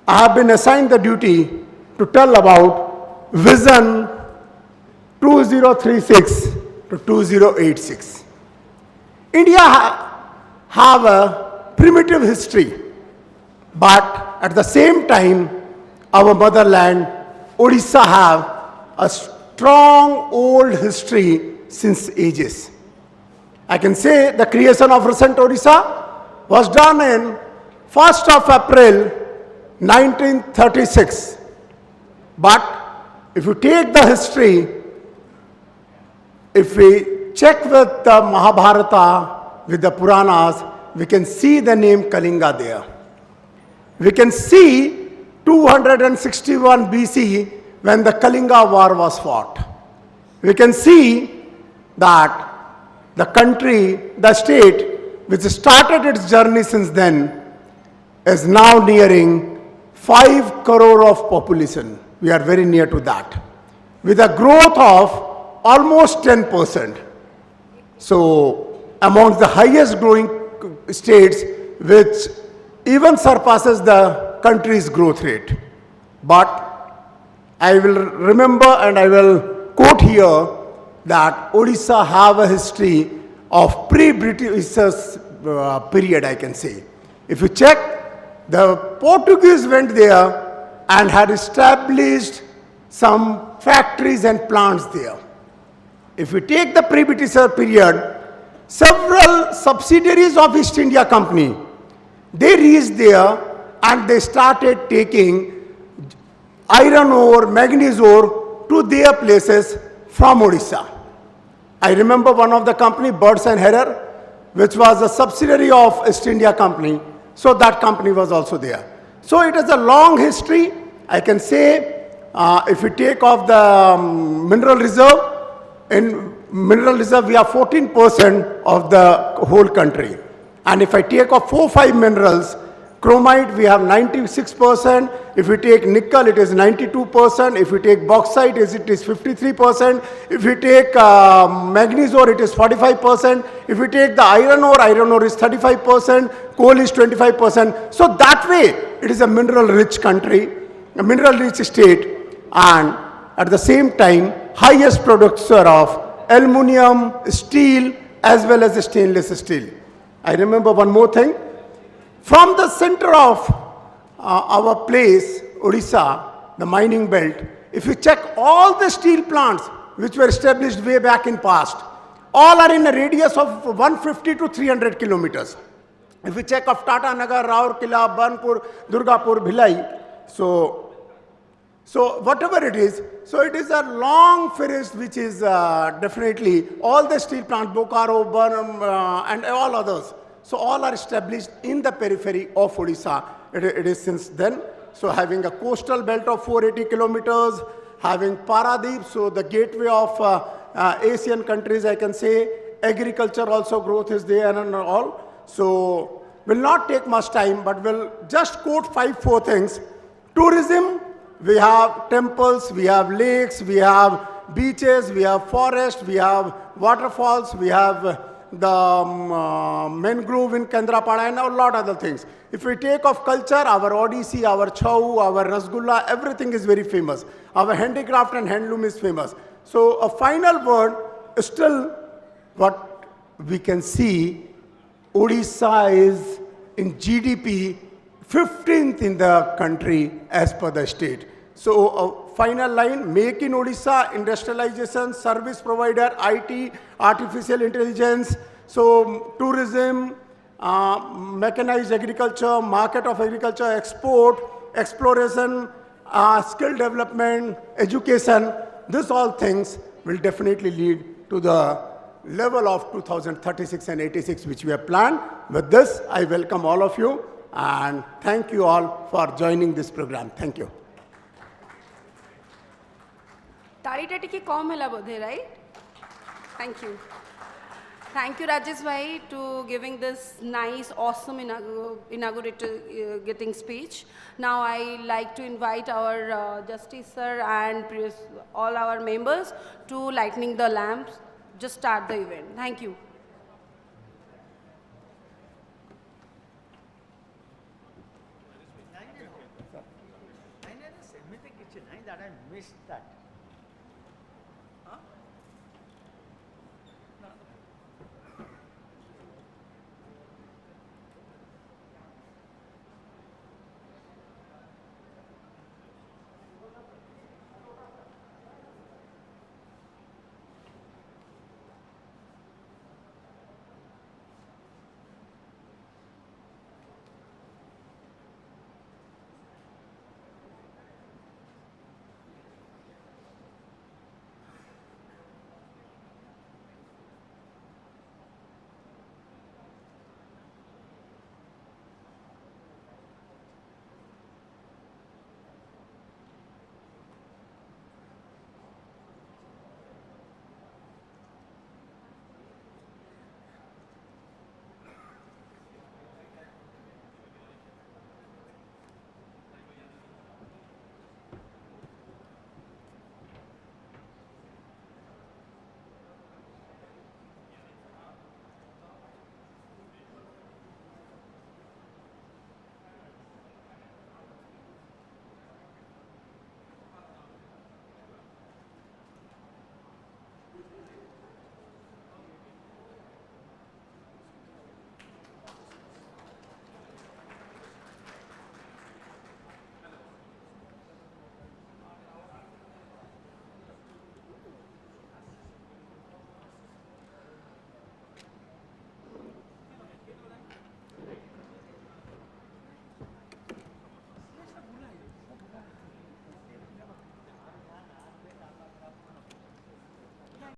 I have been assigned the duty to tell about Vision 2036 to 2086. India have a primitive history, but at the same time, our motherland, Odisha, have a strong old history since ages. I can say the creation of recent Odisha was done in 1st of April 1936. But if you take the history, if we check with the Mahabharata, with the Puranas, we can see the name Kalinga there. We can see 261 BC when the Kalinga war was fought. We can see that the country, the state, which started its journey since then, is now nearing 5 crore of population. We are very near to that, with a growth of almost 10%. So, amongst the highest growing states, which even surpasses the country's growth rate. But I will remember and I will quote here that Odisha have a history of pre-British period, I can say. If you check, the Portuguese went there and had established some factories and plants there. If we take the pre-British period, several subsidiaries of East India Company, they reached there and they started taking iron ore, manganese ore to their places from Odisha. I remember one of the company, Birds and Herrer, which was a subsidiary of East India Company. So that company was also there. So it is a long history. I can say, if we take off the mineral reserve, in mineral reserve we have 14% of the whole country. And if I take off 4-5 minerals, chromite we have 96%, if we take nickel it is 92%, if we take bauxite it is 53%, if we take manganese ore it is 45%, if we take the iron ore is 35%, coal is 25%. So that way it is a mineral rich country, a mineral rich state, and at the same time highest producer of aluminum, steel as well as stainless steel. I remember one more thing. From the center of our place, Odisha, the mining belt, if you check all the steel plants which were established way back in past, all are in a radius of 150 to 300 kilometers. If you check of Tata Nagar, Rourkela, Burnpur, Durgapur, Bhilai, so whatever it is, so it is a long forest which is definitely all the steel plants, Bokaro, Burnham and all others. So all are established in the periphery of Odisha. It is since then. So having a coastal belt of 480 kilometers, having Paradip, so the gateway of Asian countries, I can say. Agriculture also growth is there and all. So will not take much time, but we'll just quote 5-4 things. Tourism, we have temples, we have lakes, we have beaches, we have forest, we have waterfalls, we have the mangrove in Kendrapada and a lot of other things. If we take of culture, our Odissi, our Chau, our Rasgulla, everything is very famous. Our handicraft and handloom is famous. So a final word, still what we can see, Odisha is in GDP 15th in the country as per the state. So a final line, make in Odisha, industrialization, service provider, IT, artificial intelligence, so tourism, mechanized agriculture, market of agriculture, export, exploration, skill development, education, these all things will definitely lead to the level of 2036 and 86 which we have planned. With this, I welcome all of you and thank you all for joining this program. Thank you. तारीटा टिके कम है बोधे, right? Thank you. Thank you, Rajesh Bhai, to giving this nice, awesome inaugurator getting speech. Now I like to invite our Justice Sir and all our members to lighting the lamps. Just start the event. Thank you. that I missed that.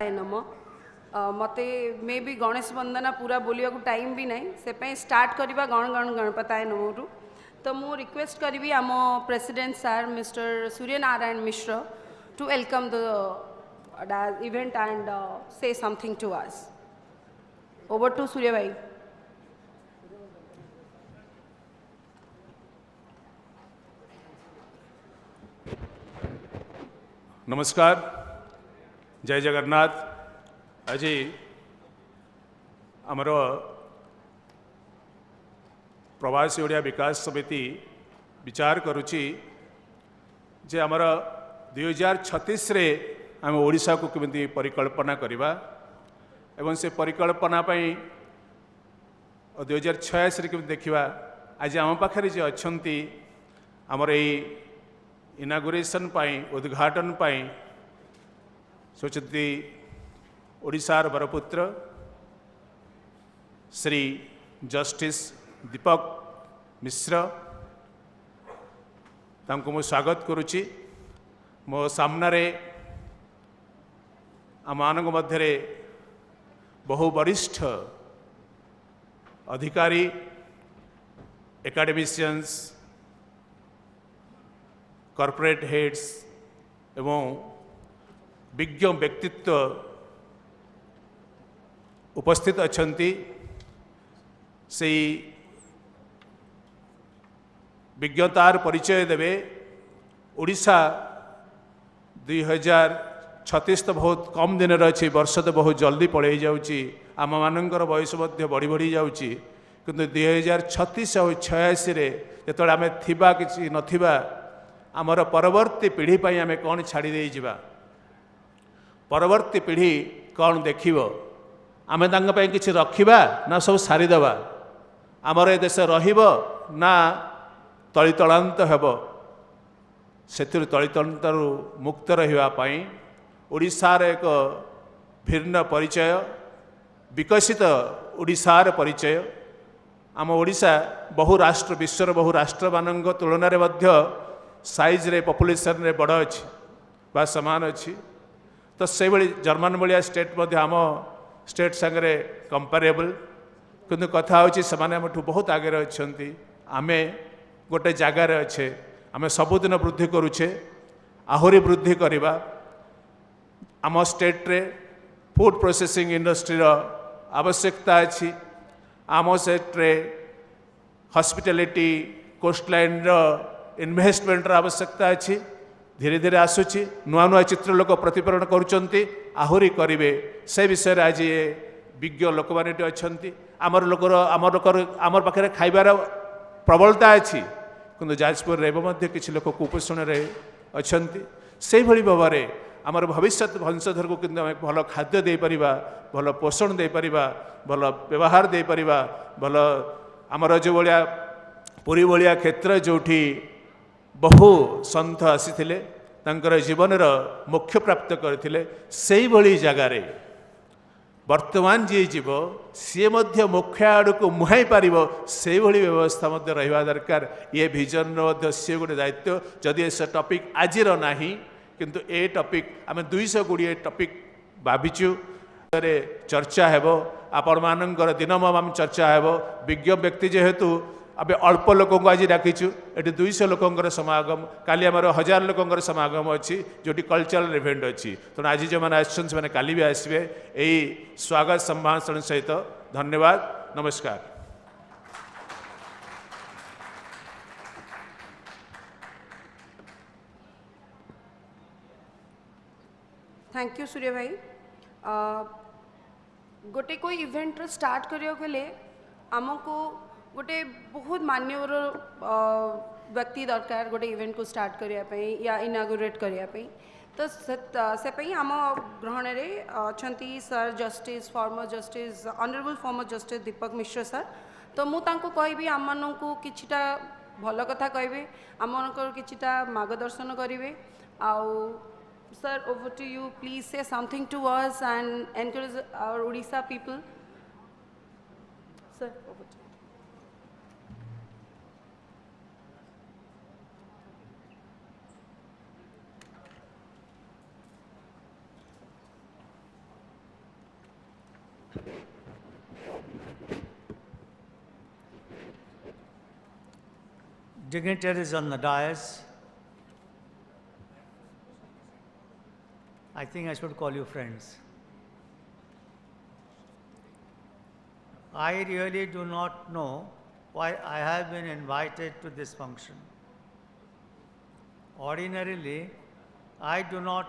नम मते मे भी गणेश वंदना पूरा बोलिया को time भी नहीं से पे start करवा गण गण गणपताय नमो तो मु रिक्वेस्ट करी आम president sir mister Surya Narayan Mishra to welcome the event and say something to us over to Surya भाई नमस्कार जय जगन्नाथ आज आमर प्रवासी ओडिया विकास समिति विचार करुच्ची जे आमर 2036 रे आम ओडिशा को केमिति परिकल्पना करिबा एवं से परिकल्पना पई 2046 रे केमिति देखिबा आज आम पाखरे जे अछंती आमर एई इनागुरेशन पाई उद्घाटन पाई सोचती ओडिशार बरपुत्र श्री जस्टिस दीपक मिश्र तांको मु स्वागत करुच्ची मो सामने आम मध्य बहु वरिष्ठ अधिकारी एकाडेमिशियंस कॉर्पोरेट हेड्स एवं विज्ञ व्यक्तित्व उपस्थित अछंती से विज्ञतार परिचय देवे ओडिशा 2036 तो बहुत कम दिन अच्छी वर्ष तो बहुत जल्दी पड़े जाऊँगी आम मानकर बयस बढ़ी बढ़ी जाऊँगी किंतु 2036 और 86 जो आम थिबा किसी नथिबा आमर परवर्ती पीढ़ी पर आम कौन छाड़ी दे जावा परवर्ती पीढ़ी कौन देखिब आम किसी रखा ना सब सारीदे आमर ए देश ना तलितलांत हेब से तलितलांतरू मुक्त रही ओडिशार एक भिन्न परिचय विकसित ओडिशार परिचय आम ओडिशा बहुराष्ट्र विश्वर बहुराष्ट्र मान तुलन में साइज रे पॉपुलेशन रे बड़ अच्छी बा समान अच्छी तो से जर्मन भाया स्टेट आम स्टेट सांगे कंपेरेबल किंतु कथा होची समाने हमठू बहुत आगे अच्छा आमे गोटे जगार अच्छे आमे सबुदिन वृद्धि करुचे आहुरी वृद्धि करवा आम स्टेट रे फूड प्रोसेसिंग इंडस्ट्री आवश्यकता अच्छी आम स्टेट रे हॉस्पिटैलिटी कोस्टलाइन इन्वेस्टमेंट आवश्यकता अच्छी धीरे धीरे आसूची नुआ नुआ चित्र लोक प्रतिफलन करुँच आहुरी करेंगे से विषय आज ये विज्ञ लोक मैंने अच्छा आमर आमर पाखे खाइबार प्रबलता अच्छी किंतु जाजपुर किसी लोक कुपोषण अच्छा से भली भाव आमर भविष्य वंशधर को किंतु आम भल खाद्य दे परिबा, भल पोषण दे परिबा, भल व्यवहार दे परिबा, भल आमर जो भाया पुरी भाया क्षेत्र जोठी बहु सन्थ आसीथिले तांकर जीवनर मोक्ष प्राप्त करथिले सेही भली जगार वर्तमान जी जीव सी मध्य मोक्ष आड़ को मुहाई पार से भली व्यवस्था मध्य रहा दरकार। ये विजन सी गोटे दायित्व जदि से टॉपिक आज ना किंतु ए टॉपिक आम 220 टॉपिक भाविचु चर्चा हेब आपण मानकर दिनम चर्चा हेब विज्ञ व्यक्ति जेहेतु अबे अल्प लोक आज डाकिचु ये 200 लोकर समागम काली आमर 1000 लोकर समागम अच्छी जोटी कल्चरल इवेंट अच्छी तेणु आज जो मैंने आसने काली भी आसवे यही स्वागत सम्भाषण सहित धन्यवाद नमस्कार। थैंक यू सूर्य भाई। गोटे कोई इवेंट स्टार्ट करियो गले आमको गोटे बहुत मान्यवर व्यक्ति दरकार गोटे इवेंट को स्टार्ट करने या इनागुरेट करने तो से आम ग्रहण में अच्छा sir justice former justice honourable former justice Deepak Mishra sir तो मुझे कहि आम मानू किछिटा भल कथा कहे आम किछिटा मार्गदर्शन करेंगे आउ sir over to you please say something to us and encourage our Odisha people sir over to Dignitaries on the dais, I think I should call you friends. I really do not know why I have been invited to this function. Ordinarily, I do not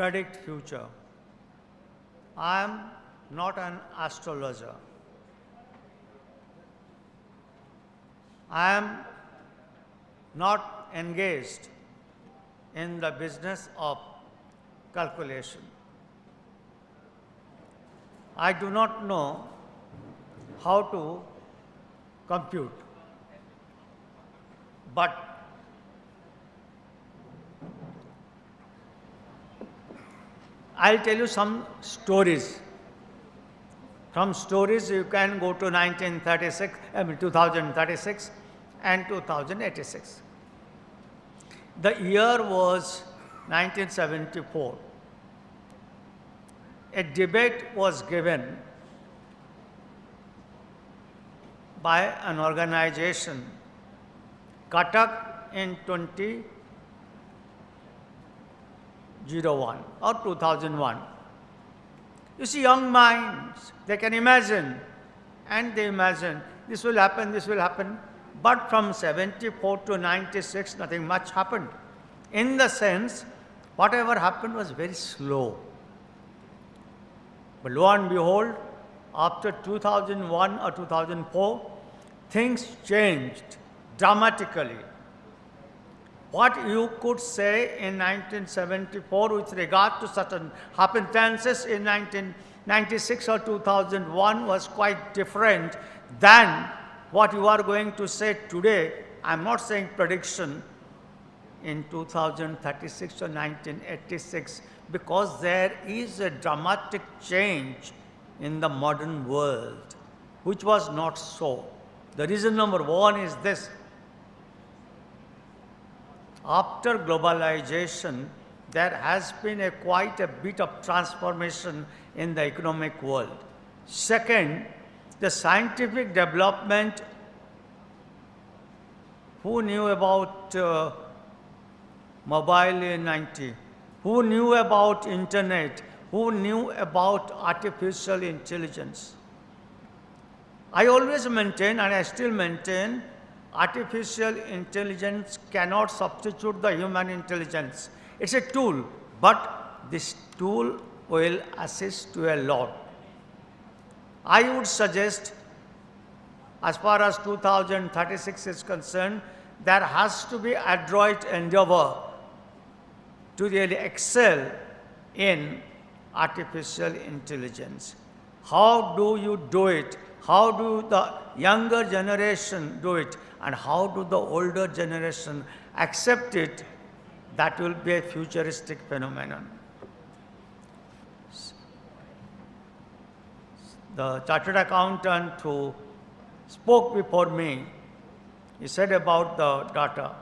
predict future. I am not an astrologer. I am not engaged in the business of calculation. I do not know how to compute. But I'll tell you some stories. From stories you can go to 2036 and 2086. The year was 1974. A debate was given by an organization, Cuttack, in 2001 or 2001. You see, young minds, they can imagine, and they imagine this will happen, this will happen. But from 74 to 96, nothing much happened. In the sense, whatever happened was very slow. But lo and behold, after 2001 or 2004, things changed dramatically. What you could say in 1974 with regard to certain happenstances in 1996 or 2001 was quite different than what you are going to say today. I am not saying prediction in 2036 or 1986, because there is a dramatic change in the modern world, which was not so. The reason number one is this. After globalization, there has been quite a bit of transformation in the economic world. Second, the scientific development. Who knew about mobile in 90? Who knew about internet? Who knew about artificial intelligence? I always maintain, and I still maintain, artificial intelligence cannot substitute the human intelligence. It's a tool, but this tool will assist to a lot. I would suggest, as far as 2036 is concerned, there has to be adroit endeavor to really excel in artificial intelligence. How do you do it? How do the younger generation do it? And how do the older generation accept it? That will be a futuristic phenomenon. The chartered accountant who spoke before me, he said about the data,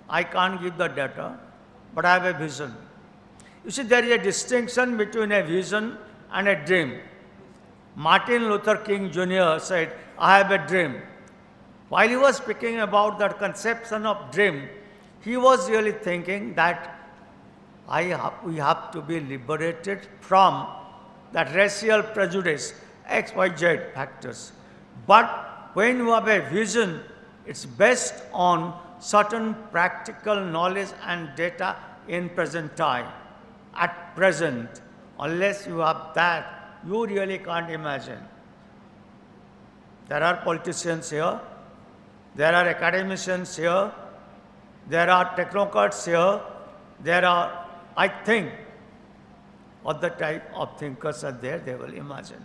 I can't give the data, but I have a vision. You see, there is a distinction between a vision and a dream. Martin Luther King Jr. said, I have a dream. While he was speaking about that conception of dream, he was really thinking that we have to be liberated from that racial prejudice, X, Y, Z factors. But when you have a vision, it's based on certain practical knowledge and data in present time. At present, unless you have that, you really can't imagine. There are politicians here, there are academicians here, there are technocrats here, there are, I think, other type of thinkers are there, they will imagine.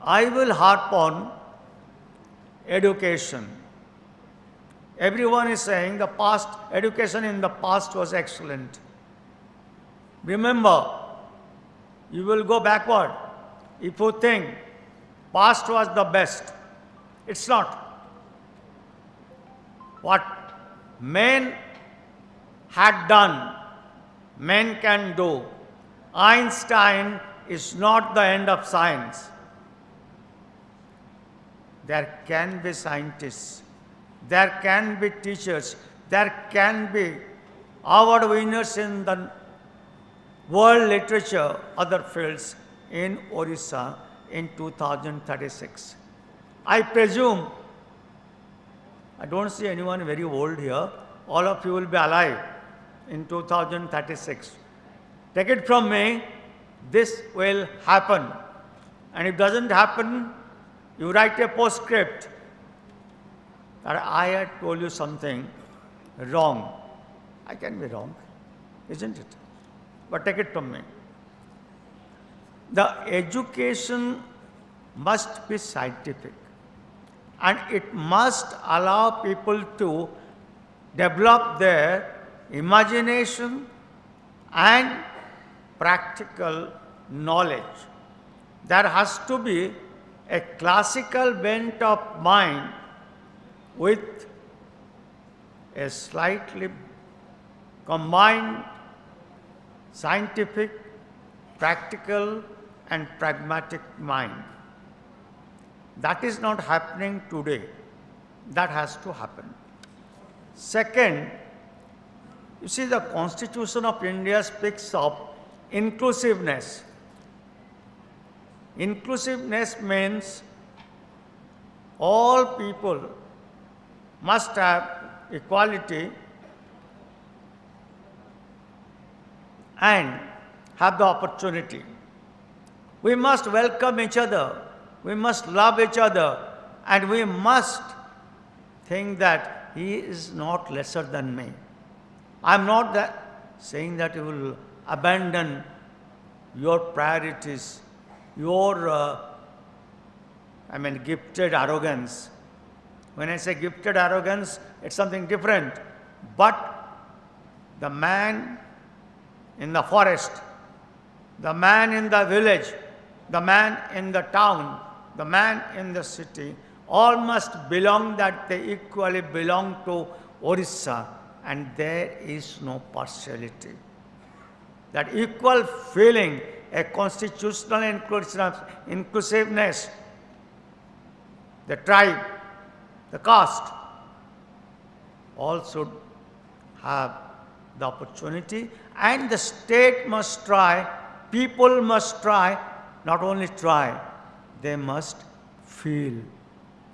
I will harp on education. Everyone is saying the past, education in the past was excellent. Remember, you will go backward if you think past was the best. It's not. What men had done, men can do. Einstein is not the end of science. There can be scientists, there can be teachers, there can be award winners in the world literature, other fields in Orissa in 2036. I presume, I don't see anyone very old here, all of you will be alive in 2036. Take it from me, this will happen. And if it doesn't happen, you write a postscript that I had told you something wrong. I can be wrong, isn't it? But take it from me. The education must be scientific, and it must allow people to develop their imagination and practical knowledge. There has to be a classical bent of mind with a slightly combined scientific, practical, and pragmatic mind. That is not happening today. That has to happen. Second, you see, the Constitution of India speaks of inclusiveness. Inclusiveness means all people must have equality and have the opportunity. We must welcome each other, we must love each other, and we must think that he is not lesser than me. I am not saying that you will abandon your priorities, your, gifted arrogance. When I say gifted arrogance, it's something different. But the man in the forest, the man in the village, the man in the town, the man in the city, all must belong, that they equally belong to Orissa, and there is no partiality. That equal feeling, a constitutional inclusiveness, the tribe, the caste, all should have the opportunity, and the state must try, people must try, not only try, they must feel.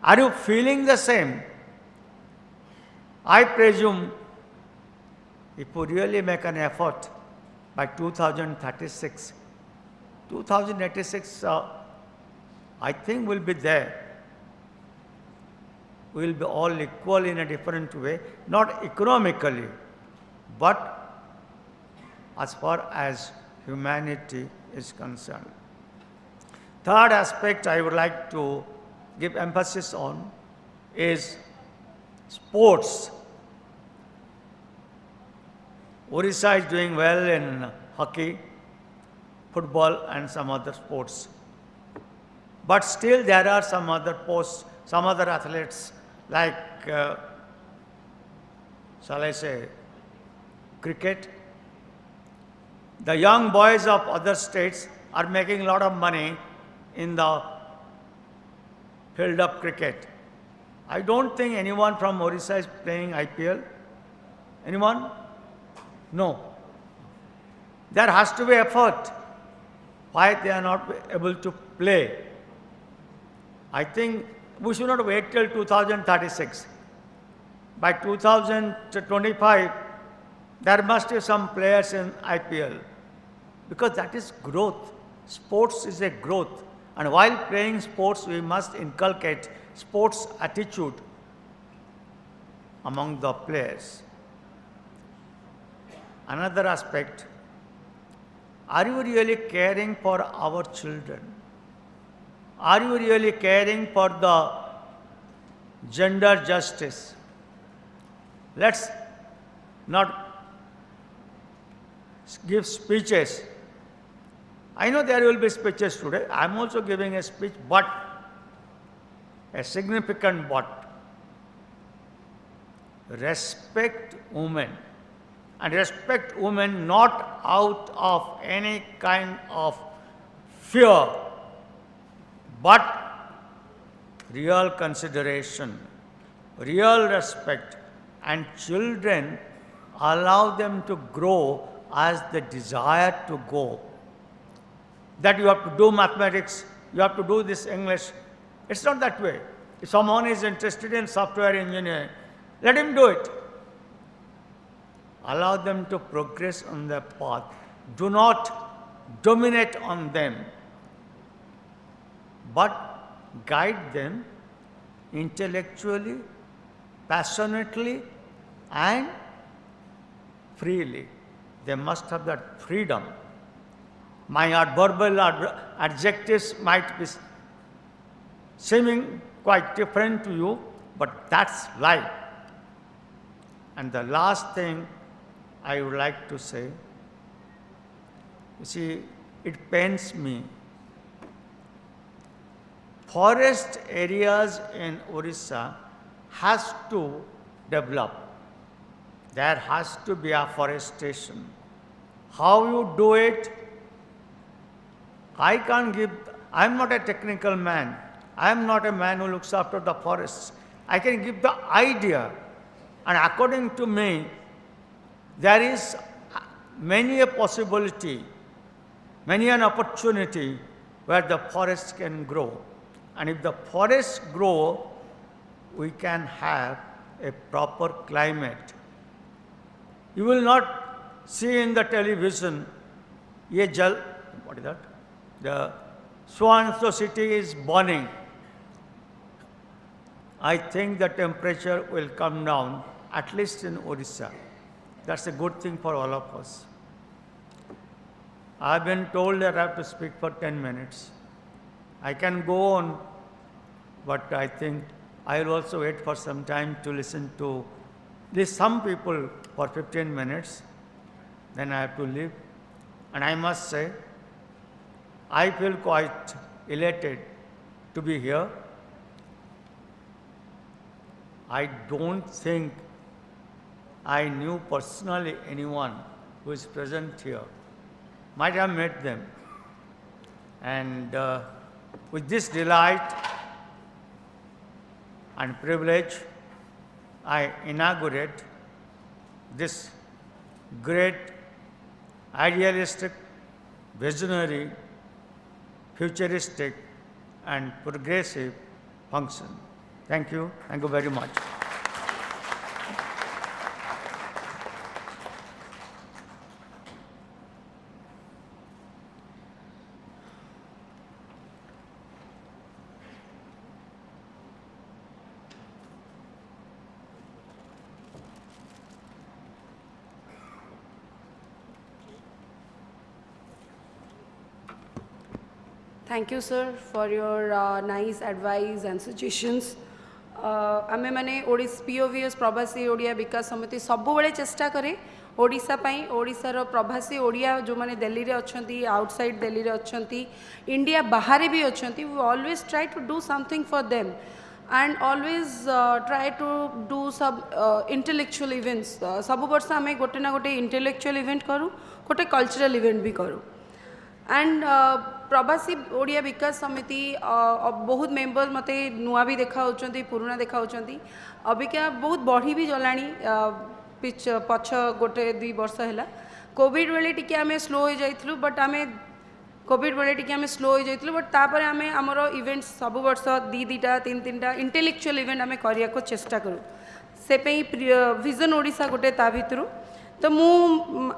Are you feeling the same? I presume if we really make an effort by 2036, 2086, I think we'll be there. We'll be all equal in a different way, not economically, but as far as humanity is concerned. Third aspect I would like to give emphasis on is sports. Orissa is doing well in hockey, football and some other sports. But still there are some other athletes like, shall I say, cricket. The young boys of other states are making a lot of money in the field of cricket. I don't think anyone from Orissa is playing IPL. Anyone? No. There has to be effort. Why they are not able to play? I think we should not wait till 2036. By 2025, there must be some players in IPL. Because that is growth. Sports is a growth. And while playing sports, we must inculcate sports attitude among the players. Another aspect, are you really caring for our children? Are you really caring for the gender justice? Let's not give speeches. I know there will be speeches today. I am also giving a speech, but a significant but. Respect women. And respect women not out of any kind of fear, but real consideration, real respect. And children, allow them to grow as they desire to go. That you have to do mathematics, you have to do this English. It's not that way. If someone is interested in software engineering, let him do it. Allow them to progress on their path. Do not dominate on them, but guide them intellectually, passionately, and freely. They must have that freedom. My verbal adjectives might be seeming quite different to you, but that's life. And the last thing I would like to say, you see, it pains me. Forest areas in Orissa has to develop. There has to be afforestation. How you do it, I can't give, I'm not a technical man. I'm not a man who looks after the forests. I can give the idea. And according to me, there is many a possibility, many an opportunity where the forests can grow. And if the forests grow, we can have a proper climate. You will not see in the television, what is that? The so-and-so city is burning. I think the temperature will come down, at least in Orissa. That's a good thing for all of us. I've been told that I have to speak for 10 minutes. I can go on, but I think I will also wait for some time to listen to some people for 15 minutes. Then I have to leave. And I must say, I feel quite elated to be here. I don't think I knew personally anyone who is present here. Might have met them. And with this delight and privilege, I inaugurate this great, idealistic, visionary, futuristic, and progressive function. Thank you. Thank you very much. Thank you, sir, for your nice advice and suggestions. आमे माने ओडिस POVS प्रवासी ओडिया विकास समिति सबु बेले चेष्टा करे ओडिशा पाई ओडिशार प्रवासी ओडिया जो माने दिल्ली रे अछंती आउटसाइड दिल्ली रे अछंती इंडिया बाहर भी अछंती we always try to do something for them and always try to do some intellectual events सब वर्ष आमे गोटे ना गोटे intellectual event करू गोटे cultural event भी करू एंड प्रवासी ओडिया विकास समिति बहुत मेंबर मते नुआ भी देखा होचंती पुराना देखा होचंती अबिका बहुत बढ़ी भी गलानी पिछ पछ गोटे 2 वर्ष हैला कोविड बेले टिके आमे स्लो हो जाइथलु बट आमे कोविड बेले टिके आमे स्लो हो जाइथलु बट तापर आमे हमरो इवेंट्स सब वर्ष 2-2टा 3-3टा इंटेलेक्चुअल इवेंट आमे करिया को चेष्टा करू से पे विजन ओडिशा गोटे ता भितरु तो मु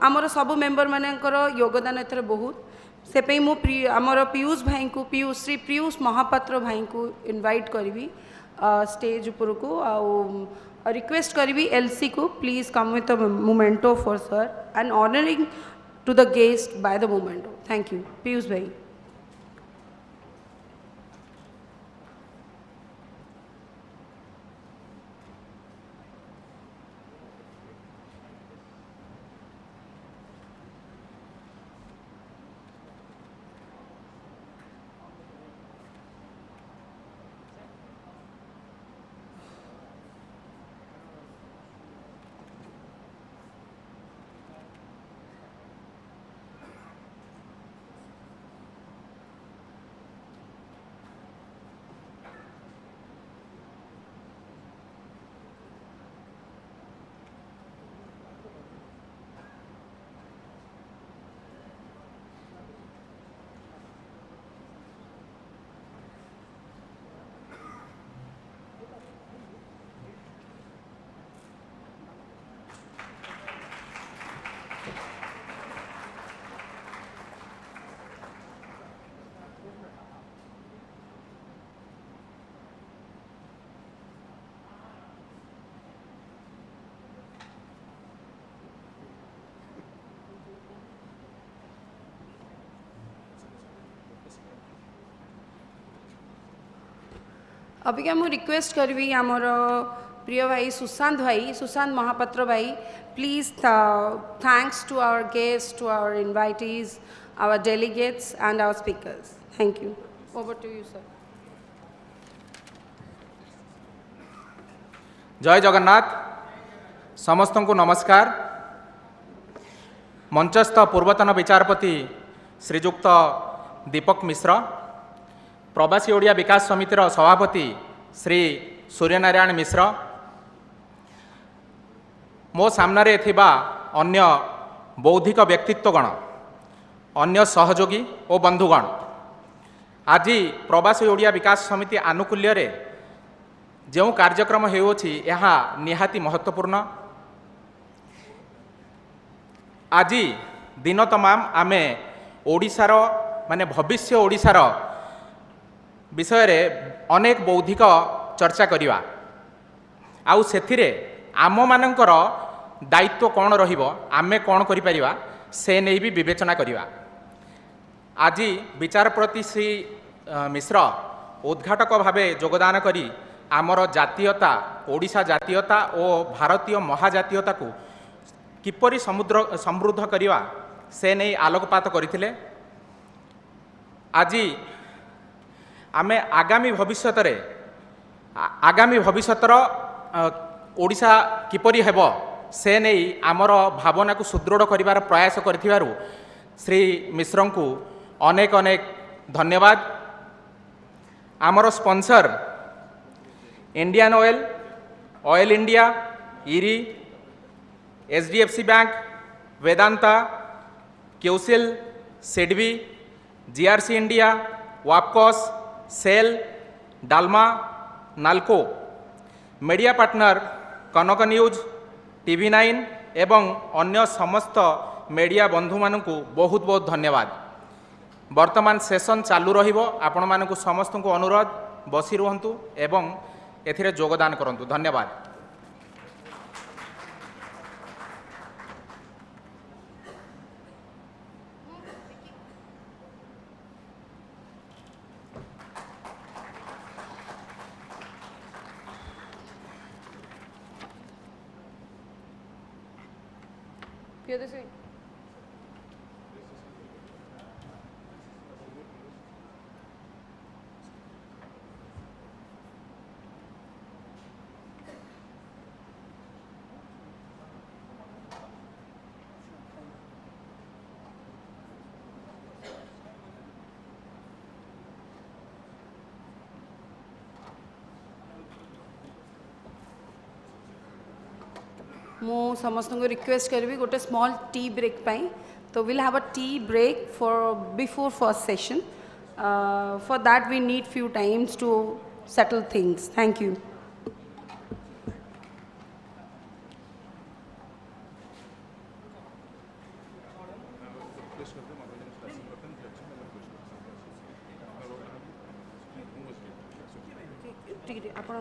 हमरो सब मेंबर मानकर योगदान एथरे बहुत से पे मु आमर पीयूष भाई को श्री पीयूष महापात्र भाई को इनवाइट करी स्टेज उपर को आउ रिक्वेस्ट करी एलसी को please come with memento for sir and honouring to the guest by the memento thank you Piyush भाई अभी क्या मुझे रिक्वेस्ट करी आमर प्रिय भाई सुशांत महापात्र भाई please thanks to our guest to our invitees our delegates and our speakers thank you over to you sir जय जगन्नाथ समस्त को नमस्कार मंचस्थ पूर्वतन विचारपति श्रीजुक्त दीपक मिश्र प्रवासी ओडिया विकास समितिर सभापति श्री सूर्यनारायण मिश्र मो सामने थिबा अन्य बौद्धिक व्यक्तित्वगण अन्य सहयोगी और बंधुगण आज प्रवासी ओडिया विकास समिति आनुकूल्य रे जो कार्यक्रम होउछि यहा निहाती महत्वपूर्ण आज दिन तमाम आमे ओडिशार माने भविष्य ओडिशार विषय रे अनेक बौद्धिक चर्चा करिवा आउ सेथिरे आम मानकर दायित्व कौन रहिबो आमे कौन करि परिवा से नहीं भी विवेचना करिवा आज विचारपति श्री मिश्र उद्घाटक भावे योगदान करी आमर जातीयता ओडिशा जातीयता और भारतीय महाजातीयता को किपरि समृद्ध करिवा से नहीं आलोकपात करथिले आज आमे आगामी भविष्यतर ओडिशा किपरि हेबो से नहीं आमर भावना को सुदृढ़ करिवार प्रयास करथिबारु श्री मिश्र को अनेक अनेक धन्यवाद आमर स्पॉन्सर इंडियन ऑयल इंडिया इरी HDFC बैंक वेदांता क्यूसिल सिडबी GRC इंडिया वापकॉस सेल डालमा NALCO media partner Kanak news TV9 एवं अन्य समस्त मीडिया बंधु मानक बहुत बहुत धन्यवाद वर्तमान सेशन चालू रहिबो आपण मानक समस्त को अनुरोध बसी रुहंतु एवं एथिरे योगदान करंतु धन्यवाद। Here this way. ମୁଁ ସମସ୍ତଙ୍କୁ ରିକ୍ୱେଷ୍ଟ କରିବି ଗୋଟେ ସ୍ମଲ୍ ଟି ବ୍ରେକ୍ ପାଇଁ ତ will have a tea break for before first session for that we need few times to settle things thank you ଆପଣ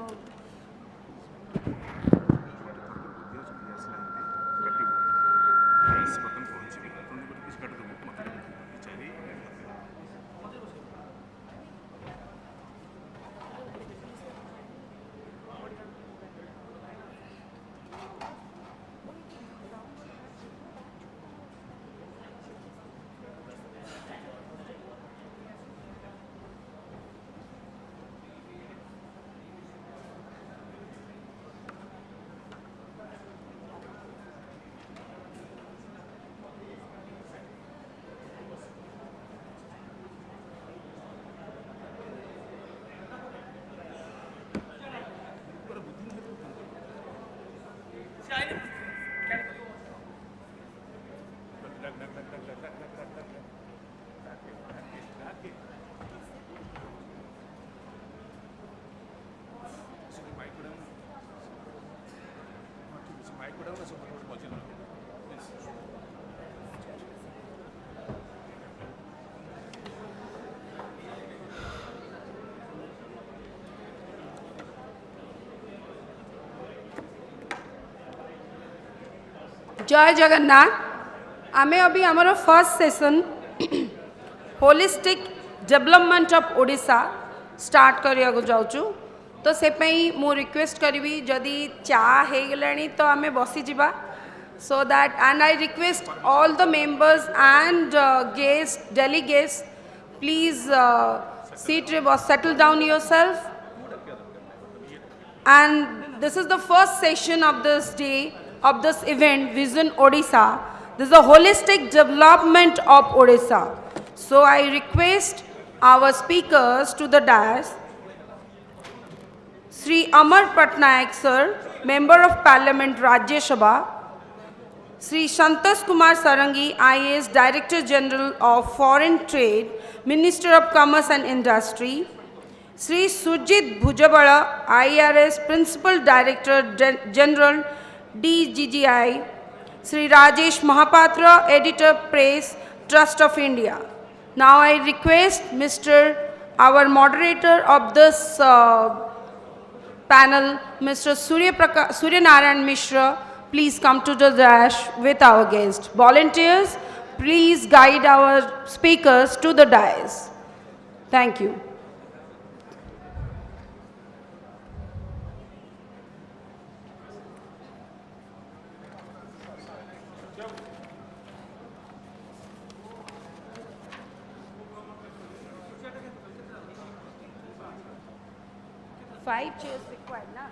जय जगन्नाथ आमे अभी आमर first session holistic development of Odisha start करिया को जाउचु तो से पई मु रिक्वेस्ट करी जदि चा हे गलानी तो आमे बसी जिबा so that and I request all the members and guests delegates please settle down yourself and this is the first session of this day of this event Vision Odisha. This is a holistic development of Odisha. So I request our speakers to the dais. Sri Amar Patnaik sir, Member of Parliament Rajya Sabha. Sri Santosh Kumar Sarangi, IAS Director General of Foreign Trade, Minister of Commerce and Industry. Sri Sujit Bhujabala, IRS Principal Director General, DGGI. Sri Rajesh Mahapatra, Editor Press, Trust of India. Now I request our moderator of this panel, Mr. Surya Narayan Mishra, please come to the dash with our guest. Volunteers, please guide our speakers to the dais. Thank you. Five chairs required, na?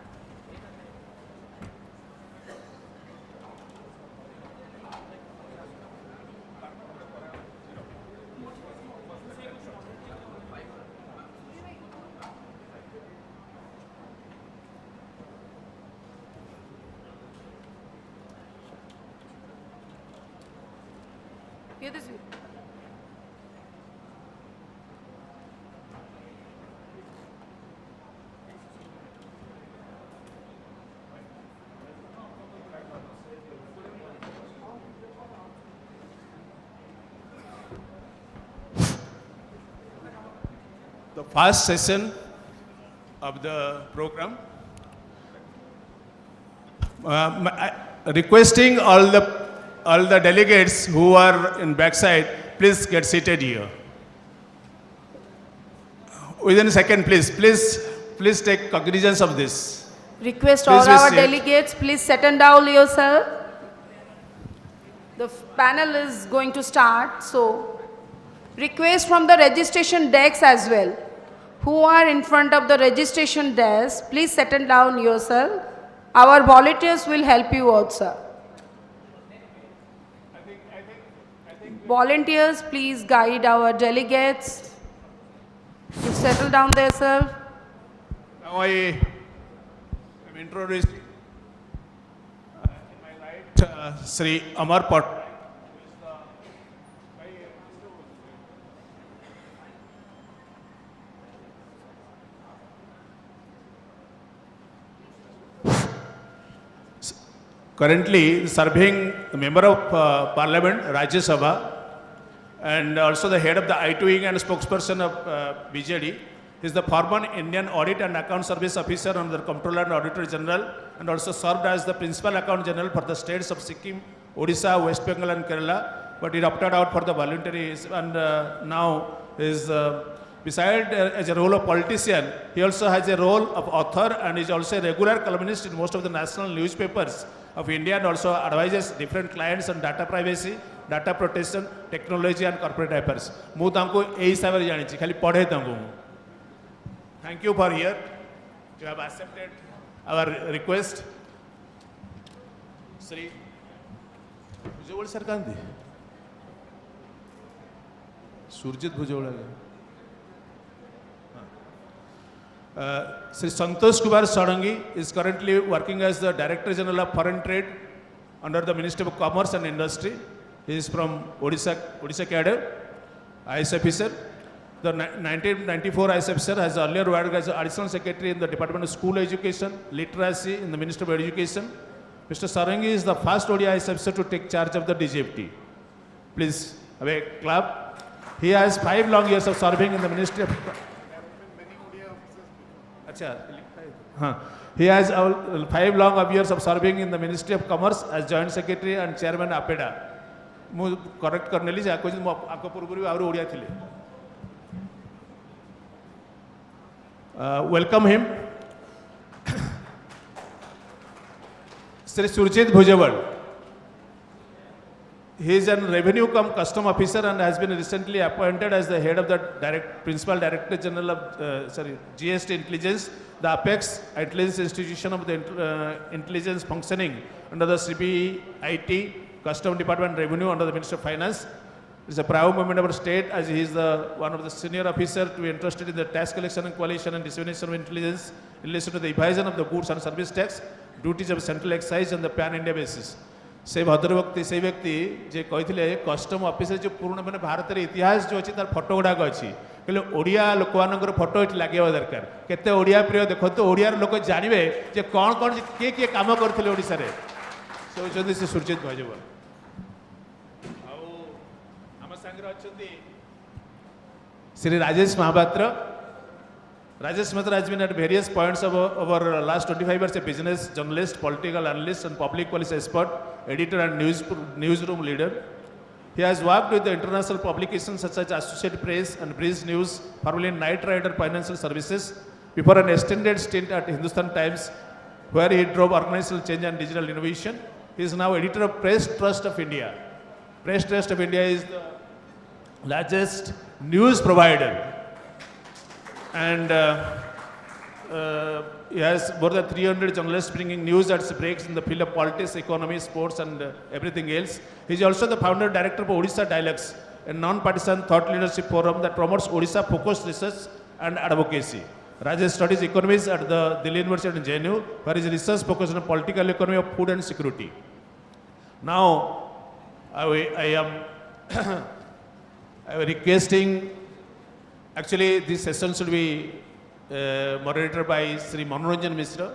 Here this way. The first session of the program, requesting all the delegates who are in backside, please get seated here. Within a second, please take cognizance of this. Request Please all our sit. delegates, please settle down yourself. The panel is going to start, so request from the registration desk as well. Who are in front of the registration desk, please settle down yourself. Our volunteers will help you also. Volunteers, please guide our delegates to settle down themselves. Now I am introducing in my right Sri Amar Pat. Currently serving the Member of Parliament, Rajya Sabha, and also the head of the IT wing and spokesperson of BJD. He is the former Indian Audit and Account Service Officer under the Comptroller and Auditor General, and also served as the Principal Account General for the states of Sikkim, Odisha, West Bengal and Kerala, but he opted out for the voluntary, and now is beside as a role of politician, he also has a role of author and is also a regular columnist in most of the national newspapers of India, and also advises different clients on data privacy, data protection, technology and corporate affairs. ମୁଁ तांको एई हिसाब रे जानि छी खाली पढे तांको. Thank you for here. You have accepted our request. Sri Bhujbal sir कांदी Surjit Bhujbal Sri Santosh Kumar Sarangi is currently working as the Director General of Foreign Trade under the Ministry of Commerce and Industry. He is from Odisha cadre, IS officer. The 1994 IS officer has earlier worked as Additional Secretary in the Department of School Education, Literacy in the Ministry of Education. Mr. Sarangi is the first ODI IS officer to take charge of the DGFT. Please have a clap. He has 5 long years of serving in the Ministry of He has 5 long years of serving in the Ministry of Commerce as Joint Secretary and Chairman APEDA. ମୁଁ correct करनेली जा कोइ मु आको पूर्वରୁ आरो ओडिया थिले. Welcome him. Sri Surjit Bhujabal. He is a revenue cum custom officer and has been recently appointed as the head of the Principal Director General of GST Intelligence, the apex intelligence institution of the intelligence functioning under the CBIT, Custom Department Revenue under the Ministry of Finance. He is a proud member of our state as he is one of the senior officers to be interested in the tax collection and coalition and dissemination of intelligence in relation to the evasion of the goods and service tax, duties of central excise on the pan-India basis. से भद्रभक्ति से व्यक्ति जे कही custom officer जो पूर्ण मैंने भारत इतिहास जो अच्छी तार फोटो गुड़ाक अच्छी कहले ओडिया लोक मान फोटो ये लगे दरकार केते ओडिया प्रिय देखो तो ओडिया लोक जानवे जे कौन कौन किए किए काम करते ओडिशा रे से होचंदी से सुरजित भजबल आम संगे अच्छी Shri Rajesh Mahapatra. Rajesh Mehta has been at various points over last 25 years a business journalist, political analyst and public policy expert, editor and newsroom leader. He has worked with the international publications such as Associated Press and Breeze News, formerly Knight Rider Financial Services, before an extended stint at Hindustan Times, where he drove organizational change and digital innovation. He is now editor of Press Trust of India. Press Trust of India is the largest news provider. And he has more than 300 journalists bringing news that breaks in the field of politics, economy, sports and everything else. He is also the founder and director of Odisha Dialogues, a non-partisan thought leadership forum that promotes Odisha focused research and advocacy. Rajesh studies economics at the Delhi University in JNU, where his research focuses on political economy of food and security. Now, I am requesting. Actually, this session should be moderated by Sri Manoranjan Mishra,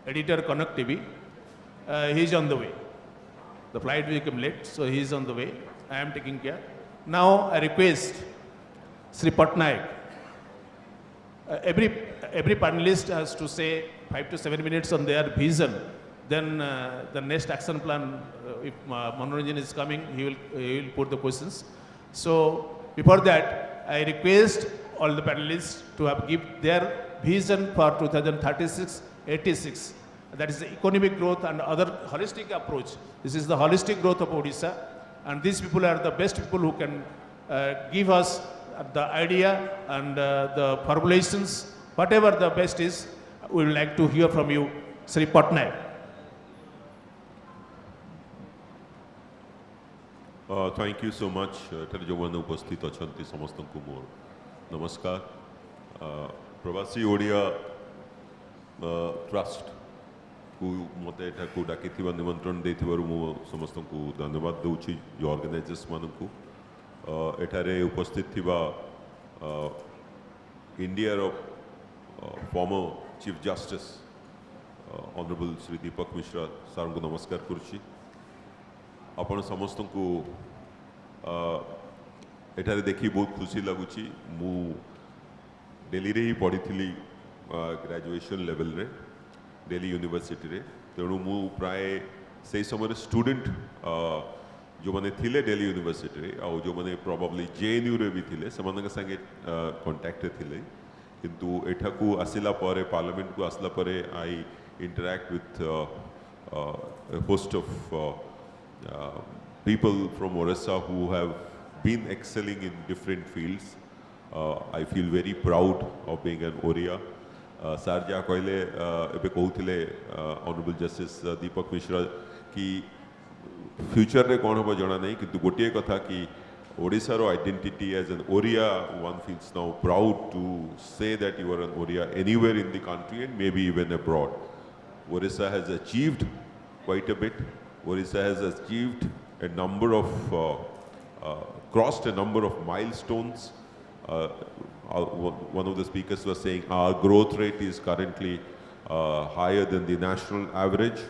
editor Connect TV. He is on the way. The flight will come late, so he is on the way. I am taking care. Now I request Sri Patnaik. Every panelist has to say 5 to 7 minutes on their vision. Then the next action plan, if Manoranjan is coming, he will put the questions. So before that, I request all the panelists to have give their vision for 2036-86. That is the economic growth and other holistic approach. This is the holistic growth of Odisha. and these people are the best people who can give us the idea and the formulations, whatever the best is. We would like to hear from you, Sri Patnaik. Thank you so much. एठारे जो मैंने उपस्थित अच्छा समस्त को मोर नमस्कार. प्रवासी Odia trust को मत एठा को डाकी निमंत्रण देथिबारु मो समस्त को धन्यवाद दूची जो ऑर्गेनाइजर्स मान को एठारे उपस्थित थिबा इंडिया रो former chief justice honourable Shri Deepak Mishra sir को नमस्कार करुची. आपण समस्त को एठारे देखी बहुत खुशी लगुच. मु दिल्ली रे ही पढ़ी थी ग्रेजुएशन लेवल रे दिल्ली यूनिवर्सिटी रे. तेणु मु प्राय से समय स्टूडेंट जो मैंने थिले दिल्ली यूनिवर्सिटी रे आ जो मैंने प्रोबेबली जेएनयू रे भी थिले से मानक संगे कांटेक्ट थिले. किंतु एठा को आसिला परे पार्लियामेंट को आसला परे I interact with host of people from Orissa who have been excelling in different fields. I feel very proud of being an Oriya. Sir जहाँ कहले एबे कहूथिले Honorable Justice Deepak Mishra कि future रे कौन होगा जाना नहीं किंतु गोटिए कथा कि Odisha रो identity as an Oriya, one feels now proud to say that you are an Oriya anywhere in the country and maybe even abroad. Orissa has achieved quite a bit. Orissa has achieved a number of, crossed a number of milestones. One of the speakers was saying our growth rate is currently higher than the national average.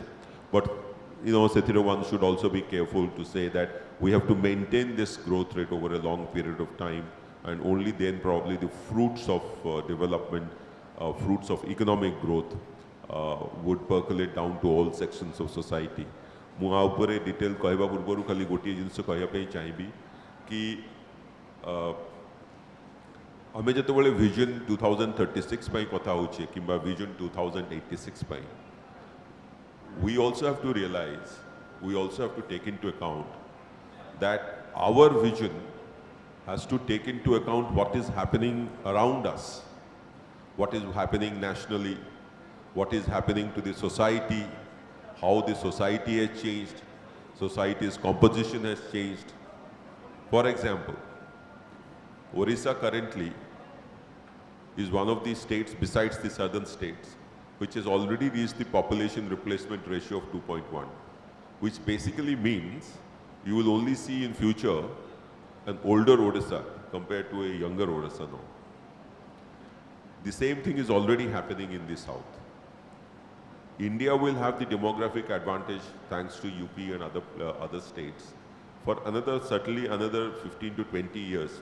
But, you know, Sethiro, one should also be careful to say that we have to maintain this growth rate over a long period of time, and only then probably the fruits of development, fruits of economic growth would percolate down to all sections of society. मुझे detail कहवा पूर्व खाली गोटे जिनस कहवाई चाहिए कि आम जो vision 2036 कथा हो कि vision 2086 we also have to realize, we also have to take into account that our vision has to take into account what is happening around us, what is happening nationally, what is happening to the society, how the society has changed, society's composition has changed. For example, Orissa currently is one of the states besides the southern states which has already reached the population replacement ratio of 2.1, which basically means you will only see in future an older Odisha compared to a younger Odisha now. The same thing is already happening in the south. India will have the demographic advantage thanks to UP and other states for certainly another 15 to 20 years.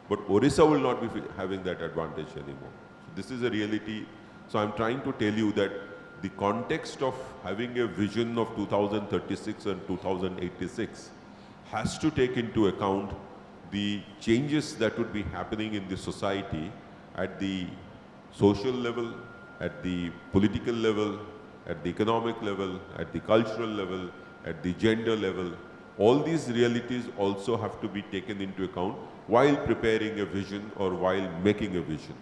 But Orissa will not be having that advantage anymore. So this is a reality. So I'm trying to tell you that the context of having a vision of 2036 and 2086 has to take into account the changes that would be happening in the society at the social level, at the political level, at the economic level, at the cultural level, at the gender level. All these realities also have to be taken into account while preparing a vision or while making a vision.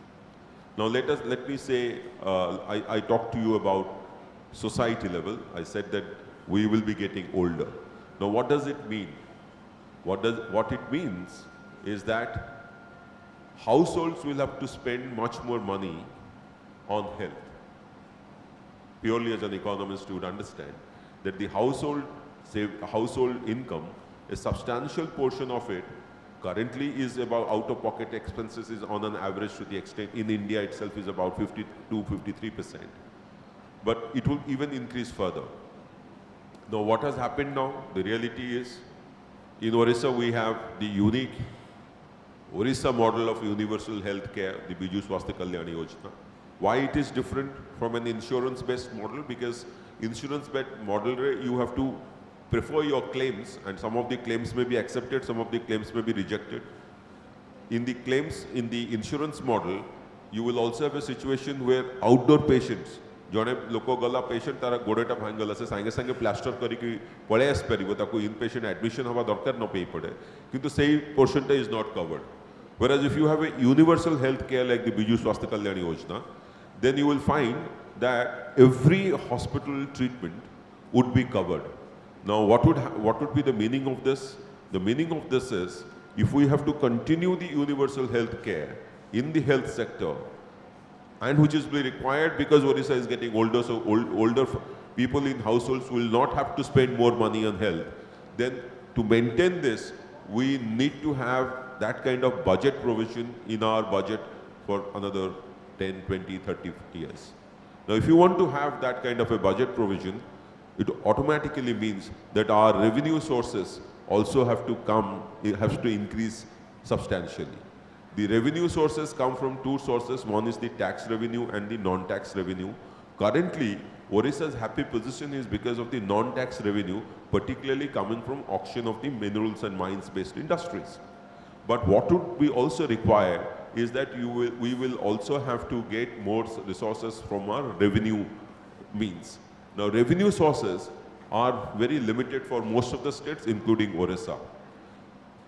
Now let me say, I talked to you about society level. I said that we will be getting older. Now what does it mean? What it means is that households will have to spend much more money on health. Purely as an economist, you would understand that the household income, a substantial portion of it currently is about out-of-pocket expenses is on an average to the extent in India itself is about 52-53%. But it will even increase further. Now what has happened now? The reality is in Orissa we have the unique Orissa model of universal health care, the Biju Swasthya Kalyani Yojana. Why it is different from an insurance-based model? Because insurance-based model, you have to prefer your claims, and some of the claims may be accepted, some of the claims may be rejected. In the claims, in the insurance model, you will also have a situation where outdoor patients जड़े लोक गला patient तार गोड़ेटा भांगला से सांगे सांगे plaster करके पड़े आस पार इन patient admission हवा दरकार न पे पड़े किंतु से पोर्शनटा is not covered whereas if you have a universal health care like the Biju Swasthya Kalyani Yojana then you will find that every hospital treatment would be covered. Now what would be the meaning of this? The meaning of this is if we have to continue the universal health care in the health sector and which is really required because Odisha is getting older, so older people in households will not have to spend more money on health. Then to maintain this, we need to have that kind of budget provision in our budget for another 10, 20, 30, 50 years. Now, if you want to have that kind of a budget provision, it automatically means that our revenue sources also have to come, it has to increase substantially. The revenue sources come from two sources. One is the tax revenue and the non-tax revenue. Currently, Odisha's happy position is because of the non-tax revenue, particularly coming from auction of the minerals and mines-based industries. But what would we also require is that we will also have to get more resources from our revenue means. Now, revenue sources are very limited for most of the states, including Odisha.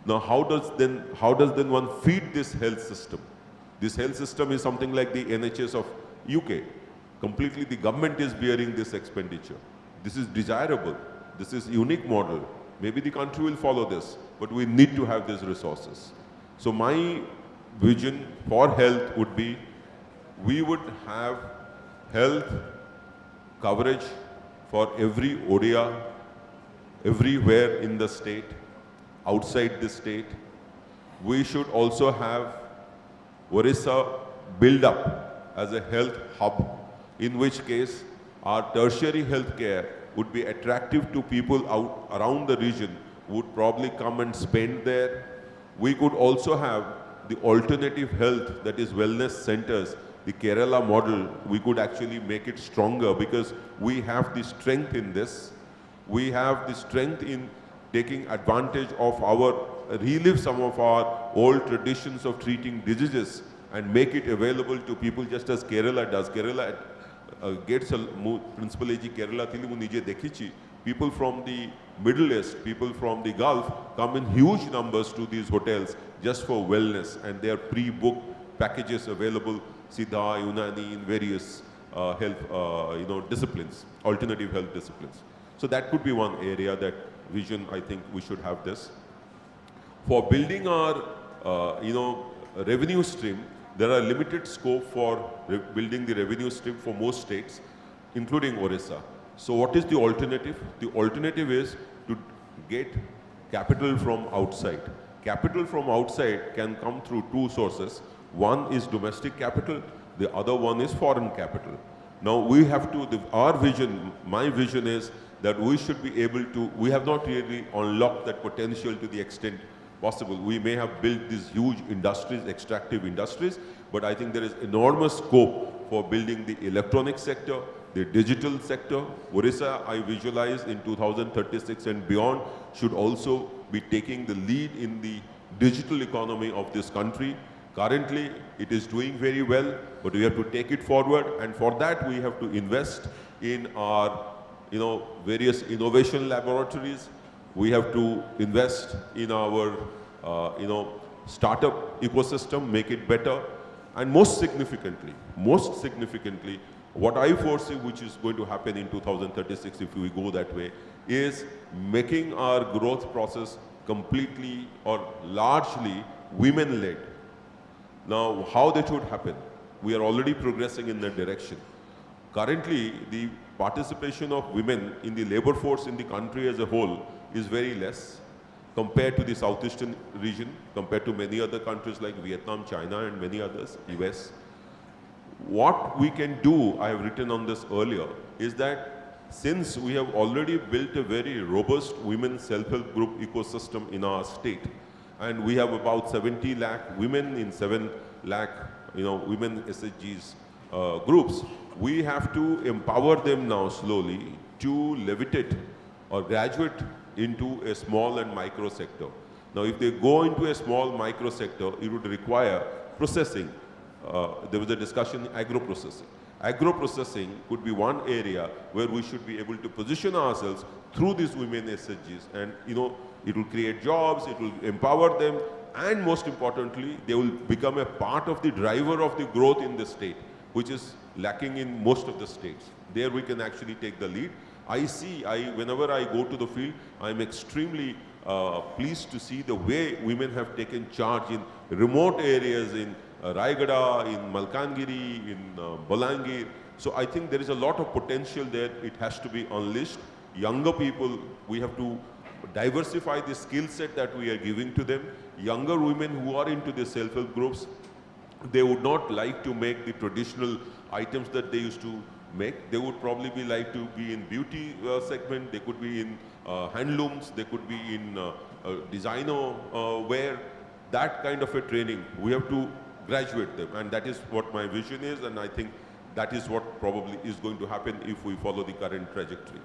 Now, how does then one feed this health system? This health system is something like the NHS of UK. Completely the government is bearing this expenditure. This is desirable. This is unique model. Maybe the country will follow this, but we need to have these resources. So my vision for health would be, we would have health coverage for every Odia, everywhere in the state, outside the state. We should also have Odisha build up as a health hub, in which case our tertiary health care would be attractive to people out around the region who would probably come and spend there. We could also have the alternative health, that is wellness centers, the Kerala model. We could actually make it stronger because we have the strength in this. We have the strength in taking advantage of relive some of our old traditions of treating diseases and make it available to people just as Kerala does. Kerala gets a principal AG Kerala thili mu nije dekhichi. People from the Middle East, people from the Gulf come in huge numbers to these hotels just for wellness, and there are pre-booked packages available, Siddha, Unani, in various health disciplines, alternative health disciplines. So that could be one area, that vision. I think we should have this. For building our revenue stream, there are limited scope for building the revenue stream for most states, including Odisha. So what is the alternative? The alternative is to get capital from outside. Capital from outside can come through two sources. One is domestic capital, the other one is foreign capital. Now we have to, our vision, my vision is that we should be able to, we have not really unlocked that potential to the extent possible. We may have built these huge industries, extractive industries, but I think there is enormous scope for building the electronic sector, the digital sector. Odisha, I visualize in 2036 and beyond, should also be taking the lead in the digital economy of this country. Currently, it is doing very well, but we have to take it forward, and for that we have to invest in our various innovation laboratories. We have to invest in our startup ecosystem, make it better, and most significantly, what I foresee which is going to happen in 2036 if we go that way is making our growth process completely or largely women-led. Now, how that should happen? We are already progressing in that direction. Currently, the participation of women in the labor force in the country as a whole is very less compared to the southeastern region, compared to many other countries like Vietnam, China, and many others, US. What we can do, I have written on this earlier, is that since we have already built a very robust women self-help group ecosystem in our state, and we have about 70 lakh women in 7 lakh women SHGs groups, we have to empower them now slowly to levitate or graduate into a small and micro sector. Now, if they go into a small micro sector, it would require processing. There was a discussion, agro-processing. Agro-processing could be one area where we should be able to position ourselves through these women SHGs, and it will create jobs, it will empower them, and most importantly, they will become a part of the driver of the growth in the state, which is lacking in most of the states. There we can actually take the lead. Whenever I go to the field, I'm extremely pleased to see the way women have taken charge in remote areas, in Raigada, in Malkangiri, in Bolangir. So I think there is a lot of potential there. It has to be unleashed. Younger people, we have to diversify the skill set that we are giving to them. Younger women who are into the self-help groups, they would not like to make the traditional items that they used to make. They would probably like to be in beauty segment. They could be in handlooms. They could be in designer wear. That kind of a training, we have to graduate them, and that is what my vision is, and I think that is what probably is going to happen if we follow the current trajectory.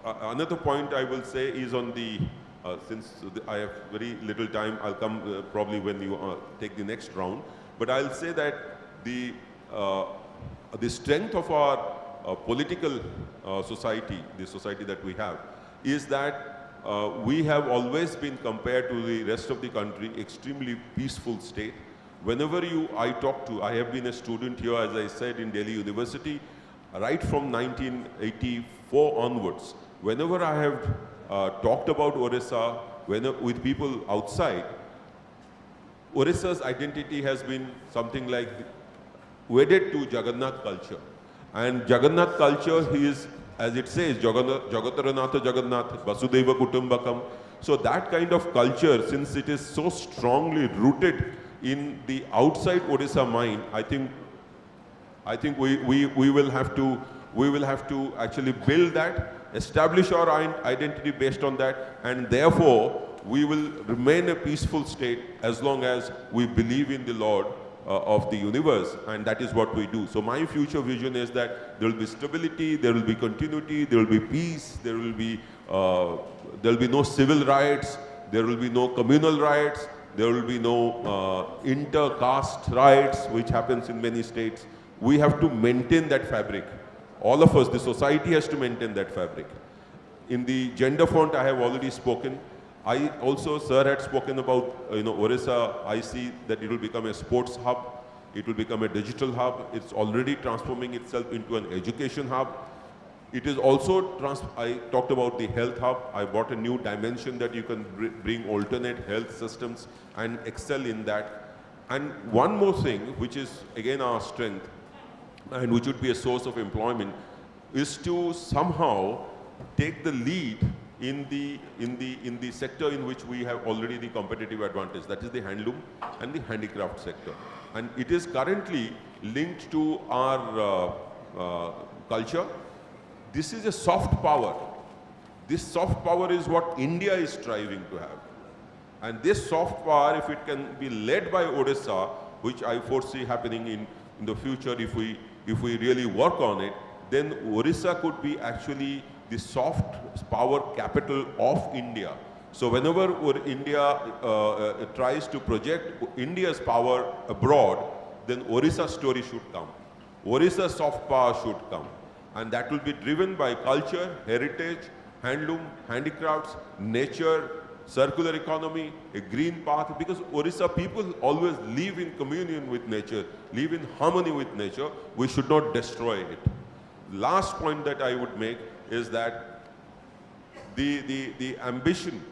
Another point I will say is on since I have very little time, I'll come probably when you take the next round, but I'll say that the strength of our political society, the society that we have, is that we have always been, compared to the rest of the country, extremely peaceful state. Whenever I talk to, I have been a student here, as I said, in Delhi University, right from 1984 onwards. Whenever I have talked about Orissa with people outside, Orissa's identity has been something like wedded to Jagannath culture. And Jagannath culture is, as it says, Jagataranatha Jagannath, Vasudeva Kutumbakam. So that kind of culture, since it is so strongly rooted in the outside Odisha mind, I think we will have to actually build that, establish our identity based on that, and therefore we will remain a peaceful state as long as we believe in the Lord of the universe, and that is what we do. So my future vision is that there will be stability, there will be continuity, there will be peace, there will be no civil riots, there will be no communal riots, there will be no inter-caste riots, which happens in many states. We have to maintain that fabric. All of us, the society has to maintain that fabric. In the gender front, I have already spoken. I also, sir had spoken about, Orissa. I see that it will become a sports hub. It will become a digital hub. It's already transforming itself into an education hub. It is also, I talked about the health hub. I brought a new dimension that you can bring alternate health systems and excel in that. And one more thing, which is again our strength, and which would be a source of employment, is to somehow take the lead in the sector in which we have already the competitive advantage, that is the handloom and the handicraft sector. And it is currently linked to our culture. This is a soft power. This soft power is what India is striving to have. And this soft power, if it can be led by Odisha, which I foresee happening in the future if we really work on it, then Orissa could be actually the soft power capital of India. So whenever India tries to project India's power abroad, then Orissa's story should come. Orissa's soft power should come. And that will be driven by culture, heritage, handloom, handicrafts, nature, circular economy, a green path, because Orissa people always live in communion with nature, live in harmony with nature. We should not destroy it. Last point that I would make is that the ambition,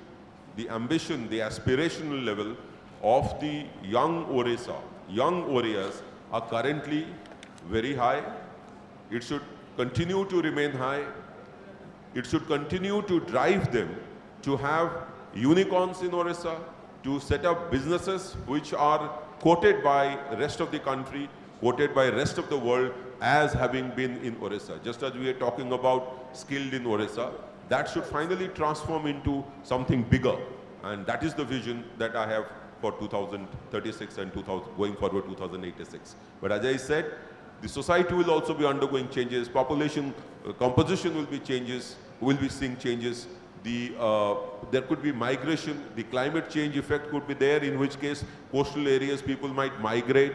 the aspirational level of the young Orissa, young Orias are currently very high. It should continue to remain high. It should continue to drive them to have unicorns in Orissa, to set up businesses which are quoted by the rest of the country, quoted by the rest of the world as having been in Orissa. Just as we are talking about skilled in Orissa, that should finally transform into something bigger. And that is the vision that I have for 2036 and going forward 2086. But as I said, the society will also be undergoing changes. Population composition will be seeing changes. There could be migration. The climate change effect could be there, in which case coastal areas people might migrate.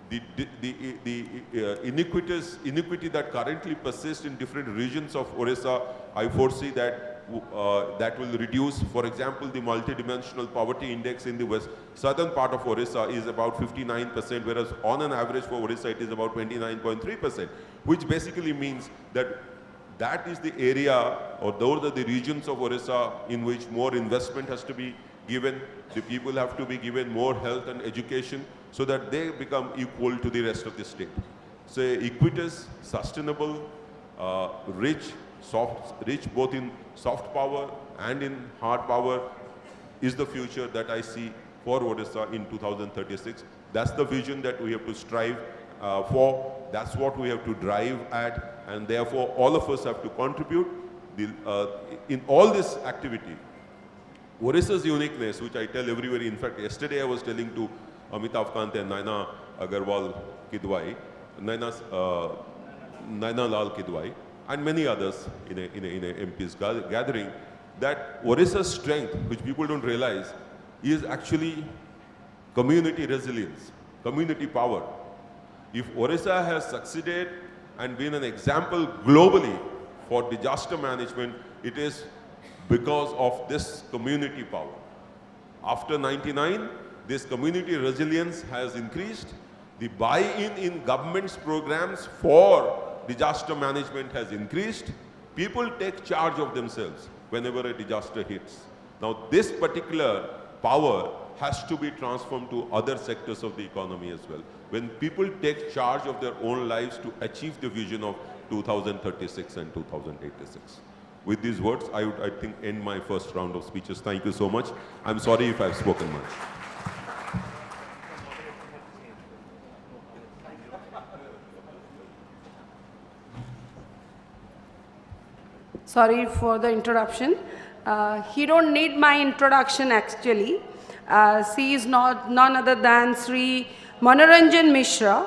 the iniquity that currently persists in different regions of Orissa, I foresee that that will reduce. For example, the multidimensional poverty index in the southern part of Orissa is about 59%, whereas on an average for Orissa it is about 29.3%, which basically means that that is the area, or those are the regions of Orissa in which more investment has to be given. The people have to be given more health and education so that they become equal to the rest of the state. So equitous, sustainable, rich both in soft power and in hard power is the future that I see for Odisha in 2036. That's the vision that we have to strive for. That's what we have to drive at, and therefore all of us have to contribute in all this activity. Odisha's uniqueness, which I tell everywhere. In fact, yesterday I was telling to Amitabh Kant and Naina Agarwal Kidwai, Naina Lal Kidwai, and many others in a MP's gathering, that Odisha's strength, which people don't realize, is actually community resilience, community power. If Odisha has succeeded and been an example globally for disaster management, it is because of this community power. After 99, this community resilience has increased. The buy-in in government's programs for disaster management has increased. People take charge of themselves whenever a disaster hits. Now, this particular power has to be transformed to other sectors of the economy as well. When people take charge of their own lives to achieve the vision of 2036 and 2086. With these words, I would, I think, end my first round of speeches. Thank you so much. I'm sorry if I've spoken much. Sorry for the interruption. He don't need my introduction actually. She is none other than Sri Manoranjan Mishra,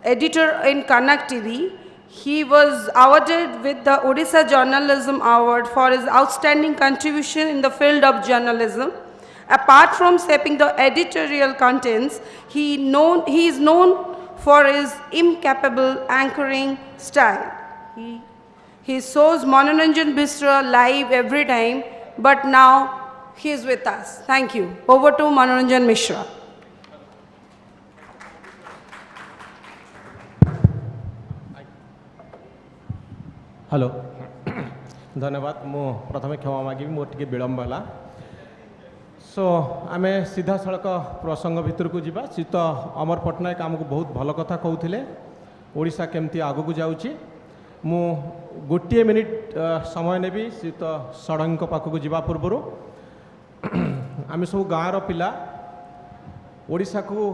editor in Kanak TV. He was awarded with the Odisha Journalism Award for his outstanding contribution in the field of journalism. Apart from shaping the editorial contents, he is known for his impeccable anchoring style. He shows Manoranjan Mishra live every time, but now he is with us. Thank you. Over to Manoranjan Mishra. Hello धन्यवाद मु प्रथम क्षमा मागि मोर टिके विलंब है सो आम सीधा सड़क प्रसंग भितर को जीवा सी तो अमर पट्टनायक आमको बहुत भल कथा कहते ओडिशा केमती आग को जाऊँगी मु गोटे मिनिट समय नेबी सी तो षडंग पाखक जीवा पूर्वर आम सब गाँव पिला ओडिशा को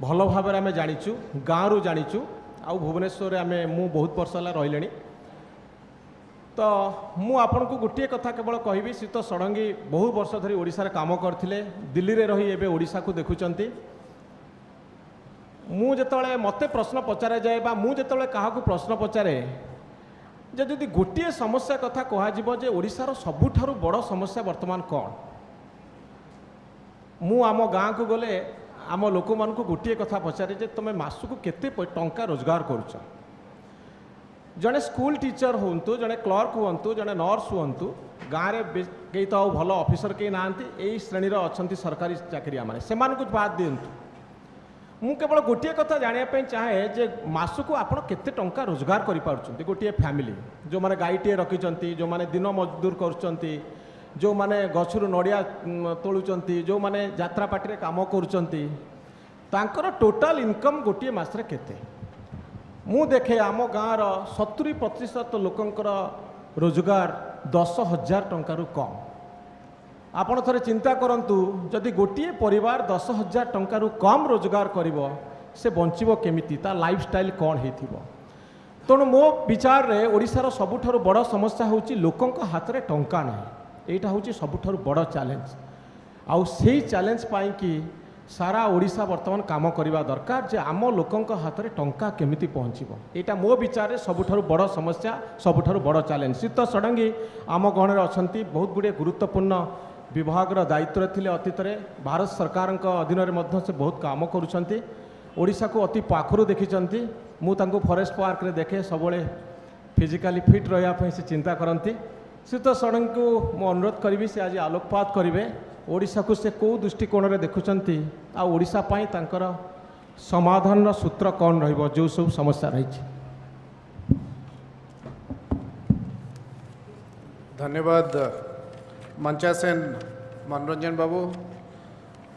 भल भाव आम जाचु गाँव रु जाचु आउ भुवनेश्वर आम मु बहुत वर्ष है रही तो मु आपन को गोटे कथा केवल कहबी सी तो षडंगी बहुत वर्ष धरी ओडिशा काम करथिले दिल्ली रे रही एबे ओडिशा को देखुचंती मु जेतले मते प्रश्न पचारे जाए बा मु जेतले काहा को प्रश्न पचारे जे जदि गोटे समस्या कथा कहा जिवो जे ओडिशार सबुठारु बड़ समस्या वर्तमान कोन मु आम गाँ को गले आम लोक मान को गोटे कथा पचारे जे तमे मासु को केते टंका रोजगार करूछ जड़े स्कूल टीचर हूँ जड़े क्लर्क हूँ जड़े नर्स हूँ गाँव में कई तो भल ऑफिसर कई ना यही श्रेणी अच्छा सरकारी चाकरिया मैंने से बाद दिंतु मु केवल गोटे कथा जानापी चाहे जे मास को आप केते टंका रोजगार कर गोटे फैमिली जो मैंने गाईटे रखिंट जो मैंने दिन मजदूर कर जो मैंने गछरू नड़िया तोलुंट जो मैंने यात्रा पार्टी काम कर टोटाल इनकम गोटे मास केते मु देखे आम गाँव 70% लोकंकर रोजगार 10,000 टंकार कम आपण थरे चिंता करंतु जदि गोटे परिवार 10,000 टंकार कम रोजगार करिवो से बंचिबो केमिति ता लाइफस्टाइल कौन हेथिबो तेणु मो विचार रे ओडिशार सबुठारु बड़ समस्या होची लोकंक हाथ रे टंका नाही एटा होची सबुठारु बड़ चैलेंज आउ सेही चैलेंज पाई कि सारा ओडिशा वर्तमान काम करवा दरकार जे आम लोकंक हाथ में टंका केमिति पहुँचो यहाँ मो विचार में सबुठारु बड़ समस्या सबुठारु बड़ चैलेंज शीत षडंगी आम गण में अच्छा बहुत गुड़े गुरुत्वपूर्ण विभाग दायित्व थिले अतीत भारत सरकार अधीन से बहुत काम करुँच ओडिशा को अति पाखरु देखिचंती मु तांको फॉरेस्ट पार्क रे देखे सबले फिजिकली फिट रहा से चिंता करती से तो सड़न को मु अनुरोध करी से आज आलोकपात करेंगे ओडिशा को से कौ दृष्टिकोण रे देखुंत आ ओडिशा पाई तांकर समाधान सूत्र कौन रहिबो जो सब समस्या रही। धन्यवाद मंचासेन Manoranjan Babu,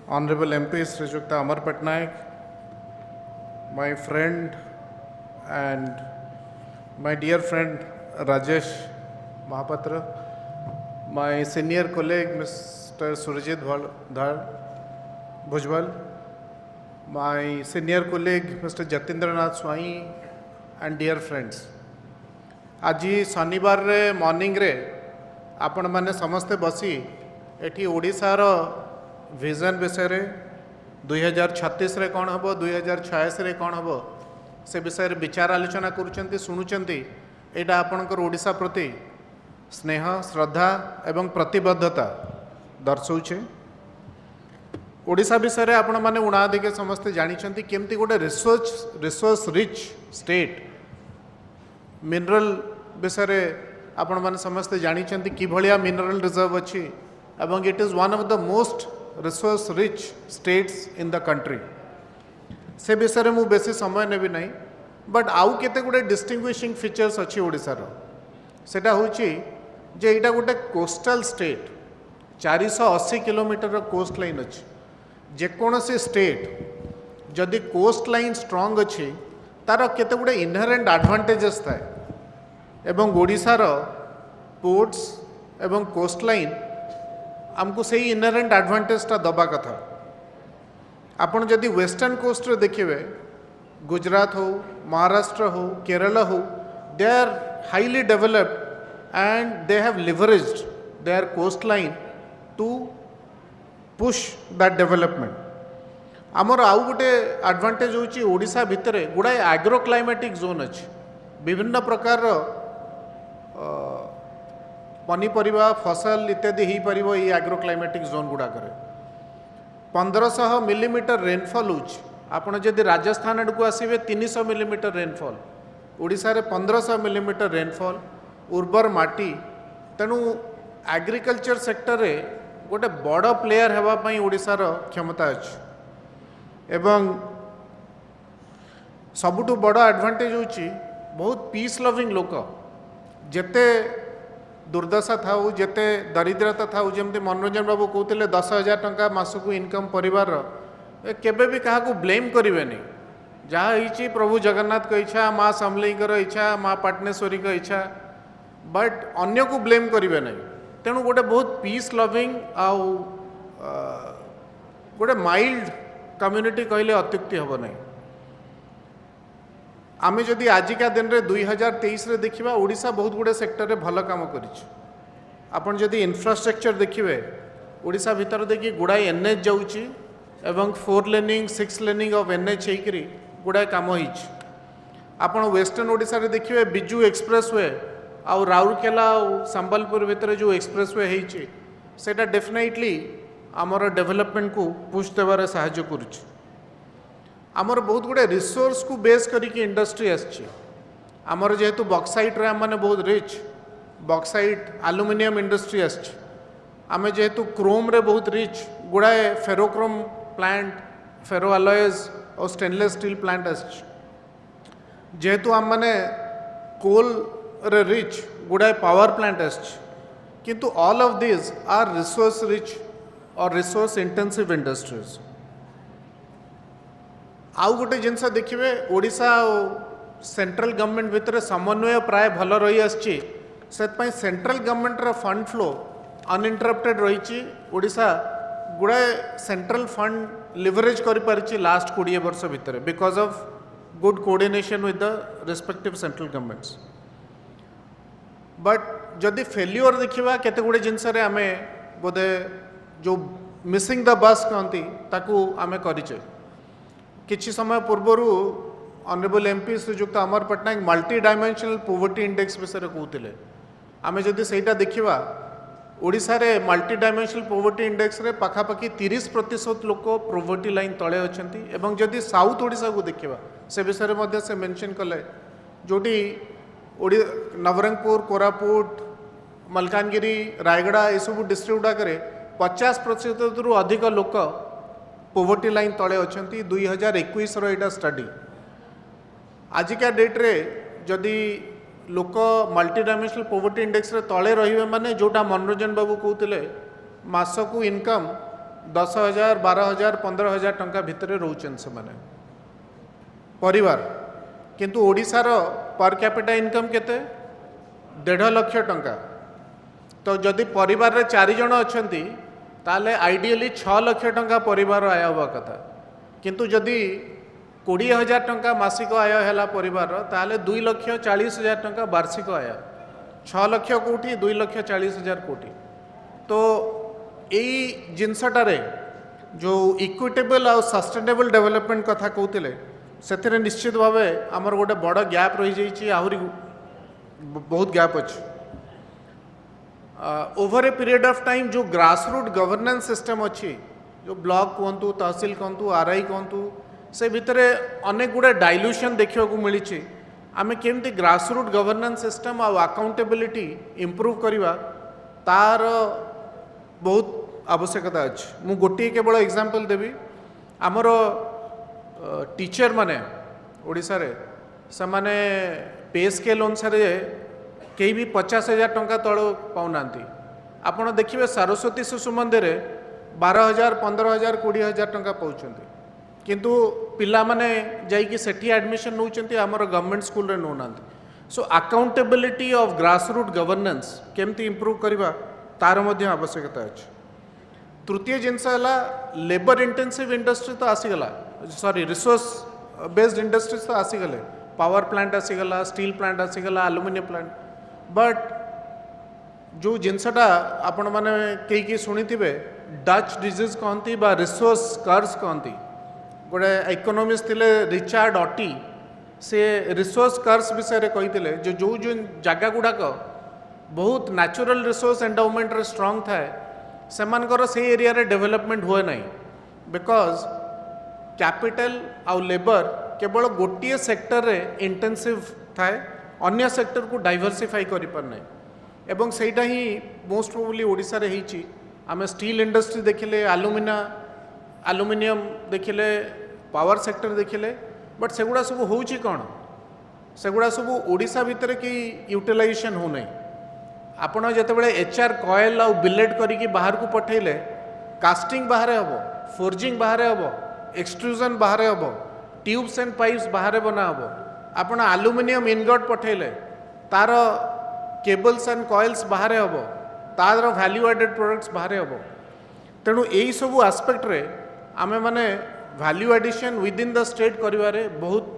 honourable MP Shriyukta Amar Patnaik, my friend and my dear friend Rajesh Mahapatra, my senior colleague Mr. Surajit Bhujbal, my senior colleague Mr. Jatindranath Swai and dear friends. आज शनिवार रे मॉर्निंग रे आपण माने समस्ते बसी एठी ओडिशार विजन विषय रे 2036 रे कौन हम 2046 रे कौन हम से विषय रे विचार आलोचना करुचंती शुणुचंती एटा आपणकर ओडिशा प्रति स्नेह श्रद्धा एवं प्रतिबद्धता दर्शौछे। ओडिशा विषय रे आपण माने उणादिके समस्ते जानिचंती केमती गोटे रिसोर्स रिच स्टेट मिनरल विषय रे आपण माने समस्ते जानिचंती कि भलिया मिनरल रिजर्व अछि एवं it is one of the most resource rich states in the country. से विषय में मुझे बेसी समय नेबी नहीं बट आउ केते गुडे डिस्टिंग्विशिंग फीचर्स अच्छी ओडिशार सेटा होची जे एटा गोटे coastal state 480 kilometre coast line अच्छी जेकोसी स्टेट जदि कोस्ट लाइन स्ट्रंग अच्छी तार केते गुडे इनहेरेंट एडवांटेजेस थाए एवं ओडिशार पोर्ट्स एवं कोस्ट लाइन आमको से इनहेरेंट एडवांटेजटा दबा कथा। आपण जदि वेस्टर्न कोस्ट रे देखिए गुजरात हो महाराष्ट्र हो केरल हो they are highly developed and they have leveraged their coast line to push that development. आमर आउ गोटे एडवांटेज होची ओडिशा भितरे गुड़ाए एग्रो क्लाइमेटिक जोन अच्छी विभिन्न प्रकार पनीपरिया फसल इत्यादि हो पार ये एग्रो क्लाइमेटिक जोन गुड़ाक 1500 मिलीमीटर रेनफॉल होपण जदि राजस्थान आड़ को आसवे 300 मिलीमीटर रेनफॉल ओडिशा रे 1500 मिलीमीटर रेनफॉल उर्वर माटी तेणु एग्रीकल्चर सेक्टर रे गोटे बड़ प्लेयर होगापाई ओडिशार क्षमता अच्छी एवं सबुठु बड़ एडवांटेज होची बहुत पीस लविंग लोक जेते दुर्दशा थाऊ जेते दरिद्रता थाऊ जमती मनोरंजन बाबू कहते 10,000 टंका मासक इनकम परिवार केबे भी क्या ब्लेम करेंगे जहाँ ही प्रभु जगन्नाथ का इच्छा माँ समलेई इच्छा माँ पाटनेश्वरी का इच्छा बट अन्य को ब्लेम करेंगे नहीं। तेणु गोटे बहुत पीस लविंग आउ गोटे माइल्ड कम्युनिटी कहले अत्युक्ति हम नहीं। आमे जदि आजिका दिन रे 2023 रे देखिबा ओडिशा बहुत गुड़े सेक्टर रे भल काम करिछ। आपण जदि इंफ्रास्ट्रक्चर देखिबे ओडिशा भीतर देखि गुड़ाई एनएच जाउची एवं 4 लेनिंग 6 लेनिंग ऑफ एनएच हेकरी गुड़ाई काम होइछ। आपण वेस्टर्न ओडिशा रे देखिबे बिजू एक्सप्रेसवे आउ राउरकेला आउ संबलपुर भीतर जो एक्सप्रेसवे हेइची सेटा डेफिनेटली आमर डेवलपमेंट को पुश देबारे सहायता करूछ। आमर बहुत गुड़े रिसोर्स को बेस करिकी इंडस्ट्री आमर जेहेतु बॉक्साइट रे आम बहुत रिच बॉक्साइट एल्युमिनियम इंडस्ट्री आम जेहेतु क्रोम रे बहुत रिच गुड़ाए फेरोक्रोम प्लांट फेरो अलॉयज और स्टेनलेस स्टील प्लांट जेहेतु आम माने कोल रे रिच गुड़ाए पावर प्लांट किंतु all of this are resource rich और रिसोर्स इंटेंसिव इंडस्ट्रीज। आउ गोटे जिनस देखिए ओडिशा और सेंट्रल गवर्नमेंट भितर समन्वय प्राय भल रही आसी सेंट्रल गवर्नमेंट रो फंड फ्लो अनइंटरप्टेड रही ओडिशा गुड़ाए सेंट्रल फंड लिवरेज कर पारिछि लास्ट 20 वर्ष भितर because of good coordination with the respective central governments. But जदि फेल्योर देखिबा केते गुड़े जिनस रे आमे बोधे जो मिसिंग द बस कहती ताकू आमे करिचे। किछि समय पूर्वर honourable MP Shriyukta Amar Patnaik multi dimensional poverty index विषय कहते आम जदि सेटा देखा ओडिशा रे मल्टी डायमेंशनल पोवर्टी इंडेक्स रे पाखापाखि 30% लोक पोवर्टी लाइन तले अछंती एवं जदि साउथ ओडिशा को देखिबा से विषय मध्ये से मेंशन कले जोटी नवरंगपुर कोरापुट मलकानगिरी रायगड़ा ये सब डिस्ट्रिक्ट गुड़ाक 50% रु अधिक लोक पोवर्टी लाइन तले अछंती 2021 रो एटा स्टडी आजिका डेट रे जदि लोक मल्टी डायमेंशनल पोवर्टी इंडेक्स रे तले रहिबे माने जोटा मनोरंजन बाबू कहते मासकू इनकम 10,000 12,000 15,000 टंका भितर रोचन से माने परिवार किंतु ओडिशार पर कैपिटा इनकम केते 1.5 लाख टंका तो जदि परिवार रे 4 जण अछंती ताले आइडियली 6 लाख टंका परिवार आय हवा कथा किंतु जदि 20,000 टंका मासिक आय है परिवार ताले 2,40,000 टंका वार्षिक आय 6 लाख कोटी 2,40,000 कोटी तो यही जिनसटारे जो इक्विटेबल और सस्टेनेबल डेवलपमेंट कथा कहते से निश्चित भाव आमर गोटे बड़ गैप रही जाइए आहरी बहुत गैप अच्छे over a period of time जो ग्रासरूट गवर्नेंस सिस्टम अच्छी जो ब्लॉक कहतु तहसिल कहतु आरआई कहतु से भितर अनेक गुड़े डाइल्यूशन देखा मिली आम केमती ग्रासरूट गवर्नेंस सिस्टम और अकाउंटेबिलिटी इंप्रूव करवा तार बहुत आवश्यकता अच्छे मु गोटे केवल एग्जांपल देवी आमर टीचर माने ओडिशा रे से माने पे स्केल अनुसार कहीं भी 50,000 टंका तल पाऊना आपड़ देखिए सरस्वती शिशु मंदिर 12,000 15,000 20,000 टंका पाँच किंतु पिला माने जाइए सेठी एडमिशन नौकरी आमर गवर्नमेंट स्कूल रे नौना सो अकाउंटेबिलिटी ऑफ ग्रासरूट गवर्नेंस केमती इंप्रूव करवा तार मध्य आवश्यकता अच्छे तृतीय जिनस है लेबर इंटेंसिव इंडस्ट्री तो आसीगला सॉरी रिसोर्स बेस्ड इंडस्ट्रीज तो आसीगले पावर प्लांट आसीगला स्टील प्लांट आसीगला एल्युमिनियम प्लांट बट जो जिनसटा आपण मैंने कई शुणी डच डिजीज कहती रिसोर्स कर्स कहती गोटे इकोनोमिस्ट थिले रिचार्ड ऑटी से रिसोर्स कर्स विषय कही जो जो जगह गुड़ाक बहुत नेचुरल रिसोर्स एंडाउमेंट रे स्ट्रांग थाए सेमानकर से एरिया रे डेवलपमेंट हुए नहीं बिकॉज कैपिटल आउ लेबर केवल गोटे सेक्टर रे इंटेंसिव थाए अन्य सेक्टर को डाइवर्सिफाई करि पारना एवं सेटा ही मोस्ट प्रोबेबली ओडिशा रे हिची आमे स्टील इंडस्ट्री देखिले एल्युमिनियम देखिले पावर सेक्टर देखिले बट सेगुड़ा सब होउची कोन सेगुड़ा सब ओडिशा भितर कि यूटिलाइजेशन हो नहीं आपण जेतेबेले एचआर कॉयल आउ बिलेट करिकी बाहर को पठेले कास्टिंग बाहर हबो फोर्जिंग बाहर हबो एक्सट्रूजन बाहर हबो ट्यूब्स एंड पाइप्स बाहर बना हबो आपण एल्युमिनियम इनगट पठेले तार केबल्स एंड कॉइल्स बाहर हबो तार वैल्यू एडेड प्रोडक्ट्स बाहर हबो तेणु यही सब आस्पेक्ट रे आमे माने value addition within the state करिवारे बहुत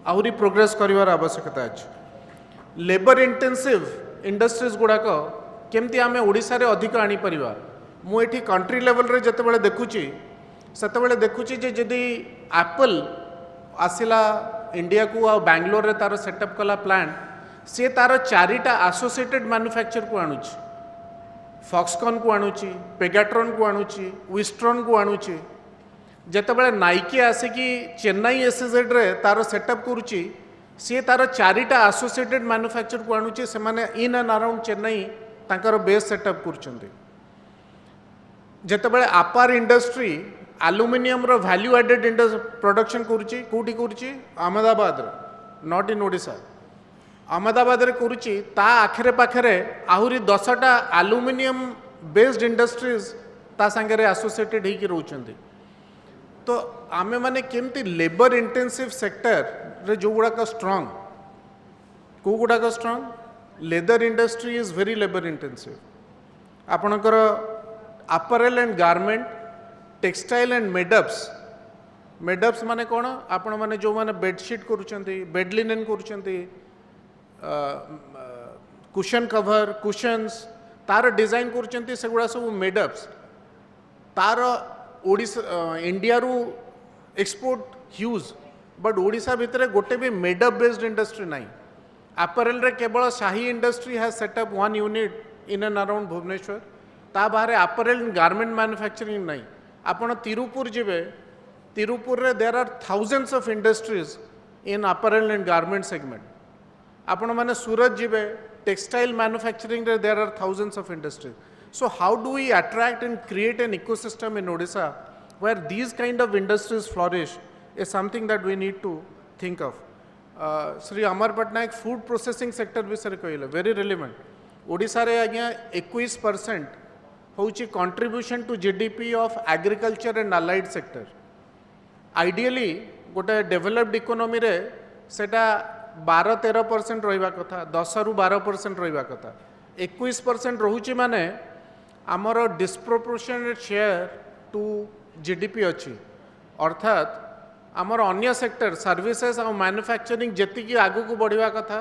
आहुरी प्रोग्रेस करिवार आवश्यकता अछि लेबर इंटेंसिव इंडस्ट्रीज गुड़ाक केमती आम ओडिशा रे अधिक आनी परिबा मु एठी कंट्री लेवल रे जतेबेले देखुची सेतेबेले देखुची जे जदि एप्पल आसिला इंडिया को आ बेंगलोर रे तार सेटअप कला प्लांट से तार 4टा एसोसिएटेड मैन्युफैक्चर को आणुची फॉक्सकॉन को आणुची पेगाट्रॉन को आणुची विस्ट्रॉन को आणुची जेतेबेले नाइकी आसिकी चेन्नई एसएजेड रे तार सेटअप करूची सी तार 4टा एसोसिएटेड मैन्युफैक्चर को आणुची से माने इन एंड अराउंड चेन्नई तांकर बेस सेटअप करछन्ते जेतेबेले आपार इंडस्ट्री एल्युमिनियम रो वैल्यू एडेड प्रोडक्शन करूची कोठी करूची अहमदाबाद रे नॉट इन ओडिशा अहमदाबाद रे करूची ता आखरे पाखरे आहुरी 10टा एल्युमिनियम बेस्ड इंडस्ट्रीज ता संगे एसोसिएटेड होई रहउछन्ते तो आमे माने केमती लेबर इंटेंसिव सेक्टर रे जो गुड़ाक स्ट्रांग को गुड़ाक strong leather industry is very labour intensive आपणकर apparel and garment textile and made ups माने कौन आपण माने जो माने बेडशीट करूछंती बेड लिनेन करूछंती कुशन कवर कुशन्स तार डिजाइन करूछंती सेगुड़ा सब मेडअप्स तार ओडिशा इंडिया रु एक्सपोर्ट ह्यूज बट ओडिशा भितर गोटे भी मेडअप बेस्ड इंडस्ट्री नहीं अपरेल रे केवल Shahi industry has setup 1 unit in and around Bhubaneswar ता बाहर अपरेल एंड गारमेंट मैन्युफैक्चरिंग नहीं आपण तिरुपुर जिबे तिरुपुर रे there are thousands of industries in apparel and garment segment आपण माने सूरत जिबे टेक्सटाइल मैन्युफैक्चरिंग रे there are thousands of industries so how do we attract and create an ecosystem in Odisha where these kind of industries flourish is something that we need to think of Shri Amar Pattanaik food processing sector विषय कहले very relevant Odisha रे आज्ञा 21% होची contribution to GDP of agriculture and allied sector ideally गोटे developed economy रे सेटा 12-13% रहिबा कथा 10 रु 12% रहिबा कथा 21% रहुची माने आमर डिस्प्रोपोर्शनेट शेयर टू जीडीपी अच्छी अर्थात आमर अन्य सेक्टर सर्विसेज और मैन्युफैक्चरिंग जेतिकी आगु को बढ़िबा कथा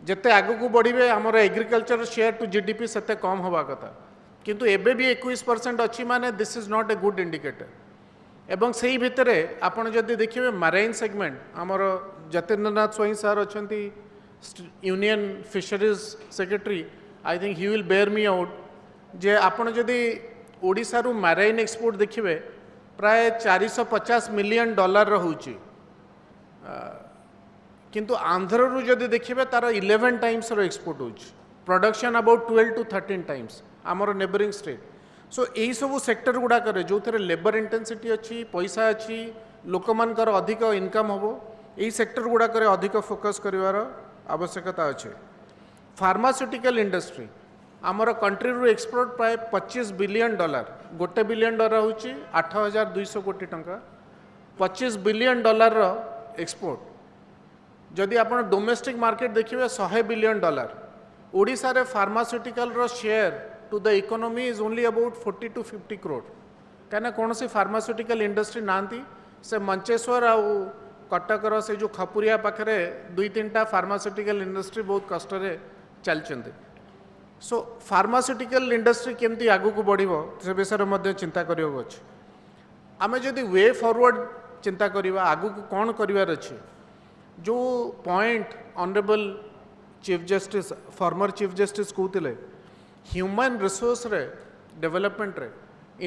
जेते आगु को बढ़िबे आमर एग्रीकल्चर शेयर टू जीडीपी सेते कम होबा कथा किंतु एबे भी 21% अच्छी माने this is not a good indicator एवं से भितर आपड़ जदि देखिए माराइन सेगमेंट आमर जतेन्द्रनाथ स्वाई सर अच्छा union fisheries secretary I think he will bear me out जे आपड़ जदि ओडिशा रु माराइन एक्सपोर्ट देखिए प्राय 450 मिलियन डॉलर होची किंतु आंध्र रु जदि देखिए तार 11 टाइम्स रो एक्सपोर्ट होची प्रोडक्शन अबाउट 12 to 13 टाइम्स आमर नेबरिंग स्टेट सो यही सब सेक्टर गुड़ाक जो थे लेबर इंटेंसिटी अच्छी पैसा अच्छी लोक मानकर अधिक इनकम हम यही सेक्टर गुड़ाक अधिक फोकस कर आवश्यकता अच्छे फार्मास्यूटिकल इंडस्ट्री आमर कंट्री रू एक्सपोर्ट प्राय 25 बिलियन डॉलर गोटे बिलियन डॉलर हूँ 8,200 कोटी टंका 25 बिलियन डॉलर एक्सपोर्ट जदि आप डोमेस्टिक मार्केट देखिए 100 बिलियन डॉलर ओडिशा रे फार्मास्यूटिकल रो share to the economy is only about 40 to 50 crore कहीं कौन सी फार्मास्यूटिकल इंडस्ट्री नांती से मंचेश्वर आ कटकर से जो खपुरिया पाखे 2-3टा फार्मास्यूटिकल इंडस्ट्री बहुत कष्ट चलते सो फार्मास्यूटिकल इंडस्ट्री केमती आगू को बढ़ से विषय में चिंता करियो अछि आमे जदि वे फॉरवर्ड चिंता करिवा आगू को कौन करिवार अछि जो point honourable chief justice former chief justice कहते ह्यूमन रिसोर्स रे डेवलपमेंट रे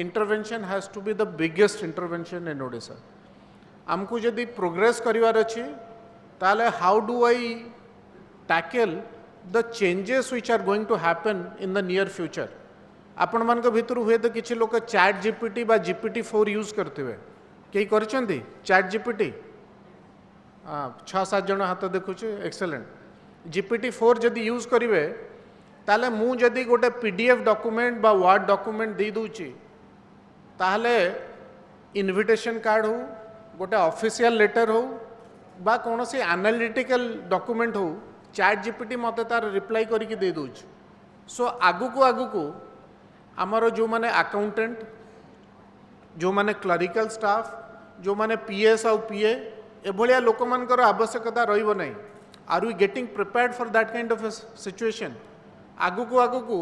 intervention has to be the biggest intervention in Odisha आमको जदि प्रोग्रेस करिवार अछि ताले how do I tackle the changes which are going to happen in the near future आपण मान भितर हुए तो किसी लोग चैट जीपीटी बा GPT-4 यूज करते हुए कई करछंती चैट जीपीटी 6-7 जन हाथ देखुचे एक्सेलेंट GPT-4 जदि यूज करिवे ताले मु जदि गोटे PDF डॉक्यूमेंट बा वर्ड डॉक्यूमेंट दे दूची ताले इनविटेशन कार्ड हो गोटे ऑफिशियल लेटर हो बा कौन सी एनालिटिकल डॉक्यूमेंट हो चैट जीपीटी मते तार रिप्लाई करके दे दूची सो आगु को आमर जो माने अकाउंटेंट जो माने क्लरिकल स्टाफ जो माने PS और PA एभलिया लोक मानकर आवश्यकता रहिबो नहीं are we getting prepared for that kind of situation आगु को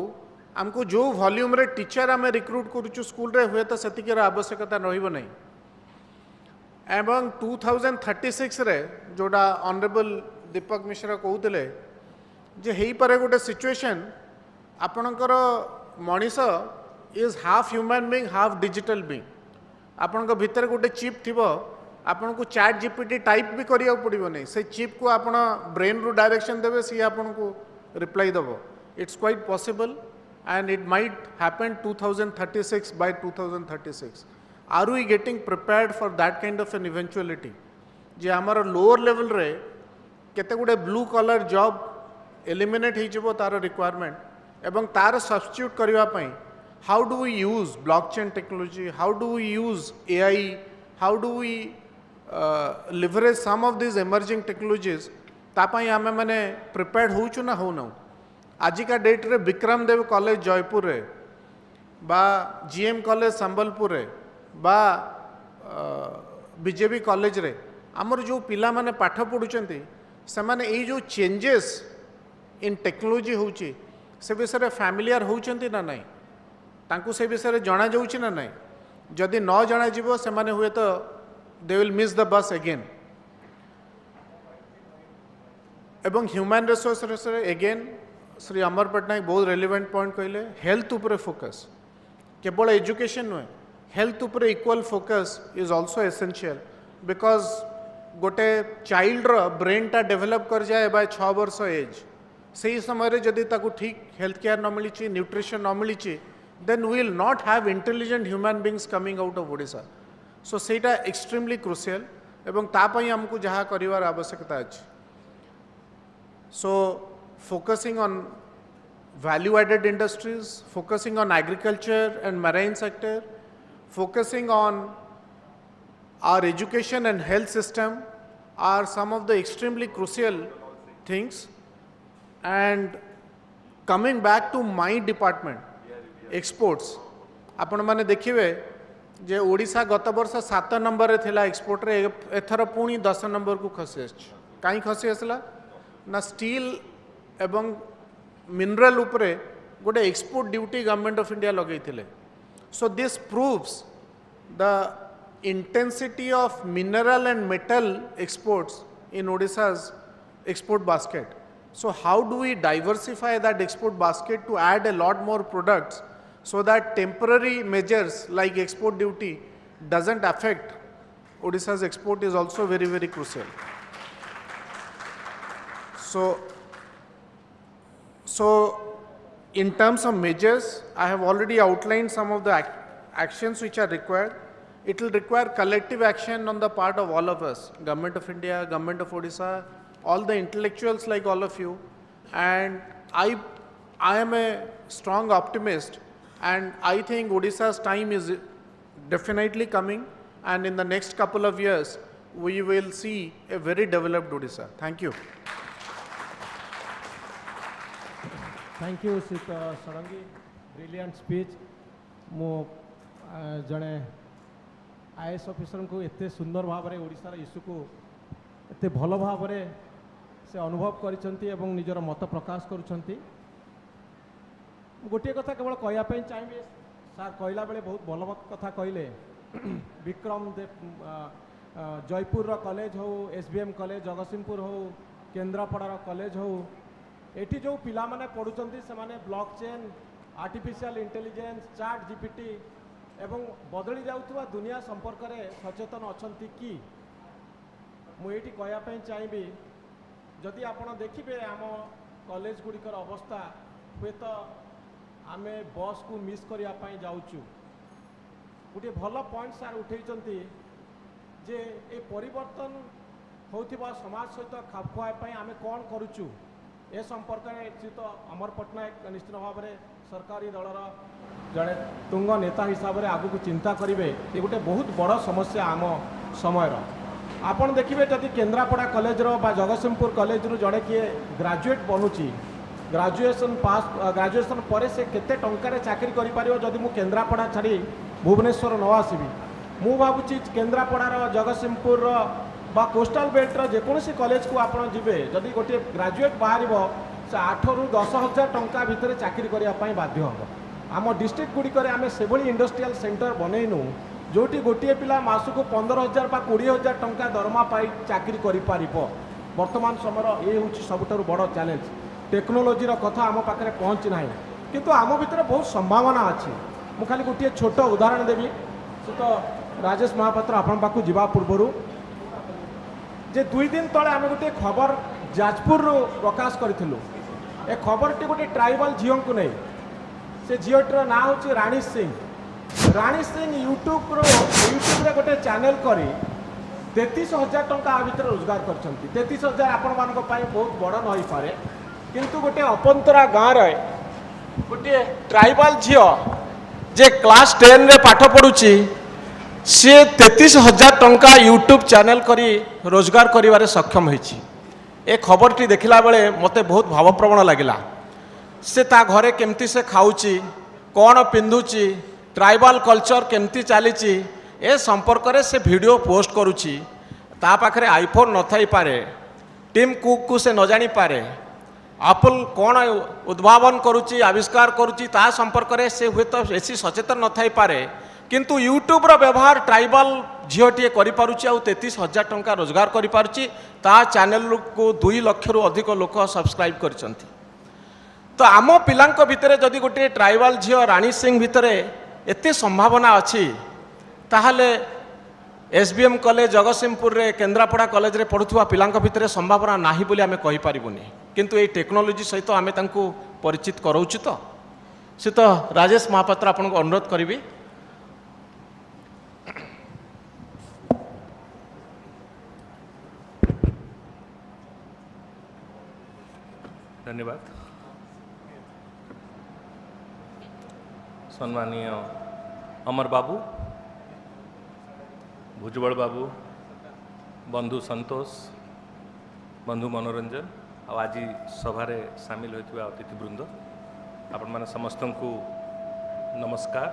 आमको जो वॉल्यूम रे टीचर आम रिक्रूट करूँ स्कूल रे हुए तो सेतिकर आवश्यकता रहिबो नहीं एवं 2036 रे जोड़ा ऑनरेबल दीपक मिश्रा कहते जे हेई पारे गोटे सिचुएशन आपणकर Manish is half human being half digital being आपण भितर गोटे चिप थी आपन को चैट जीपीटी टाइप भी करिया पड़ो नहीं से चिप को आप ब्रेन रू डायरेक्शन देवे सी आपन को रिप्लाई दब it's quite possible and it might happen 2036 by 2036 are we getting prepared for that kind of an eventuality जे आमर लोअर लेवल रे केते गुडे ब्लू कलर जॉब एलिमिनेट हो तार रिक्वायरमेंट एवं तार सब्स्टिट्यूट करबा पई how do we use blockchain technology how do we use AI how do we leverage some of this emerging technologies तापाई आमे माने प्रिपेयर्ड होचु ना हो ना आजिका डेट रे विक्रम देव कॉलेज जयपुर रे बा GM कॉलेज संबलपुर रे बा बीजेपी कॉलेज रे आमर जो पिला माने पाठ पढ़ुचंती से माने ए जो चेंजेस इन टेक्नोलॉजी होची से विषय फैमिलियर होचंती ना नहीं तांकु से विषय जना जाउची ना नहीं जदि न जना जीवो से माने हुए तो they will miss the bus again एवं human resource eigen Shri Amar Patnaik बहुत रेलिवेंट पॉइंट कहले हेल्थ उपरे फोकस केवल एजुकेशन नुहे हेल्थ उपरे equal focus is also essential because गोटे चाइल्ड ब्रेन टा डेवलप कर जाए बाय 6 वर्ष एज से समय जदि ताकू ठीक हेल्थ केयर न मिली न्यूट्रिशन न मिली then we will not have intelligent human beings coming out of Odisha so सेटा एक्सट्रीमली क्रुशियल एवं तापाई हमको जहाँ करिवार आवश्यकता अछि so focusing on value added industries, focusing on agriculture and marine sector, focusing on our education and health system are some of the extremely crucial things. And coming back to my department, exports, आपण माने देखिए जे ओडिशा गत वर्ष 7 number रे थिला export रे एथर पुणी 10 number को खसी आछि काई खसी आसला ना स्टील एवं मिनरल उपरे गोटे export duty government of India लगे थे so this proves the intensity of mineral and metal exports in Odisha's export basket so how do we diversify that export basket to add a lot more products so that temporary measures like export duty doesn't affect Odisha's export is also very crucial. So in terms of measures, I have already outlined some of the actions which are required. It will require collective action on the part of all of us, Government of India, Government of Odisha, all the intellectuals like all of you. And I am a strong optimist, and I think Odisha's time is definitely coming, and in the next couple of years, we will see a very developed Odisha. Thank you. Thank you Shrit Sadangi brilliant speech मो जड़े IAS officer को एते सुंदर भाव में ओडिशार issue को एते भल भाव से अनुभव करिसेंती एवं निजर मत प्रकाश करुछंती गोटे कथा केवल कहवाई चाहिए सार कहला बेले बहुत भल कथा कहले विक्रम जयपुर कॉलेज हो एसबीएम कॉलेज जगतसिंहपुर हो केन्द्रापड़ार कॉलेज हो एठी जो पिला माने पढ़ुचंती से माने blockchain artificial intelligence chat GPT एवं बदली जाउथुवा दुनिया संपर्क में सचेतन अछंती कि मुझे कहवाई चाहिए जदि आपण देखिए आम कॉलेज गुड़िकर अवस्था हुए तो आम बस को मिस करने जाऊँ गोटे भल पॉइंट सार उठे जे ए परिवर्तन होतिबा समाज सहित खाप खुआई आम कौन करुचु ए संपर्क में श्रीत अमर पट्टनायक निश्चित भाव में सरकारी दलर जड़े तुंग नेता हिसाब से आगु को चिंता करेंगे ये गोटे बहुत बड़ समस्या आम समय आपड़ देखिए जदि केन्द्रापड़ा कॉलेज बा जगतसिंहपुर कॉलेज रू जड़े किए ग्रेजुएट बनूची ग्रेजुएशन पर से केते टंकार चाकरी करिपारिबो जदि मु केन्द्रापड़ा छाड़ी भुवनेश्वर न आसबि मु भावुची केन्द्रापड़ार जगतसिंहपुर बा कोस्टाल बेल्टर जेकोसी कॉलेज को आपड़ जी जदि गोटे ग्रेजुएट बाहर से 8 ରୁ 10,000 टंका भितर चाकरी करने बाध्य हम आम डिस्ट्रिक्ट गुड़िक आम से इंडस्ट्रियल सेंटर बनईनु जोटी गोटे पिला मासक 15,000 बा 20,000 टंका दरमा पाई चाकरी कर वर्तमान समय ये हूँ सबुठ बड़ चैलेंज टेक्नोलोजीर कथा आम पाखे पहुँची ना किंतु आम भीतर बहुत संभावना अच्छी मु खाली गोटे छोट उदाहरण देवी से तो राजेश महापात्र आपण पाखु जीवा पूर्वर जे 2 दिन तले आम गोटे खबर जाजपुर प्रकाश करूँ ए खबरटी गोटे ट्राइबल झील को नहीं से झीटर ना हूँ राणी सिंह यूट्यूब रे गोटे चैनल करी 33,000 टंका आ भीतर रोजगार कर 33,000 आपण मान बहुत बड़ न पारे किंतु गोटे अपंतरा गाँव गोटे ट्राइबल झील जे क्लास 10 रे पाठ पढ़ुची सी 33,000 टंका यूट्यूब चैनल करी रोजगार करिवारे सक्षम होईची ए खबरटी देखला बेले मते बहुत भावप्रवण लगिला से ता घरे केमती से खाऊची कौन पिंधुची ट्राइबल कल्चर केमती चलीची ए संपर्क रे से वीडियो पोस्ट करुची ता पाखरे आईफोन न थाई पारे टीम कुक को से न जानी पारे एप्पल कौन उद्भावन करुची आविष्कार करुची ता संपर्क रे से हुए तो बेसी सचेतन न थाई पारे किंतु यूट्यूब रो व्यवहार ट्राइबल झीलटे कर 33,000 टंका रोजगार कर चैनल को 2 लाख रु अधिक लोक सब्सक्राइब कर तो आम पिलांको भितरे जदि गोटे ट्राइबाल झील रानी सिंह भितरे एते संभावना अच्छी ताहले एसबीएम कॉलेज जगतसिंहपुर रे केन्द्रापड़ा कॉलेज रे पढ़ुवा पिलांक भितरे संभावना नाही बोली आमे कहि पारिबुनी किंतु ए टेक्नोलोजी सहित आमे तांको परिचित कराउछु से तो राजेश महापात्र आपन को अनुरोध करी। धन्यवाद। सम्मानीय अमर बाबू, भुजबल बाबू, बंधु संतोष, बंधु मनोरंजन आज सभारे सामिल होइथिबा अतिथि वृंद आपण माने समस्त को नमस्कार,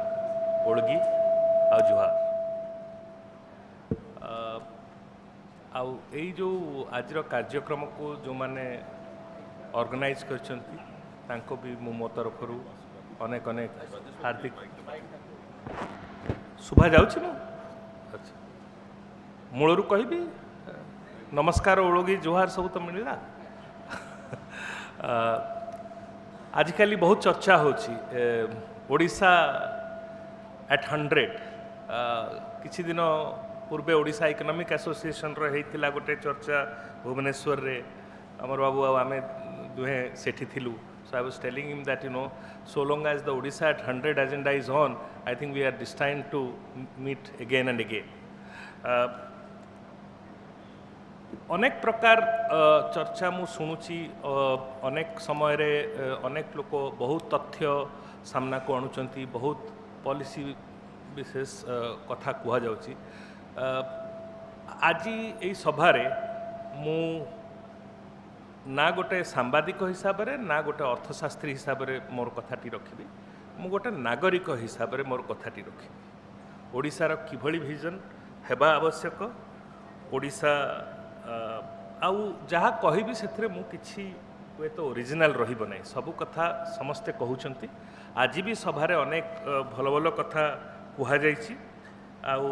ओळगी आ जुहार। आउ एई जो आजर कार्यक्रम को जो माने ऑर्गेनाइज करछंती तांको भी मो तरफ अनेक अनेक हार्दिक शुभा जाउछि मो अच्छा मूलरू कहबी नमस्कार, ओळगी, जुहार सब तो मिलला। आजिकल बहुत चर्चा होछि ओडिशा एट 100 किछि दिन पूर्वे ओडिशा इकोनॉमिक एसोसिएशन रो हेतिला गोटे चर्चा भुवनेश्वर रे अमर बाबू आमे दुहे सेठी थिलु। So I was telling him that so long as the Odisha at 100 agenda is on, I think we are destined to meet again and again. अनेक प्रकार चर्चा मु शुणुची अनेक समय रे अनेक लोक बहुत तथ्य सामना को आणुचंती, बहुत पॉलिसी विशेष कथा कुहा जाउची। आज एई सभा रे मु ना गोटे सांबादिक हिसाब रे ना गोटे अर्थशास्त्री हिसाब रे मोर कथाटी रखिबी, मु गोटे नागरिक हिसाब रे मोर कथाटी रखिबी। ओडिसा रो किभଳି विजन हेबा आवश्यक, ओडिशा आउ जहाँ कहबी से मु किछि हुए तो ओरिजिनल रहिबो नै, सब कथा समस्ते कहउचंती। आज भी सभारे अनेक भल भल कथा कुहा जाइछि। आउ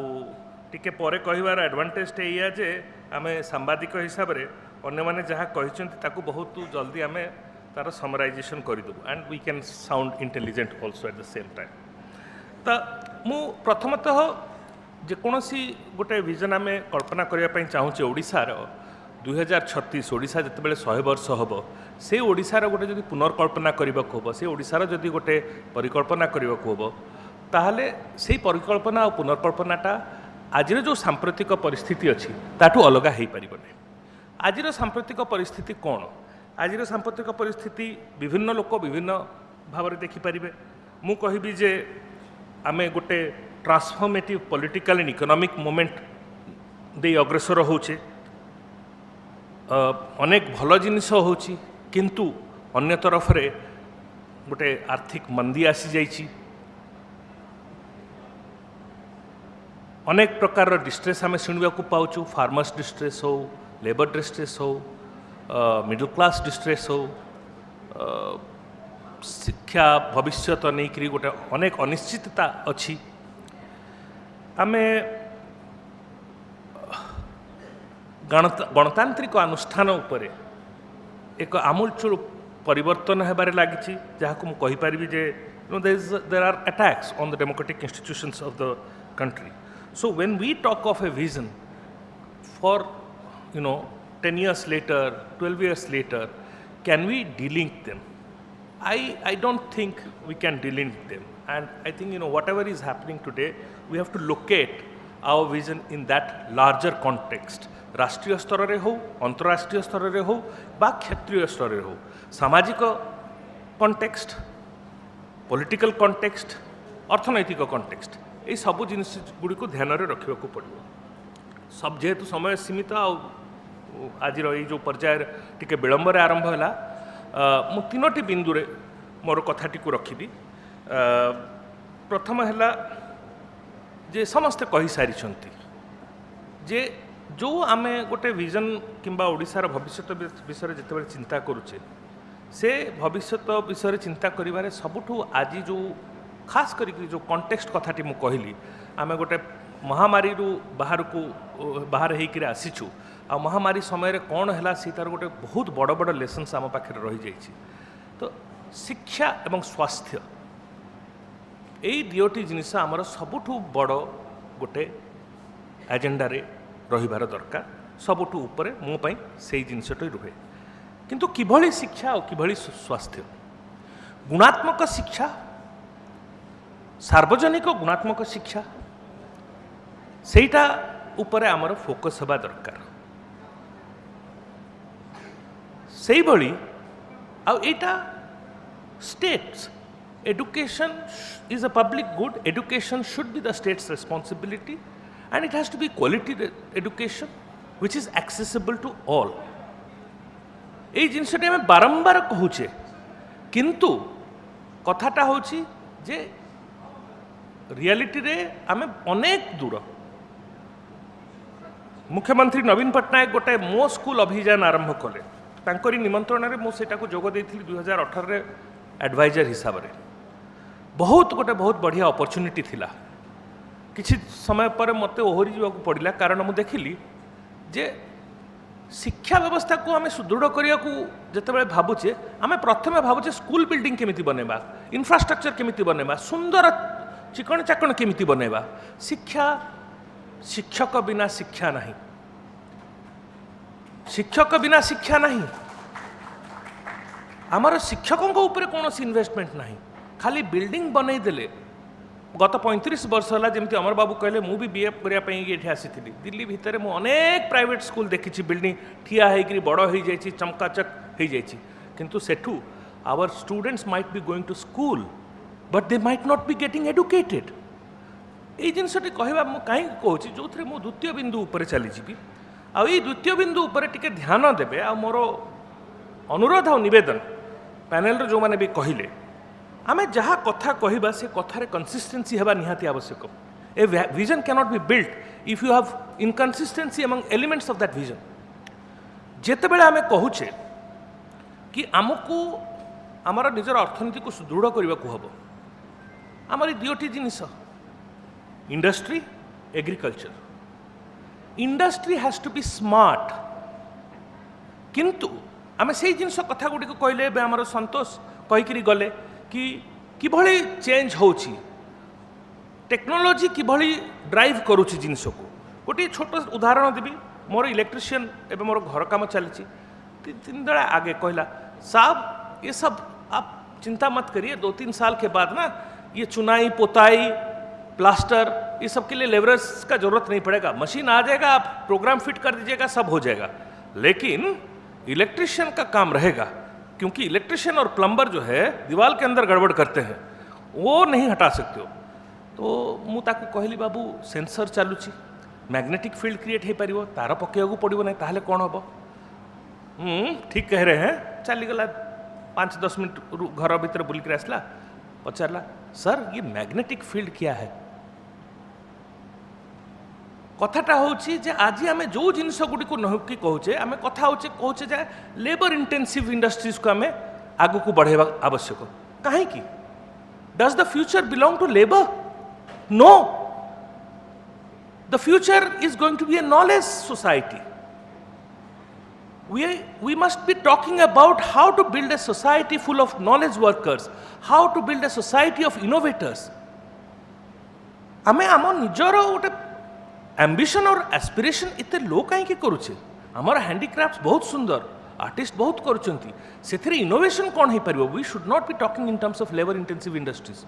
टिके परे कहिबार एडवांटेज एया जे आमे सांबादिक हिसाब रे अन्य माने जहाँ कहिचंती ताकू बहुत जल्दी आमे तार समराइजेशन करिदबु and we can sound intelligent also at the same time. तो मु प्रथमतः जेकोसी गोटे विजन आमे कल्पना करिया पई चाहूचे ओडिसार 2036 ओडिशा जितेबाला 100 वर्ष हम से ओडिशार गोटे जदि पुनर्कल्पना करने को हम, से ओडिशार जदि गोटे परिकल्पना करने को हम, ताहले से परिकल्पना और पुनर्कल्पनाटा आज जो सांप्रतिक परिस्थिति अच्छी ताठू अलग हो पार नहीं। आज सांप्रतिक परिस्थिति कौन? आज सांप्रतिक परिस्थिति विभिन्न लोक विभिन्न भाव में देखिपारे। मु कहबी जे आमे गोटे transformative political and economic moment दे अग्रसर होचे, अनेक भल जिनिस होची, किंतु अन्य तरफ रे गोटे आर्थिक मंदी आसी जाइछि, अनेक प्रकार डिस्ट्रेस आमे शुणवा को पाउछु। फार्मर्स डिस्ट्रेस हो, लेबर डिस्ट्रेस हो, मिडिल क्लास डिस्ट्रेस हो, शिक्षा भविष्य तो नहीं करी गोटे अनेक अनिश्चितता अच्छी। आमे गणतांत्रिक अनुष्ठान उपरे एक आमूलचूल परिवर्तन हेबारे लागिछि, जहाँ को कहि पारिबी जे there are attacks on the democratic institutions of the country. So when we talk of a vision for 10 years later, 12 years later, can we delink them? I don't think we can delink them, and I think whatever is happening today, we have to locate our vision in that larger context. राष्ट्रीय स्तर रे हो, अंतरराष्ट्रीय स्तर रे हो, बा क्षेत्रीय स्तर रे हो, सामाजिक कॉन्टेक्स्ट, पॉलिटिकल कॉन्टेक्स्ट, अर्थनैतिक कॉन्टेक्स्ट, ये सब जिनिस गुड़ी को ध्यान रे रखिबा को पड़िबो। सब जेहेतु समय सीमित आज जो पर्याय टिके विलंबर आरंभ है, मु तीनोटी बिंदु रे मोर कथाटी को रखिबी। प्रथम है जे समस्ते कही सारी जे जो आमे गोटे विजन किंबा ओडिशार भविष्य विषय जिते चिंता करुचे, से भविष्य विषय चिंता करिबारे सबुठू आज जो खास करी जो कॉन्टेक्स्ट कथाटी मु कहली, आमे गोटे महामारी बाहर को बाहर होकर आसीचु, आ महामारी समय रे कौन है सी तार गोटे बहुत बड़ बड़ लेसन्स आम पाखे रही जाइए। तो शिक्षा एवं स्वास्थ्य यही दुईटी जिनिस आमर सबुठु बड़ गोटे एजेंडा रे रहिबार दरकार सबुठु उपरे मो पई सेही जिनिसटी रुहे किंतु किभली शिक्षा और किभली स्वास्थ्य गुणात्मक शिक्षा सार्वजनिक गुणात्मक शिक्षा सेटा उपरे आमर फोकस हवा दरकार सेही भली आ एटा states education is a public good education should be the state's responsibility and it has to be quality education which is accessible to all এই জিনিসটি আমি বারম্বার কহুছে কিন্তু কথাটা হচ্ছে যে রিয়ালিটি রে আমি অনেক দূর মুখ্যমন্ত্রী নবীন পট্টনায়ক গোটাଏ ମୋ ସ୍କୁଲ ଅଭିଯାନ ଆରମ୍ଭ କଲେ ତାଙ୍କରି ନିମନ୍ତ୍ରଣରେ ମୁଁ ସେଟାକୁ ଯୋଗ ଦେଇଥିଲି 2018ରେ एडवाइजर हिसाब से बहुत गोटे बहुत बढ़िया अपॉर्चुनिटी थिला किसी समय पर मत ओहरी जावाक पड़ा कारण मुझे देखिली जे शिक्षा व्यवस्था को आम सुदृढ़ करने को जिते भावुचे आम प्रथम भावुचे स्कूल बिल्डिंग केमिति बनैबा इंफ्रास्ट्रक्चर केमिति बनैबा सुंदर चिकण चाकण केमिति बनैबा शिक्षा शिक्षक बिना शिक्षा नहीं शिक्षक बिना शिक्षा नहीं आमर शिक्षकों ऊपर कौन इन्वेस्टमेंट नहीं खाली बिल्डिंग बनई देले गत 35 वर्ष है जमी अमर बाबू कहले मु भी बीए करने ये आसी दिल्ली भितर मु अनेक प्राइवेट स्कूल देखी बिल्डिंग ठिया होकर बड़ हो जाए चमकाचक हो जाए किंतु सेठू our students might be going to school but they might not be getting educated ये जिनसटी कहवा कहीं कहूँ जो थे मु द्वितीय बिंदु उपर चलीजी आई द्वितीय बिंदु उपर टिके ध्यान देवे आ मोर अनुरोध आ निवेदन पैनल जो मैंने भी कहले आम जहाँ कथा कहवा से कथार कंसिस्टेंसी हेबा निहाती आवश्यक a vision cannot be built if you have inconsistency among elements of that vision जेते बेले आम कहूचे कि आमको आमर निजर अर्थनीति को सुदृढ़ करने को हम आमर दुईटी जिनिस industry agriculture industry has to be smart किंतु आम से जिनस कथा गुड़ी कहले आमर संतोष कहीकि गले कि किभली चेंज होची टेक्नोलॉजी किभली ड्राइव करुची जिनस को गोटे छोट उदाहरण देवी मोर इलेक्ट्रिशियन एवं मोर घर काम चली 3 दिन आगे कहला साहब ये सब आप चिंता मत करिए 2-3 साल के बाद ना ये चुनाई पोताई प्लास्टर ये सब के लिए लेबरर्स का जरूरत नहीं पड़ेगा मशीन आ जाएगा आप प्रोग्राम फिट कर दीजिएगा सब हो जाएगा लेकिन इलेक्ट्रिशियन का काम रहेगा क्योंकि इलेक्ट्रिशियन और प्लम्बर जो है दीवार के अंदर गड़बड़ करते हैं वो नहीं हटा सकते हो तो मु ताकू कहली बाबू सेंसर चलुची मैग्नेटिक फील्ड क्रिएट हो पार तार पकेवाक पड़ो ना ताहले कौन हम ठीक कह रहे हैं चलीगला 5-10 मिनट घर भीतर बुलिक आसला पचारा सर ये मैग्नेटिक फील्ड क्या है कथाटा होची जे आज आम जो जिनस गुड़ी को नहुकी कहूचे आम कथा होचे कहूचे जे लेबर इंटेंसिव इंडस्ट्रीज को आम आगु को बढ़ेबा आवश्यक कहीं does the future belong to labour no the future is going to be a knowledge society we must be talking about how to build a society full of knowledge workers how to build a society of innovators आमे आम निजर गोटे ambition और aspiration इतने लो कहीं करुचे आमर handicraft बहुत सुंदर आर्टिस्ट बहुत करुचंती सेथिरे इनोवेशन कौन हो पारिबो we should not be talking in terms of labour intensive industries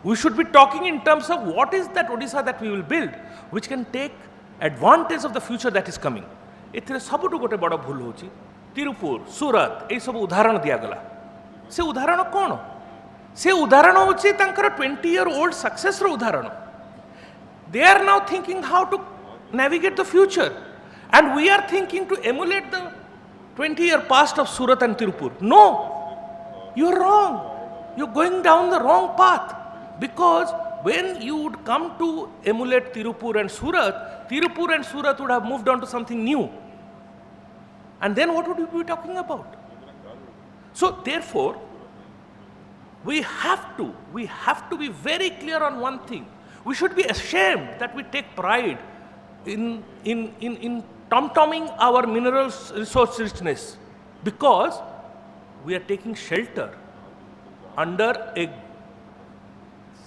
we should be talking in terms of what is that Odisha that we will build which can take advantage of the future that is coming एथिरे सबुठु गोटे बड़ भूल होची तिरुपुर सूरत ए सब उदाहरण दियागला से उदाहरण कौन से उदाहरण होची तांकर 20-year-old सक्सेस रो उदाहरण they are now thinking how to navigate the future and we are thinking to emulate the 20-year past of Surat and Tirupur no you are wrong you are going down the wrong path because when you would come to emulate Tirupur and Surat would have moved on to something new and then what would you be talking about so therefore we have to be very clear on one thing we should be ashamed that we take pride in tom-tomming our mineral resource richness because we are taking shelter under a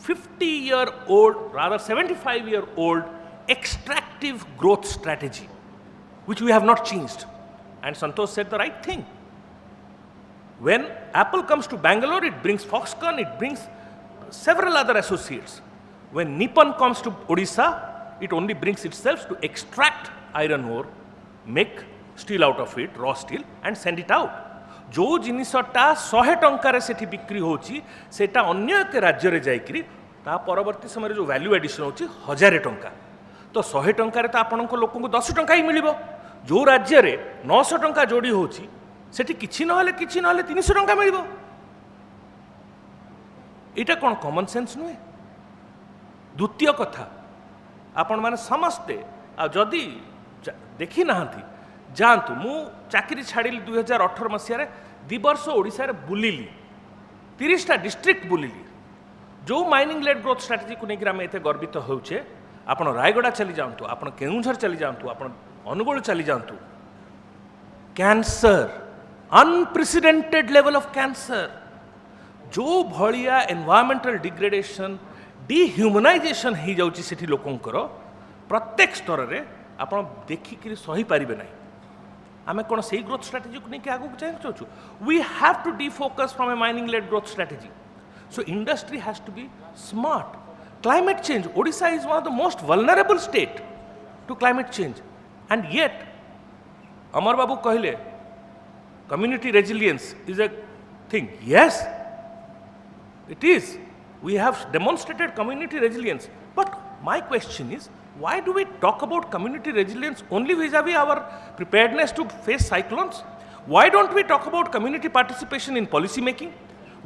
50-year-old, rather 75-year-old extractive growth strategy, which we have not changed. And Santosh said the right thing. When Apple comes to Bangalore, it brings Foxconn, it brings several other associates. When Nippon comes to Odisha, it only brings itself to extract iron ore, make steel out of it, raw steel, and send it out. जो जिनिसटा 100 टंकार से बिक्री होची सेटा अन्य एक राज्य रे जाइकरी ता परवर्ती समय जो वैल्यू एडिशन होची 1000 टंका तो 100 टंकार तो आपन को लोक को 10 टंका ही मिलिबो जो राज्य रे 900 टंका जोड़ी होची सेठी किछि नहले 300 टंका मिलिबो एटा कोन कॉमन सेंस नुए द्वितीय कथा आपण माने समस्ते आ जदी देखि नाहंती जानतु मु चाकरी छाड़िली 2018 मसीह 2 वर्ष ओडिशा बुलिली 30टा डिस्ट्रिक्ट बुलिली जो माइनिंग लेड ग्रोथ स्ट्रेटजी को लेकर आम एत गर्वित होचे आपण रायगड़ा चली जातु आपण केउझर चली जातु आपण अनुगुल चली जातु cancer unprecedented level of cancer जो भलिया एनवायरमेंटल डिग्रेडेशन डिह्यूमनाइजेशन हो जाउची सेठी लोकंकर प्रत्येक स्तर रे आपण देखिक सही पारिबे नाही आमे कोन सही ग्रोथ स्ट्रेटजी को लेके आगु चाहू we have to defocus from a mining led growth strategy so industry has to be smart climate change Odisha is one of the most vulnerable state to climate change and yet Amar Babu कहले community resilience is a thing yes it is we have demonstrated community resilience but my question is why do we talk about community resilience only vis-a-vis our preparedness to face cyclones? Why don't we talk about community participation in policy making?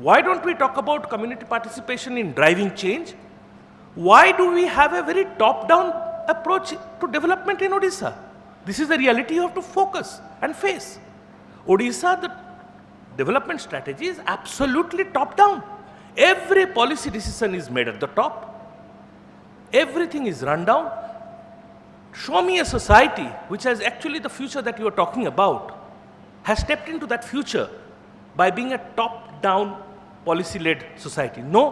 Why don't we talk about community participation in driving change? Why do we have a very top-down approach to development in Odisha? This is the reality you have to focus and face. Odisha, the development strategy is absolutely top-down. Every policy decision is made at the top. Everything is run down. Show me a society which has actually the future that you are talking about, has stepped into that future by being a top-down policy-led society. No,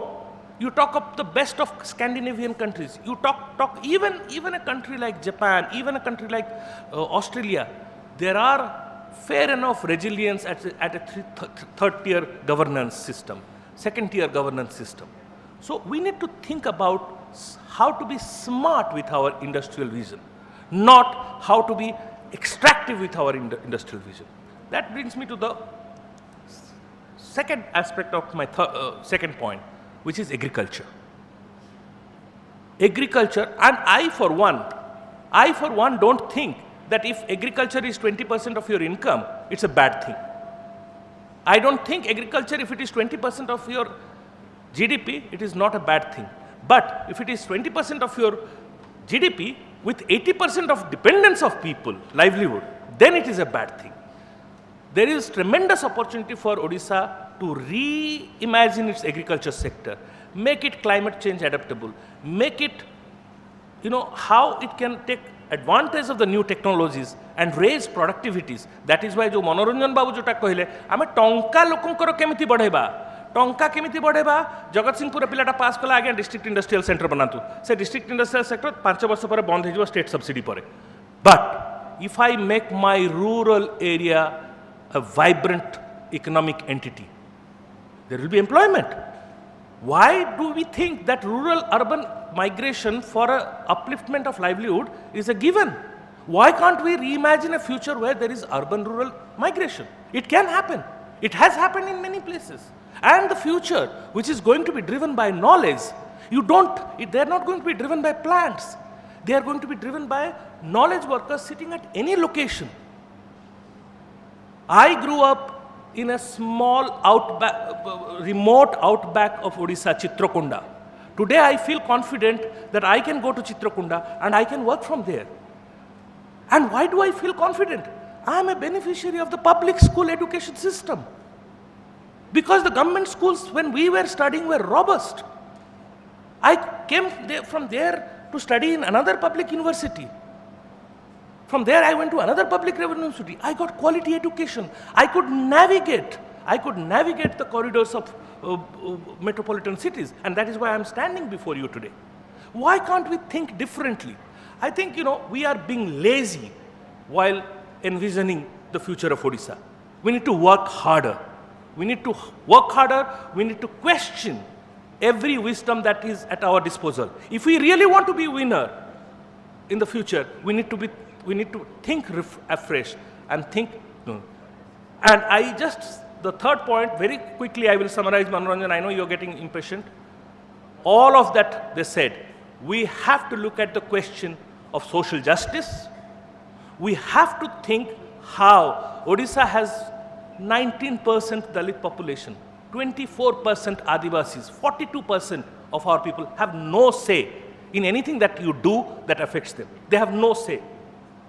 you talk of the best of Scandinavian countries. You talk even a country like Japan, even a country like Australia. There are fair enough resilience at a third-tier governance system, second-tier governance system. So we need to think about how to be smart with our industrial vision, not how to be extractive with our industrial vision. That brings me to the second aspect of my second point, which is agriculture. Agriculture, and I for one don't think that if agriculture is 20% of your income, it's a bad thing. I don't think agriculture, if it is 20% of your GDP, it is not a bad thing. But if it is 20% of your GDP with 80% of dependence of people, livelihood, then it is a bad thing. There is tremendous opportunity for Odisha to reimagine its agriculture sector, make it climate change adaptable, make it, how it can take advantage of the new technologies and raise productivities. That is why जो मनोरंजन बाबू जोटा कहले आमे टंका लोकंकर केमिति बढ़ेबा टंका केमिति बढ़ेबा जगत सिंहपुर पिलाटा पास कला आगे डिस्ट्रिक्ट इंडस्ट्रियल सेंटर बनातु से डिस्ट्रिक्ट इंडस्ट्रियल सेक्टर 5 वर्ष पर बंद हो स्टेट सब्सिडी पर but if I make my rural area a vibrant economic entity, there will be employment. Why do we think that rural urban migration for a upliftment of livelihood is a given? Why can't we reimagine a future where there is urban rural migration? It can happen. It has happened in many places. And the future, which is going to be driven by knowledge, they're not going to be driven by plants. They are going to be driven by knowledge workers sitting at any location. I grew up in a small remote outback of Odisha, Chitrakonda. Today I feel confident that I can go to Chitrakonda and I can work from there. And why do I feel confident? I am a beneficiary of the public school education system. Because the government schools when we were studying were robust. I came from there to study in another public university. From there I went to another public university. I got quality education. I could navigate. I could navigate the corridors of metropolitan cities, and that is why I'm standing before you today. Why can't we think differently? I think, we are being lazy while envisioning the future of Odisha. We need to work harder. We need to work harder. We need to question every wisdom that is at our disposal. If we really want to be winner in the future, we need to think afresh and think. And the third point, very quickly I will summarize, Manoranjan, I know you're getting impatient. All of that they said, we have to look at the question of social justice. We have to think how Odisha has 19% Dalit population, 24% Adivasis, 42% of our people have no say in anything that you do that affects them. They have no say.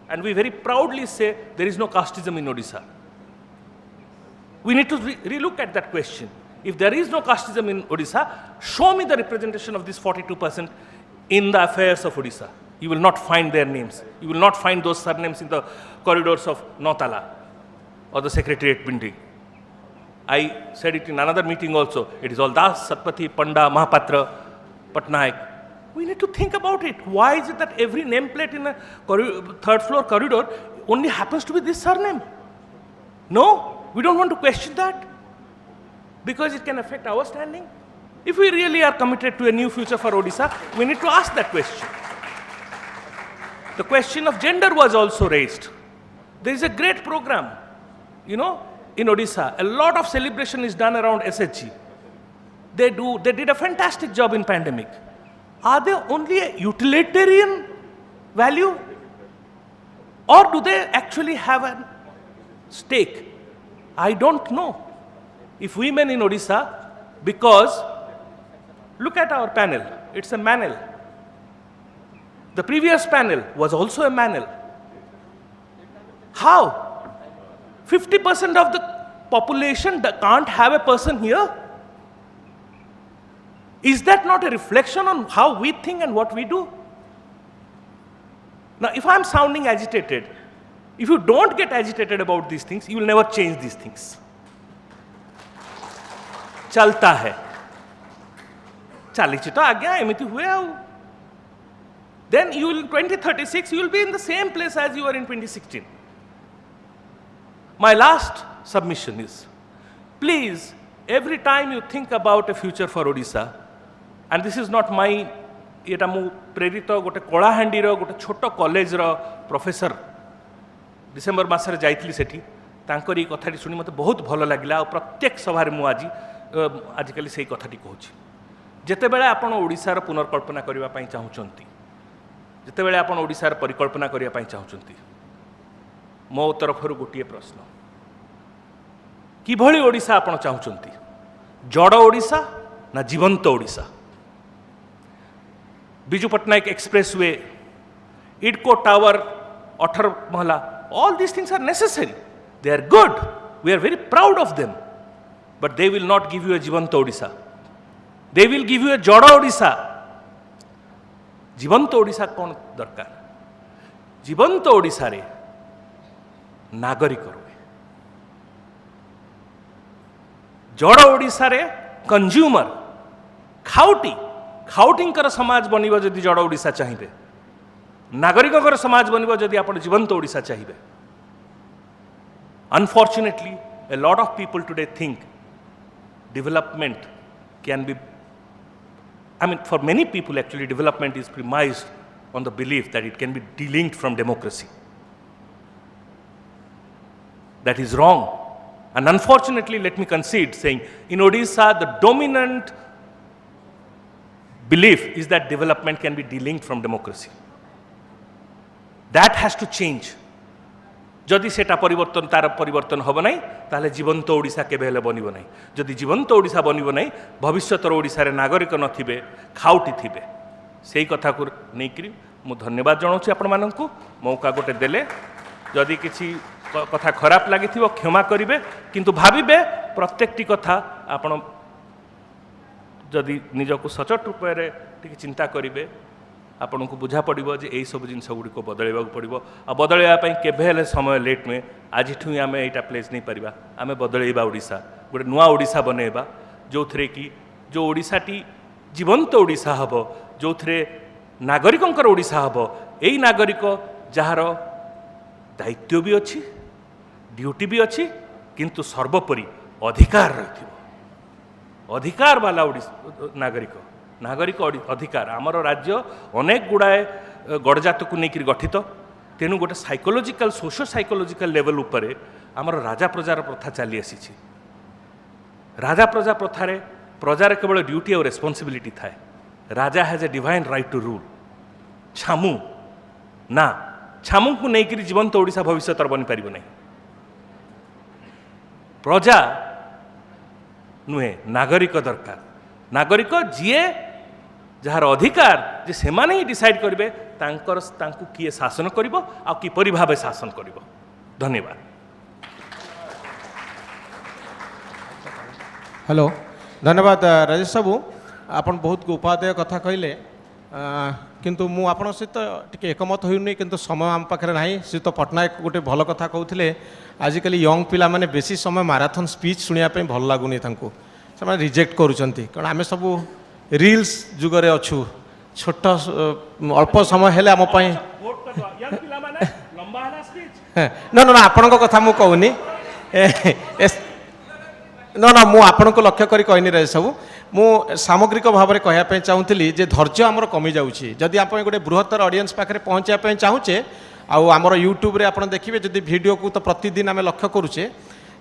And we very proudly say there is no casteism in Odisha. We need to relook at that question. If there is no casteism in Odisha, show me the representation of this 42% in the affairs of Odisha. You will not find their names. You will not find those surnames in the corridors of Nautala or the Secretariat building. I said it in another meeting also. It is all Das, Satpathy, Panda, Mahapatra, Patnaik. We need to think about it. Why is it that every nameplate in a third floor corridor only happens to be this surname? No, we don't want to question that because it can affect our standing. If we really are committed to a new future for Odisha, we need to ask that question. The question of gender was also raised. There is a great program, in Odisha. A lot of celebration is done around SHG. They did a fantastic job in pandemic. Are they only a utilitarian value? Or do they actually have a stake? I don't know. If women in Odisha, because look at our panel, it's a manel. The previous panel was also a manel. How? 50% of the population can't have a person here? Is that not a reflection on how we think and what we do? Now, if I'm sounding agitated, if you don't get agitated about these things, you will never change these things. Chalta hai. Chalichi to agya emiti hue au. Then you will, in 2036, you will be in the same place as you were in 2016. My last submission is, please, every time you think about a future for Odisha, and this is not my, eta mu prerito gote Kolahandi ro gote choto college ro professor, December masare jaitili seti, tankori kothati suni mate bahut bhalo lagila au pratyek sabhare mu आजिकल से कथाटी कहूँ जिते बेले आपण ओडिशार पुनर्कल्पना करने चाहूँगी जिते बेले आपण ओडिशार परिकल्पना करने चाहूँगी मो तरफ गोटे प्रश्न किभली ओडिशा आपण चाहूँगी जड़ ओडिशा ना जीवंत Odisha Biju Pattanaik expressway IDCO tower 18 महला all these things are necessary, they are good, we are very proud of them. But they will not give you a Jivanta Odisha. They will give you a Jada Odisha. Jivanta Odisha कौन दरकार? Jivanta Odisha रे नागरिक रुए. Jada Odisha रे consumer खाउटी कर समाज बनिबा जदि जड़ा ओडिशा चाहिए नागरिक कर समाज बनिबा जदि आपण जीवंत ओडिशा चाहिए. Unfortunately, a lot of people today think development can be, for many people actually development is premised on the belief that it can be delinked from democracy. That is wrong. And unfortunately, let me concede saying in Odisha the dominant belief is that development can be delinked from democracy. That has to change. जदि सेटा परिवर्तन तार परिवर्तन हम ना ताले जीवंत ओडिशा केबे हेले बनिबो नै. जदि जीवंत ओडिशा बनिबो नै भविष्यतर ओडिशा रे नागरिक नथिबे खाउटी थिबे. सेही कथा को नेकरी मु धन्यवाद जणाउछि आपण माननकु मौका गोटे देले. जदि किछि कथा खराब लागिथिबो क्षमा करिवे किंतु भाबिबे प्रत्येकटी कथा आपण जदि निजको सचोट रूप रे टिके चिंता करिवे आपन को बुझा पड़ो जे यही सब जिन गुड़ी को बदलवा पड़ो आ बदलवाई केवे समय लेट नुहे आज आम यहाँ प्लेस नहीं पार्बा आम बदलवा ओडिशा गोटे नुआ ओडिशा बनैबा जो थे कि जो ओडिशाटी जीवंत ओडिशा हम जो थे नागरिकंकर ओडिशा हम यही नागरिक जार दायित्व भी अच्छी ड्यूटी भी अच्छी किंतु सर्वोपरि अधिकार रही अधिकार वाला नागरिक नागरिक अधिकार आमर राज्य अनेक गुड़ाए गड़जात को लेकर गठित तेणु गोटे साइकोलोजिकल सोशो साइकोलोजिकल लेवल उपर आमर राजा प्रजार प्रथा चली आसी राजा प्रजा प्रथार प्रजार केवल ड्यूटी और रेस्पॉन्सिबिलिटी थाए राजा has a divine right to rule छामू ना छामू को लेकर जीवंत ओडिशा भविष्य बनी पार नहीं प्रजा नुहे नागरिक दरकार नागरिक जीए जार अधिकार जे से माने ही डिसाइड करेंगे किए शासन करिवो आ किपरि भावे शासन करिवो धन्यवाद। हेलो धन्यवाद राजेश बाबू आपण बहुत उपादेय कथा कहले किंतु मु आपण सहित टिके एकमत होइनी किंतु समय आम पाखे ना श्रीयुत पट्टनायक गोटे भल कथा कहते आजिकल यंग पिला माने बेसी समय माराथन स्पीच शुणा भल लगुनि से रिजेक्ट करुँच कारण आम सब रील्स जुगरे अच्छु छोट अल्प समय हेले आम ना ना आपण कथा मु कहूनी ना ना मु आपण को लक्ष्य करी कहनी रहे सब मु सामग्रिक भाव में कहवाई चाहूँगी जे धैर्य आमर कमी जाऊँगी जदि आप गोटे बृहत्तर ऑडियंस पाखे पहुँचापी चाहूचे आमर यूट्यूब रे आप देखिए जदि वीडियो को तो प्रतिदिन आम लक्ष्य करुचे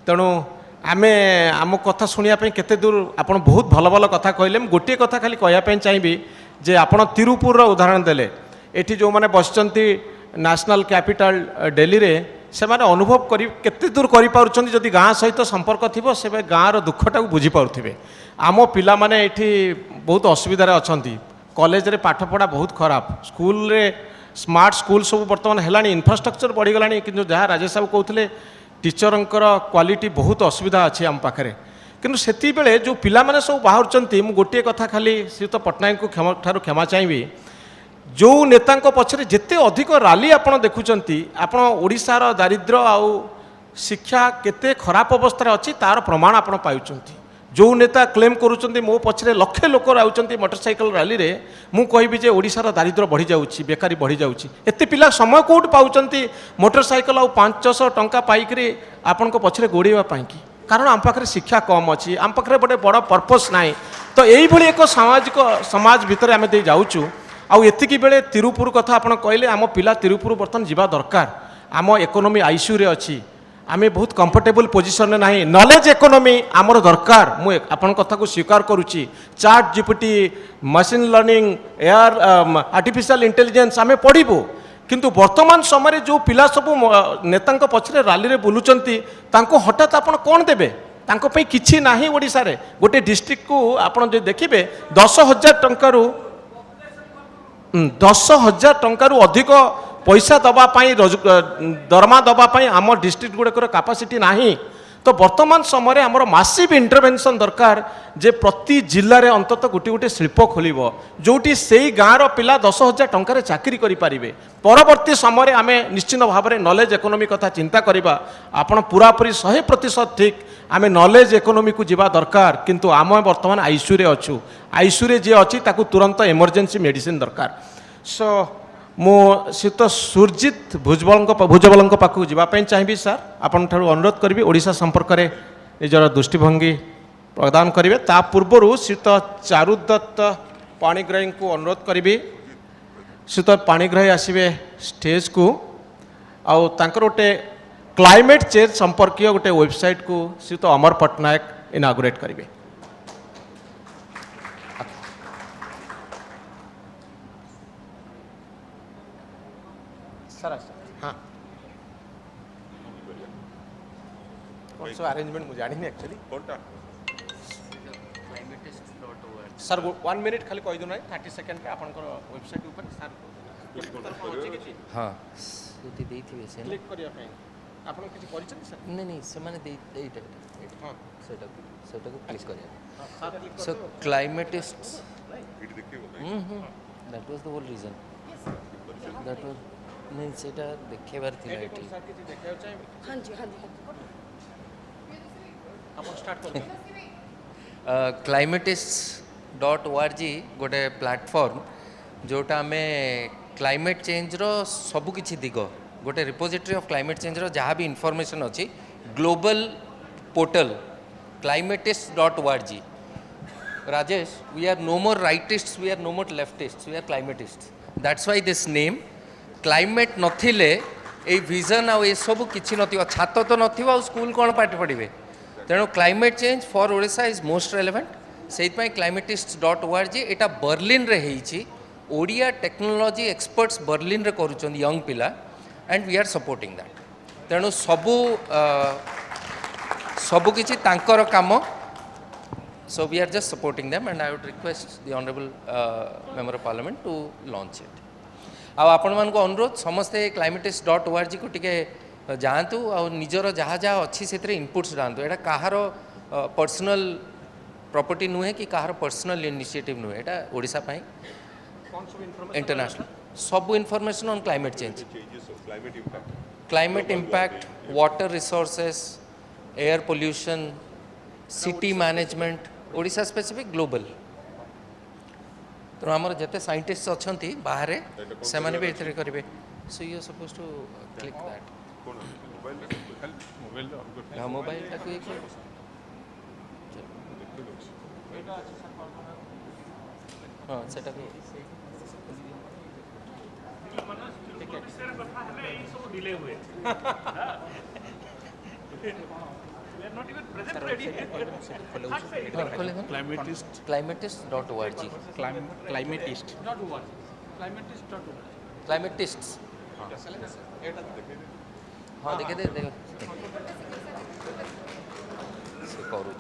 तेणु आम आम कथा शुणापी केते दूर आप बहुत भल भल कथा कहले गोटे कथा खाली कहवाई चाहिए जे आप तिरुपुर उदाहरण देले एठी जो मैंने बसचंती नेशनल कैपिटल दिल्ली रे से माने अनुभव करी केते दूर करि पारुछंती जदि गाँ सहित संपर्क थिबो से गाँर दुखटा बुझी पारुथिबे आम पिला माने एठी बहुत असुविधार अछंती कॉलेज रे पाठ पढ़ा बहुत खराब स्कूल रे स्मार्ट स्कूल सब बर्तमान हेलानी इंफ्रास्ट्रक्चर बढ़ी गलानी किंतु जहाँ राजेश साहब कहते टीचरंकर क्वालिटी बहुत असुविधा अच्छी आम पाखे किंतु सेति बेले जो पिला माने सब बाहर मु गोटे कथा खाली श्रीयुत पट्टनायक को क्षमा चाहिए जो नेता पछरे जिते अधिक राली आप देखुंट आप ओडिशार दारिद्र्य आउ शिक्षा केते खराब अवस्था अच्छी तार प्रमाण आप पाउछंती जो नेता क्लेम करुँच मो पछरे लक्षे लोक आउछंती मोटरसाइकिल रैली रे मु कहबी जे ओडिशार दारिद्र्य बढ़ी जाउछि बेकारी बढ़ी जाउछि एते पिला समय कोट पाउछंती मोटरसाइकिल आउ 500 टंका पाइकरी आपन को पछरे गोड़ेवा पाई कि कारण आम पाखे शिक्षा कम अच्छी आम पाखे गोटे बड़ पर्पस ना तो यही एक सामाजिक समाज भितर आम दे जाऊँ आउ एतिकी बेले तिरुपुर कथा आप कहले आम पिला तिरुपुर बर्तमान जावा दरकार आम इकोनॉमी आईसीयू रे अच्छी आम बहुत कंफर्टेबल पोजिशन ना नॉलेज इकोनॉमी आमर दरकार मु आपन कथा को स्वीकार करुच्ची chat GPT machine learning AI artificial intelligence आम पढ़ू किंतु वर्तमान समय जो पिला सब नेता पछरे राली रे बुलुचंती तांको हठात आपण कौन देबे तांको पई किछि नाही ओडिसा रे गोटे डिस्ट्रिक्ट को आपण जे देखिबे 10,000 टंका रु 10,000 टंका रु अधिक पैसा दबा पाई दरमा दबा पाई आम डिस्ट्रिक्ट गुड़कर कैपेसिटी नाही तो वर्तमान समय आमर मासिव इंटरवेंशन दरकार जे प्रति जिले में अंतत गोटे गोटे शिल्प खोल जोटी से गाँव पिला 10,000 टंकार चाकरी करें परवर्ती समय आम निश्चित भाव में नॉलेज इकोनॉमी कथा चिंता करवा आपण पूरापूरी 100% ठीक आम नॉलेज इकोनॉमी को जीवा दरकार किंतु आम वर्तमान आईसीयू रे अच्छु आईसीयू रे जे अच्छी ताकू तुरंत इमरजेंसी मेडिसिन दरकार सो मो श्रीयुत सुरजित भुजबल पाखक जावाई चाहिए सर आपन ठारू अनुरोध करी ओडिशा संपर्क में निजर दृष्टिभंगी प्रदान करेंगे ता पूर्वर श्रीयुत चारुदत्त पाणिग्राही को अनुरोध करी श्रीयुत पाणिग्राही आसवे स्टेज को आउ तांकर गोटे क्लाइमेट चेंज संपर्क गोटे वेबसाइट को श्रीयुत अमर पट्टनायक इनागुरेट करेंगे। सर हाँ कौन सा अरेंजमेंट मुझे जानी एक्चुअली कोनटा सर 1 मिनट खाली कहि दो ना 30 सेकंड के आपन वेबसाइट ऊपर सर हाँ सेठी देइथिबे से क्लिक करिया पे आपन किछि परिचय सर नहीं नहीं से माने दे एटा हां सेटा को क्लिक करिया so climatists that was the whole reason that was नहीं सेटा देखेबार थिला एटी हां जी climatist.org गोटे प्लेटफॉर्म जोटा आम क्लाइमेट चेंज रो सबु किछि दिग गोटे रिपोजिटरी ऑफ क्लाइमेट चेंज रो जहाँ भी इंफॉर्मेशन अच्छी global portal climatist.org. Rajesh, we are no more rightists, we are no more leftists, we are climatists. That's why this name. Climate नथिले ए vision आ ए सब किछि नथिबा छात तो नथिबा आ स्कूल कोन पाठ पढिबे तेणु climate change for Odisha is most relevant सेइत पई climatist.org एटा बर्लिन रे हेइछि ओडिया टेक्नोलॉजी एक्सपर्ट्स बर्लिन रे करूछन यंग पिला and we are supporting that तेणु सबु किछि तांकर काम so we are just supporting them and I would request the honorable member of parliament to launch it आ आपण मान को अनुरोध समस्ते climatist.org को टिके जानतु आ निजर जहाँ जहाँ अच्छी से इनपुट्स जानतु एटा कहार पर्सनल प्रॉपर्टी नुहे कि कहार पर्सनल इनिशिएटिव नुहे एटा ओडिशा पाई इंटरनेशनल सब information on climate change climate impact water resources air pollution city management Odisha specific global तेणु आमर जिते साइंटिस्ट अच्छा बाहर से भी ये करेंगे so you suppose to click that mobile हाँ से climatist.org climatists हाँ देखे दे से करू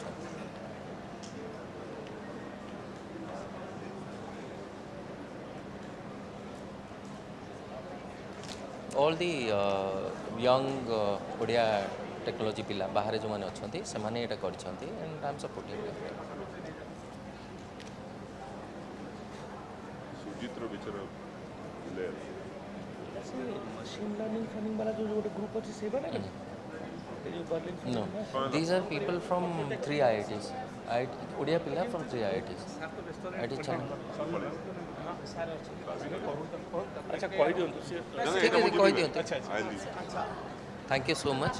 all the young Odia technology पिला बाहर जो मैंने अच्छा से मैंने and I am supporting machine learning फनिंग वाला जो ग्रुप अच्छे से बना no these are people from 3 IITs Odia पिला from 3 IITs IIT channel अच्छा कहि दियंतु ठीक है कहि दियंतु Thank you so much.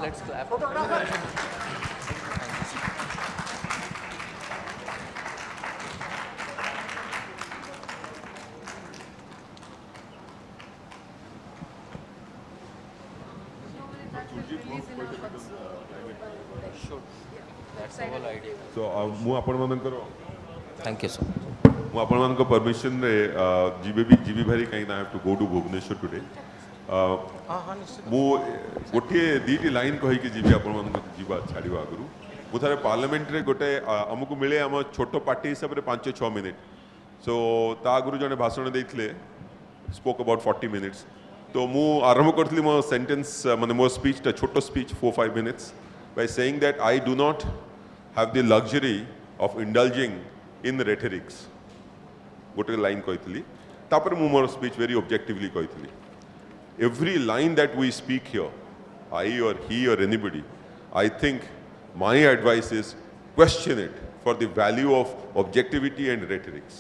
Let's clap. That's the whole idea. So, ମୁଁ ଆପଣମାନଙ୍କର Thank you so much. ମୁଁ ଆପଣମାନଙ୍କ ପରମିଶନରେ ଯିବି ଭାରି କାହିଁକି ନା I have to go to Bhubaneswar today. ମୁଁ ଗୋଟିଏ ଦୁଇଟି ଲାଇନ୍ କହିକି ଯିବି ଆପଣମାନଙ୍କୁ ଯିବା ଛାଡ଼ିବା ଆଗରୁ ମୁଁ ଥରେ ପାର୍ଲାମେଣ୍ଟରେ ଗୋଟେ ଆମକୁ ମିଳେ ଆମ ଛୋଟ ପାର୍ଟି ହିସାବରେ 5-6 ମିନିଟ୍ ସୋ ତା ଆଗରୁ ଜଣେ ଭାଷଣ ଦେଇଥିଲେ ସ୍ପୋକ୍ ଅବାଉଟ୍ 40 ମିନିଟ୍ସ ତ ମୁଁ ଆରମ୍ଭ କରିଥିଲି ମୋ ସେଣ୍ଟେନ୍ସ ମାନେ ମୋ ସ୍ପିଚ୍ଟା ଛୋଟ speech 4-5 minutes by saying that I do not have the luxury of indulging in rhetorics ଗୋଟେ ଲାଇନ୍ କହିଥିଲି ତାପରେ ମୁଁ ମୋର ସ୍ପିଚ୍ ଭେରି ଅବଜେକ୍ଟିଭଲି କହିଥିଲି every line that we speak here, I or he or anybody, I think my advice is question it for the value of objectivity and rhetorics.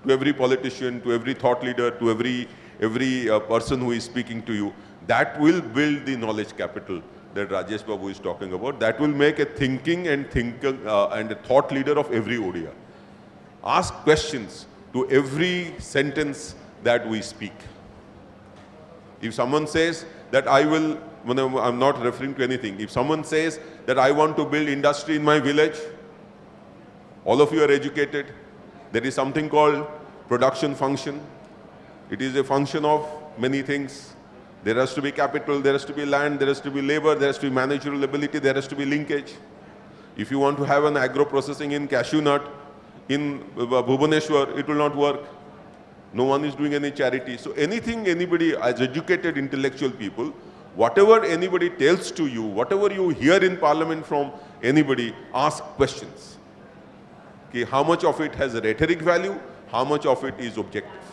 To every politician, to every thought leader, to every person who is speaking to you, that will build the knowledge capital that Rajesh Babu is talking about. That will make a thinking and a thought leader of every Odia. Ask questions to every sentence that we speak. If someone says that I'm not referring to anything. If someone says that I want to build industry in my village, all of you are educated. There is something called production function. It is a function of many things. There has to be capital, there has to be land, there has to be labor, there has to be managerial ability, there has to be linkage. If you want to have an agro processing in cashew nut in Bhubaneswar, it will not work. No one is doing any charity. So anything anybody, as educated intellectual people, whatever anybody tells to you, whatever you hear in parliament from anybody, ask questions. Okay, how much of it has a rhetoric value? How much of it is objective?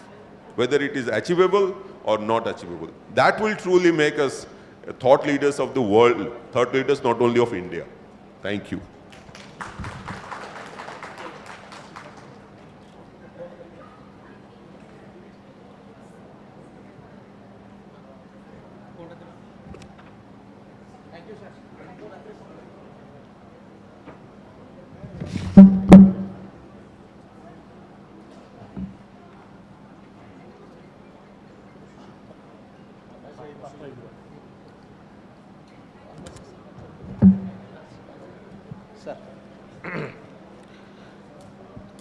Whether it is achievable or not achievable. That will truly make us thought leaders of the world, thought leaders not only of India. Thank you.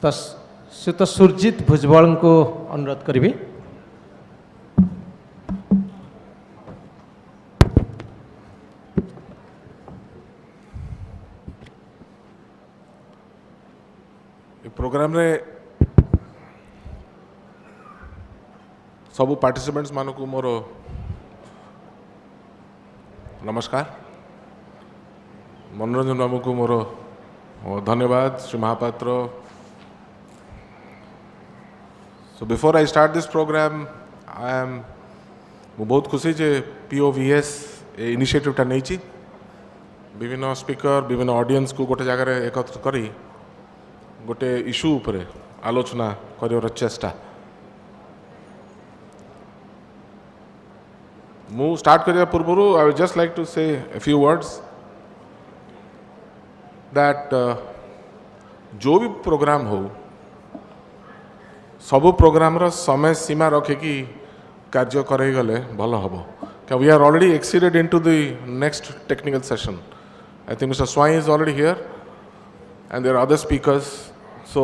तो श्रीयुत सुरजित भुजबल को अनुरोध करी। Programme रे सबू participants मानक मोर नमस्कार। मनोरंजन बाबू को मोर धन्यवाद। Shri Mahapatra. So before I start this program, बहुत खुशी जे POVS इनिशिएटिव टा नहीं विभिन्न स्पीकर विभिन्न ऑडियंस को गोटे जगह एकत्र करी गोटे इश्यू उपरे आलोचना कर चेष्टा। मु स्टार्ट करिया पूर्व I would just like to say a few words that जो भी प्रोग्राम हो सबु प्रोग्राम रो समय सीमा रखिकी कार्य करे गले भल हम क्या we are already exceeded into the next technical session. I think mister Swain is already here and there are other speakers. So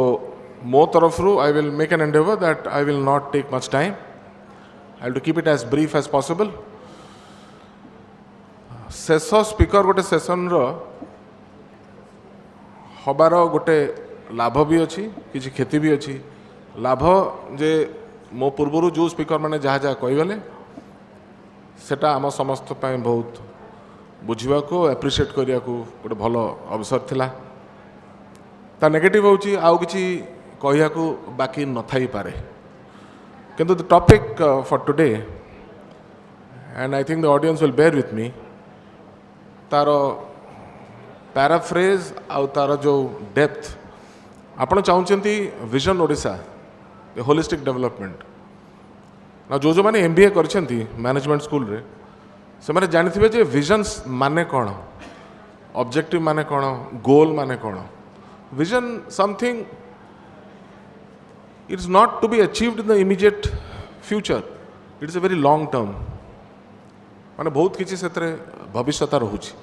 मो तरफ रू I will make an endeavour that I will not take much time. I will to keep it as brief as possible. शेष speaker गोटे session रो हबार गोटे लाभ भी अच्छी किसी क्षति भी अच्छी। लाभ जे मो पूर्वर जो स्पीकर मैंने जहाँ जहाँ कहीगले सेटा आम समस्त बहुत बुझा को एप्रिशिएट करने को गोटे भल अवसर थिला। ता नेगेटिव होची आउ किछि कहिया को बाकी न थाई पारे किंतु the topic for today and I think the audience will bear with me तार पैराफ्रेज आउ तार जो डेप्थ आपण चाहते विजन ओडिशा होलिस्टिक डेवलपमेंट ना जो मैंने MBA करछंती मैनेजमेंट स्कूल रे से मैंने जानी जे विजन माने कौन ऑब्जेक्टिव माने कौन गोल माने कौन। Vision something it is not to be achieved in the immediate future it is a very long term माने बहुत किसी से भविष्यता रोचे।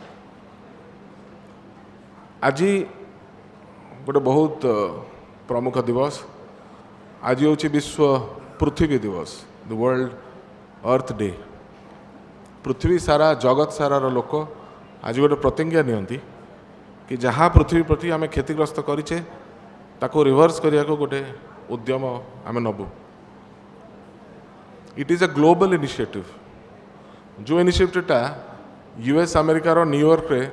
आज गोटे बहुत प्रमुख दिवस आज हूँ विश्व पृथ्वी दिवस द वर्ल्ड अर्थ डे। पृथ्वी सारा जगत सारा लोक आज गोटे प्रतिज्ञा नियंती कि जहाँ पृथ्वी प्रति आम क्षतिग्रस्त करें ताको रिवर्स करने को गोटे उद्यम आम नबू। It is a global initiative. जो इनिशिएटिवटा US अमेरिकार न्यूयॉर्क रे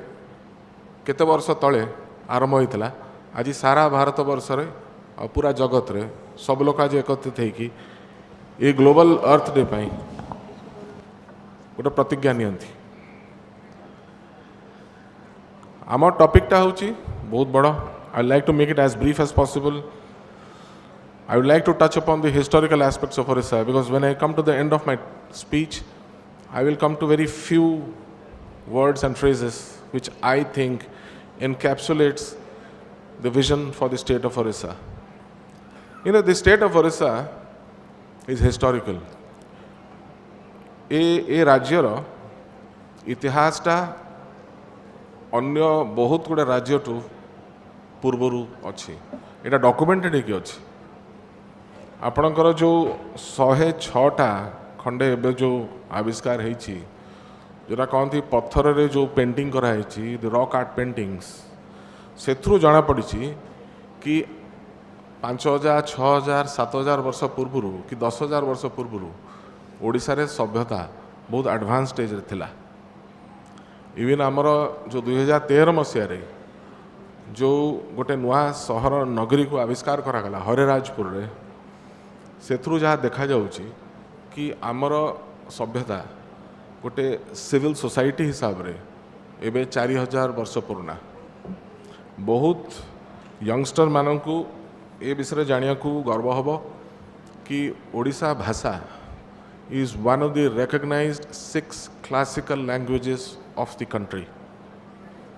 केते वर्ष तले आरंभ होता आज सारा भारत वर्ष रे और पूरा जगत रे सब लोग आज एकत्रित होगी ये ग्लोबल अर्थ डे पाई गोटे प्रतिज्ञा नियंती। आम टॉपिकटा हूँ बहुत बड़। I like to make it as brief as possible. I would like to touch upon the historical aspects of Odisha because when I come to the end of my speech I will come to very few words and phrases which I think encapsulates the vision for the state of Orissa. You know, the state of Orissa is historical. ए राज्यर इतिहासटा अन्य बहुत गुड़े राज्य to पूर्वर अच्छी यहाँ documented होगी अच्छी। आपणकर जो 106टा खंडे एबे जो आविष्कार होती जोटा कहती पत्थर रे जो पेंटिंग कराई द रॉक आर्ट पेंटिंग्स से जना पड़ी कि 5000 6000 7000 वर्ष पूर्व कि 10,000 वर्ष पूर्व ओडिशा रे सभ्यता बहुत एडवांस स्टेज रे थिला। इवन आमर जो 2013 मसीह जो गोटे नुआ सहर नगरी को आविष्कार करागला हरिराजपुर रे से जहाँ देखा जाउची कि आमर सभ्यता गोटे सिविल सोसाइटी हिसाब रे एबे 4000 वर्ष पुराना बहुत यंगस्टर मानू ए विषय जानिया को गर्व हम कि ओडिशा भाषा is one of the recognized 6 classical languages of the country.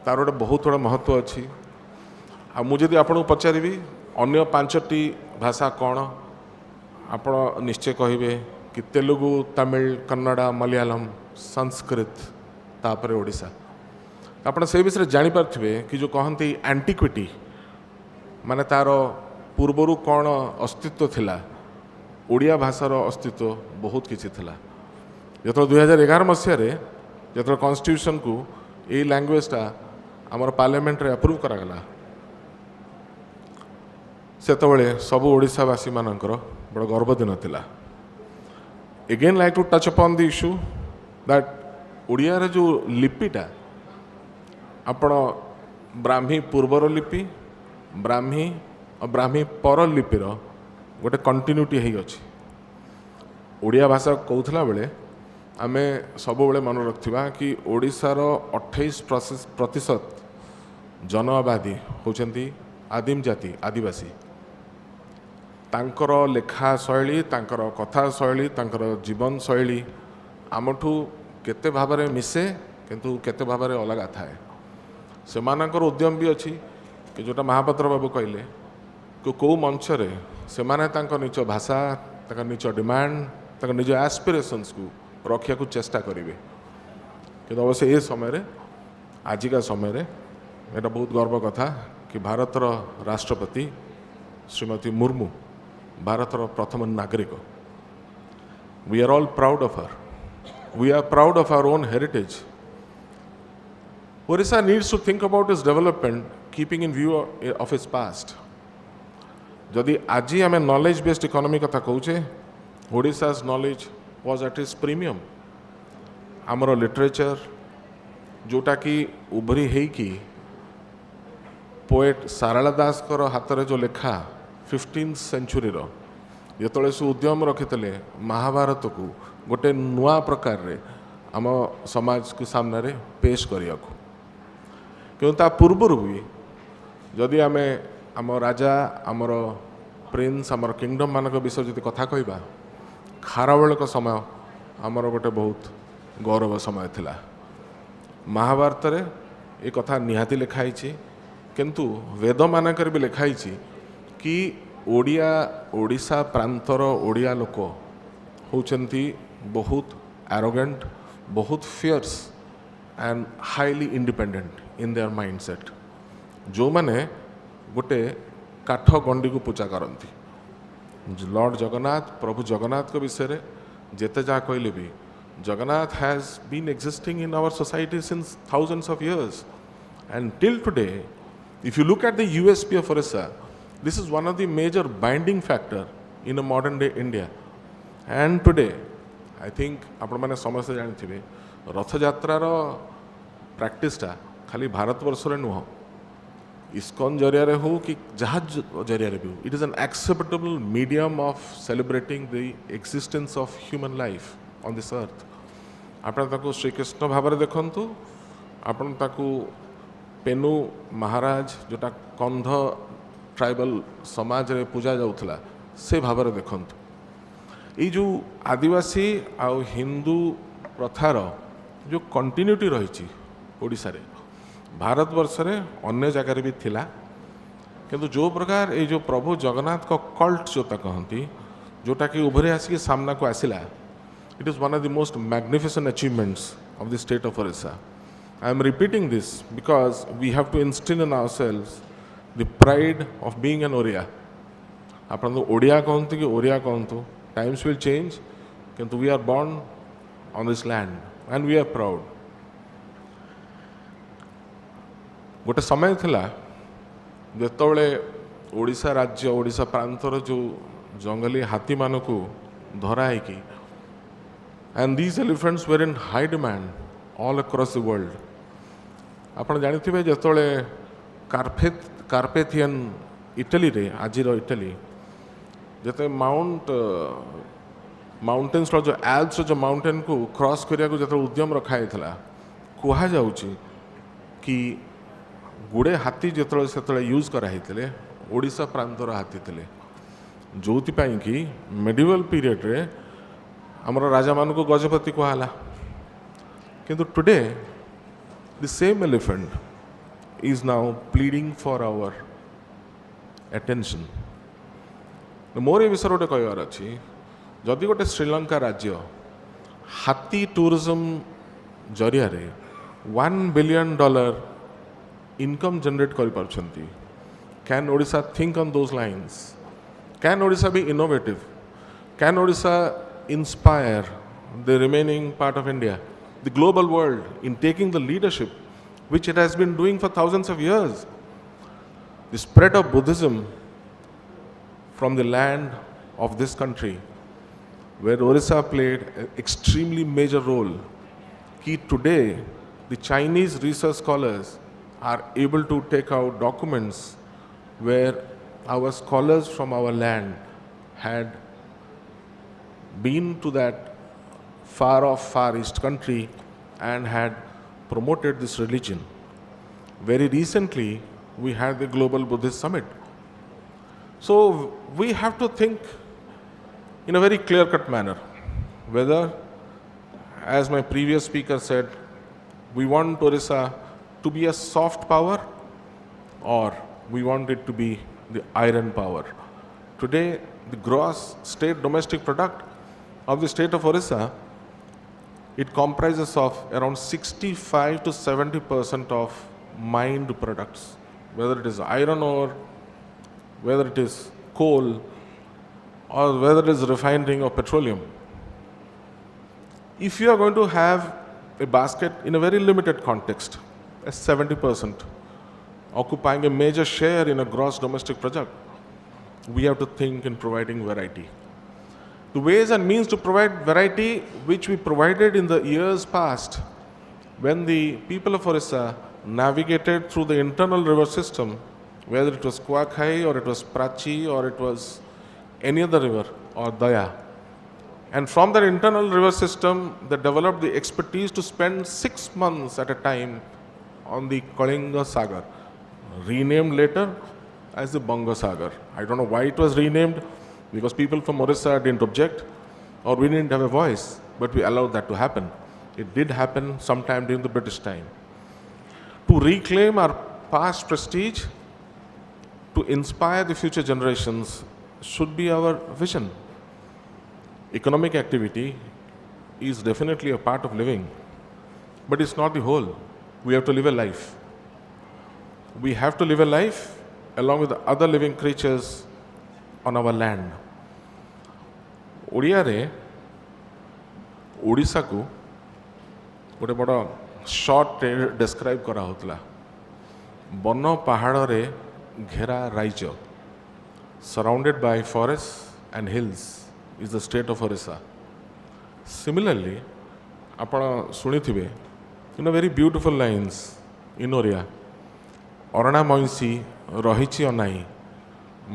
तार गोटे बहुत बड़ा महत्व अच्छी आ मुझे आपको पचारि अन्य 5टी भाषा कौन आपण निश्चय कहे कि तेलुगु तमिल कन्नड़ा मलयालम संस्कृत तापर ओडिशा आपण से विषय जानीपारे कि जो कहते एंटिक्विटी माने तार पूर्वर कौन अस्तित्व थिला ओडिया भाषार अस्तित्व बहुत किसी थिला जो 2011 मसीह जो कॉन्स्टिट्यूशन को ये लैंग्वेजटा आमर पार्लियामेंट रे अप्रूव करागला सेतबेले सब ओडिशावासी मानकर बड़ गर्व दिन थिला again like to touch upon the issue that Odia रे जो लिपिटा आपण ब्राह्मी पूर्वर लिपि ब्राह्मी और ब्राह्मी पर लिपिर गोटे कंटिन्यूटी है अच्छी ओडिया भाषा कहूला बेले आमे सब बेले मन रखा कि ओडिशार 28% जन आबादी होचंती आदिम जाति आदिवासी तांकर लेखा शैली तांकर कथा शैली तांकर जीवन शैली आमठू केते भाबरे मिसे किंतु केते भाबरे अलग थाए से मानकर उद्यम भी अच्छी कि जोटा महापात्र बाबू कहले कि कौ मंच रे से माने तांकर निज भाषा तांकर निज डिमांड तांकर निज एस्पिरेशंस को रखा को चेष्टा करेंगे कि अवश्य ये समय आजिका समय एटा बहुत गर्व कथा कि भारतर राष्ट्रपति श्रीमती मुर्मू भारतर प्रथम नागरिक we are all proud of her we are proud of our own heritage Orissa needs to think about its development keeping in view of its past. जदि आज आम नॉलेज बेस्ड इकोनॉमी कथा कहूचे ओडिशा's knowledge was at its premium. आमर literature जोटा कि उभरी है कि पोएट सारला दास कर हाथ रे जो लेखा 15th सेंचुरी जो से उद्यम रखिते महाभारत को गोटे नुआ प्रकार रे आम समाज के सामने रे पेश करिया को क्यों ता पूर्वर भी जदि आम आम राजा आमर प्रिंस आमर किंगडम मानक विषय जदि कथा कहबा खारवेल समय आमर गोटे बहुत गौरव समय थिला महाभारत रे ये कथा निहाती लिखाई किंतु वेद मानकर भी लिखाई कि ओडिया ओडिशा प्रांतर ओडिया लोक होचंती बहुत एरोगेंट बहुत fierce and highly independent in their mindset जो माने गोटे काठ गंडी को पूजा करती लॉर्ड जगन्नाथ प्रभु जगन्नाथ को विषय जेते जहाँ कहले भी Jagannath has been existing in our society since thousands of years and till today if you look at the USP of Odisha this is one of the major binding factor in a modern day India and today I think आपण मैंने समस्त जानी रथयात्रार प्रैक्टिसटा खाली भारत वर्ष नुह ISKCON जरिया हो कि जहाँ जरिया भी it is an acceptable medium of celebrating the existence of human life on this earth आपको श्रीकृष्ण भाव में देखु आपण पेनु महाराज जोटा कंध ट्राइबल समाज रे पूजा जाऊला से भाव में देखु ये जो आदिवासी आ हिंदू प्रथार जो कंटिन्यूटी रही ओडिशा रे भारत वर्ष रे अन्य जगह भी थिला किंतु जो प्रकार ये जो प्रभु जगन्नाथ का कल्ट जोता कहती जोटा कि उभरे आसिक सामना को आसिला it is one of the most magnificent achievements of the state of Odisha I am repeating this because we have to instil in ourselves the pride of being an Odia आपण ओडिया कहतु कि ओडिया कहतु टाइम्स विल चेंज किंतु we are born on this land and we are proud गोटे समय थिला जेतबले ओडिशा राज्य ओडिशा प्रांतर जो जंगली हाथी मान को धराई कि and these elephants were in high demand all across the world आपन जानिथिबे जेतबले कार्पेथियन इटली रे आजिर इटली जते माउंट माउंटेन्स जो एल्प्स जो माउंटेन को क्रॉस करिया को जत उद्यम रखा हैथला कुहा जाउची कि गुड़े हाथी जो से यूज कराइले ओडिशा प्रांतर हाथी थे जो कि मेडिवल पीरियड रे हमर राजा मान को गजपति कहला किंतु today the same elephant is now pleading for our attention more ए विषय गोटे कहबार अच्छी जदि गोटे श्रीलंका राज्य हाथी टूरिज्म जरिया $1 billion income generate kari parchanti. Can Odisha think on those lines? Can Odisha be innovative? Can Odisha inspire the remaining part of India, the global world, in taking the leadership which it has been doing for thousands of years? The spread of Buddhism from the land of this country, where Odisha played an extremely major role. Ki today, the Chinese research scholars are able to take out documents where our scholars from our land had been to that far off, far east country and had promoted this religion. Very recently, we had the Global Buddhist Summit. So we have to think in a very clear-cut manner whether, as my previous speaker said, we want Odisha to be a soft power or we want it to be the iron power. Today, the gross state domestic product of the state of Odisha, it comprises of around 65 to 70% of mined products, whether it is iron ore, whether it is coal, or whether it is refining of petroleum. If you are going to have a basket in a very limited context, as 70%, occupying a major share in a gross domestic product, we have to think in providing variety. The ways and means to provide variety, which we provided in the years past, when the people of Orissa navigated through the internal river system, whether it was Kuakhai or it was Prachi or it was any other river or Daya. And from that internal river system, they developed the expertise to spend 6 months at a time on the Kalinga Sagar, renamed later as the Banga Sagar. I don't know why it was renamed, because people from Orissa didn't object or we didn't have a voice, but we allowed that to happen. It did happen sometime during the British time. To reclaim our past prestige, to inspire the future generations should be our vision. Economic activity is definitely a part of living, but it's not the whole. We have to live a life. We have to live a life along with the other living creatures on our land. Odia रे ओडिशा को गोटे बड़ short describe करा होतला one पहाड़ रे घेरा राज्य surrounded by forest and hills is the state of Odisha. Similarly आपण सुनिथिबे in a very beautiful lines in Oriya अरणा मईसी रहिछि अनाई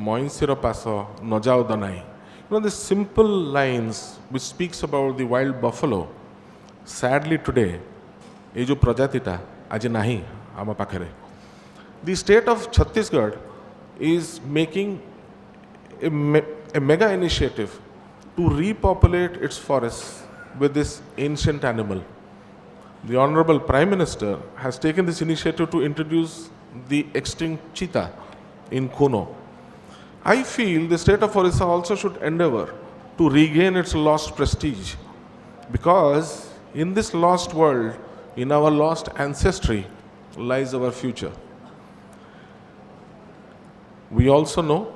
मईसीर पास न जाओ Danai. You know, the simple lines which speaks about the wild buffalo, sadly today, ये जो प्रजातिटा आज नहीं आम पाखरे. The state of Chhattisgarh is making a mega initiative to repopulate its forests with this ancient animal. The Honorable Prime Minister has taken this initiative to introduce the extinct cheetah in Kuno. I feel the state of Orissa also should endeavor to regain its lost prestige, because in this lost world, in our lost ancestry, lies our future. We also know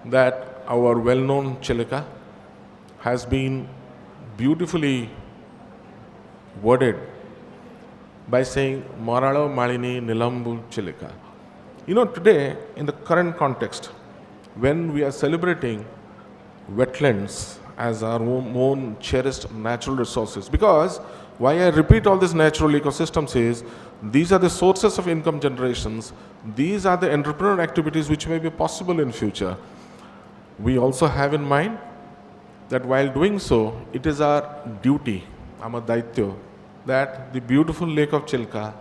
that our well-known Chilika has been beautifully worded by saying Maralo Malini Nilambu Chilika. You know, today, in the current context, when we are celebrating wetlands as our own cherished natural resources, because why I repeat all these natural ecosystems is these are the sources of income generations, these are the entrepreneurial activities which may be possible in future. We also have in mind that while doing so, it is our duty, our daityo, that the beautiful lake of Chilka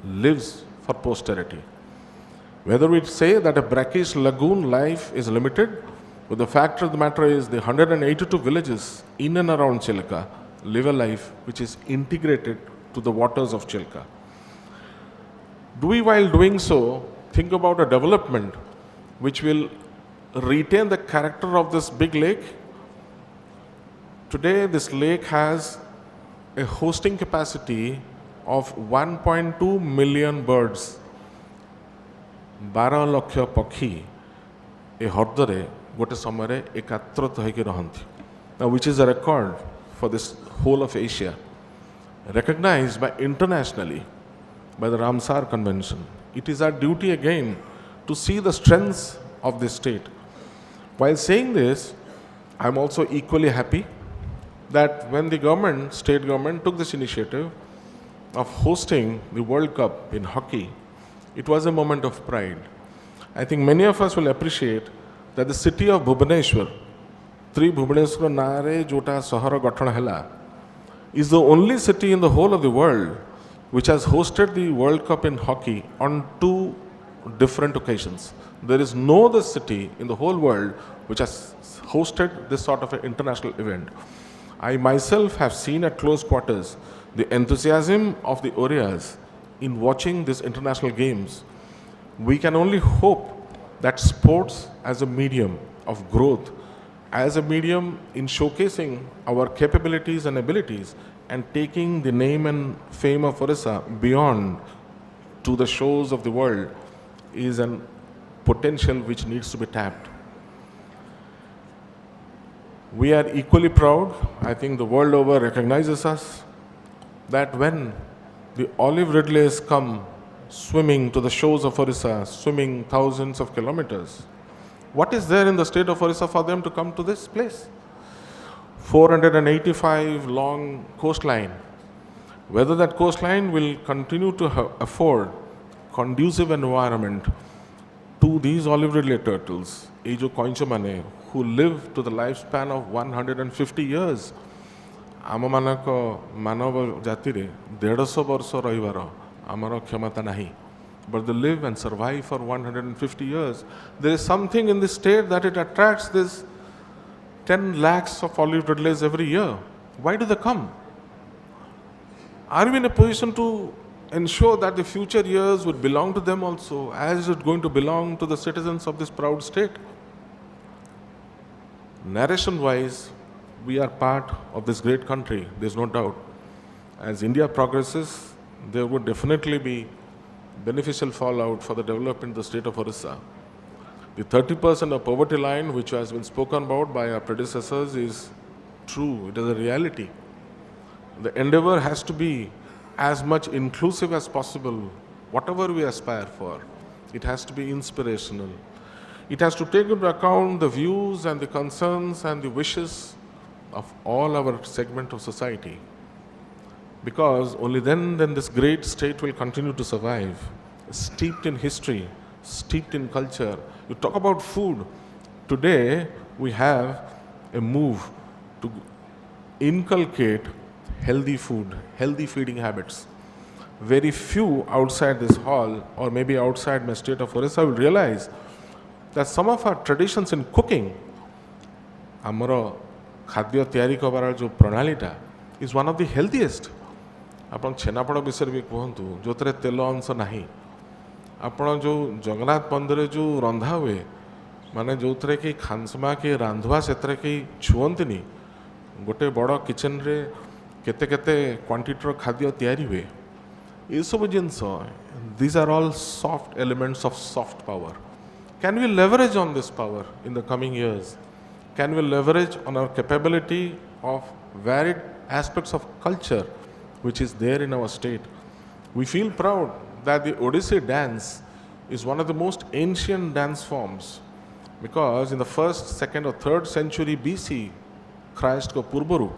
lives for posterity. Whether we say that a brackish lagoon life is limited, but the fact of the matter is the 182 villages in and around Chilka live a life which is integrated to the waters of Chilka. Do we, while doing so, think about a development which will retain the character of this big lake? Today, this lake has a hosting capacity of 1.2 million birds. 12 ଲକ୍ଷ ପକ୍ଷୀ ଏ ହ୍ରଦରେ ଗୋଟେ ସମୟରେ ଏକାତ୍ରିତ ହୋଇକି ରହନ୍ତି. Now, which is a record for this whole of Asia, recognized by internationally by the Ramsar Convention. It is our duty again to see the strengths of this state. While saying this, I am also equally happy that when the government, state government, took this initiative of hosting the World Cup in hockey, it was a moment of pride. I think many of us will appreciate that the city of Bhubaneswar, Tri Bhubaneswar Nare Jota Sahara Gatana Hela, is the only city in the whole of the world which has hosted the World Cup in hockey on 2 different occasions. There is no other city in the whole world which has hosted this sort of an international event. I myself have seen at close quarters the enthusiasm of the Orias in watching these international games. We can only hope that sports as a medium of growth, as a medium in showcasing our capabilities and abilities and taking the name and fame of Orissa beyond to the shores of the world, is a potential which needs to be tapped. We are equally proud, I think the world over recognizes us, that when the olive ridleys come swimming to the shores of Orissa, swimming thousands of kilometers, what is there in the state of Orissa for them to come to this place? 485 long coastline. Whether that coastline will continue to afford conducive environment to these olive ridley turtles, Ejo Koinchomane, who live to the lifespan of 150 years. ଆମମାନଙ୍କ ମାନବ ଜାତିରେ 150 ବର୍ଷ ରହିବାର ଆମର କ୍ଷମତା ନାହିଁ. But they live and survive for 150 years. There is something in the state that it attracts this 10 lakhs of olive ridleys every year. Why do they come? Are we in a position to ensure that the future years would belong to them also, as it going to belong to the citizens of this proud state? Narration-wise, we are part of this great country, there's no doubt. As India progresses, there would definitely be beneficial fallout for the development of the state of Orissa. The 30% of poverty line, which has been spoken about by our predecessors, is true, it is a reality. The endeavor has to be as much inclusive as possible, whatever we aspire for. It has to be inspirational. It has to take into account the views and the concerns and the wishes of all our segment of society. Because only then this great state will continue to survive, steeped in history, steeped in culture. You talk about food. Today, we have a move to inculcate healthy food, healthy feeding habits. Very few outside this hall, or maybe outside my state of Orissa, will realize that some of our traditions in cooking, amaro खाद्य तैयारी करबार जो प्रणालीटा is one of the healthiest. आपण छेनापड़ विषय भी कहतु जो तेल अंश ना. आपण जो जगन्नाथ मंदिर जो रंधा हुए माने जो थे कि खानसमा कि रांधवा से कहीं छुअंती गोटे बड़ किचन रे केते केते क्वांटिटीर खाद्य तैयारी हुए. ये सब जिनस these are all soft elements of soft power. Can we leverage on this power in the coming years? Can we leverage on our capability of varied aspects of culture which is there in our state? We feel proud that the Odissi dance is one of the most ancient dance forms, because in the 1st, 2nd or 3rd century BC, Christ ko Purbaru,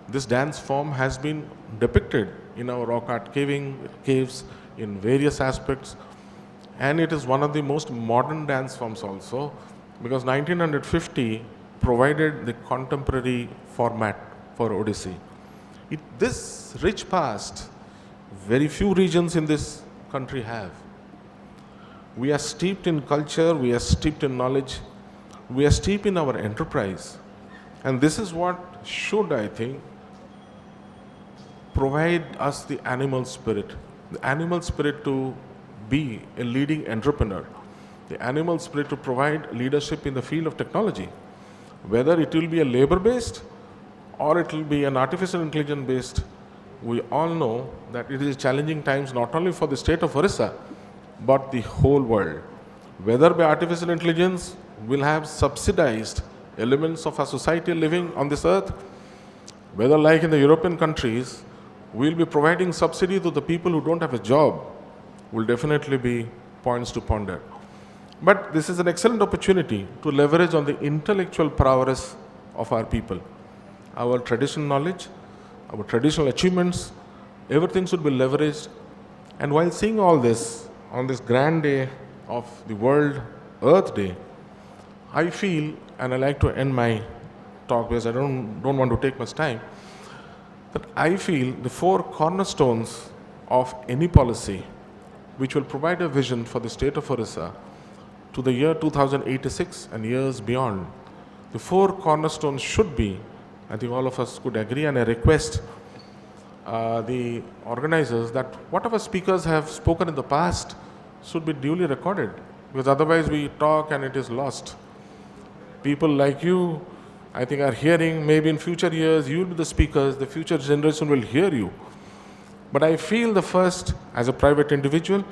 this dance form has been depicted in our rock art caves in various aspects, and it is one of the most modern dance forms also. Because 1950, provided the contemporary format for Odyssey. This rich past, very few regions in this country have. We are steeped in culture, we are steeped in knowledge, we are steeped in our enterprise. And this is what should, I think, provide us the animal spirit to be a leading entrepreneur, the animal spirit to provide leadership in the field of technology, whether it will be a labor-based or it will be an artificial intelligence-based. We all know that it is challenging times not only for the state of Orissa, but the whole world. Whether by artificial intelligence will have subsidized elements of our society living on this earth, whether like in the European countries, we'll be providing subsidy to the people who don't have a job, will definitely be points to ponder. But this is an excellent opportunity to leverage on the intellectual prowess of our people. Our traditional knowledge, our traditional achievements, everything should be leveraged. And while seeing all this, on this grand day of the World Earth Day, I feel, and I like to end my talk because I don't want to take much time, that I feel the four cornerstones of any policy which will provide a vision for the state of Orissa to the year 2086 and years beyond, the four cornerstones should be, I think all of us could agree, and I request the organizers that whatever speakers have spoken in the past should be duly recorded, because otherwise we talk and it is lost. People like you, I think, are hearing, maybe in future years you will be the speakers, the future generation will hear you. But I feel the first, as a private individual,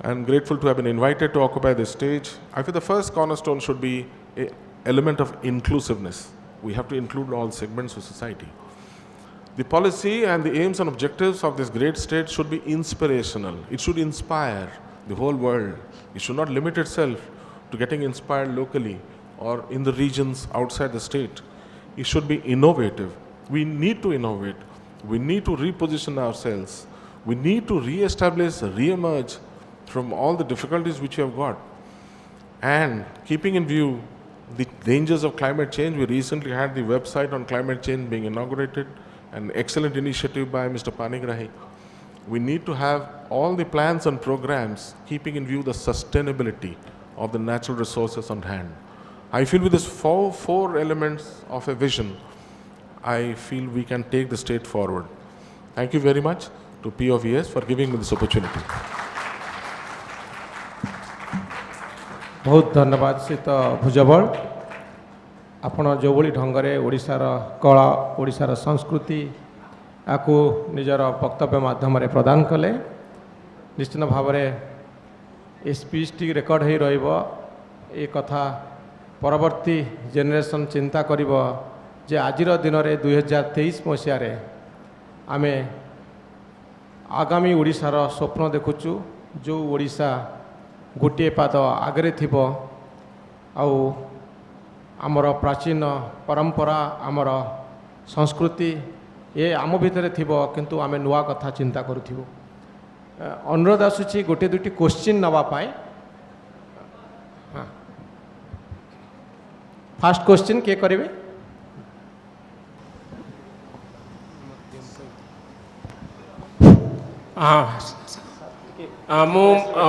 I'm grateful to have been invited to occupy this stage. I feel the first cornerstone should be an element of inclusiveness. We have to include all segments of society. The policy and the aims and objectives of this great state should be inspirational. It should inspire the whole world. It should not limit itself to getting inspired locally or in the regions outside the state. It should be innovative. We need to innovate. We need to reposition ourselves. We need to re-establish, re-emerge from all the difficulties which we have got. And keeping in view the dangers of climate change, we recently had the website on climate change being inaugurated, an excellent initiative by Mr. Panigrahi. We need to have all the plans and programs keeping in view the sustainability of the natural resources on hand. I feel with these four elements of a vision, I feel we can take the state forward. Thank you very much to POVS for giving me this opportunity. बहुत धन्यवाद सहित भुजबल आपण जो भली ढंगरे ओडिशार कला ओडिशार संस्कृति आपको निजर वक्तव्य माध्यम प्रदान कले निश्चित भाव में स्पीच टी रेकर्ड हो रहिबो ए कथा परवर्ती जेनेरेशन चिंता करिबो जे आजिर दिन में 2023 मसीह आमे आगामी ओडिशार स्वप्न देखुचु जो ओडिशा गोटे पाद आगे थिबो आउ आमर प्राचीन परंपरा आमर संस्कृति ये आम भितर थिबो किंतु आमे नुआ कथा चिंता करूथिबो। अनुरोध आसुची गोटे दुटी क्वेश्चन नवा पाए। हाँ फास्ट क्वेश्चन के करिवे? हाँ मु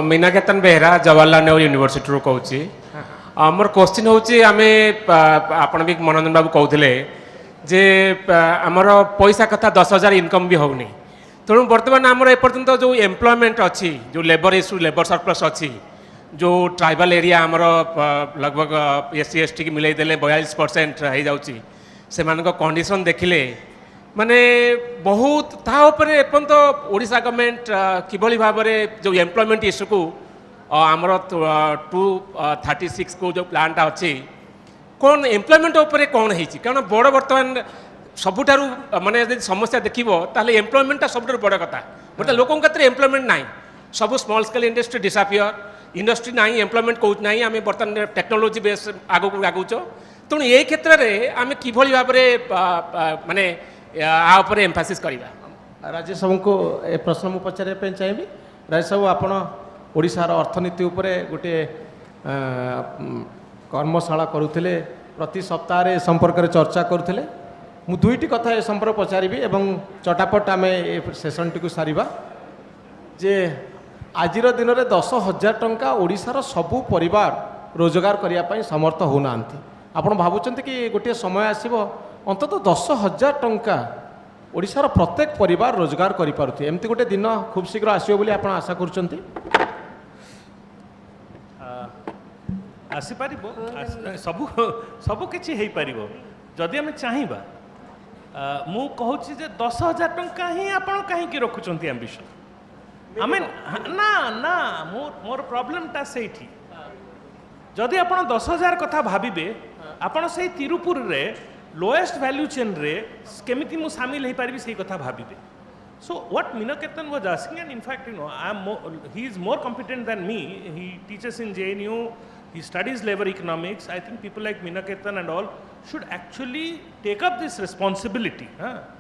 मीनाकेतन बेहरा जवाहरलाल नेहरू यूनिवर्सिटी रू कहूँ मोर क्वेश्चन हूँ आम आपण भी मनोरंजन बाबू कहते जे आमर पैसा कथा 10,000 इनकम भी होनी तेणु बर्तमान आमर एपर्यंत जो एम्प्लॉयमेंट अच्छी जो लेबर इश्यू लेबर सरप्लस अच्छी जो ट्राइबल एरिया आमर लगभग SC ST की मिलाई देले 42% हो जाउची से कंडीशन देखिले माने बहुत तापर एपर्यंत ओडिशा गवर्नमेंट किभली भाव में जो एम्प्लॉयमेंट इश्यू को आमर 236 को जो प्लांटा अच्छी कौन एम्प्लॉयमेंट उपर कौन होती कारण बड़ बर्तमान सबुठार माने समस्या देखो ताले एम्प्लॉयमेंटा सब बड़ कथा बट लोक एम्प्लॉयमेंट ना सब small scale industry disappear industry ना एम्प्लॉयमेंट कौन ना आम बर्तमान टेक्नोलोजी बेस आगक आगुच तेणु ये क्षेत्र में आम किभली भाव में माने आपर एम्फासिस करवा। राजेश बाबू को ए प्रश्न मुझे पचारे चाहिए। राजेश बाबू आपण ओडिशार अर्थनीति उपरे गोटे कर्मशाला करुले प्रति सप्ताह ए संपर्क में चर्चा करुले मु दुईटी कथा ए संपर्क पचारि एवं चटापट आम ए सेसन टी सारिबा जे आजिर दिन में 10,000 टंका ओडिशार सबु परिवार रोजगार करने समर्थ होना आपण भावुं कि गोटे समय आसब अंततः 10,000 टंका ओडिशार प्रत्येक परिवार रोजगार करें एमती गोटे दिन खूब शीघ्र आसो बोली आप आशा करुँच आसीपर सब सब किसी हो पार जदि आम चाहिए मु कहूँ 10,000 टंका ही आप कहीं रखुंट एम्बिशन आम ना ना मोर प्रॉब्लमटा से जदि आप 10,000 कथा भाविबे आपड़ से तिरुपुर रे लोएस्ट वैल्यू चेन रे केमिति मु सामिल हो पारि से कथा भाविबे so what Meenaketan was asking and in fact I am he is more competent than me he teachers in JNU he studies labor economics I think people like Minaketan and all should actually take up this responsibility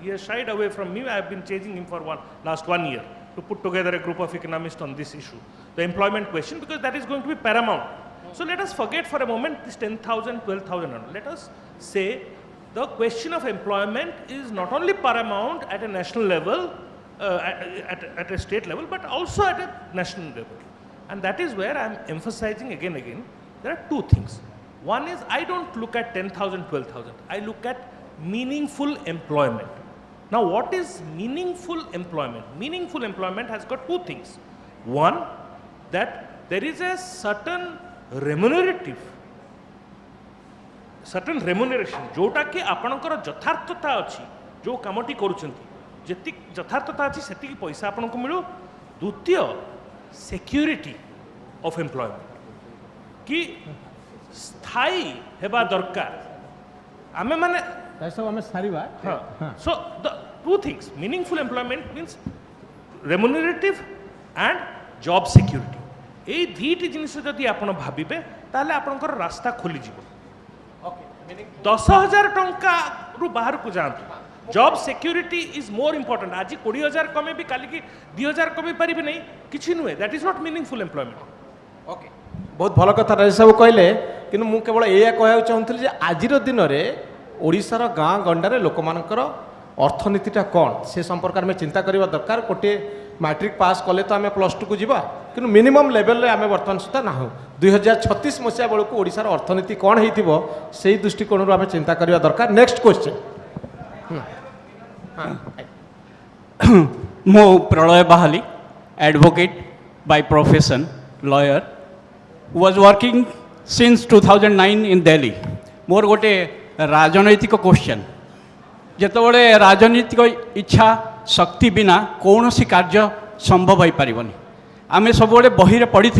he has shied away from me I have been chasing him for last 1 year to put together a group of economists on this issue the employment question because that is going to be paramount so let us forget for a moment this 10,000 12,000 let us say the question of employment is not only paramount at a national level at a state level but also at a national level and that is where I am emphasizing again there are two things one is I don't look at 10,000 12,000 I look at meaningful employment now what is meaningful employment has got two things one that there is a certain remuneration जोटा कि आपणकर यथार्थता अच्छी जो कामटी करुँच जी यथार्थता अच्छी से पैसा आपन को मिलू द्वितीय सिक्योरिटी ऑफ एम्प्लॉयमेंट कि स्थायी हेबा दरकार आमे माने सब आमे सारिबा so the two things meaningful employment means remunerative and job security ए दुईटी जिनिस जदि आपण भाबिबे ताले आपनकर रास्ता खोली जीवो 10,000 टंका रु बाहर को जातु job security is more important आज 20,000 कमे भी काली की 2,000 कमे पारि नहीं किछि नुहे that is not meaningful employment okay बहुत भल कथा राजेश साहब कहले कि मु केवल एया कहया चाहूँगी जे आजिर दिन में ओडिशार गाँ गंडारे लोक मानकर अर्थनीतिटा कौन से संपर्क में चिंता करबा दरकार गोटे मैट्रिक पास कले तो आम +2 को जीवा कि मिनिमम लेवल रे आम बर्तमान सुधा ना 2036 मसीहा बेलू ओडिशार अर्थनीति कौन हो से दृष्टिकोण आम चिंता करबा दरकार नेक्स्ट क्वेश्चन मो प्रलय बहाली advocate by profession lawyer was working since 2009 in Delhi मोर गोटे राजनैतिक क्वेश्चन जेतबले राजनीतिक इच्छा शक्ति बिना कौन सी कार्य संभव हो पारिबनी आमे सब बही पढ़ी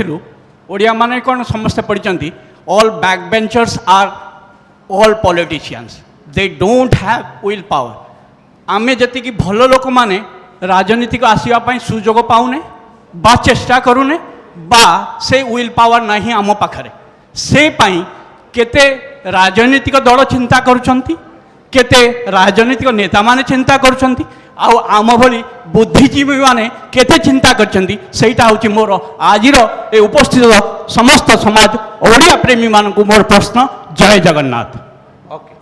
ओडिया माने कौन समस्ते पढ़ी all back benchers are all politicians they don't have will power आमे जति भल लोक माने राजनीतिक आसवाई सुजोग पाऊने बा चेष्टा करूने बा से विल पावर नहीं आम पाखरे से पाई केते राजनीतिक दल चिंता करुछंती केते राजनीतिक नेता माने चिंता करुछंती आउ आम भली बुद्धिजीवी माने केते चिंता करछंती सेटा होची मोर आजिर ए उपस्थित समस्त समाज ओडिया प्रेमी मानकु मोर प्रश्न जय जगन्नाथ ओके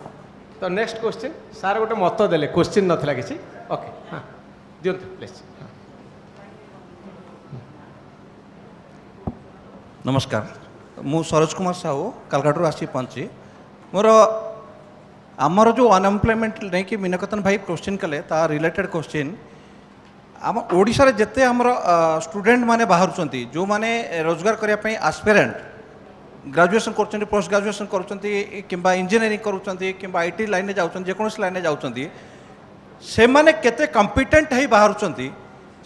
तो नेक्स्ट क्वेश्चन सार गोटे मत देले क्वेश्चन नथला किछि ओके हां दियंतु प्लीज नमस्कार मु सरोज कुमार साहू कालकाटू आसी पहुँची मोर आमर जो अनएम्प्लॉयमेंट नहीं कि मीनाकेतन भाई क्वेश्चन कले ता रिलेटेड क्वेश्चन आम ओडिशा रे जेते हमर स्टूडेंट माने बाहरुचंती जो माने रोजगार करिया पई एस्पिरेंट ग्रेजुएशन करचंती पोस्ट ग्रेजुएशन करचंती किंबा इंजीनियरिंग करचंती किंबा आईटी लाइन में जाउचंती जेकोनस लाइन में जाउचंती से माने केते कॉम्पिटेंट है बाहरुचंती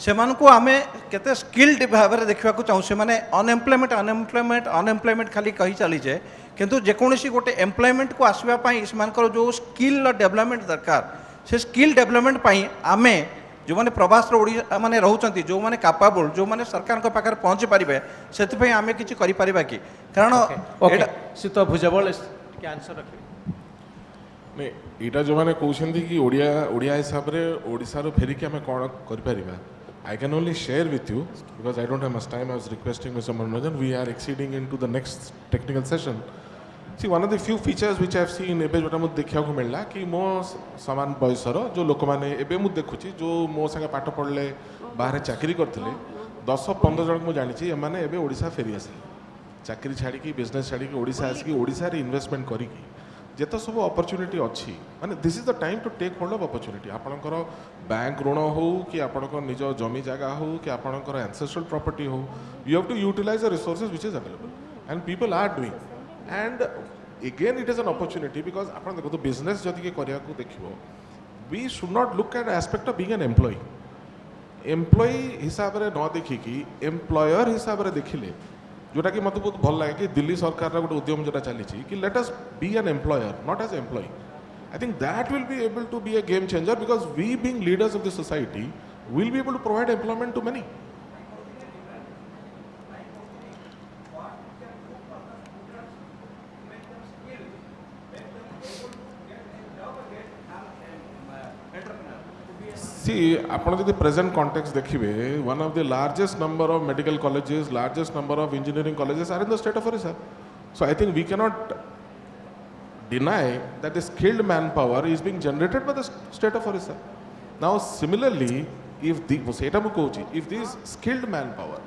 से आमे केते स्किल्ड भाव में देखा चाहूँ से अनएम्प्लॉयमेंट खाली कही चलीचे किंतु जेकोसी गोटे एम्प्लॉयमेंट को आसवाई से जो स्किल डेवलपमेंट दरकार से स्किल डेवलपमेंट आमे जो मैंने प्रवास ओडिया माने रहउचंती जो मैंने कैपेबल जो मैंने सरकार को पाखर पहुँची पारे से आमे किछि करि परिबा कि कारण शीत भुजबल के आंसर रखिए नहीं यहाँ जो मैंने कहते कि ओडिया हिसाब से ओडिशार फेरिकी आम कौन कर I can only share with you because I don't have much time. I was requesting Mr. Manmohan. We are exceeding into the next technical session. See, one of the few features which I have seen एबे जोटा मुझे देखा को मिलला कि मो समान बयसर जो लोक माने एबे मुझे देखुची जो मो संगे पाठ पढ़ले बाहर चाकरी करथिले 10-15 जन को जानि छी एमाने एबे ओडिसा फेरी आसिले चाकरी छाड़ी की बिजनेस छाड़ी की ओडिसा आसी की ओडिसा रे इन्वेस्टमेंट करी की जेतो सब अपॉर्चुनिटी अच्छी माने this is the time to take hold of opportunity आपनकर बैंक ऋण हो कि आपनकर निज जमी जगह हो कि आपनकर एंसेस्ट्रल प्रॉपर्टी हो you have to utilise the resources which is available and people are doing and again it is an opportunity because आपन देखो तो बिजनेस जदि के करिया को देखिबो we should not look at aspect of being an employ हिसाब रे न देखि कि एम्प्लॉयर हिसाब रे देखिले जोटा कि मतलब बहुत भल लगे कि दिल्ली सरकार गोटे उद्यम जोटा चली कि let us be an employer not as employ I think that will be able to be a game changer because we being leaders of the society will be able to provide employment to many See, upon the present context, देखिए, one of the largest number of medical colleges, largest number of engineering colleges are in the state of Orissa. So I think we cannot deny that the skilled manpower is being generated by the state of Orissa. Now, similarly, if this skilled manpower,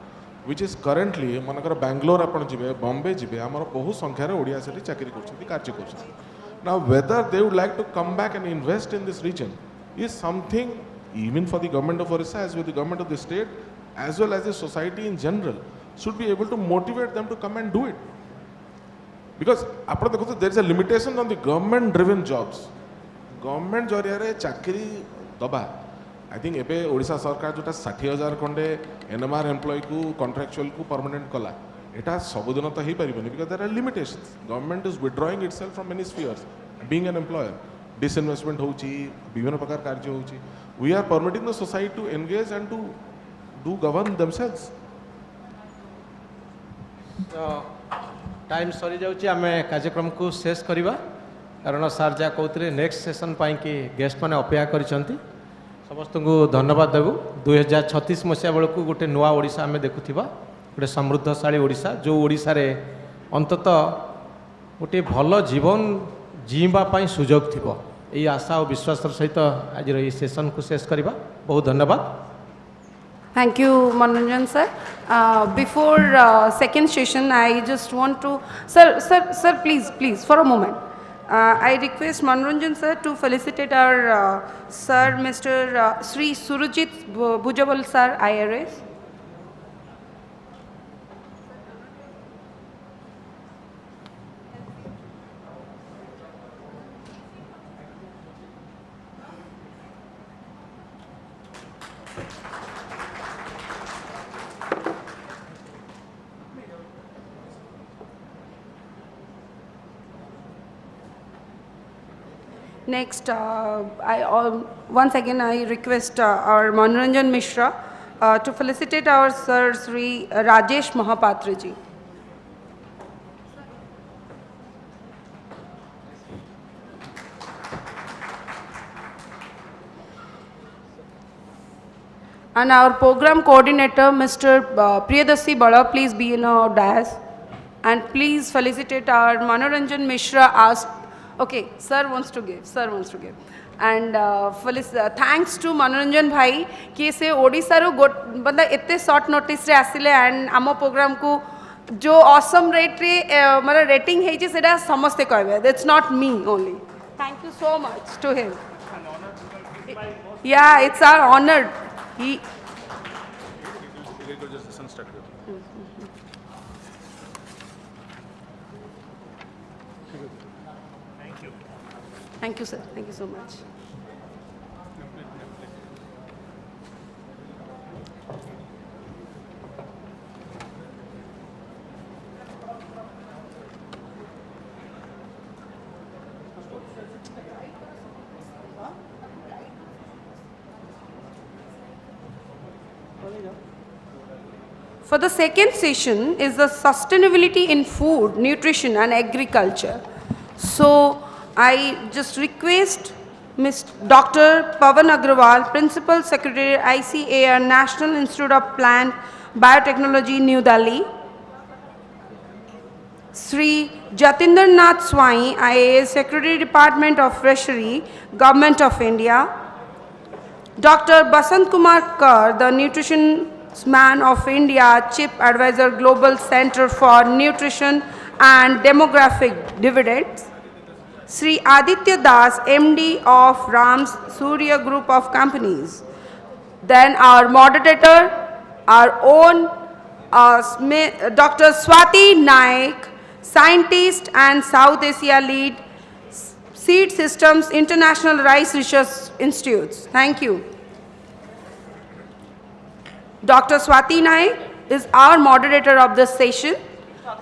which is currently, मनकर Bangalore अपन जिबे, Bombay जिबे, हमारा बहुत संख्या रे ओडिया से चाकरी करछथि, कार्य करछथि. Now, whether they would like to come back and invest in this region is something even for the government of Orissa as well as the government of the state as well as the society in general should be able to motivate them to come and do it. Because there is a limitation on the government driven jobs. Government जरिया चाकरी दबा I think एबे ओडिशा सरकार जोटा 60,000 खंडे NMR employ को contractual को permanent कला एटा सबुदिन तो ही परिबनी because there are limitations. Government is withdrawing itself from many spheres being an employer. Disinvestment होची विभिन्न प्रकार कार्य होची we are permitting the society to engage and to do govern themselves. Time सरी जाउची आमे कार्यक्रम को शेष करिबा कारण सर जा कहते नेक्स्ट सेशन पाई कि गेस्ट माने अपेक्षा करिसंती समस्त को धन्यवाद देबू 2036 मसीहा बेलू गोटे नुआ ओडिशा आमे देखुथिबा गोटे समृद्धशाली ओडिशा जो ओडिशा रे अंतत गोटे भल जीवन जीवा पाई सुजोग थिबो यही आशा और विश्वास सहित आज सेशन को शेष करवा बहुत धन्यवाद. Thank you, Manoranjan sir. Before second session, I just want to, sir, please, for a moment. I request Manoranjan sir to felicitate our sir, Mr. Sri Surajit Bhujabal sir, IRS. Next, once again I request our Manoranjan Mishra to felicitate our Sir Sri Rajesh Mahapatra ji. And our program coordinator Mr. Priyadasi Bala, please be in our dais. And please felicitate our Manoranjan Mishra as okay, sir wants to give. And thanks to Manoranjan bhai कि से ओडिशा रो बंदा इतने short notice रे आसिले and आम programme को जो awesome rate रे मतलब रेटिंग है जे सेटा समस्ते कहबे that's not me only. Thank you so much to him. Yeah it's our honour. He Thank you, sir. Thank you so much. For the second session is the sustainability in food, nutrition and agriculture. So I just request Dr. Pavan Agrawal, Principal Secretary ICAR, National Institute of Plant Biotechnology, New Delhi. Sri Jatinder Nath Swai, IAS, Secretary Department of Treasury, Government of India. Dr. Basant Kumar Kar, the Nutrition Man of India, Chief Advisor, Global Center for Nutrition and Demographic Dividends. Sri Aditya Das, MD of Rams Surya Group of Companies. Then our moderator, our own Dr. Swati Naik, Scientist and South Asia Lead, Seed Systems International Rice Research Institutes. Thank you. Dr. Swati Naik is our moderator of this session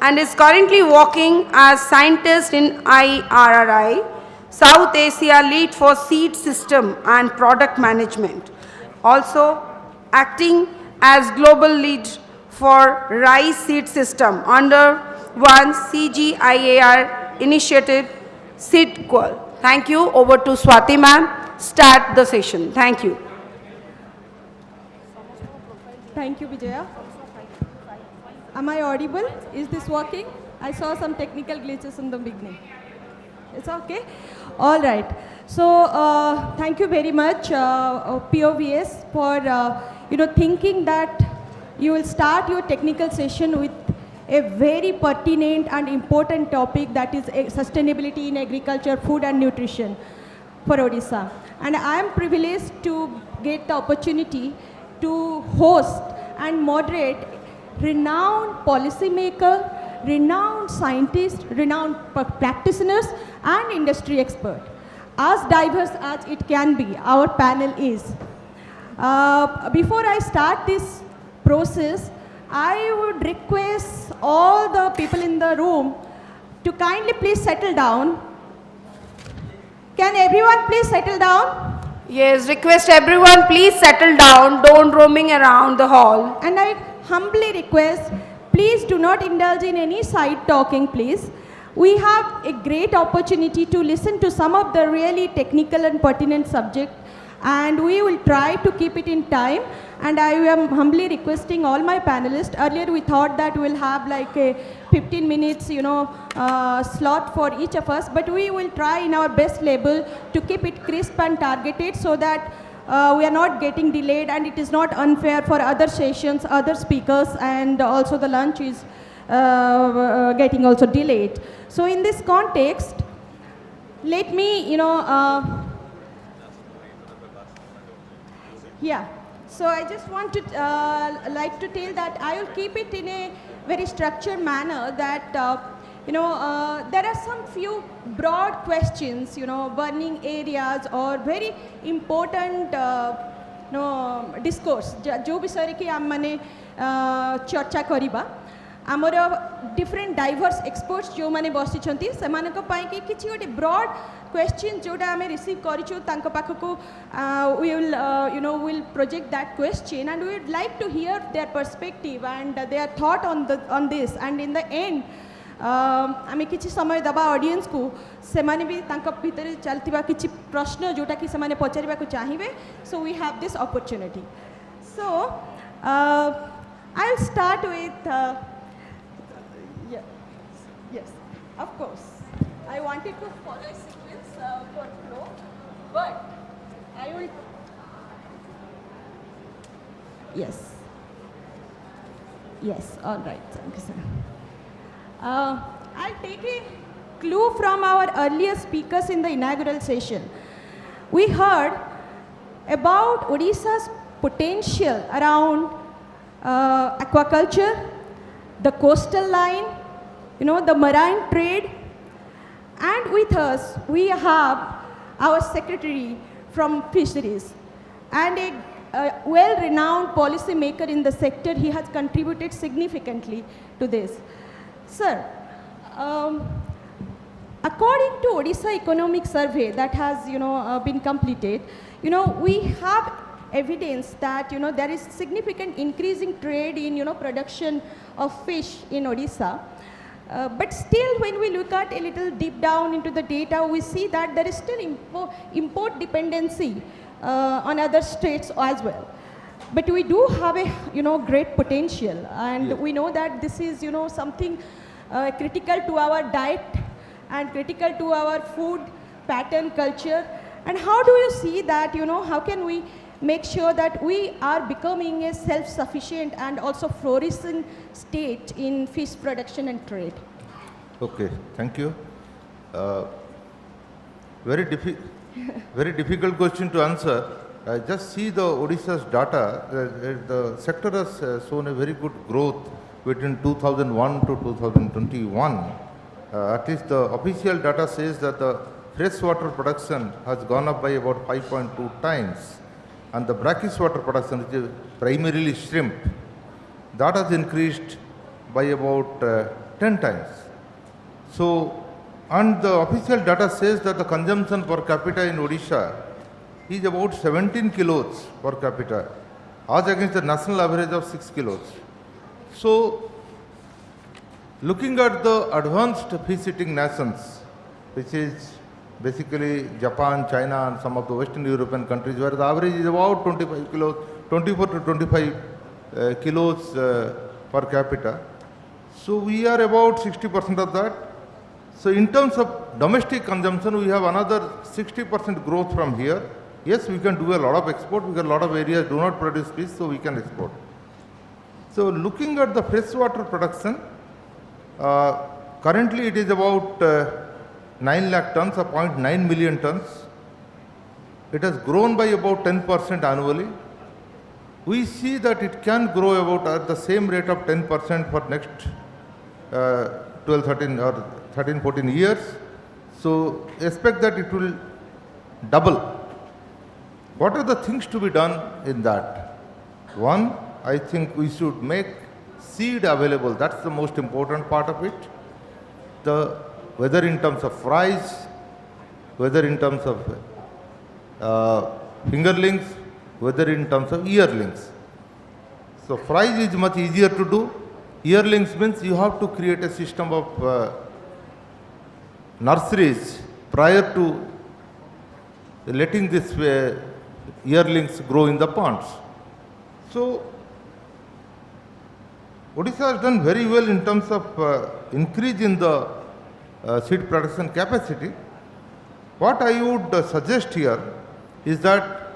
and is currently working as scientist in IRRI, South Asia Lead for Seed System and Product Management. Also acting as Global Lead for Rice Seed System under one CGIAR initiative, SeedQual. Thank you. Over to Swati ma'am. Start the session. Thank you. Thank you, Vijaya. Am I audible? Is this working? I saw some technical glitches in the beginning. It's okay? All right. So, thank you very much, POVS, for thinking that you will start your technical session with a very pertinent and important topic, that is sustainability in agriculture, food and nutrition for Odisha. And I am privileged to get the opportunity to host and moderate renowned policymaker, renowned scientists, renowned practitioners and industry expert. As diverse as it can be, our panel is. Before I start this process, I would request all the people in the room to kindly please settle down. Can everyone please settle down? Yes, request everyone please settle down. Don't roaming around the hall. And I humbly request, please do not indulge in any side talking, please. We have a great opportunity to listen to some of the really technical and pertinent subject, and we will try to keep it in time. And I am humbly requesting all my panelists. Earlier we thought that we'll have like a 15 minutes, slot for each of us, but we will try in our best level to keep it crisp and targeted so that we are not getting delayed and it is not unfair for other sessions, other speakers, and also the lunch is getting also delayed. So in this context, let me, So I just want to like to tell that I will keep it in a very structured manner that, there are some few broad questions, burning areas or very important discourse, जो विषय कि आम माने चर्चा करिबा आमर different diverse experts जो माने बसिछंती सेमानक पाई कि किछि गोटे ब्रॉड क्वेश्चन जोटा आमे रिसीव करिछु तांक पाखको we will will project that question and we would like to hear their perspective and their thought on this, and in the end आमे किछि समय दबा ऑडियंस को से माने भी तांक भितर चलतिबा किछि प्रश्न जोटा कि से माने पचारिबा को चाहिबे. So we have this opportunity. So I'll start with yes, of course. I wanted to follow a sequence for flow, but I will. Yes, all right. Thank you, sir. I'll take a clue from our earlier speakers in the inaugural session. We heard about Odisha's potential around aquaculture, the coastal line, the marine trade, and with us we have our secretary from fisheries and a well-renowned policy maker in the sector. He has contributed significantly to this. Sir, according to Odisha Economic Survey that has been completed, we have evidence that there is significant increasing trade in production of fish in Odisha. But still, when we look at a little deep down into the data, we see that there is still import dependency on other states as well. But we do have a great potential, and we know that this is something critical to our diet and critical to our food pattern culture. And how do you see that, how can we make sure that we are becoming a self-sufficient and also flourishing state in fish production and trade? Okay, thank you. Very difficult question to answer. Just see the Odisha's data. The sector has shown a very good growth between 2001 to 2021. At least the official data says that the freshwater production has gone up by about 5.2 times, and the brackish water production, which is primarily shrimp, that has increased by about 10 times. So, and the official data says that the consumption per capita in Odisha is about 17 kilos per capita, as against the national average of 6 kilos. So, looking at the advanced fish eating nations, which is basically Japan, China and some of the Western European countries, where the average is about 25 kilos, 24 to 25 kilos per capita. So, we are about 60% of that. So, in terms of domestic consumption, we have another 60% growth from here. Yes, we can do a lot of export because a lot of areas do not produce fish, so we can export. So, looking at the freshwater production, currently it is about 9 lakh tons or 0.9 million tons. It has grown by about 10% annually. We see that it can grow about at the same rate of 10% for next 12, 13 or 13, 14 years. So, expect that it will double. What are the things to be done in that? One, I think we should make seed available. That's the most important part of it. Whether in terms of fries, whether in terms of fingerlings, whether in terms of yearlings. So, fries is much easier to do. Yearlings means you have to create a system of nurseries prior to letting this yearlings grow in the ponds. So, Odisha has done very well in terms of increase in the seed production capacity. What I would suggest here is that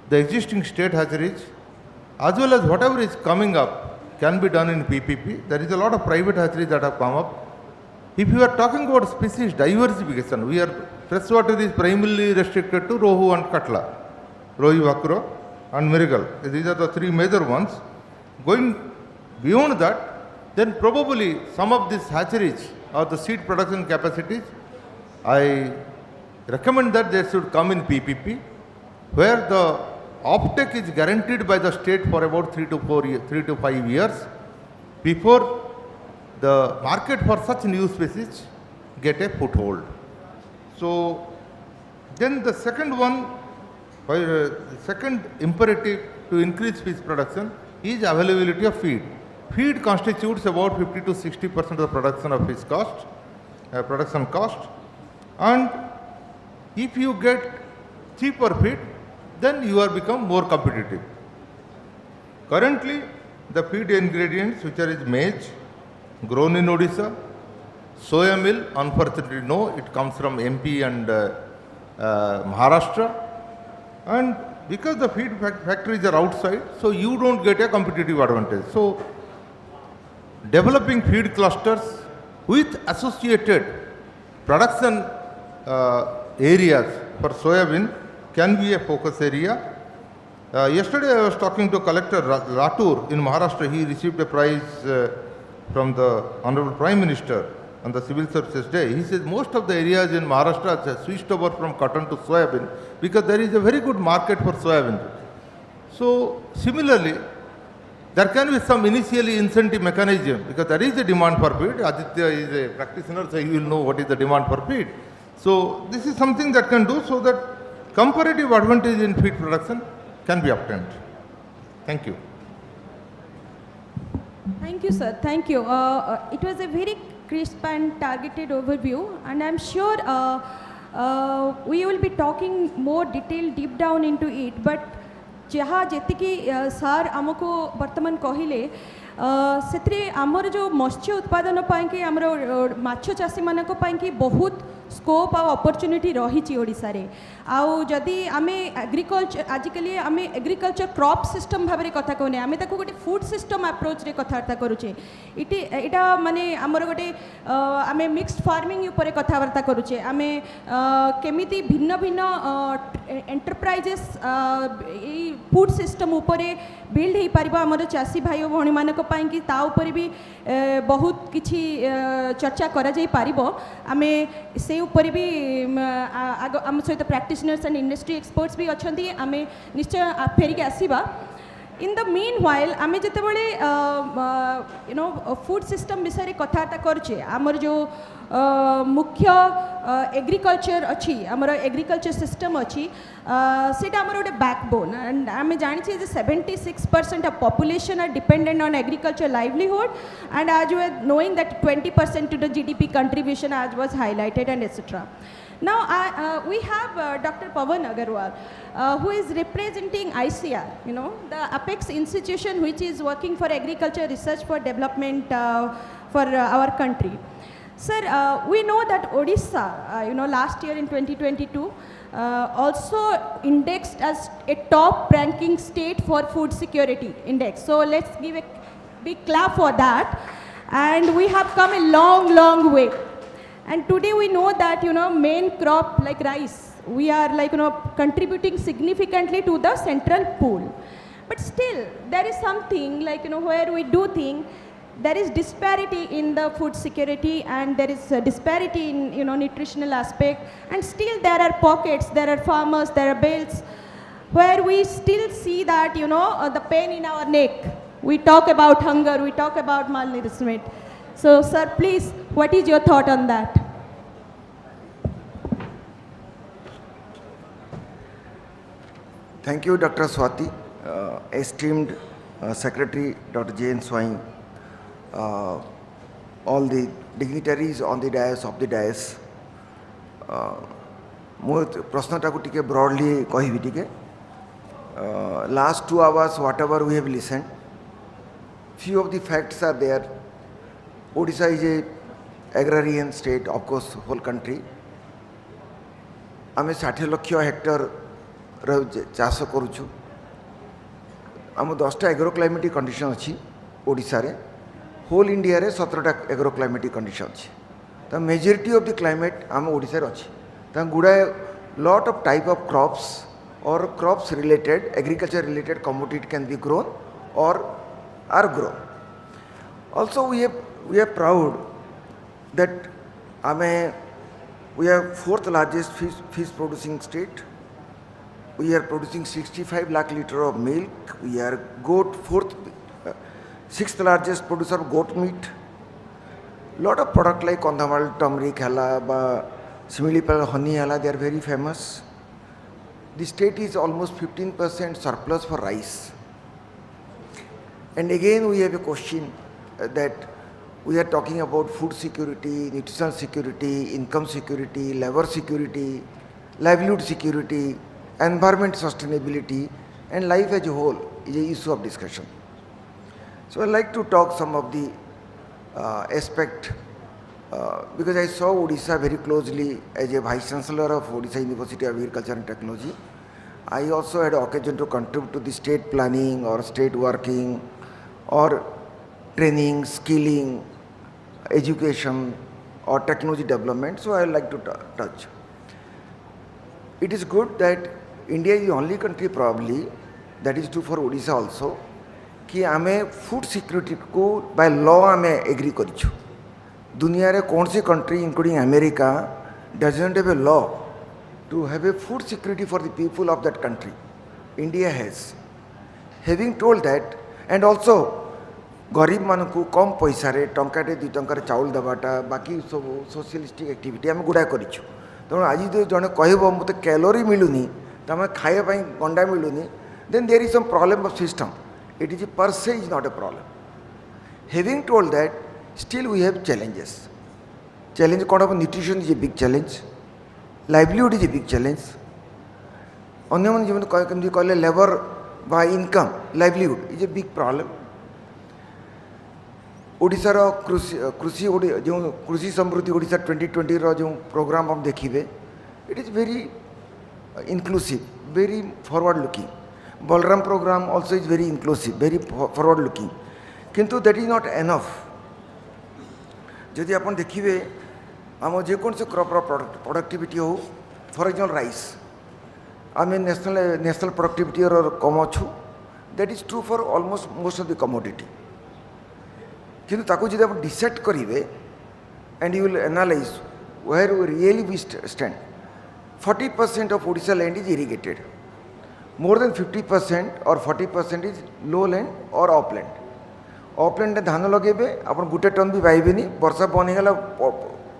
the existing state hatcheries, as well as whatever is coming up, can be done in PPP. There is a lot of private hatcheries that have come up. If you are talking about species diversification, freshwater is primarily restricted to rohu and katla, rohi vakro and mirigal. These are the three major ones. Going beyond that, then probably some of these hatcheries or the seed production capacities, I recommend that they should come in PPP, where the offtake is guaranteed by the state for about 3 to 5 years before the market for such new species get a foothold. So, then the second one, the second imperative to increase fish production is availability of feed. Feed constitutes about 50 to 60% of the production of fish cost, production cost, and if you get cheaper feed, then you are become more competitive. Currently, the feed ingredients which are maize, grown in Odisha, soya meal, unfortunately no, it comes from MP and Maharashtra, and because the feed factories are outside, so you don't get a competitive advantage. So, developing feed clusters with associated production areas for soybean can be a focus area. Yesterday I was talking to Collector Latur in Maharashtra. He received a prize from the Honorable Prime Minister on the Civil Services Day. He says most of the areas in Maharashtra have switched over from cotton to soybean because there is a very good market for soybean. So, similarly, there can be some initially incentive mechanism because there is a demand for feed. Aditya is a practitioner, so he will know what is the demand for feed. So, this is something that can do so that comparative advantage in feed production can be obtained. Thank you. Thank you, sir. Thank you. It was a very crisp and targeted overview, and I'm sure we will be talking more detailed, deep down into it. But जहाँ जेतिकी सार आमको वर्तमान कहिले से आमर जो मत्स्य उत्पादन पाई आमर माछ चाषी मानक पाई बहुत स्कोप आ अपॉर्चुनिटी रही ओडिशा रे आउ जदि आमे एग्रीकल्चर आजिकली आमे एग्रीकल्चर क्रॉप सिस्टम भाव में कथा कहने आमे ताको गोटे फूड सिस्टम अप्रोच रे कथबार्ता करूचे इटा माने आमर गोटे आमे मिक्स्ड फार्मिंग ऊपर कथबार्ता करूचे आमे केमिति भिन्न भिन्न एंटरप्राइजेस फूड सिस्टम ऊपर बिल्ड हो पारिबा आमर चाषी भाई और भौणी मानक पाई कि ता ऊपर भी बहुत किछि चर्चा करा जाई पारिबो आमे से ऊपर भी आम सहित प्रैक्टिशनर्स एंड इंडस्ट्री एक्सपर्ट्स भी अच्छा आम निश्चय फेरिक आसवा इन द मीन व्हाइल आम जिते यू नो फूड सिस्टम विषय कथबार्ता करुचे आमर जो मुख्य एग्रीकल्चर अच्छी आमर एग्रीकल्चर सिस्टम अच्छी सेटा आमर गोटे बैकबोन एंड आम जानी 76% of population are dependent on agriculture livelihood and आज we are knowing that 20% to the GDP contribution आज was highlighted and etcetera. Now we have Dr. Pawan Agarwal who is representing ICR, you know, the apex institution which is working for agriculture research for development for our country. Sir, we know that Odisha, you know, last year in 2022 also indexed as a top ranking state for food security index. So let's give a big clap for that. And we have come a long way. And today we know that, you know, main crop like rice, we are like, you know, contributing significantly to the central pool. But still, there is something like, you know, where we do think there is disparity in the food security and there is a disparity in, you know, nutritional aspect. And still there are pockets, there are farmers, there are belts where we still see that, you know, the pain in our neck. We talk about hunger, we talk about malnourishment. So, sir, please, what is your thought on that? Thank you, Dr. Swati, esteemed Secretary Dr. J.N. Swain, all the dignitaries on the dais of the dais. Mo prashna ta ko tike broadly kahibi tike. Last 2 hours, whatever we have listened, few of the facts are there. Odisha is a agrarian state, of course, whole country. आमे 60 lakh Hector चाष करुचु. आम 10टा agroclimatic condition अच्छी ओडिशा रे. Whole India रे 17टा agroclimatic condition अच्छी. The majority of the climate आम ओडिशा रे अच्छी. ता गुडा lot of type of crops or crops related agriculture related commodity can be grown or are grown. Also we are proud that we are 4th largest fish producing state. We are producing 65 lakh liter of milk. We are 6th largest producer of goat meat. Lot of product like kondhamal, turmeric, hala, similipal, honey, hala, they are very famous. The state is almost 15% surplus for rice. And again we have a question that we are talking about food security, nutritional security, income security, labor security, livelihood security, environment sustainability, and life as a whole is an issue of discussion. So I like to talk some of the aspect because I saw Odisha very closely as a Vice Chancellor of Odisha University of Agriculture and Technology. I also had occasion to contribute to the state planning or state working or training, skilling, education or technology development. So I like to touch. It is good that India is the only country probably, that is true for Odisha also, कि आमे food security को by law आमे agree करिछु. दुनिया रे कौन सी country including America doesn't have a law to have a food security for the people of that country. India has. Having told that and also गरीब मान को कम पैसा रे टंकाटे 2 टंकार चाउल दबाटा बाकी सब सोशलिस्टिक एक्टिविटी आम गुड़ा करिछु. तेणु आज जो जड़े कह मत कैलोरी मिलूनी तो खावाई गंडा मिलूनी then there is some problem of system. It is per se is not a problem. Having told that, still we have challenges. Challenge called of nutrition is a big challenge. Livelihood is a big challenge. Only one labor by income, livelihood is a big problem. ओडिशार कृषि कृषि जो कृषि समृद्धि ओडिशा 2020 रो जो programme हम देखिए it is very inclusive, very forward looking. Balram program also is very inclusive, very forward looking. किंतु that is not enough. यदि अपन देखिए आम जेकोसी क्रॉप प्रोडक्टिविटी हो फॉर एग्जांपल राइस आम नेशनल प्रोडक्टिविटी कम अच्छु that is true for almost most of the commodity किंतु ताकू जब आप डिसाइड करेंगे and you will analyse where we really we stand 40% of Odisha land is irrigated. More than 50% or 40% is low land or upland. Upland धान लगेबे अपन गुटे ton भी पाइबेनी वर्षा बन गला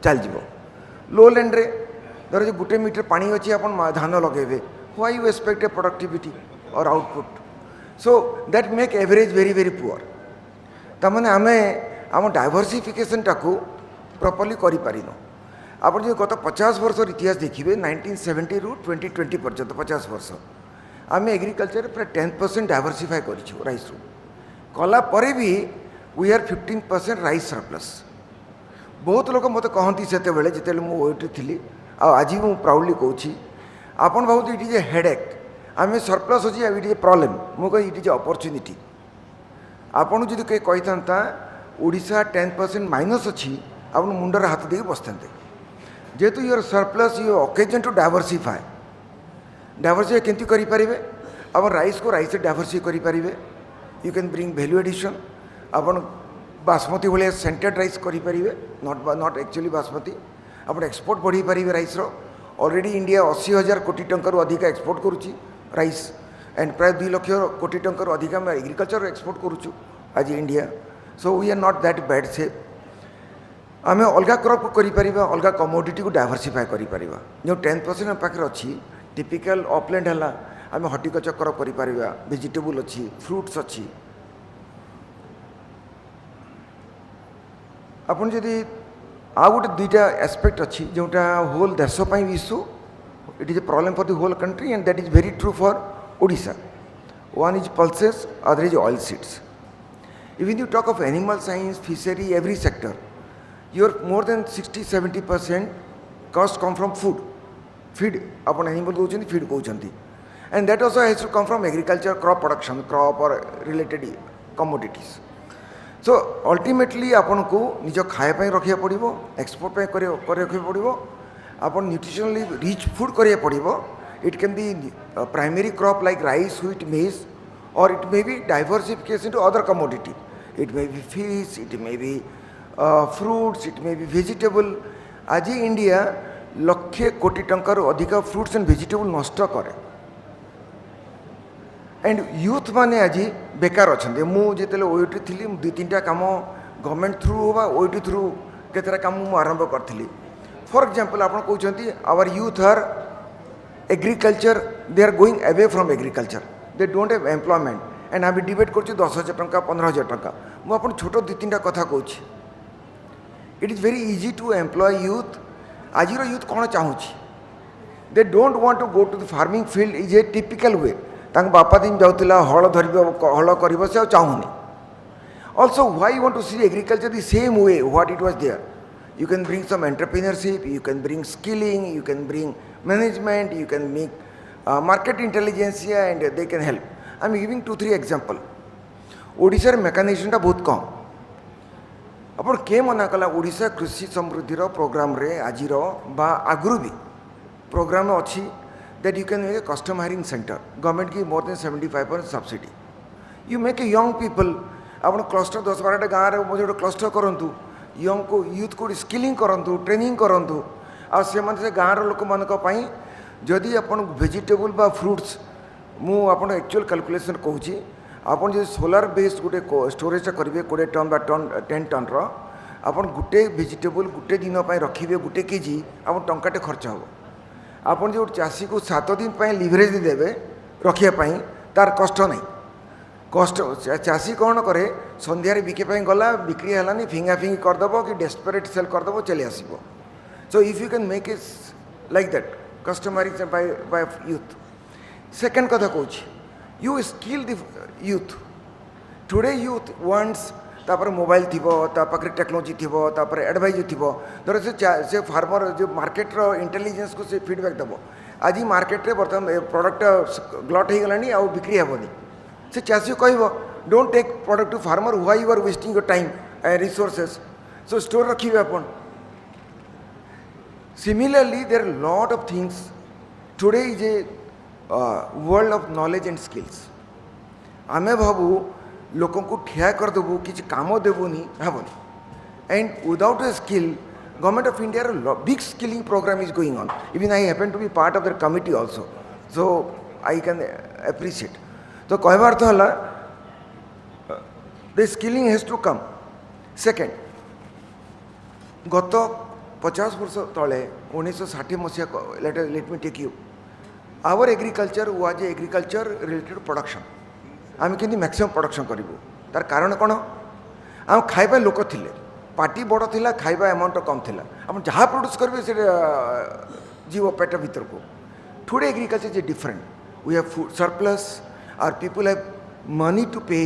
चल जीवो. लो लैंड रे धर जो गुटे मीटर पानी अछि अपन धान लगेबे. Why you expect a productivity or output? So that make average very very poor. तमने आमे आम डाइवर्सिफिकेशन टाकू प्रॉपर्ली करि पारिनो. आप जो गत 50 वर्ष इतिहास देखिए 1970 रु 2020 पर्यंत 50 वर्ष आम एग्रीकल्चर प्राय 10% डाइवर्सिफाई करूँ राइस रु कला परे भी वी आर 15% राइस सरप्लस. बहुत लोग मत कहती से जिते मुझे थी आज मुझे प्राउडली कहूँ आपन भाव इट इज ए हेडेक आम सरप्लस अच्छी इट इज ए प्रॉब्लम मुझे इट इज ए अपॉर्चुनिटी. आपन जो कहीं कही था ओडिशा 10% माइनस अच्छी आप मुंडर हाथ दे बसते जेहेतु your surplus you occasion to diversify केमती करें आप राइस को राइस डाइवर्सिफाई करें you can bring value addition आपन बासमती भाई सेंटेड राइस करें नॉट एक्चुअली बासमती आप एक्सपोर्ट बढ़ी पारे राइस ऑलरेडी इंडिया 80,000 कोटी टंकर अधिक एक्सपोर्ट करुच्ची राइस एंड प्राय 2 लाख कोटी टंकर अधिक आम एग्रीकल्चर एक्सपोर्ट करुचु आज India. So we are not that bad safe. आम अलग क्रॉप को करें अलग कमोडिटी को डाइवर्सिफाई करें जो 10% आम पाखे अच्छी टिपिकल अपलैंड है आम हर्टिकल्चर क्रॉप करें वेजिटेबल अच्छी फ्रूट्स अच्छी. आपन जदि आ गोटे 2टा एस्पेक्ट अच्छी जोटा होल देशपाई issue it is a problem for the whole country and that is very true for Odisha. One is pulses other is oil seeds. Even you talk of animal science fishery every sector your more than 60-70% cost come from food feed upon animal कहते feed कहते and that also has to come from agriculture crop production crop or related commodities. So ultimately आपन को निज खाया रखा पड़ो export रखा पड़ो आपन न्यूट्रिशनली रिच फूड करिया पड़ो. It can be primary crop like rice wheat maize or it may be diversification to other commodity. It may be fish, it may be fruits, it may be vegetable. आज India लक्षे कोटी टंकार अधिक fruits and vegetable नष्ट करे and youth माने आज बेकार अच्छा मुझे ओटी थी 2-3टा कम गवर्नमेंट थ्रू बा ओटी थ्रू केतरा काम मुझे आरंभ करी. फॉर एग्जांपल आप कहते our youth are agriculture they are going away from agriculture they don't have employment and आम डिबेट कर 10,000 टंका 15,000 टंका मुझे छोट 2-3टा कथा कहूँ. It is very easy to employ youth. आज यूथ कौन चाहूँ they don't want to go to the farming field is a typical way तांक बापा दिन जाऊला हल धर हल कर से चाहूनी. Also why want to see agriculture the same way what it was there. You can bring some entrepreneurship you can bring skilling you can bring management you can make market intelligentsia and they can help. I am giving 2-3 example. Odisha मेकानाइजेशनटा बहुत कम अपन के मना कला ओडिशा कृषि समृद्धि programme रे आज बा आगु भी प्रोग्राम अच्छी that you can make a custom hiring centre government की more than 75% subsidy. You make a young people आप क्लस्टर 10-12टा गाँव में गोटे क्लस्टर करूँ यंग को यूथ को स्किलिंग करूँ ट्रेनिंग करूँ से गाँव लोक मानी जदि आप वेजिटेबल बा फ्रुट्स मुझे एक्चुअल कैलकुलेशन कहूँ आपन जो सोलार बेस्ड गोटे स्टोरेज करेंगे 20 टन बा 10 टन आपन गोटे वेजिटेबल गोटे दिन रखिए गोटे केजी आप टंकाटे खर्च हम. आपन जो चाषी को 7 दिन लिवरेज देवे रखापी तार कष्ट नहीं. कष्ट चाषी कौन करे संध्यारे बिके गला बिक्री है फिंगा फिंगी करदेव कि डेस्परेट सेल करदेव चली आसो. So if you can make it like that customise by youth. Second कथा कहूँ you skill the youth. Today youth wants तापर मोबाइल थी पाखे टेक्नोलोजी थी एडवाइज थी धर से फार्मर जो मार्केट रो इंटेलिजेंस को से फीडबैक दब आज मार्केट रे बर्तमान प्रोडक्ट ग्लट हो गलानी आउ बिक्री हेबनी से चाषी कह don't take product to farmer why you are wasting your time and resources so store रखिए अपन similarly there are lot of things today is a world of knowledge and skills आमे भाबू लोक को ठिया करदेबू कि काम देबूनी हेबनी and without a skill government of India big skilling programme is going on even I happen to be part of the committee also so I can appreciate तो कहबार अर्थ है the skilling has to come second गत 50 वर्ष तले 1960 मसीहा let me take you our agriculture was agriculture related production आम के मैक्सिमम प्रोडक्शन करूँ तार कारण कौन आम खाइबा लोक थिले पार्टी बड़ थिला खाइबा अमाउंट कम थिला आप जहाँ प्रोड्यूस करेंगे से जीव पेट भीतर को today agriculture is different we have food surplus are people have money to pay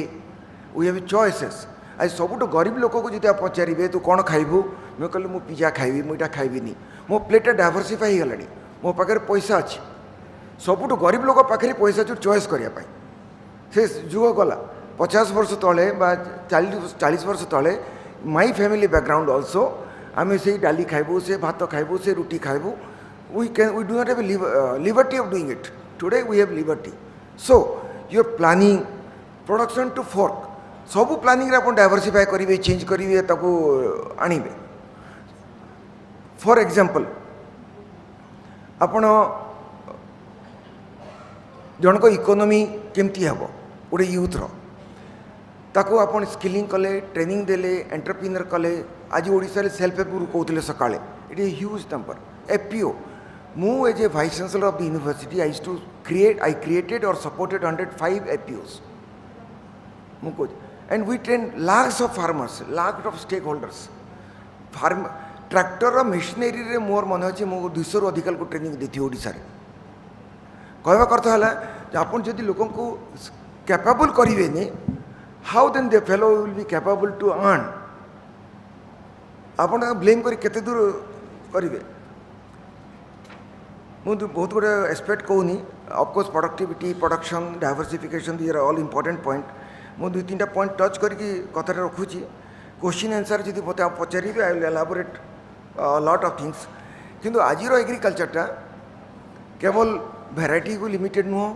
we have choices आज सबुठ गरीब लोक को जो आप पचारे तू कौन खाइबू मुझे कहली मु पिज्जा खाइबी मुझा खाइबिनी मो प्लेट डाइवर्सीफाई होगा मो पाखे पैसा अच्छी सबुठ गरीब लोक पाखे पैसा जो चॉइस करने से जुग गला 50 वर्ष तले 40 वर्ष तले माई फैमिली बैकग्राउंड ऑल्सो आम से डाली खाइबू से भात खाइबू से रुटी खाइबू we do not have liberty of doing it today we have liberty so your planning production to fork सबू प्लानिंग आप डाइवर्सीफाई करेंगे चेंज करेंगे ताकू आणवे फॉर एग्जांपल आपण जनक इकोनॉमी केमती हम गोटे यूथ ताकू आपण स्किलिंग कले ट्रेनिंग देले एंटरप्रेन्योर कले आज ओडिशा रे सेल्फ हेल्प ग्रुप कहते सकाळे it is huge number FPO मु as a vice chancellor of the university I to create I created और सपोर्टेड 105 एफपीओस मुझे and we train lakhs of farmers lakh of stakeholders farm tractor machinery रे मोर मन अच्छे मो 200 रु अधिक को ट्रेनिंग देती ओडिशा रे कहवा अर्थ है आप जब लोक को कैपेबल करेंगे how then the fellow will be capable to earn आप ब्लेम कर केते दूर करेंगे मुझे बहुत गुड़े एस्पेक्ट कहूनी of course productivity production diversification these are all important point मुझे 2-3टा पॉइंट टच करके कथा रखुची क्वेश्चन आंसर जब मत पचारे I will elaborate lot of things किंतु आज एग्रीकल्चरटा केवल भेराइटी को लिमिटेड नुह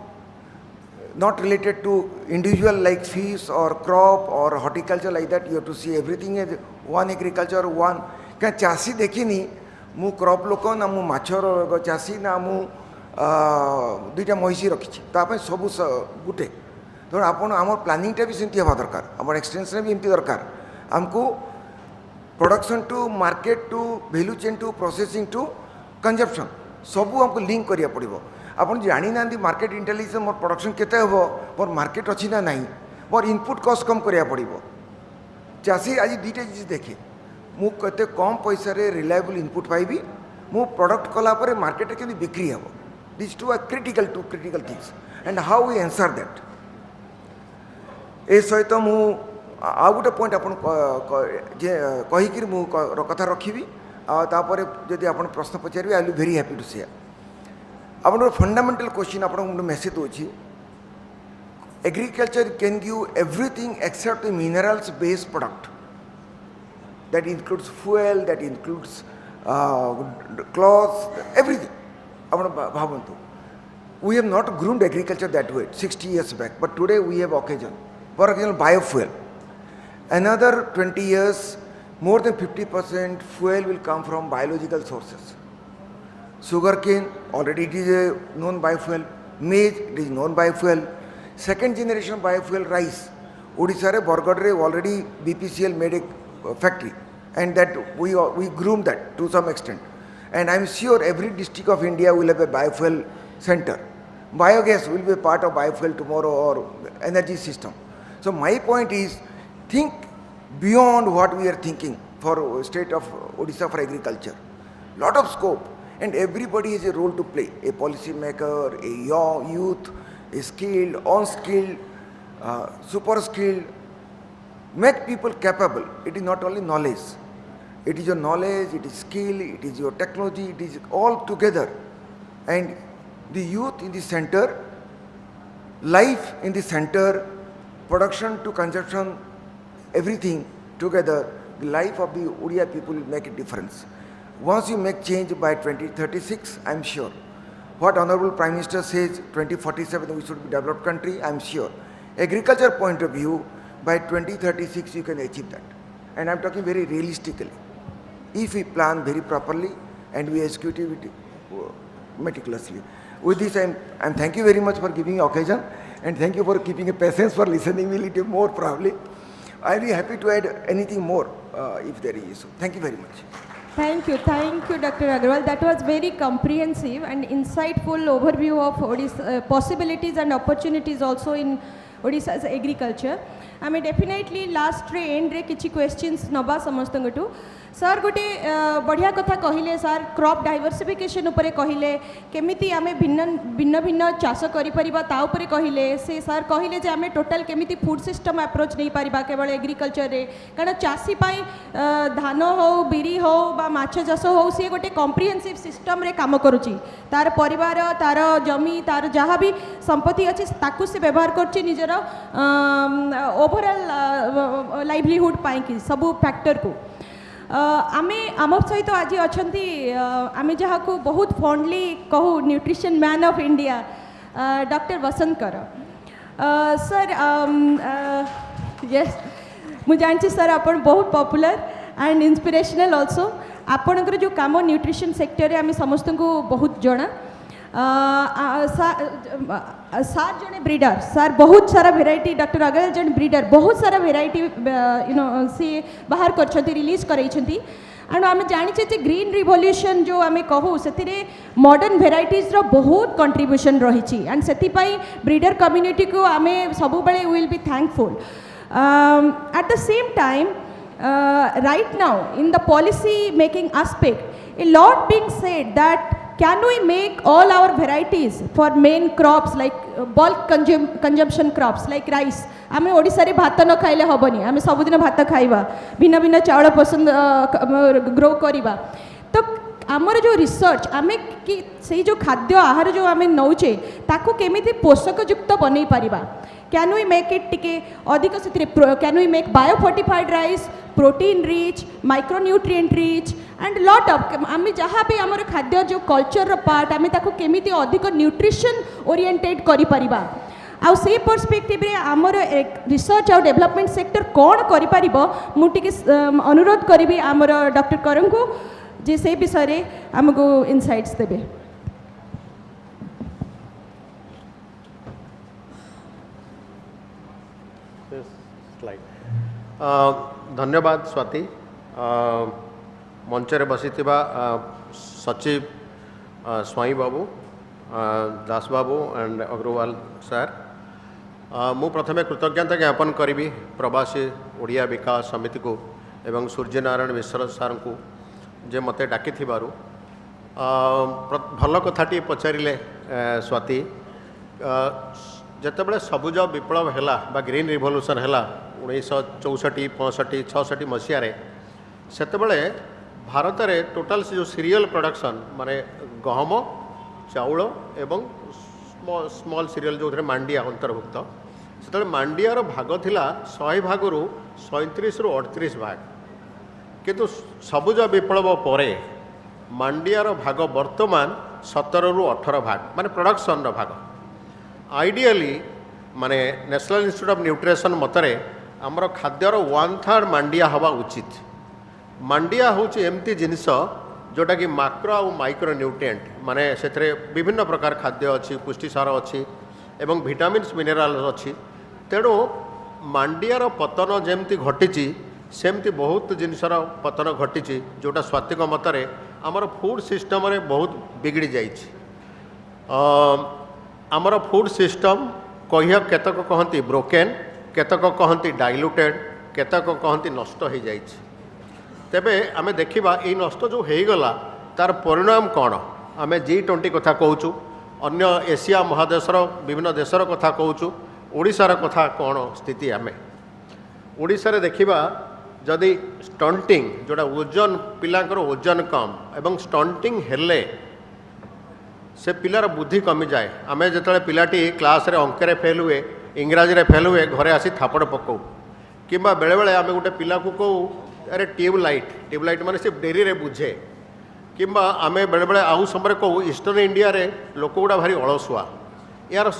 not related to individual like fish or crop or horticulture like that you have to see everything as one agriculture one क्या चाषी देखिनी मु क्रॉप लोक ना मु माछर चाषी ना मु दुईटा महिषी रखी ताप सब गुटे तेणु आप प्लानिंगटा भी सेमती हवा दरकार आम एक्सटेंशन भी एमती दरकार आमको production to market to value chain to processing to consumption सबू आमको लिंक करिया पड़िबो आप जानी ना मार्केट इंटेलिजेंस मोर प्रोडक्शन केते हो मोर मार्केट अच्छी ना नहीं मोर इनपुट कॉस्ट कम करिया पड़िबो चाषी आज दुईटा चीज देखे मु केते कम पैसा रे रिलायबल इनपुट पाइबी मु प्रोडक्ट कला परे मार्केट रे केमि बिक्री हेबो this two are critical things and how we answer that ए सहित मु आ गोटे पॉइंट आपन कहिकिर मु कथा रखिबी आ तापर जदि आपन प्रश्न पचारिबे I will very happy to share आप फंडामेंटल क्वेश्चन आप मेसेज दूसरी agriculture can give everything except minerals based product that includes fuel that includes clothes everything आप भावतु we have not groomed agriculture that way 60 years back but today we have occasion for example biofuel another 20 years more than 50% fuel will come from biological sources. Sugarcane, already it is a known biofuel. Maize, it is known biofuel. Second generation biofuel, rice. Odisha re Bargarh re already BPCL made a factory, and that we groomed that to some extent. And I am sure every district of India will have a biofuel center. Biogas will be a part of biofuel tomorrow or energy system. So my point is, think beyond what we are thinking for state of Odisha for agriculture. Lot of scope. And everybody has a role to play, a policy maker, a young youth, a skilled, unskilled, super skilled. make people capable. It is not only knowledge. It is your knowledge, it is skill, it is your technology, it is all together. And the youth in the center, life in the center, production to consumption, everything together, the life of the Odia people will make a difference. Once you make change by 2036, I am sure. What Honorable Prime Minister says, 2047 we should be a developed country, I am sure. Agriculture point of view, by 2036 you can achieve that. And I am talking very realistically. If we plan very properly and we execute it meticulously. With this, I'm thank you very much for giving occasion, and thank you for keeping a patience for listening me a little more probably. I'll be happy to add anything more if there is. So, thank you very much. Thank you, Dr. Agarwal. That was very comprehensive and insightful overview of Odisha, possibilities and opportunities also in Odisha's agriculture. I mean, definitely last end रे किछि questions नबा समस्तंगटू sir गोटे बढ़िया कथा कहिले sir crop diversification उपरे कहिले केमिति आमे भिन्न भिन्न भिन्न चाष करि परिबा ता उपरे कहिले से सर कहिले जे आमे टोटल केमिति फूड सिस्टम अप्रोच नहीं परिबा केवल एग्रीकल्चर रे कारण चासी पाई धान हो बिरी हो बा माछ चाष हो से गोटे कॉम्प्रिहेंसिव सिस्टम रे काम करूची तार परिवार तार जमी तार जहाँ भी संपत्ति अच्छी ताकू से व्यवहार करची निजर ओवरऑल लाइवलीहुड पाई कि सबू फैक्टर को आमे आम सहित आज अच्छा आमे जहाँ को बहुत फंडली कहू nutrition man of India doctor Vasant Kar sir yes मुझे जानती सर अपन बहुत पॉपुलर एंड इंस्पिरेशनल ऑल्सो आपणकर जो काम न्यूट्रिशन सेक्टर आम समस्त को बहुत जना सार जने ब्रीडर सार बहुत सारा भेराइटी डॉक्टर अगल जन ब्रीडर बहुत सारा भेराइटी यू नो सी बाहर कर रिलीज करते एंड आम जाचे ग्रीन रिवोल्यूशन जो आम कहू से मॉडर्न भेराइटीज रो बहुत कंट्रीब्यूशन रही एंड से ब्रीडर कम्युनिटी को आम सब will be thankful eight the same time right now in the policy making aspect a lot being said that can we make all our varieties for main crops like bulk consumption crops like rice आम ओडिशा रे भात न खाइले हबनी आम सबुदिन भात खाइबा भिन्न भिन्न चावल पसंद ग्रो करिबा तो आमर जो रिसर्च आमे कि से जो खाद्य आहार जो आमे नौचे ताको केमिति पोषक युक्त बनै परिबा कैन वी मेक इट टिके अधिक से can we make biofortified rice protein rich micronutrient rich and lot of आम जहाँ भी आमर खाद्य जो कल्चर पार्ट आम केमिति अधिक न्यूट्रिशन ओरिएंटेड करि परिबा आउ से पर्सपेक्टिव रे आमर रिसर्च आउ डेवलपमेंट सेक्टर कौन करि परिबो मु टिके अनुरोध करिबी आमर डॉक्टर करन को जे से विषय रे हमको इनसाइट्स देबे धन्यवाद स्वाति मंचरे बसी सचिव स्वाई बाबू दास बाबू एंड अग्रवाल सर मु प्रथमे कृतज्ञता ज्ञापन करी प्रवासी ओडिया विकास समिति को एवं सूर्यनारायण मिश्र सर को जे मते डाकी भल कथाटी पचारे स्वाति जितेबाला सबुज विप्लव है ग्रीन रिवोल्यूशन है 1964 65 66 मसीह से भारत में टोटाल से जो सीरियल प्रोडक्शन माने गहम चाउल एवं स्मॉल सीरियल जो मांडिया अंतर्भुक्त से मांडियार भाग थिला 100 भाग रु 37 रु 38 भाग किंतु सबुज विप्लव पर मांडियार भाग वर्तमान 17 रु 18 भाग माने प्रोडक्शन भाग आइडियली माने नेशनल इंस्टीट्यूट ऑफ न्यूट्रिशन मतरे आमर खाद्यर 1/3 मांडिया हवा उचित मांडिया हूँ एमती जिनस जोटा कि माक्रो और माइक्रो न्यूट्रिएंट माने से विभिन्न प्रकार खाद्य अच्छी पुष्टिसार अच्छी एवं विटामिन्स मिनेराल अच्छी तेणु मांडियार पतन जमती घटी सेमती बहुत जिनसर पतन घटी जोटा स्वात्विक मतरे आमर फूड सिस्टम रे बहुत बिगड़ी जाइए आमर फूड सिस्टम कह केतक कहती ब्रोकेन केतक कहती डाइल्यूटेड केतक कहती नष्ट हो जाइए तेबे आम देखा ये नष्ट जो होगला तार परिणाम कौन आम G20 कथा कहूँ अन्य एशिया महादेशर विभिन्न देशर कथा कहूँ ओडिशार कथा कौन स्थिति आम ओडिशा रे देखिबा जदि स्टंटिंग जोड़ा ओजन पिलांकर ओजन कम एवं स्टंटिंग हेले से पिलार बुद्धि कमी जाए आमे जेतले पिलाटी क्लास रे अंक रे फेल हुए इंग्राजी रे फेल हुए घरे आसी थापड़ पकाऊ किंबा बेले बेले आमे गोटे पिला को कहू अरे ट्यूबलाइट माने सिर्फ डेरी रे बुझे किंबा आमे बेले बेले आउ समय कहू ईस्टर्न इंडिया रे लोक गुड़ा भारी अलसुआ यार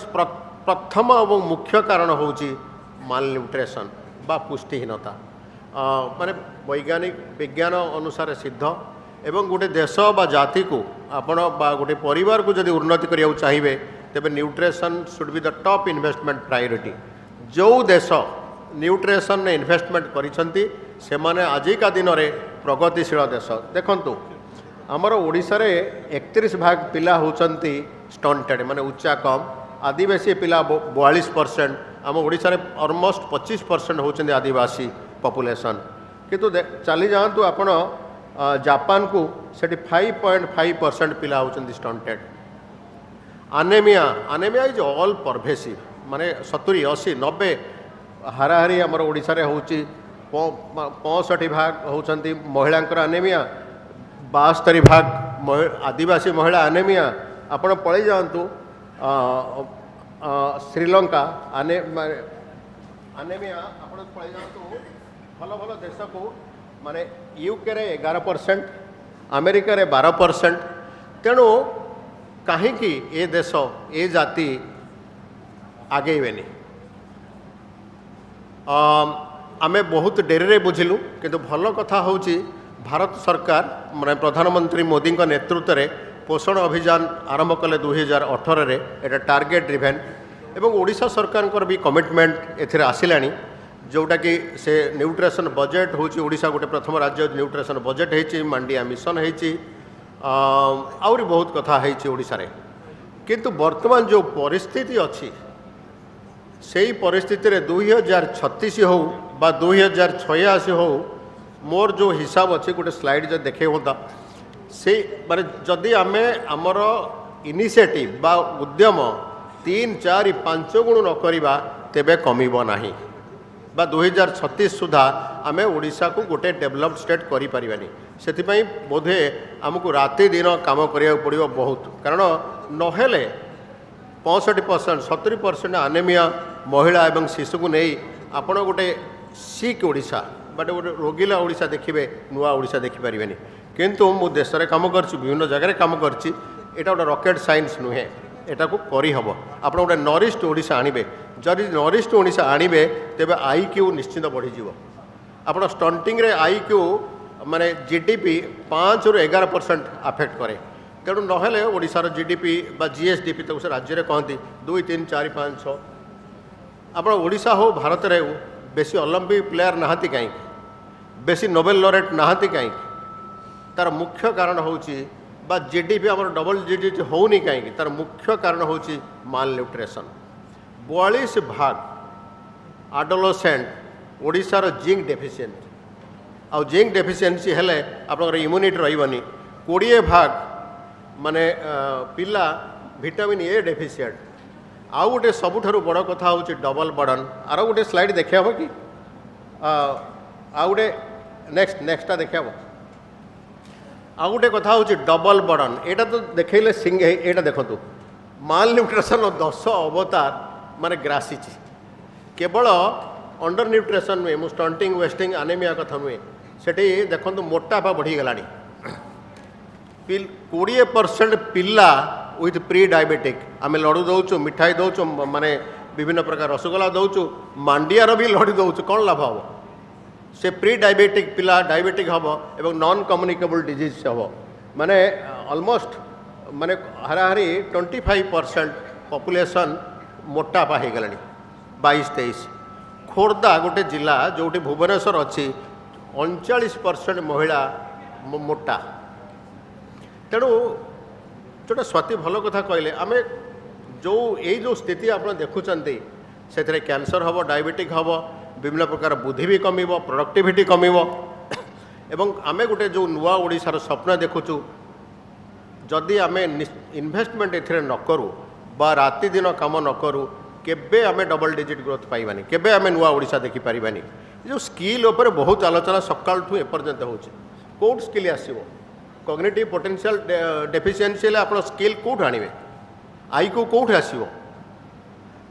प्रथम और मुख्य कारण होची माल न्यूट्रिशन बा पुष्टिहीनता माने वैज्ञानिक विज्ञान अनुसार सिद्ध एवं गोटे देश बा जाति को आपण बा गोटे परिवार को जदि उन्नति करिया चाहिए तेबे nutrition should be the top investment priority जो देश न्यूट्रिशन ने इन्वेस्टमेंट करिसंती से माने आजिका दिन रे प्रगतिशील देश देखंतु आमर ओडिशा रे 31 भाग पिला होचंती स्टंटेड माने उच्चा कम आदिवासी पिला 42% आम ओडिशा रे ऑलमोस्ट 25% होचंती आदिवासी पॉपुलेशन किंतु चली जातु आपण जापान को सेठी 5.5% पिला होचंती स्टंटेड आनेमिया इज ऑल परभेसिव माने 70 80 90 हाराहारी आमर ओडिशा रे होची 65 भाग होचंती महिलांकर आनेमिया 72 भाग आदिवासी महिला आनेमिया आपण पळै जातु श्रीलंका आनेमिया आपण पळै जातु भल भल देश को माने यूके रे 11% अमेरिका रे 12% तेणु कहीं ए देश ए जाति आगेबेनी आमे बहुत डेरी रे बुझिलु किंतु भल कथा होची भारत सरकार माने प्रधानमंत्री मोदी नेतृत्व में पोषण अभियान आरंभ कले 2018 रे एटा टार्गेट ड्रिवेन एवं ओडिशा सरकार भी कमिटमेंट एथिरे आसिलानी जोटा कि से न्यूट्रिशन बजेट होची ओडिशा गोटे प्रथम राज्य न्यूट्रिशन बजेट होची मांडिया मिशन होची आउरी बहुत कथा होची ओडिशा रे किंतु वर्तमान जो परिस्थिति अच्छी से ही परिस्थिति रे 2036 हो बा 2086 हो मोर जो हिसाब अच्छी गोटे स्लाइड जो देखे होता से माने जदि आमे आमर इनिशिएटिव बा उद्यम 3 4 5 गुण न करिबा तेबे कमिबो नाही बा 2036 सुधा आमे ओडिशा को गोटे डेवलप्ड स्टेट करि परिबानी सेथिपई बोधे आमको राति दिन काम करिया पड़िबो बहुत कारण नहेले 65% 70% आनेमिया महिला एवं शिशु को नहीं आपण गोटे सिक ओडिशा बट गोटे रोगिला ओडिशा देखिए नुआ ओडिशा देखिपारे किंतु मु देश में कम कर विभिन्न जगह कम करता गोटे रॉकेट साइंस नुहे एटा को करहब आप गोटे नॉरिस्ट ओडिशा आणबे जदि नॉरिस्ट ओडिशा आणबे तेबे IQ निश्चित बढ़ीज आप स्टंटिंग रे IQ माने GDP 5 ରୁ 11% अफेक्ट करे तेणु नहेले ओडिशार GDP बा GSDP तो राज्य में कहती 2 3 4 5 6 आप ओडिशा हो भारत रे बेसी ओलंपिक प्लेयर नहांती कहीं बेसी नोबेल लॉरेट नहांती कहीं तार मुख्य कारण होची बा GDP आम डबल डिजिट होनी कहीं तार मुख्य कारण होची माल न्यूट्रिशन 42 भाग आडोलोसेंट ओडिशार जिंक डेफिशिएंट आउ जिंक डेफिशिएंसी हेले आपनकर इम्यूनिटी रहिबनी 20 भाग माने पिला विटामिन ए डेफिशिएंट आउ गोटे सबुठारु बड़ कथा होची डबल बर्डन आरो गोटे स्लाइड देखा हो कि आउ गोटे नेक्स्टा देखा आउ गोटे कथा होची डबल बर्डन एटा तो देखैले सिंग एटा देखंतु माल न्यूट्रिशन 10 अवतार माने ग्रासीची केवल अंडर न्यूट्रिशन नुहे मु स्टंटिंग वेस्टिंग आनेमिया कथा नुहे सेठी देखंतु मोटापा बढ़ी गलानी 20% पिला विथ प्री डायबिटिक आम लड़ू दौचु मिठाई दौचु माने विभिन्न प्रकार रसगोला दौचु मांडियार भी लड़ी दौचु कौन लाभ हम से प्री डायबिटिक पिला डायबिटिक हम एवं नॉन कम्युनिकेबल डिजीज हम माने ऑलमोस्ट माने हाराहारी 25% पॉपुलेशन मोटापा हो गलानी 22-23 खोर्धा गोटे जिला जोटी भुवनेश्वर अच्छी 39% महिला मोटा तेणु जोटा स्वाति भल कथा कहले आमे जो यही जो स्थिति आप देखुं से कैंसर हम डायबिटिक हम विभिन्न प्रकार बुद्धि भी कमिब प्रोडक्टिविटी कमिब एवं आमे गोटे जो नुआ ओडिशार स्वप्न देखुचु जदि आमे इन्वेस्टमेंट एथिरे न करू बा राति दिन काम न करू केबे आमे डबल डिजिट ग्रोथ पाइबानी केबे आमे नुआ ओडिशा देखि पारिबानी जो स्किल उपर बहुत आलोचना सकाल एपर्यंत हो कौट स्किल आसो कग्निटिव पोटेंशियल डेफिशिएंसी आप स्किल कौट आणवे आई को कौट आसो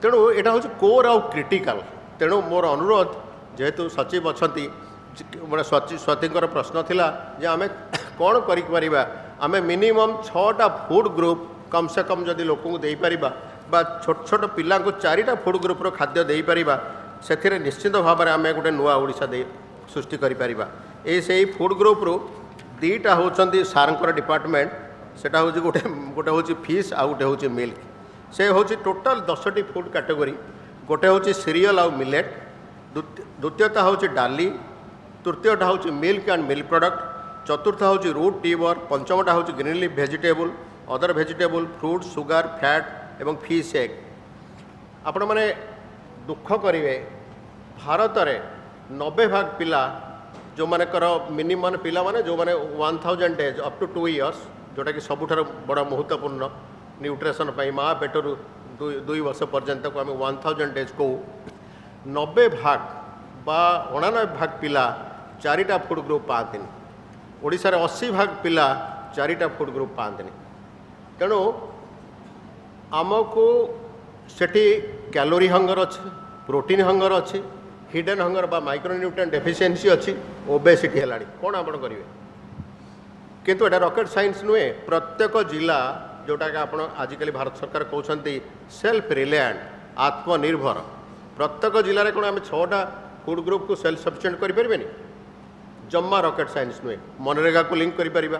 तेणु यहाँ हूँ कोर आउ क्रिटिकाल तेणु मोर अनुरोध जेहेतु सचिव अच्छा मैं स्वातिंकर प्रश्न थिला जे आमे कौन करिपरिबा आमे मिनिमम 6टा फूड ग्रुप कम से कम जदि लोक को दे पारिबा बा छोट छोट पिला को 4टा फूड ग्रुप रो खाद्य दे पारिबा से निश्चित भाव में आमे गोटे नुआ ओडिशा दे सृष्टि करि पारिबा ए सेही फूड ग्रुप रो दीटा होचंदी सारंकर डिपार्टमेंट सेटा होची गोटे गोटे होची फिश आ गोटे होची मिल्क से होची टोटल 10टी फूड कैटेगरी गोटे होची सीरियल आ मिलेट द्वितीयता होची डाली तृतीयटा हूँ मिल्क एंड मिल्क प्रोडक्ट चतुर्थ हूँ रूट टीवर पंचमटा हूँ green leaf vegetable other vegetable fruit sugar fat एवं फिश एग आपण मैंने दुख करेंगे भारत में 90% पिला जो मानकर मिनिमम पिला माने जो माने 1000 डेज अप टू 2 इयर्स जोटा कि सबुठ बड़ा महत्वपूर्ण न्यूट्रिशन माँ पेटर 2 वर्ष पर्यंत को आम 1000 डेज को 90% बा 89% पिला 4टा फूड ग्रुप पाते ओडिशा रे 80% पिला 4टा फूड ग्रुप पाते तेणु आमको सेठी कैलोरी हंगर अच्छी प्रोटीन हंगर अच्छी हिडन हंगर बा माइक्रोन्यूट्रिएंट डेफिशिएंसी अच्छी ओबेसिटी है कौन आप करेंगे किंतु एटा रॉकेट साइंस नुहे प्रत्येक जिला जोटा कि आप आजिकल भारत सरकार कहते सेल्फ रिलायंट आत्मनिर्भर प्रत्येक जिले में कौन आम 6टा फूड ग्रुप को सेल्फ सफिशिएंट करें जम्मा रॉकेट साइंस नुहे मनरेगा को लिंक करें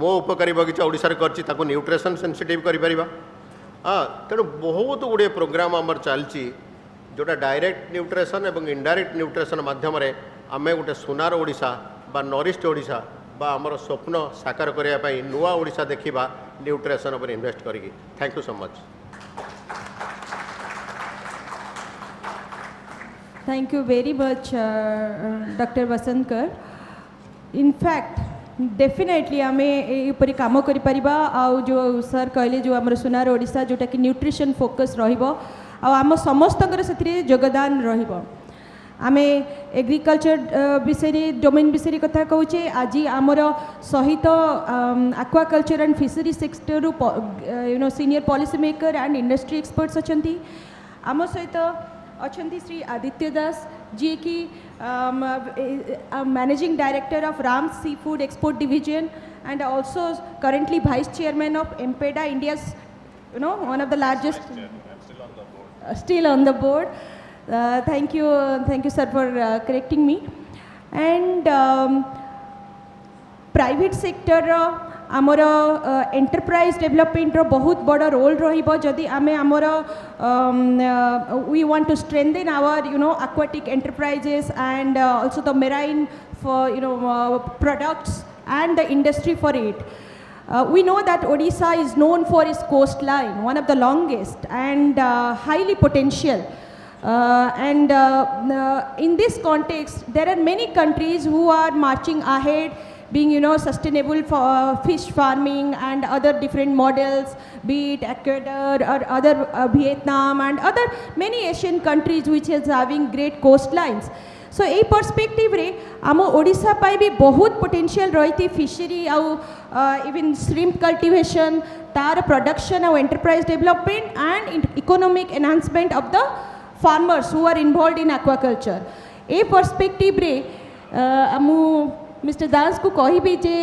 मो उपकारी बगीचा ओडिशा रे करछि ताको न्यूट्रिशन सेंसिटिव करें हाँ तेणु बहुत गुड़े प्रोग्राम आमर चलती जोटा डायरेक्ट न्यूट्रिशन एवं इनडायरेक्ट न्यूट्रिशन माध्यम आम गोटे सुनार ओडिशा बा नॉरिस्ट ओडिशा बा आमर स्वप्न साकार करने नुआ ओडिशा देखा न्यूट्रिशन पर इन्वेस्ट करी thank you so much Thank you very much, Dr. Vasankar. In fact, definitely आम ये कम कर जो सर कहले जो आम सुनार ओडिशा जोटा कि न्यूट्रिशन फोकस रम समस्त योगदान आम एग्रीकल्चर विषय डोमेन विषय कथा कहूचे आज आमर सहित aquaculture and fishery sector senior policy maker and industry experts अच्छा आम सहित अच्छा श्री आदित्य दास जी की managing director of Ram sea food export division and also currently vice chairman of MPEDA India one of the largest still on the board. Thank you sir for correcting me. And private sector आमर enterprise development बहुत बड़ा role रहिबो जदि आमे आमर we want to strengthen our aquatic enterprises and also the marine for products and the industry for it. We know that Odisha is known for its coastline, one of the longest and highly potential. In this context, there are many countries who are marching ahead, being sustainable for fish farming and other different models, be it Ecuador or other Vietnam and other many Asian countries which is having great coastlines. So ये perspective रे आम ओडिशा पाई भी बहुत potential रही fishery आउ even shrimp cultivation तार production आउ enterprise development and economic enhancement of the farmers who are involved in aquaculture a perspective रे आमु मिस्टर दास को कहबी जे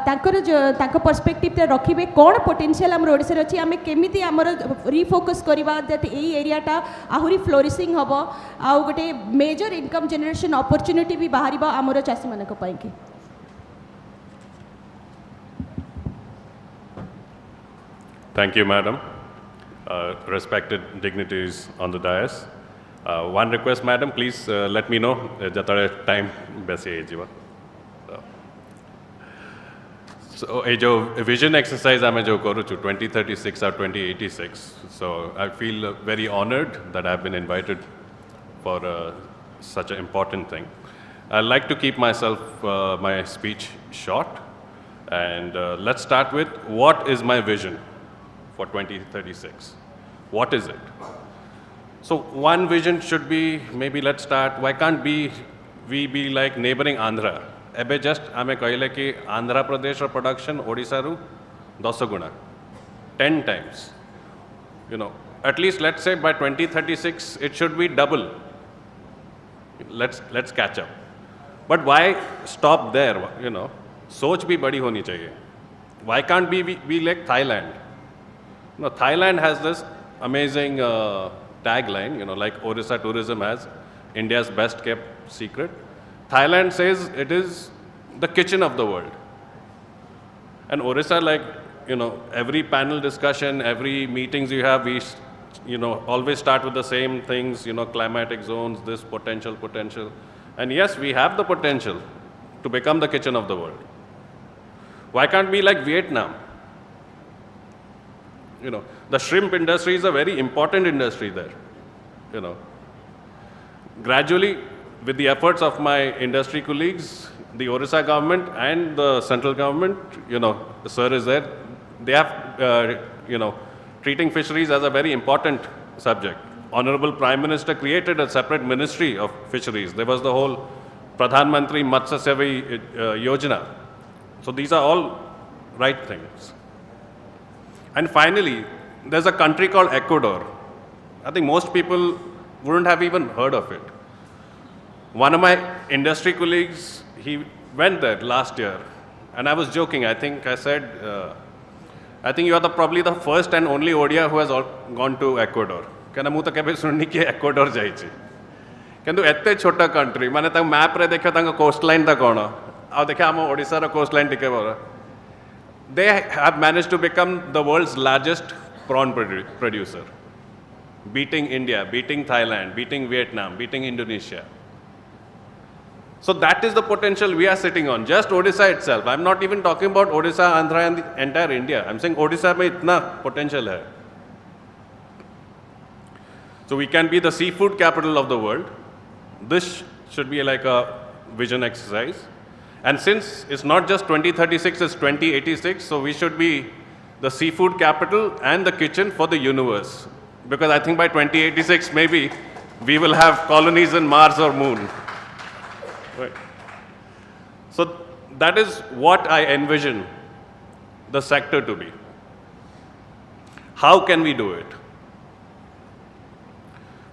ताकर पर्सपेक्टिव रखिबे कौन पोटेंशियल आम ओडिशा अच्छी आम केमिति आमर रिफोकस करवा दैट यही एरियाटा आहुरी फ्लोरिशिंग हम आउ गोटे मेजर इनकम जनरेशन अपॉर्चुनिटी भी बाहर आमर चाषी मानक पाइकी. Thank you, madam. Respected dignitaries on the dais. One request, madam, please let me know jatare time bese jiva. So ये जो vision exercise आमे जो करूँ 2036 or 2086, so I feel very honored that I have been invited for such an important thing. I'd like to keep my speech short, and let's start with what is my vision for 2036. What is it? So one vision should be, maybe let's start, why can't we be like neighboring Andhra? Ebe just ame kahile ki Andhra Pradesh or production Odisha ru 10 guna, 10 times. You know, at least let's say by 2036 it should be double. Let's catch up. But why stop there? You know, soch bhi badi honi chahiye. Why can't we be like Thailand? You know, Thailand has this amazing tagline, you know, like Orissa tourism has, India's best kept secret. Thailand says it is the kitchen of the world. And Orissa, like, you know, every panel discussion, every meetings you have, we, you know, always start with the same things, you know, climatic zones, this potential. And yes, we have the potential to become the kitchen of the world. Why can't we like Vietnam? You know, the shrimp industry is a very important industry there. You know, gradually, with the efforts of my industry colleagues, the Orissa government and the central government, you know, the sir is there, they have, you know, treating fisheries as a very important subject. Honorable Prime Minister created a separate ministry of fisheries. There was the whole Pradhan Mantri Matsya Sevi Yojana. So these are all right things. And finally, there's a country called Ecuador. I think most people wouldn't have even heard of it. One of my industry colleagues, he went there last year, and I was joking. I think I said, I think you are probably the first and only Odia who has gone to Ecuador. Because I have never heard of Ecuador. But it's a small country. I the map the coastline ta kono. Now dekha amo Odisha ra coastline tike bora. They have managed to become the world's largest prawn producer, beating India, beating Thailand, beating Vietnam, beating Indonesia. So that is the potential we are sitting on, just Odisha itself. I'm not even talking about Odisha, Andhra and the entire India. I'm saying Odisha mein itna potential hai. So we can be the seafood capital of the world. This should be like a vision exercise. And since it's not just 2036, it's 2086, so we should be the seafood capital and the kitchen for the universe. Because I think by 2086, maybe we will have colonies in Mars or Moon. Right. So that is what I envision the sector to be. How can we do it?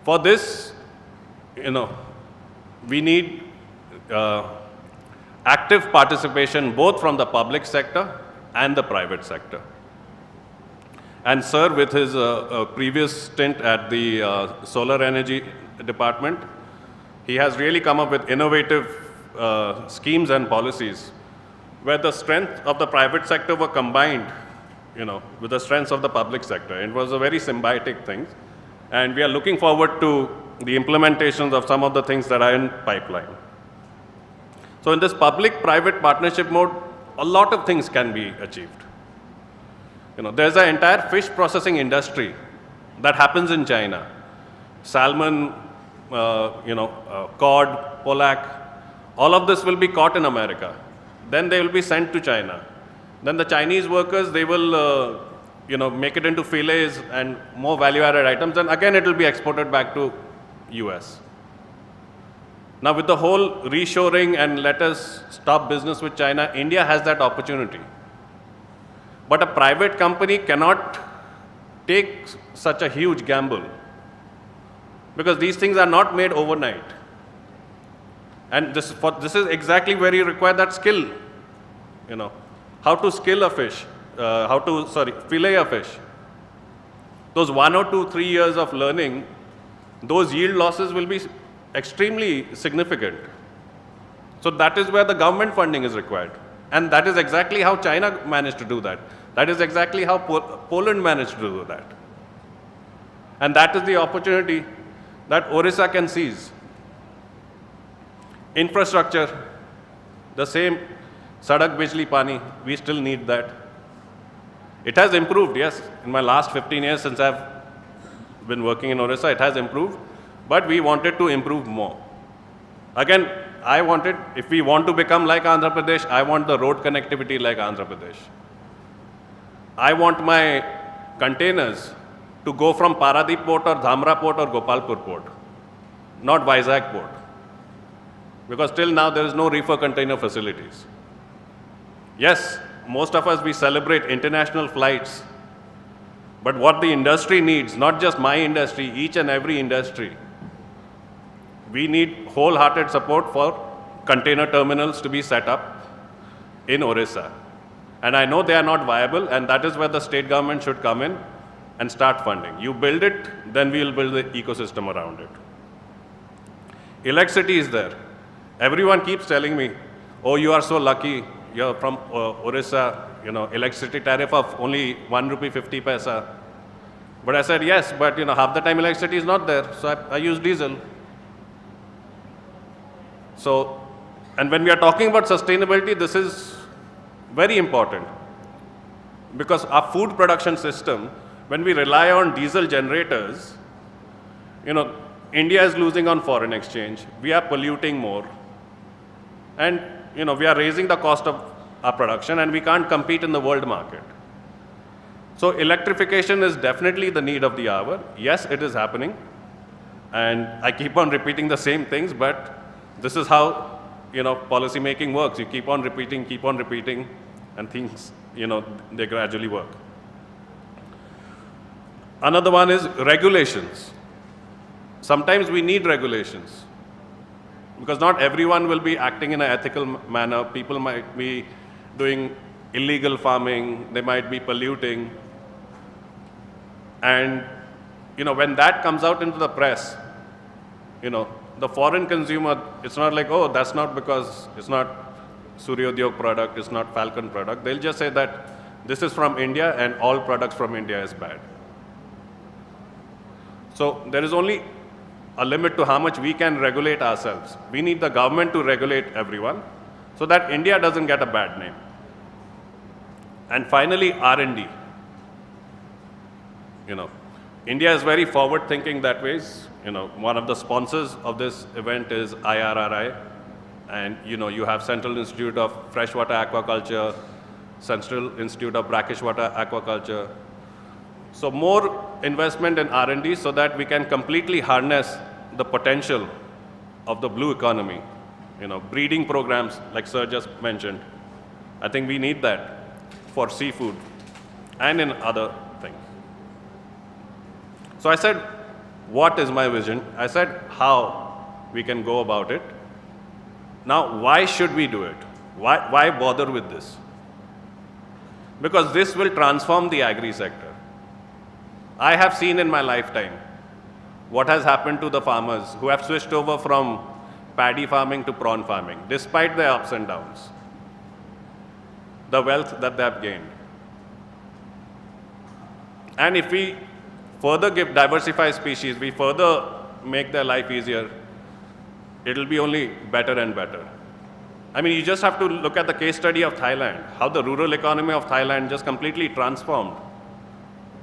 For this, you know, we need active participation both from the public sector and the private sector. And sir, with his previous stint at the solar energy department, he has really come up with innovative schemes and policies where the strength of the private sector were combined, you know, with the strengths of the public sector. It was a very symbiotic thing. And we are looking forward to the implementations of some of the things that are in pipeline. So in this public-private partnership mode, a lot of things can be achieved. You know, there's an entire fish processing industry that happens in China. Salmon, you know, cod, pollock, all of this will be caught in America. Then they will be sent to China. Then the Chinese workers, they will, you know, make it into fillets and more value-added items, and again it will be exported back to US. Now with the whole reshoring and let us stop business with China, India has that opportunity. But a private company cannot take such a huge gamble because these things are not made overnight. And this is exactly where you require that skill, you know, how to skill a fish, fillet a fish. Those 1 or 2, 3 years of learning, those yield losses will be extremely significant. So that is where the government funding is required. And that is exactly how China managed to do that. That is exactly how Poland managed to do that. And that is the opportunity that Orissa can seize. Infrastructure, the same sadak, bijli, pani, we still need that. It has improved, yes. In my last 15 years since I've been working in Orissa, it has improved. But we wanted to improve more. Again, I wanted, if we want to become like Andhra Pradesh, I want the road connectivity like Andhra Pradesh. I want my containers to go from Paradip port or Dhamra port or Gopalpur port, not Vizag port. Because till now there is no reefer container facilities. Yes, most of us, we celebrate international flights, but what the industry needs, not just my industry, each and every industry, we need wholehearted support for container terminals to be set up in Orissa. And I know they are not viable, and that is where the state government should come in and start funding. You build it, then we will build the ecosystem around it. Electricity is there. Everyone keeps telling me, oh, you are so lucky, you're from Orissa, electricity tariff of only 1 rupee 50 paisa. But I said, yes, but half the time electricity is not there, so I use diesel. So, and when we are talking about sustainability, this is very important, because our food production system, when we rely on diesel generators, India is losing on foreign exchange, we are polluting more, and we are raising the cost of our production, and we can't compete in the world market. So electrification is definitely the need of the hour. Yes, it is happening, and I keep on repeating the same things, but this is how policy making works. You keep on repeating, and things, they gradually work. Another one is regulations. Sometimes we need regulations, because not everyone will be acting in an ethical manner. People might be doing illegal farming, they might be polluting. And when that comes out into the press, the foreign consumer, it's not like, oh, that's not because it's not Suryodhyog product, it's not Falcon product. They'll just say that this is from India and all products from India is bad. So there is only a limit to how much we can regulate ourselves. We need the government to regulate everyone so that India doesn't get a bad name. And finally, R&D. India is very forward thinking that ways. One of the sponsors of this event is IRRI, and you have Central Institute of Freshwater Aquaculture, Central Institute of Brackish Water Aquaculture. So more investment in R&D so that we can completely harness the potential of the blue economy. Breeding programs like Sir just mentioned. I think we need that for seafood and in other things. So I said, what is my vision? I said how we can go about it. Now, why should we do it? Why bother with this? Because this will transform the agri sector. I have seen in my lifetime what has happened to the farmers who have switched over from paddy farming to prawn farming, despite their ups and downs, the wealth that they have gained. And if we further diversify species, we further make their life easier, it will be only better and better. I mean, you just have to look at the case study of Thailand, how the rural economy of Thailand just completely transformed,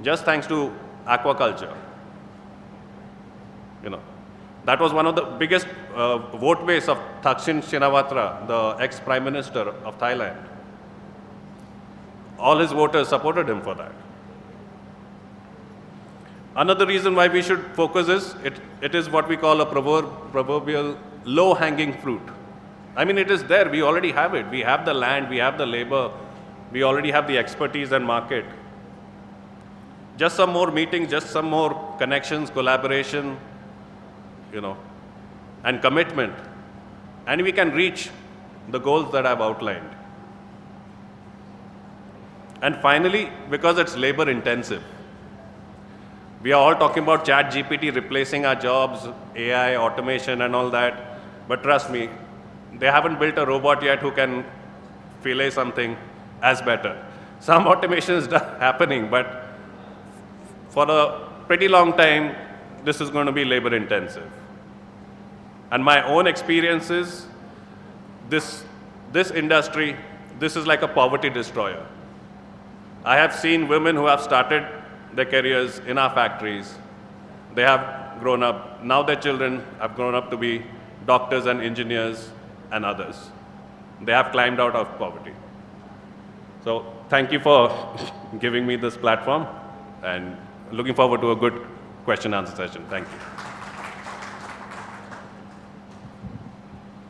just thanks to aquaculture. That was one of the biggest vote base of Thaksin Shinawatra, the ex-Prime Minister of Thailand. All his voters supported him for that. Another reason why we should focus is, it is what we call a proverbial low-hanging fruit. I mean, it is there, we already have it. We have the land, we have the labor, we already have the expertise and market. Just some more meetings, just some more connections, collaboration, and commitment, and we can reach the goals that I've outlined. And finally, because it's labor intensive, we are all talking about ChatGPT replacing our jobs, AI, automation and all that, but trust me, they haven't built a robot yet who can fillet something as better. Some automation is happening, but for a pretty long time, this is going to be labor intensive. And my own experience is, this industry, this is like a poverty destroyer. I have seen women who have started their careers in our factories. They have grown up, now their children have grown up to be doctors and engineers and others. They have climbed out of poverty. So thank you for giving me this platform, and looking forward to a good question answer session. Thank you.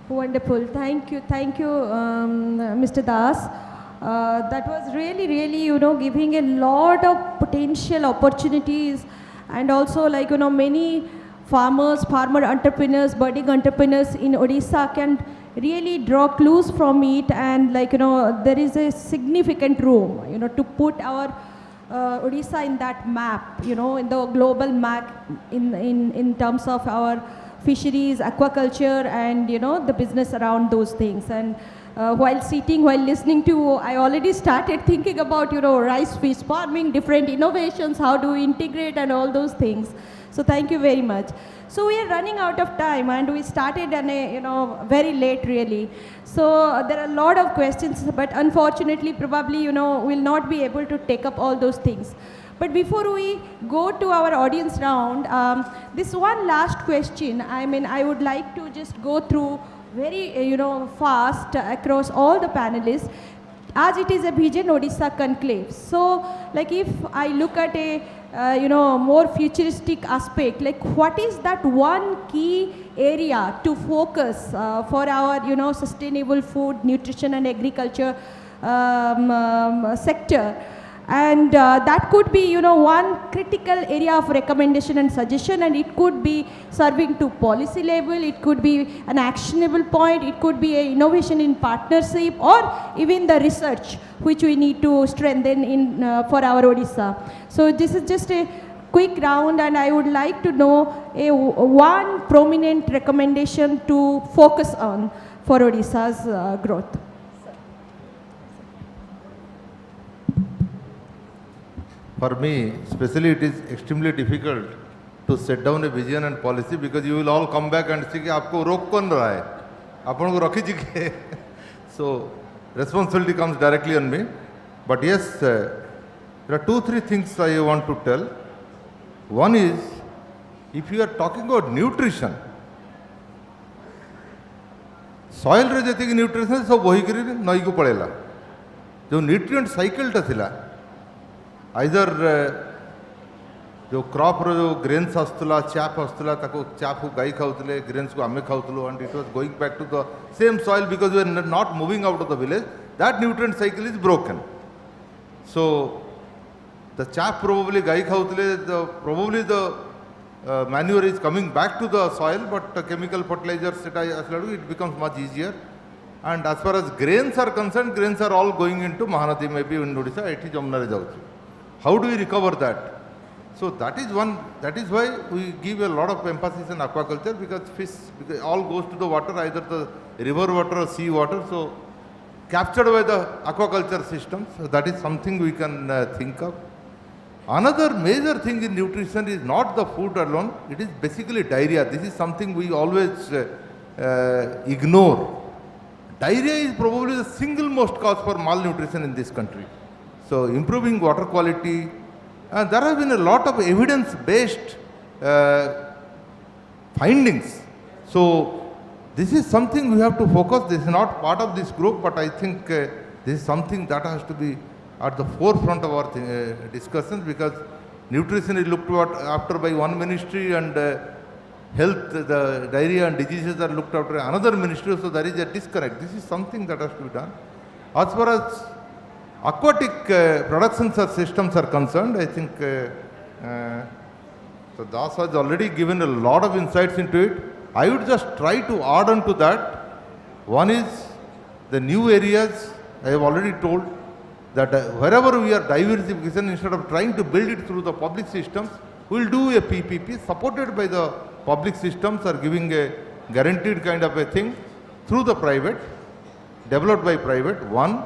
Wonderful. Thank you, Mr. Das. That was really, giving a lot of potential opportunities, and also many farmer entrepreneurs, budding entrepreneurs in Odisha can really draw clues from it, and there is a significant room, to put our Odisha in that map, in the global map in terms of our fisheries, aquaculture, and the business around those things. And while listening to you, I already started thinking about rice fish farming, different innovations, how do we integrate, and all those things. So thank you very much. So we are running out of time, and we started very late really. So there are a lot of questions, but unfortunately probably we'll not be able to take up all those things. But before we go to our audience round, this one last question, I would like to just go through very fast across all the panelists, as it is a Vision Odisha conclave. So if I look at a more futuristic aspect, what is that one key area to focus for our sustainable food, nutrition and agriculture sector? And that could be one critical area of recommendation and suggestion, and it could be serving to policy level, it could be an actionable point, it could be an innovation in partnership, or even the research which we need to strengthen in for our Odisha. So this is just a quick round, and I would like to know one prominent recommendation to focus on for Odisha's growth. For me, especially, it is extremely difficult to set down a vision and policy, because you will all come back and say कि आपको रोक कौन रहा है, आपन को रखी जी के. So responsibility comes directly on me. But yes, there are 2-3 things I want to tell. One is, if you are talking about nutrition, soil रे जैसे nutrition सब वही करी नई को पड़ेला. जो nutrient cycle टा थिला, either जो क्रॉप रो जो ग्रेन्स आस्तला, चैप आस्तला, ताको चैप को गाई खाउतले, ग्रेन्स को आमे खाउतलो, and it was going back to the same soil because we are not moving out of the village. That nutrient cycle is broken. So the chap probably गाई खाउतले, probably the manure is coming back to the soil, but the chemical fertilizers it becomes much easier. And as far as grains are concerned, grains are all going into Mahanadi, maybe in Odisha, it is Jamnare jauchi. How do we recover that? So that is one. That is why we give a lot of emphasis on aquaculture, because fish all goes to the water, either the river water or sea water. So captured by the aquaculture systems. So that is something we can think of. Another major thing in nutrition is not the food alone. It is basically diarrhea. This is something we always ignore. Diarrhea is probably the single most cause for malnutrition in this country. So improving water quality, and there have been a lot of evidence-based findings. So this is something we have to focus. This is not part of this group, but I think this is something that has to be at the forefront of our discussions, because nutrition is looked after by one ministry, and health, the diarrhea and diseases are looked after another ministry. So there is a disconnect. This is something that has to be done. As far as aquatic productions or systems are concerned, I think so Das has already given a lot of insights into it. I would just try to add on to that. One is the new areas. I have already told that wherever we are diversification, instead of trying to build it through the public systems, we will do a PPP supported by the public systems, or giving a guaranteed kind of a thing through the private, developed by private. 1,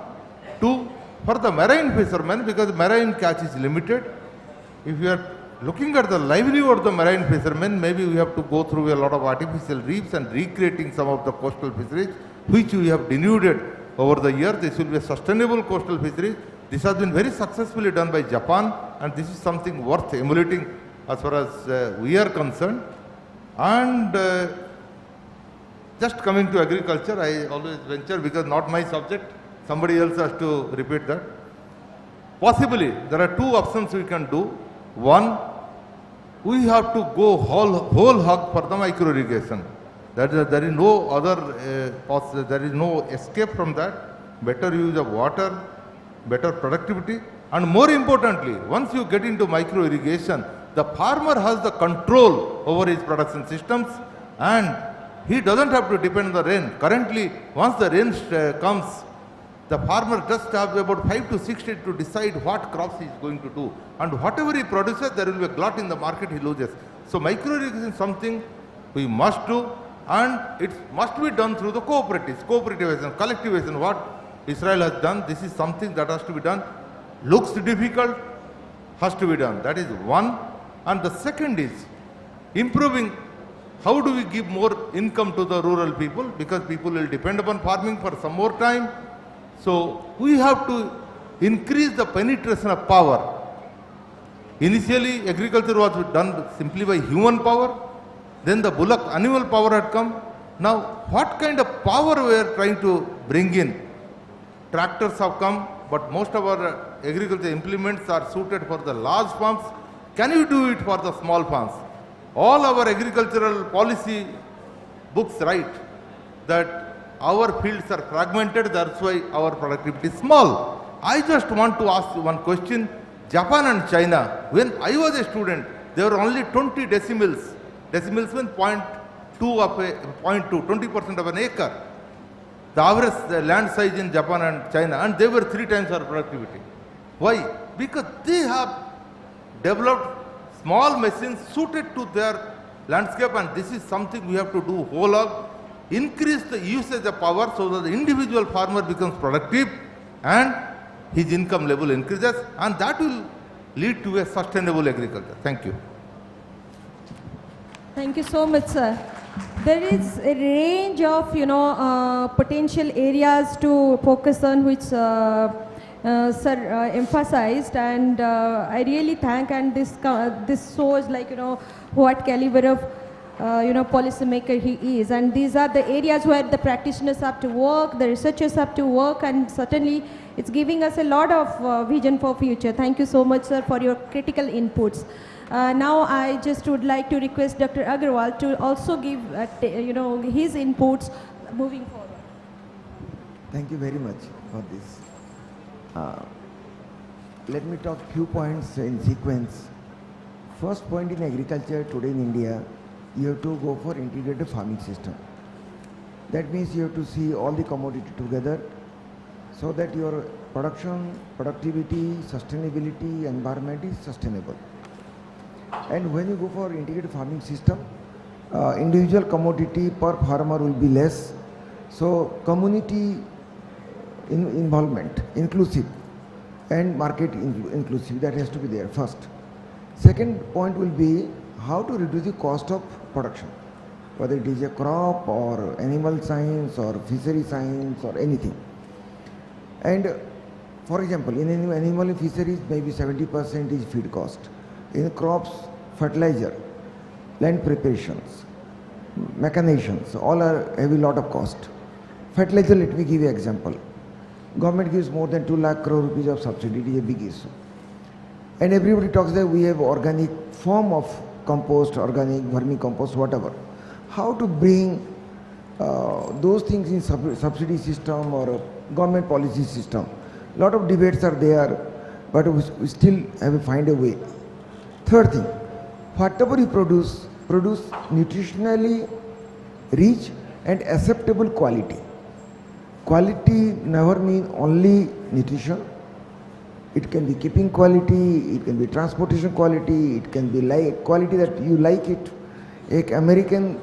2, for the marine fishermen, because marine catch is limited. If you are looking at the livelihood of the marine fishermen, maybe we have to go through a lot of artificial reefs and recreating some of the coastal fisheries, which we have denuded over the years. This will be a sustainable coastal fisheries. This has been very successfully done by Japan, and this is something worth emulating as far as we are concerned. And just coming to agriculture, I always venture, because not my subject, somebody else has to repeat that. Possibly, there are 2 options we can do. One, we have to go whole hog for the micro irrigation. There is no other there is no escape from that. Better use of water, better productivity, and more importantly, once you get into micro irrigation, the farmer has the control over his production systems, and he doesn't have to depend on the rain. Currently, once the rain comes, the farmer just have about 5 to 6 days to decide what crops he is going to do. And whatever he produces, there will be a glut in the market, he loses. So micro irrigation is something we must do, and it must be done through the cooperatives, cooperativization, collectivization. What Israel has done, this is something that has to be done. Looks difficult, has to be done. That is one. And the second is improving. How do we give more income to the rural people? Because people will depend upon farming for some more time. So we have to increase the penetration of power. Initially, agriculture was done simply by human power. Then the bullock animal power had come. Now, what kind of power we are trying to bring in? Tractors have come, but most of our agriculture implements are suited for the large farms. Can you do it for the small farms? All our agricultural policy books write that our fields are fragmented, that's why our productivity is small. I just want to ask one question. Japan and China, when I was a student, there were only 20 decimals. Decimals mean 0.2 of a 0.2, 20% of an acre. The average land size in Japan and China, and they were 3 times our productivity. Why? Because they have developed small machines suited to their landscape, and this is something we have to do whole hog. Increase the usage of power so that the individual farmer becomes productive and his income level increases, and that will lead to a sustainable agriculture. Thank you. Thank you so much, sir. There is a range of, potential areas to focus on, which sir emphasized, and I really thank, and this shows what caliber of policymaker he is, and these are the areas where the practitioners have to work, the researchers have to work, and certainly it's giving us a lot of vision for future. Thank you so much, sir, for your critical inputs. Now I just would like to request Dr. Agarwal to also give his inputs moving forward. Thank you very much for this. Let me talk few points in sequence. First point, in agriculture today in India, you have to go for integrated farming system. That means you have to see all the commodity together so that your production, productivity, sustainability, environment is sustainable. And when you go for integrated farming system, individual commodity per farmer will be less. So community involvement, inclusive, and market inclusive, that has to be there first. Second point will be how to reduce the cost of production, whether it is a crop or animal science or fishery science or anything. And for example, in animal fisheries, maybe 70% is feed cost. In crops, fertilizer, land preparations, mechanizations, all have a lot of cost. Fertilizer, let me give you an example. Government gives more than 2 lakh crore rupees of subsidy. It is a big issue. And everybody talks that we have organic form of compost, organic vermicompost, whatever. How to bring those things in subsidy system or government policy system? A lot of debates are there, but we still have to find a way. Third thing, whatever you produce nutritionally rich and acceptable quality. Quality never means only nutrition. It can be keeping quality, it can be transportation quality, it can be like quality that you like it. An American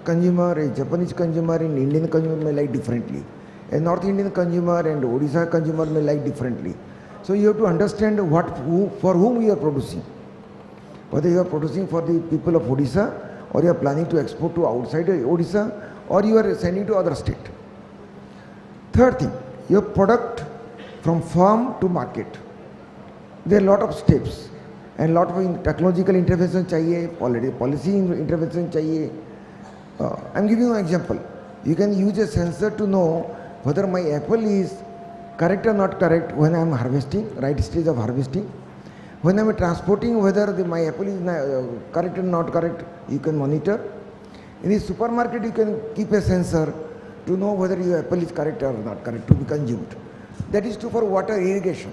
consumer, a Japanese consumer, an Indian consumer may like differently. A North Indian consumer and Odisha consumer may like differently. So you have to understand for whom you are producing. Whether you are producing for the people of Odisha, or you are planning to export to outside Odisha, or you are sending to other state. Third thing, your product from farm to market. There are a lot of steps and lot of technological intervention chahiye, policy intervention chahiye. I'm giving you an example. You can use a sensor to know whether my apple is correct or not correct when I'm harvesting, right stage of harvesting. When I'm transporting, whether my apple is correct or not correct, you can monitor. In the supermarket, you can keep a sensor to know whether your apple is correct or not correct to be consumed. That is true for water irrigation.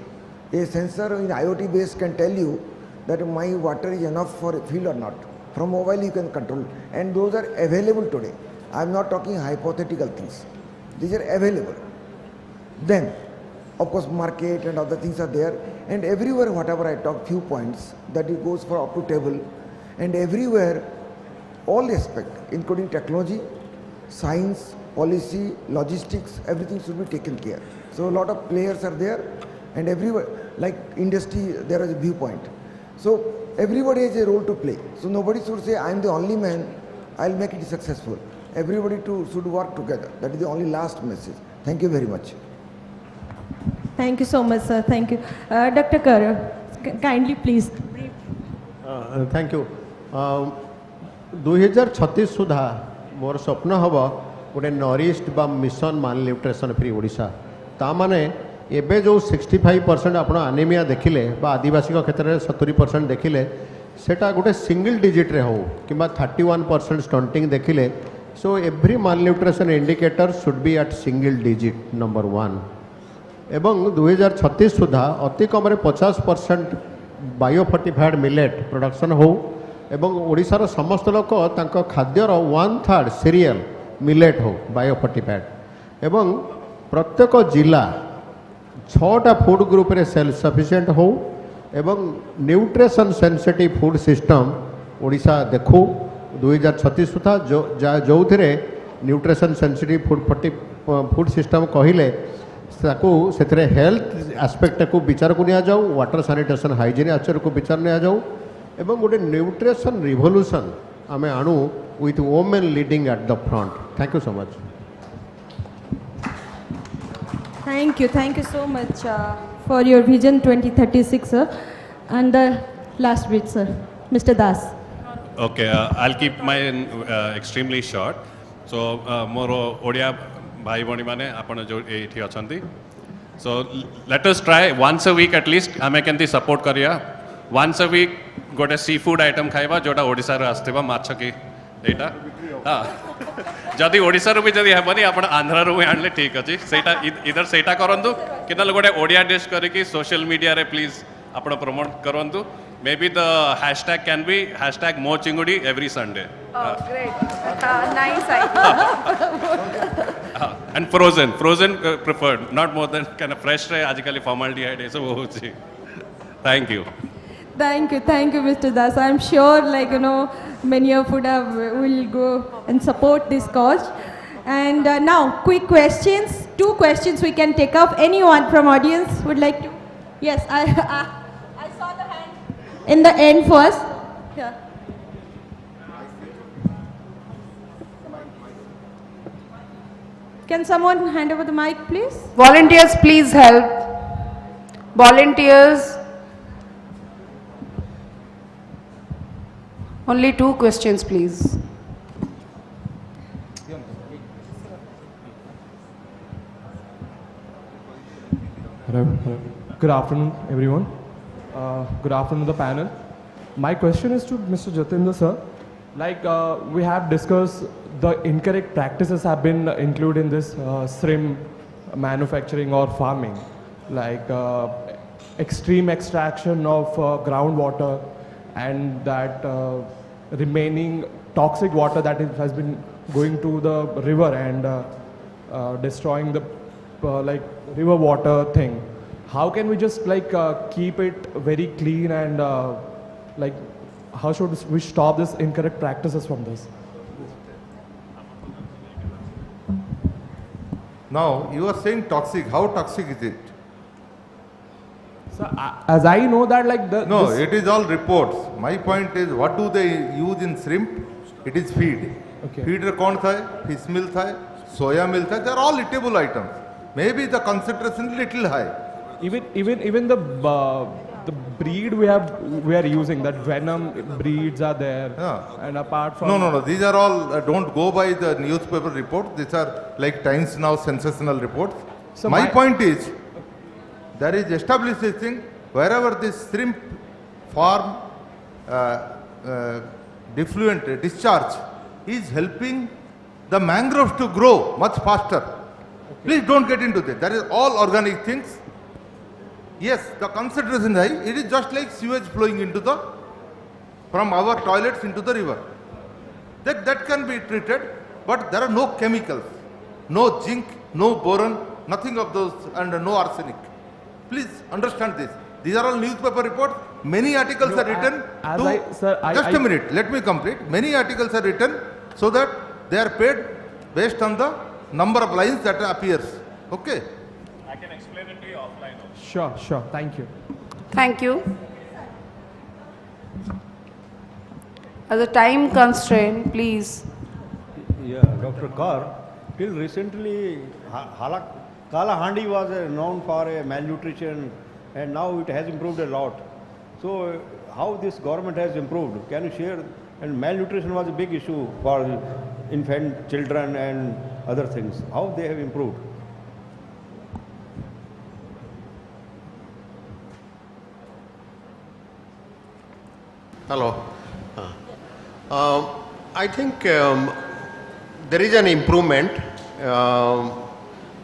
A sensor in IoT base can tell you that my water is enough for a field or not. From mobile you can control, and those are available today. I am not talking hypothetical things. These are available. Then, of course, market and other things are there, and everywhere whatever I talk, few points, that it goes for up to table, and everywhere, all aspect, including technology, science, policy, logistics, everything should be taken care. So a lot of players are there, and everywhere, like industry, there is a viewpoint. So everybody has a role to play. So nobody should say, I am the only man, I will make it successful. Everybody should work together. That is the only last message. Thank you very much. Thank you so much, sir. Thank you. Dr. Kar, kindly please. Thank you. 2036 सुधा मोर स्वप्न हम गोटे नॉरिस्ट बा mission माल nutrition free Odisha ता माने एबे जो 65% आपण anaemia देखिले बा आदिवासी क्षेत्र में 70% देखिले सेटा गोटे सिंगल डिजिट रे हो किबा 31% स्टंटिंग देखिले so every malnutrition indicator should be at single digit number 1 एवं 2036 सुधा अति कम 50% बायोफर्टिफाइड मिलेट प्रोडक्शन हो एवं ओडिशार समस्त लोक तांको खाद्यर 1/3 सीरियल मिलेट हो बायोफर्टिफाइड एवं प्रत्येक जिला 6टा फूड ग्रुप रे सेल्फ सफिशिएंट हो एवं nutrition sensitive food system Odisha देखो 2036 सुधा जो थे न्यूट्रिशन सेंसिटिव फूड सिस्टम कहले से हेल्थ एस्पेक्ट को विचार को निया जाऊ वाटर सैनिटेशन हाइजीन आचर को विचार निया जाऊ एवं गोटे न्यूट्रिशन रिवोल्यूशन आमे आणु with women leading at the front thank you so much Thank you so much for your vision 2036, sir. And the last bit, sir, Mr. Das. Okay, I'll keep mine extremely short. So, more Odia bhai bani mane apana jo ethi achanti. So, let us try once a week at least. Ame kenti support kariya. Once a week, gote seafood item khaiba jota Odisha ro astheba macha ki eita. जदि ओडिशा रो भी जदि हेबनी आपण आंध्र रो भी आनले ठीक अछि सेटा इधर सेटा करंतु किनल गोटे ओडिया डिश करी कि सोशल मीडिया रे प्लीज आपण प्रमोट करंतु maybe the hashtag can be #मोचिंगुडी every Sunday great nice and frozen preferred not more than kind of fresh रे आजकल formaldehyde ए सब होछि thank you Mr. Das. I'm sure, like, you know, many of you will go and support this cause. And now, quick questions. 2 questions we can take up. Anyone from audience would like to? Yes, I saw the hand in the end first. Yeah. Can someone hand over the mic, please? Volunteers, please help. Volunteers. Only 2 questions, please. Hello. Good afternoon, everyone. Good afternoon to the panel. My question is to Mr. Jatinder, sir. Like we have discussed, the incorrect practices have been included in this shrimp manufacturing or farming, like extreme extraction of groundwater and that remaining toxic water that has been going to the river and destroying the like river water thing. How can we just like keep it very clean and like how should we stop this incorrect practices from this? Now you are saying toxic. How toxic is it? So, as I know that like the no, it is all reports. My point is, what do they use in shrimp? It is feed. Okay. Feed कौन था? Fish meal था, soya meal था. They are all eatable items. Maybe the concentration little high. Even the breed we are using, that venom breeds are there. Yeah. And apart from no. These are all don't go by the newspaper reports. These are like Times Now sensational reports. So my point is, there is established this thing wherever this shrimp farm diffluent discharge is helping the mangroves to grow much faster. Please don't get into that. That is all organic things. Yes, the concentration is high. It is just like sewage flowing into from our toilets into the river. That can be treated, but there are no chemicals, no zinc, no boron, nothing of those, and no arsenic. Please understand this. These are all newspaper reports. Many articles are written. Just a minute, let me complete. Many articles are written so that they are paid based on the number of lines that appears. Okay. I can explain it to you offline also. Sure, sure. Thank you. Thank you. As a time constraint, please. Yeah, Dr. Kaur, till recently, Kalahandi was known for malnutrition, and now it has improved a lot. So, how this government has improved? Can you share? And malnutrition was a big issue for infant children and other things. How they have improved? Hello. I think there is an improvement,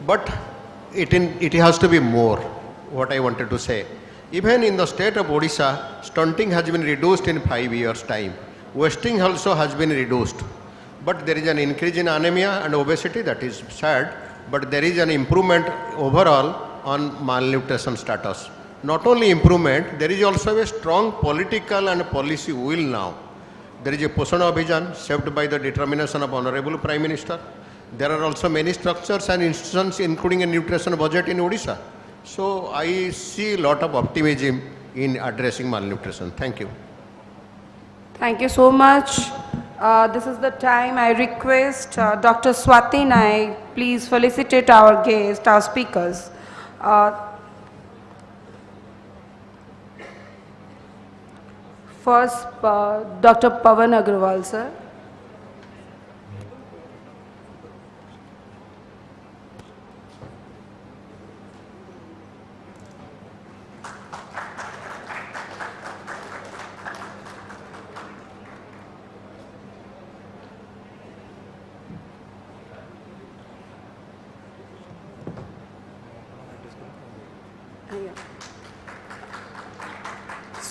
but it has to be more, what I wanted to say. Even in the state of Odisha, stunting has been reduced in 5 years' time. Wasting also has been reduced. But there is an increase in anemia and obesity, that is sad, but there is an improvement overall on malnutrition status. Not only improvement, there is also a strong political and policy will now. There is a Poshana Abhijan shaped by the determination of Honorable Prime Minister. There are also many structures and institutions including a nutrition budget in Odisha. So I see a lot of optimism in addressing malnutrition. Thank you. Thank you so much. This is the time I request Dr. Swati Naik, please felicitate our guests, our speakers. First, Dr. Pavan Agrawal, sir.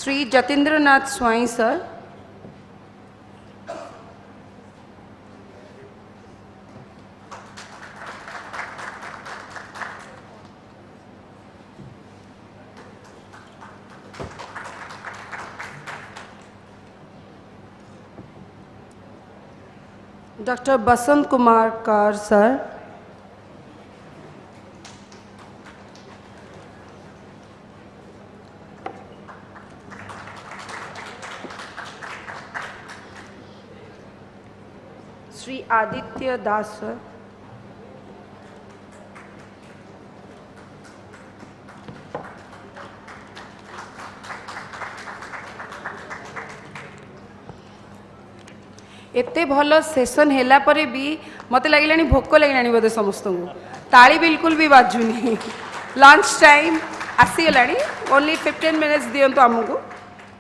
Sri Jatindranath Swai, sir. Dr. Basant Kumar Kar, sir. Sri Aditya Das, sir. एते भल session हैला परे भी मते लागिलानी भोक लागिलानी बोधे समस्त को ताली बिल्कुल भी बाजुनी लंच टाइम आसीगलानी ओनली 15 मिनट्स दियंतु हमको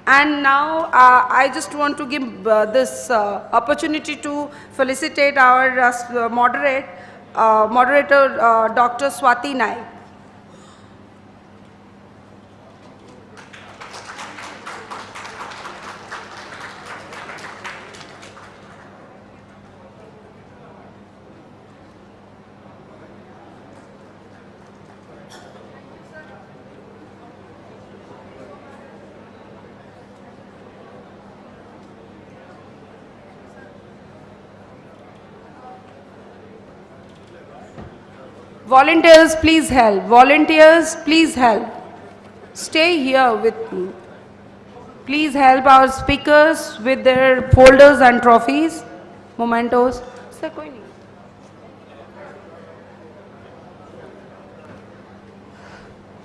and now I just want to give this opportunity to felicitate our moderator Dr. Swati Naik. Volunteers, please help. Volunteers, please help. Stay here with me. Please help our speakers with their folders and trophies, mementos. Sir, koi nahi.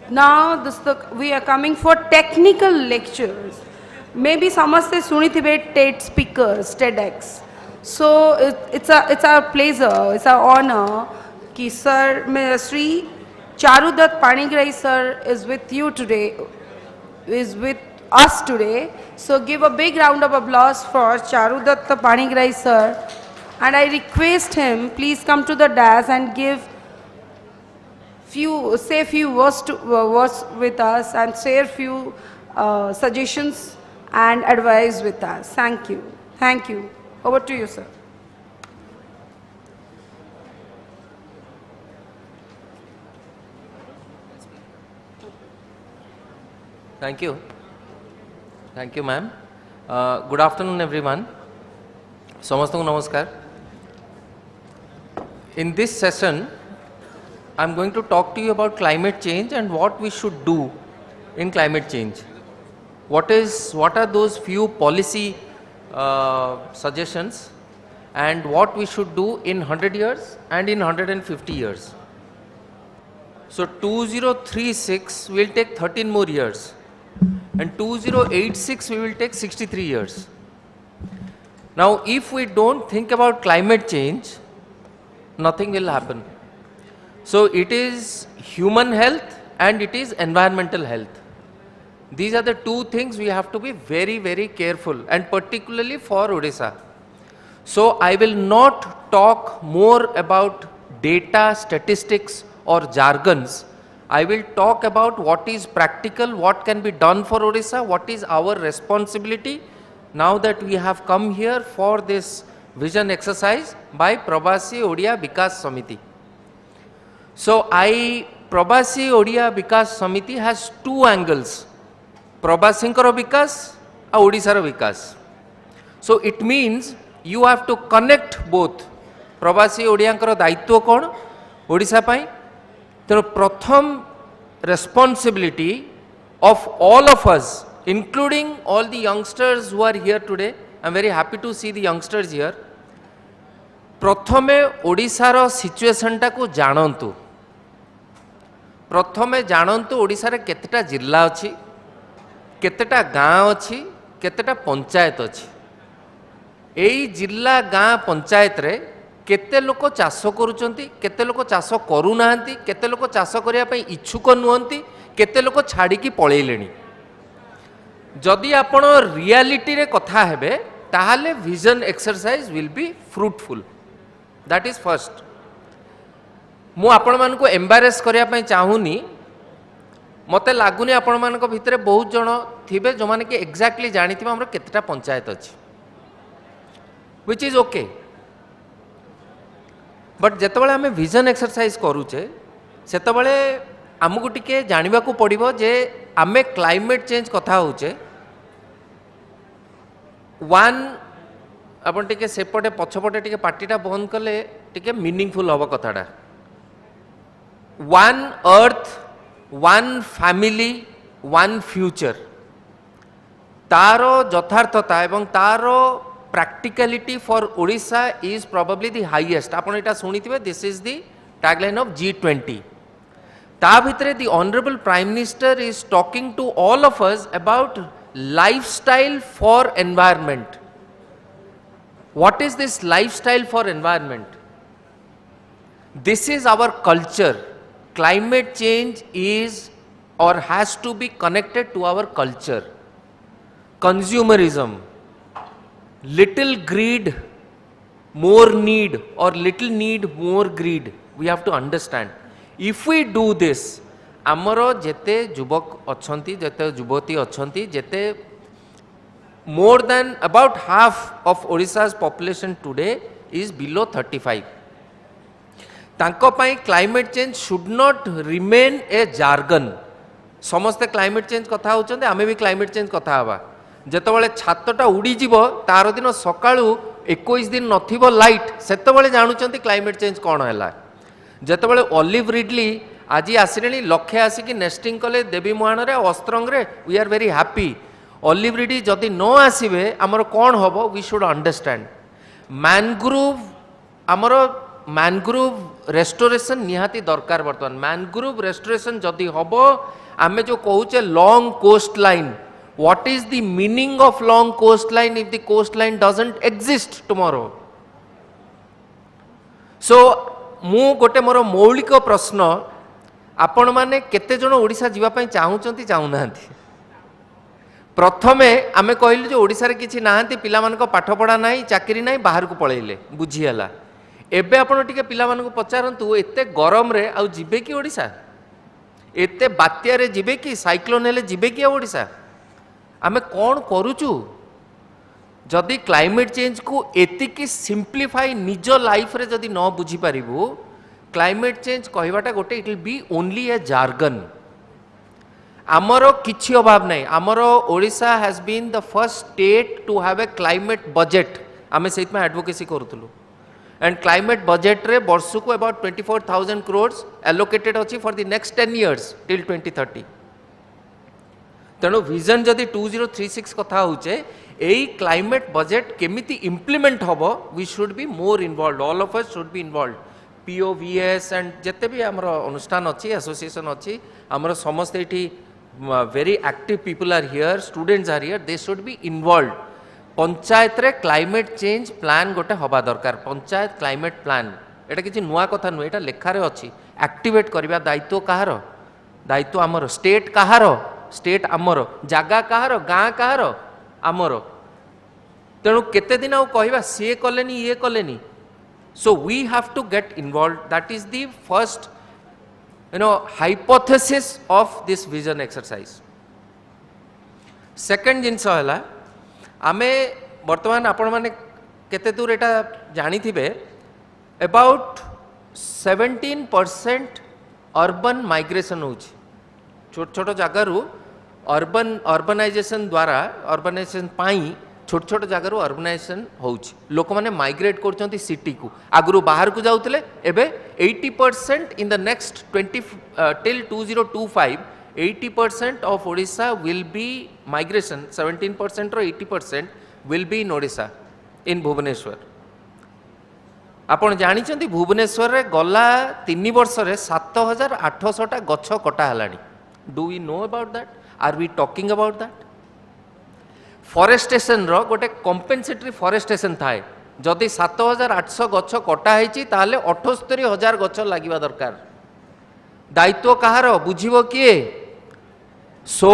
Now we are coming for technical lectures. Maybe samaste sunithibe TED speakers, TEDx. So it's our pleasure, it's our honor. Ki sir, Sri Charudat Panigrahi sir is with you today, is with us today. So give a big round of applause for Charudatta Panigrai sir. And I request him, please come to the dais and say few words with us and share few suggestions and advice with us. Thank you. Thank you. Over to you, sir. Thank you. Thank you, ma'am. Good afternoon, everyone. Samastaku namaskar. In this session, I'm going to talk to you about climate change and what we should do in climate change. What are those few policy suggestions and what we should do in 100 years and in 150 years. So 2036 will take 13 more years. And 2086 we will take 63 years. Now if we don't think about climate change, nothing will happen. So it is human health and it is environmental health. These are the two things we have to be very, very careful, and particularly for Odisha. So I will not talk more about data, statistics or jargons. I will talk about what is practical, what can be done for Odisha, what is our responsibility now that we have come here for this vision exercise by Pravasi Odia Vikas Samiti. So Pravasi Odia Vikas Samiti has two angles, Pravasinkara Vikas and Odisara Vikas. So it means you have to connect both. Pravasi Odiyankara daitwa kon Odisha pai. The pratham responsibility of all of us, including all the youngsters who are here today, I am very happy to see the youngsters here. प्रथमे ओडिशार situation टाकू जानतु, प्रथमे जानतु ओडिशार केतेटा जिल्ला अछि, केतेटा गाँ अछि, केतेटा पंचायत अछि। एई जिल्ला गाँ पंचायत रे केते लोक चाष करूचंती, केते लोक चाष करू नाहंती, केते लोक चाष करिया पई इच्छुक नुहंती, केते लोक छाड़ी की पळेलेनी। जदि आपण रियलिटी रे कथा हेबे ताहाले vision exercise will be fruitful. That is first. मु आपण मान को एम्बारेस करिया पई चाहूनी, मते लागुनी आपण मान को भितरे बहुत जण थिबे जो माने कि एग्जैक्टली जानिथिबे हमर केतेटा पंचायत अछि, व्हिच इज ओके। बट जेतेबेले आमे विजन एक्सरसाइज करूचे सेतेबेले आमको टिके जानिबा को पड़िबो जे आमे क्लाइमेट चेंज कथा होचे। वन अपन टिके सेपटे पछपटे टिके पार्टीटा बंद कले टिके मीनिंगफुल हबो कथाटा। One earth, one family, one future, तारो यथार्थता एवं तारो practicality for Odisha is probably the highest. आपन एटा सुनिथिबे, this is the tagline of G20. ता भितरे the honorable prime minister is talking to all of us about lifestyle for environment. What is this lifestyle for environment? This is our culture. Climate change is or has to be connected to our culture. Consumerism, little greed, more need, or little need, more greed. We have to understand. If we do this, amaro jete jubak achanti, jete jubati achanti, jete more than about half of Odisha's population today is below 35. तांको पाई climate change should not remain a jargon. समस्ते climate change कथा होचंदे, आमे भी climate change कथा हवा। जेतबेले छातटा उड़ी जीवो तार दिन सकाळू 21 दिन नथिबो लाइट, सेतबेले जानुचंती क्लाइमेट चेंज कोन हैला। जेतबेले ऑलिव रिडली आज आसिलेनी लखे आसिकी नेस्टिंग कले देवी मुहाण रे अस्त्रंग रे, we are very happy. Olive ridley जदि न आसीबे हमर कोन हबो, वी शुड अंडरस्टैंड। मैनग्रोव हमर मैनग्रोव रेस्टोरेशन निहाती दरकार। बर्तमान मैनग्रोव रेस्टोरेशन जदि हबो, आमे जो कहूचे long coastline, what is the meaning of long coastline if the coastline doesn't exist tomorrow? So मु गोटे मोर मौलिक प्रश्न, आपण माने केते जण ओडिसा जीवा पई चाहूचंती चाहू नाहंती? प्रथमे आमे कहलु जो ओडिसा रे किछि नाहंती पिला मानको पाठ पढ़ा नाही चाकरी नाही बाहर को पळेइले बुझियला एबे आपण टिके पिला मानको पचारंतु एते गरम रे आ जिबे कि ओडिसा एते बात्या रे जिबे कि साइक्लोन हेले जिबे कि ओडिसा आमे कोन करूचु जदि क्लाइमेट चेंज को एतिकी सिंप्लीफाई निज लाइफ रे जदि न बुझी पारिबु क्लाइमेट चेंज कहवाटा गोटे it will be only a jargon आमर किछि अभाव नहीं आमर Odisha has been the first state to have a climate budget आमे सेत में एडवोकेसी करूथलु एंड क्लाइमेट बजेट रे वर्ष को अबाउट 24,000 crores एलोकेटेड अछि for the next 10 years till 2030 तेणु विजन जदि 2036 कथा होचे एई क्लाइमेट बजेट केमिति इम्प्लीमेंट हबो we should be more involve all of us should be involve पीओवीएस and जिते भी आमर अनुष्ठान अच्छी एसोसिएशन अच्छी आमर समस्त एठी very active people are here students are here they should be involve panchayat रे क्लाइमेट चेंज प्लान गोटे हवा दरकार पंचायत क्लाइमेट प्लान एटा किछि नुआ कथा नुए एटा लेखारे अच्छी एक्टिवेट करबा दायित्व कहार दायित्व आमर स्टेट कहार स्टेट आमर जागा कहार गाँ कहार आमर तेणु केते दिन आउ कहबा से कलेनी ये कलेनी so we have to get involved that is the first hypothesis of this vision exercise second जिनस है आमे वर्तमान आपण माने केते दूर एटा जानी थिबे about 17% अर्बन माइग्रेशन होची छोट छोट जगारू अर्बनाइजेशन द्वारा अर्बनाइजेशन पाई छोट छोट जगार अर्बनाइजेशन होउछि लोक माने माइग्रेट करछंती सिटी को आगु बाहर को जाउतले एबे 80% in the next 20 till 2025 80% of Odisha will be migration 17% रो 80% will be in Odisha in Bhubaneswar आपण जानिछंती भुवनेश्वर रे गला 3 वर्ष रे 7800 टा गछ कटा हलानी do we know about that are we talking about that forestation रो गोटे कंपेनसेटरी फॉरेस्टेशन थाए जदि 7800 गछ कटा होती 78,000 गछ लगे दरकार दायित्व कहार बुझिबो किए सो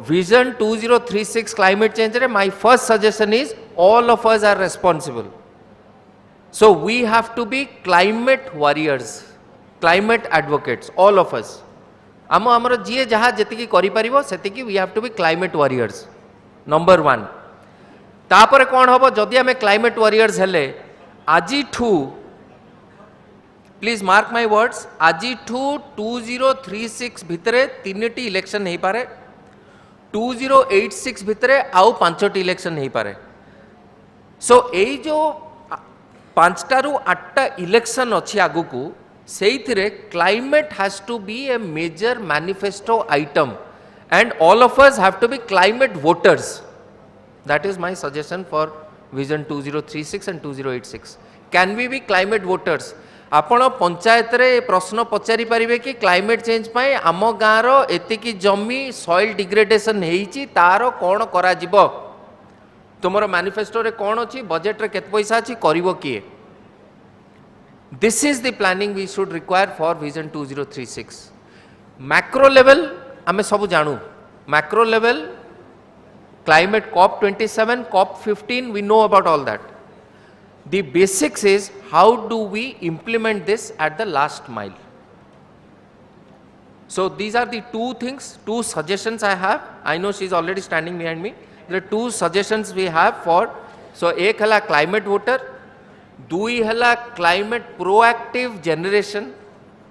विजन 2036 क्लाइमेट चेंज रे my first suggestion is all of us are responsible so we have to be climate warriors climate advocates all of us आम आमर जी जहाँ जी करि परिबो सेतिकी we have to be climate warriors number 1 तापर कौन हम जदि आम क्लाइमेट वॉरियर्स हेले आजी ठू प्लीज मार्क माय वर्ड्स आजी ठू 2036 भितरे 3टी इलेक्शन हो पारे 2086 भितरे आउ 5टी इलेक्शन हो पारे सो एई जो 5टा रु 8टा इलेक्शन अच्छी आगु को सेइथिरे climate has to be a major manifesto item and all of us have to be climate voters that is my suggestion for vision 2036 and 2086 can we be climate voters आपण पंचायत रे प्रश्न पचारि परिबे कि क्लाइमेट चेंज पाए आम गाँव रो एतिकी जमी soil degradation हेइची तारो कोन करा जिवो तुमरो मैनिफेस्टो रे कोन अछि बजेट रे केते पैसा अछि करिवो किए this is the planning we should require for vision 2036 macro level आमे सब जानू macro level climate COP 27 COP 15 we know about all that the basics is how do we implement this at the last mile so these are the two things two suggestions I have I know she is already standing behind me the two suggestions we have for so एक है climate voter दुई है climate proactive generation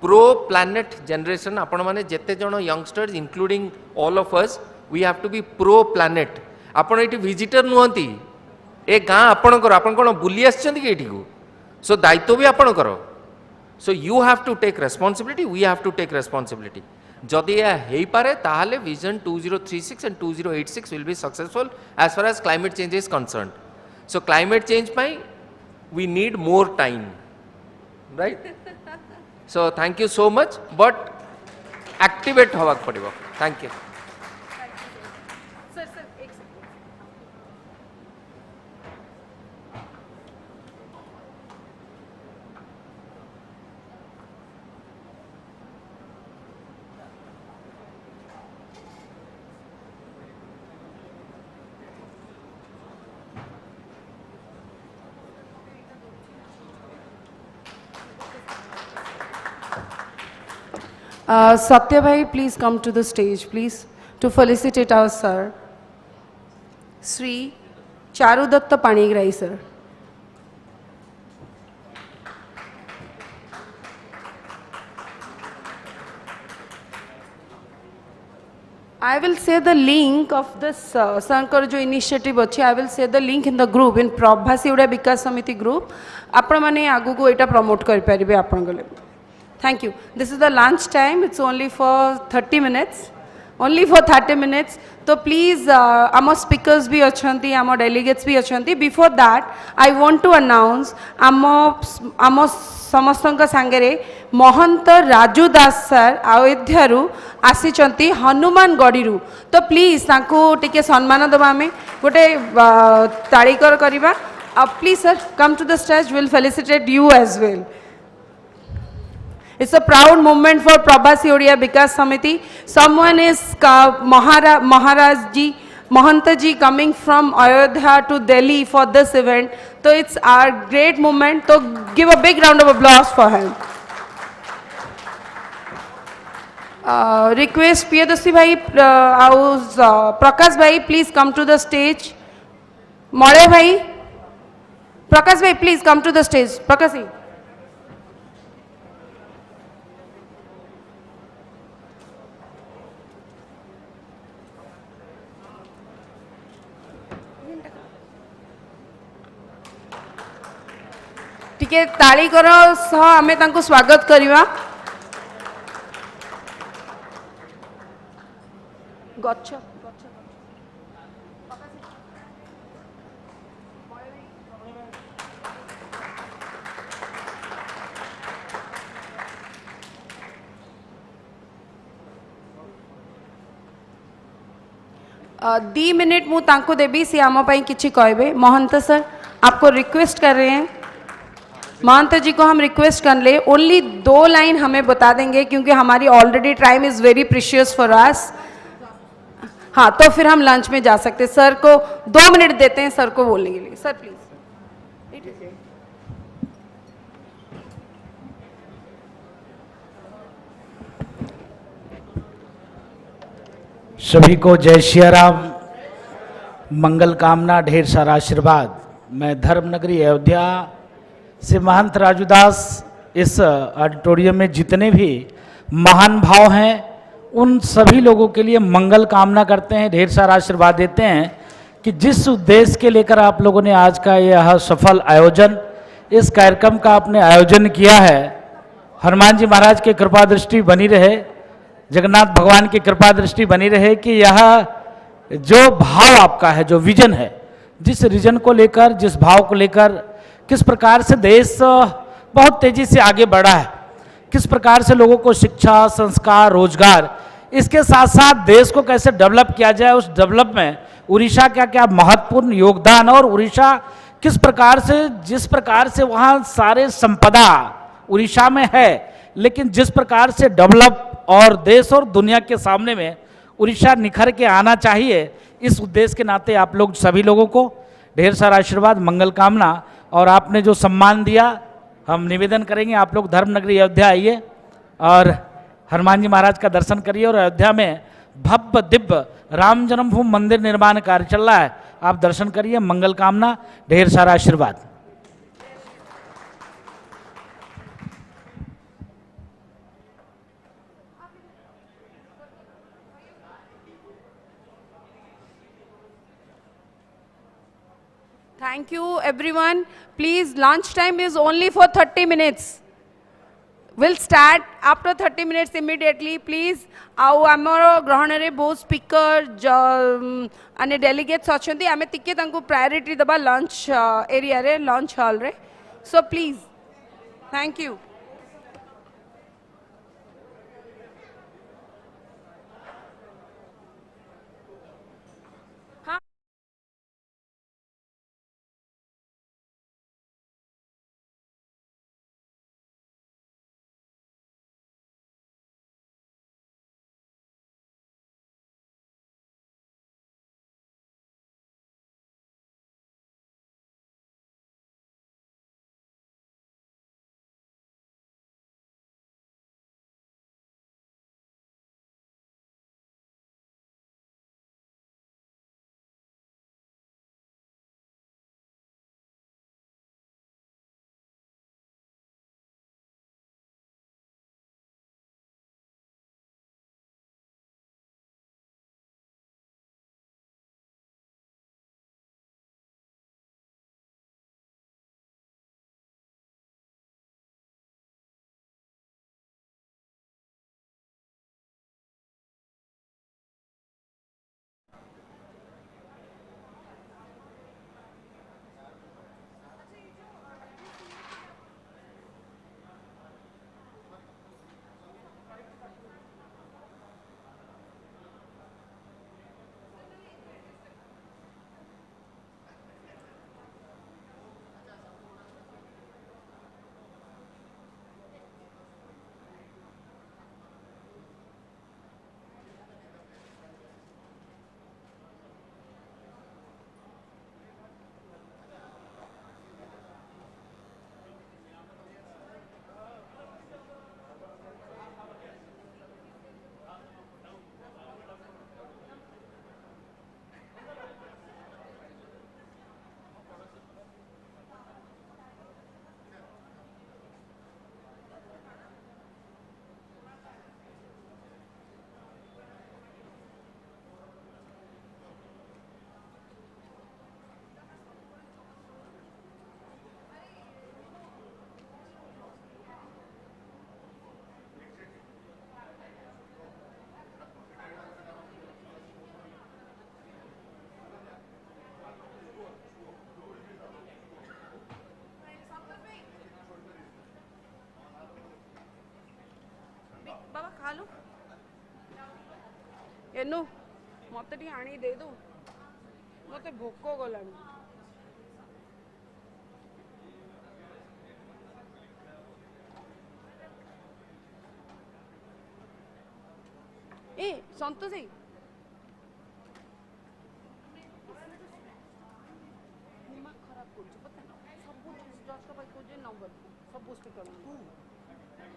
pro planet generation आपण माने जेते जण youngsters including all of us we have to be pro planet आपण एटी विजिटर नुहंती ए गाँ आपण कोन बुली आछंती कि एठी को सो दायित्व भी आपण करो so you have to take responsibility we have to take responsibility जदि यह हो पारे ताहले vision 2036 and 2086 will be successful as far as climate change is concern so climate change पाई we need more time right So thank you so much, but activate हवा पड़िबो. Thank you. Sir एक Satya bhai, please come to the stage, please, to felicitate our sir. Sri Charudatta Panigrai, sir. I will say the link of this Sankar jo initiative अच्छी. I will say the link in the group in Pravasi Odia Vikas Samiti group. आपण माने आगु को एटा promote कर परिबे आपण गले. Thank you. This is the lunch time. It's only for 30 minutes. Only for 30 minutes. So please, our speakers भी अच्छी, our delegates भी अच्छी. Before that, I want to announce our समस्तंका सांगरे महंत राजू दास सर अयोध्यारू आसीचंती हनुमान गढ़ीरू. तो प्लीज तांको टिके सम्मान दबा आमे गोटे ताळीकर करिबा. Please sir, come to the stage. We'll felicitate you as well. It's a proud moment for Pravasi Odia Vikas Samiti. Someone is Maharaj ji, Mahanta ji coming from Ayodhya to Delhi for this event. So it's our great moment. So give a big round of applause for him. Request Priyadasi bhai, Prakash bhai, please come to the stage. Mole bhai, Prakash bhai, please come to the stage. Prakash. टिके ताली कर सह आमे तांको स्वागत करिवा. गच्छ दी minute मु तांको देबी सी आम पई किछि कहबे. महंत सर आपको रिक्वेस्ट कर रहे हैं. महंत जी को हम रिक्वेस्ट कर ले, ओनली 2 लाइन हमें बता देंगे क्योंकि हमारी already time is very precious for us. हाँ, तो फिर हम लंच में जा सकते. सर को 2 मिनट देते हैं सर को बोलने के लिए. Sir please. सभी को जय श्री राम, मंगल कामना, ढेर सारा आशीर्वाद. मैं धर्मनगरी अयोध्या से महंत राजूदास इस ऑडिटोरियम में जितने भी महान भाव हैं उन सभी लोगों के लिए मंगल कामना करते हैं, ढेर सारा आशीर्वाद देते हैं कि जिस उद्देश्य के लेकर आप लोगों ने आज का यह सफल आयोजन, इस कार्यक्रम का आपने आयोजन किया है, हनुमान जी महाराज की कृपा दृष्टि बनी रहे, जगन्नाथ भगवान की कृपा दृष्टि बनी रहे कि यह जो भाव आपका है, जो विजन है, जिस रीजन को लेकर, जिस भाव को लेकर, किस प्रकार से देश बहुत तेजी से आगे बढ़ा है, किस प्रकार से लोगों को शिक्षा, संस्कार, रोजगार, इसके साथ साथ देश को कैसे डेवलप किया जाए, उस डेवलप में उड़ीसा क्या क्या महत्वपूर्ण योगदान, और उड़ीसा किस प्रकार से, जिस प्रकार से वहाँ सारे संपदा उड़ीसा में है, लेकिन जिस प्रकार से डेवलप और देश और दुनिया के सामने में उड़ीसा निखर के आना चाहिए, इस उद्देश्य के नाते आप लोग सभी लोगों को ढेर सारा आशीर्वाद, मंगल कामना. और आपने जो सम्मान दिया, हम निवेदन करेंगे आप लोग धर्मनगरी अयोध्या आइए और हनुमान जी महाराज का दर्शन करिए. और अयोध्या में भव्य दिव्य राम जन्मभूमि मंदिर निर्माण कार्य चल रहा है, आप दर्शन करिए. मंगल कामना, ढेर सारा आशीर्वाद. Thank you everyone. Please, lunch time is only for 30 minutes. We'll start after 30 minutes immediately. Please, our ग्रहण बहुत स्पीकर and delegates अच्छे आम टिके प्रायोरिटी दबा लंच एरिया रे, लंच हॉल रे. So please, thank you. एनु मत टी आनी दे दो मत भोक गलानी ए संतोषी दिमाग खराब कर पता सब जस्ट पाई को नंबर सब स्पीकर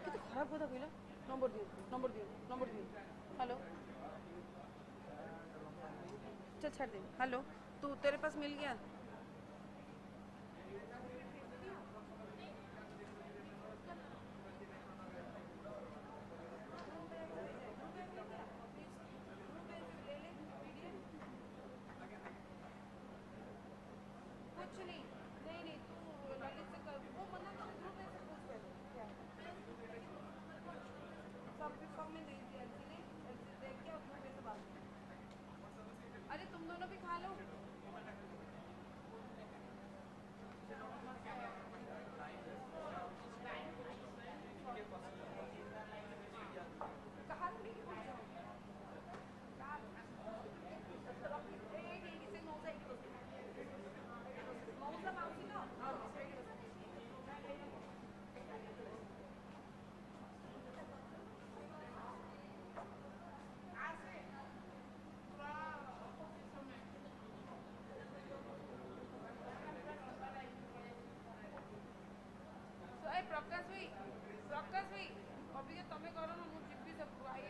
कितने खराब कथा कहला नंबर दियो नंबर दियो नंबर दियो हेलो चल छाड़ दे हेलो तू तेरे पास मिल गया कुछ नहीं नहीं नहीं तू ललित से कर वो मना कर ग्रुप में से पूछ पहले क्या सब में दे दिया एलसी देख के ग्रुप में से बात अरे तुम दोनों भी खा लो कहाँ से लेके पहुँचे हो? कहाँ? इसे मौसा एक मौसा माउसी ना प्रकाश भाई अभी तमें करो ना मुझे जीपी सब आई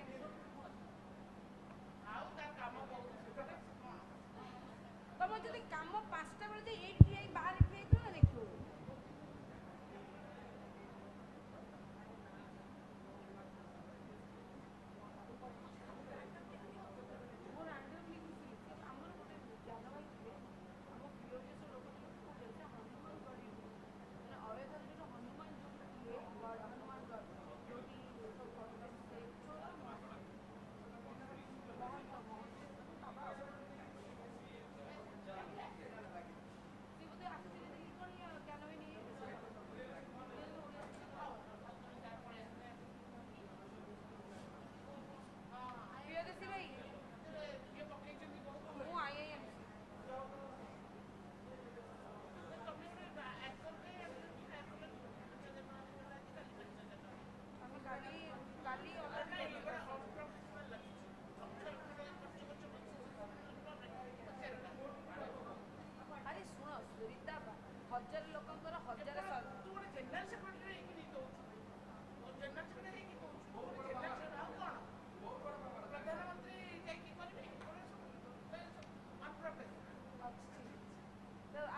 तुम जब कम 5टा बेले ये बाहर ठिया ना देखो हजार लोकंकर हजार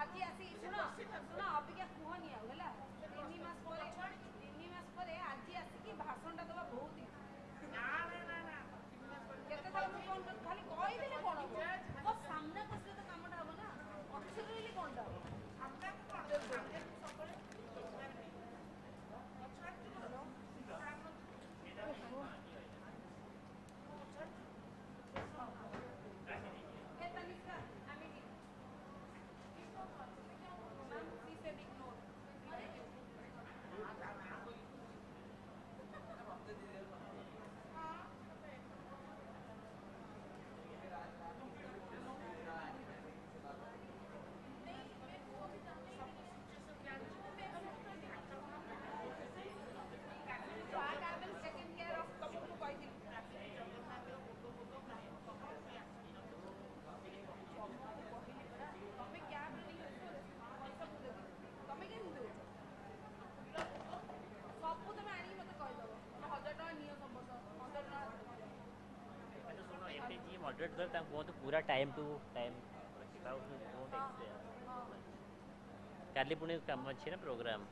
आज आसी शुण शुण अबिका कहनी आला 3 मास पर आज आसिक भाषणटा दबा बहुत केते साल फोन खाली कहीदेले कौन हम मो सामने कसले तो कामटा हम ना अच्छे रही कौनटा मॉडरेट करता वो तो पूरा टाइम टू टाइम काली पुणे काम अच्छे ना प्रोग्राम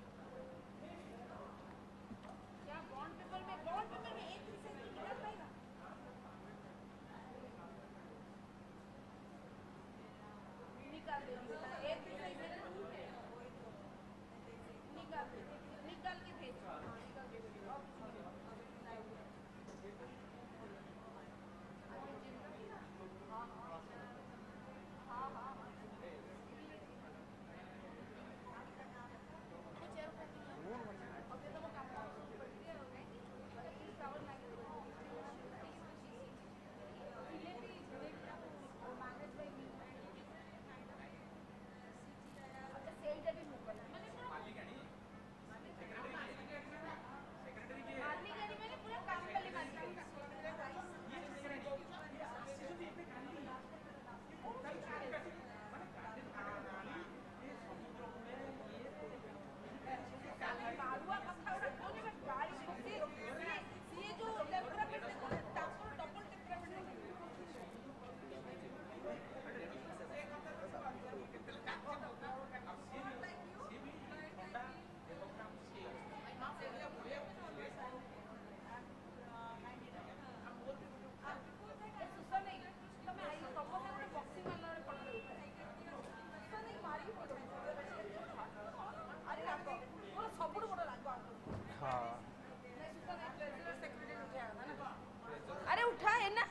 Thank you. अरे उठा है ना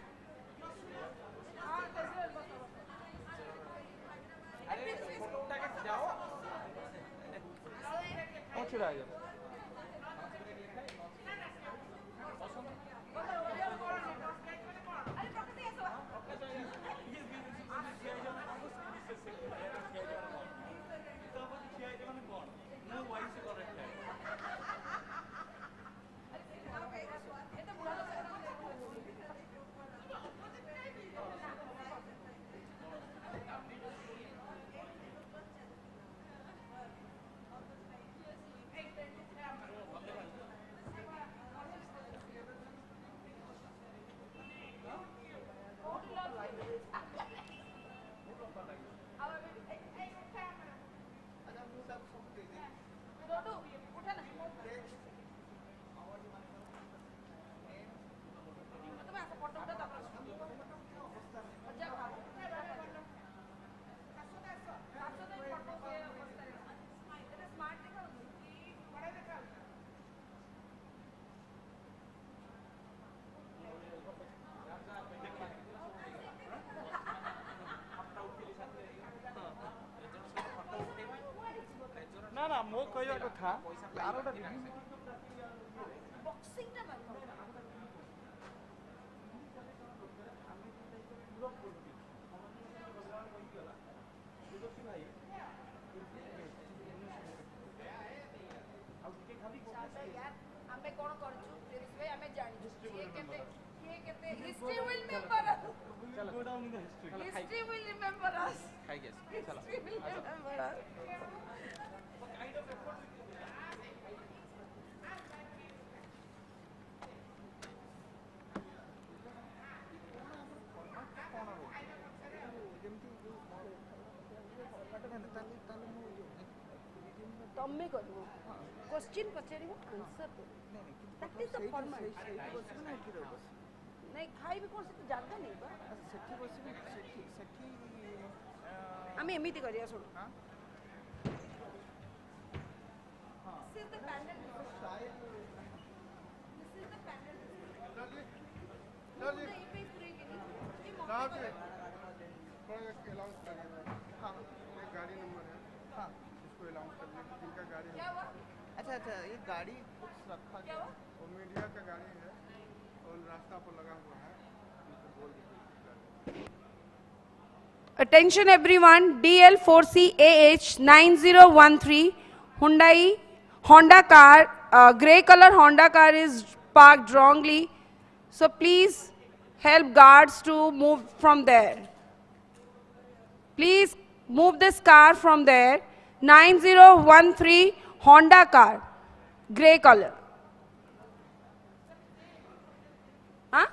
ना ना मो कहवा कथा तार गोटे आमे कोन करछु प्रिंस भाई आमे जानि ये केते हिस्ट्री विल रिमेंबर चलो go down in the history history will remember us खाई गेस चलो हिस्ट्री विल रिमेंबर अस तम्मे करबो क्वेश्चन पचारिबो आंसर दे दैट इज द फॉर्मेट नहीं खाई भी कोन से जागा नहीं बा सेठी बसी सेठी हम एमिति करिया सुन हां this is the panel this is the panel चलिए साहब जी थोड़ा अलाउंस करिए हां ये गाड़ी नंबर है हां इसको अलाउंस कर दीजिए जिनका गाड़ी क्या हुआ अच्छा ये गाड़ी कुछ रखा गया वो मीडिया का गाड़ी है और रास्ता पर लगा हुआ है उनको बोल दीजिए Attention everyone, DL4CAH 9013 Honda car, grey color Honda car is parked wrongly. So please help guards to move from there. Please move this car from there. 9013 Honda car, grey color. Huh?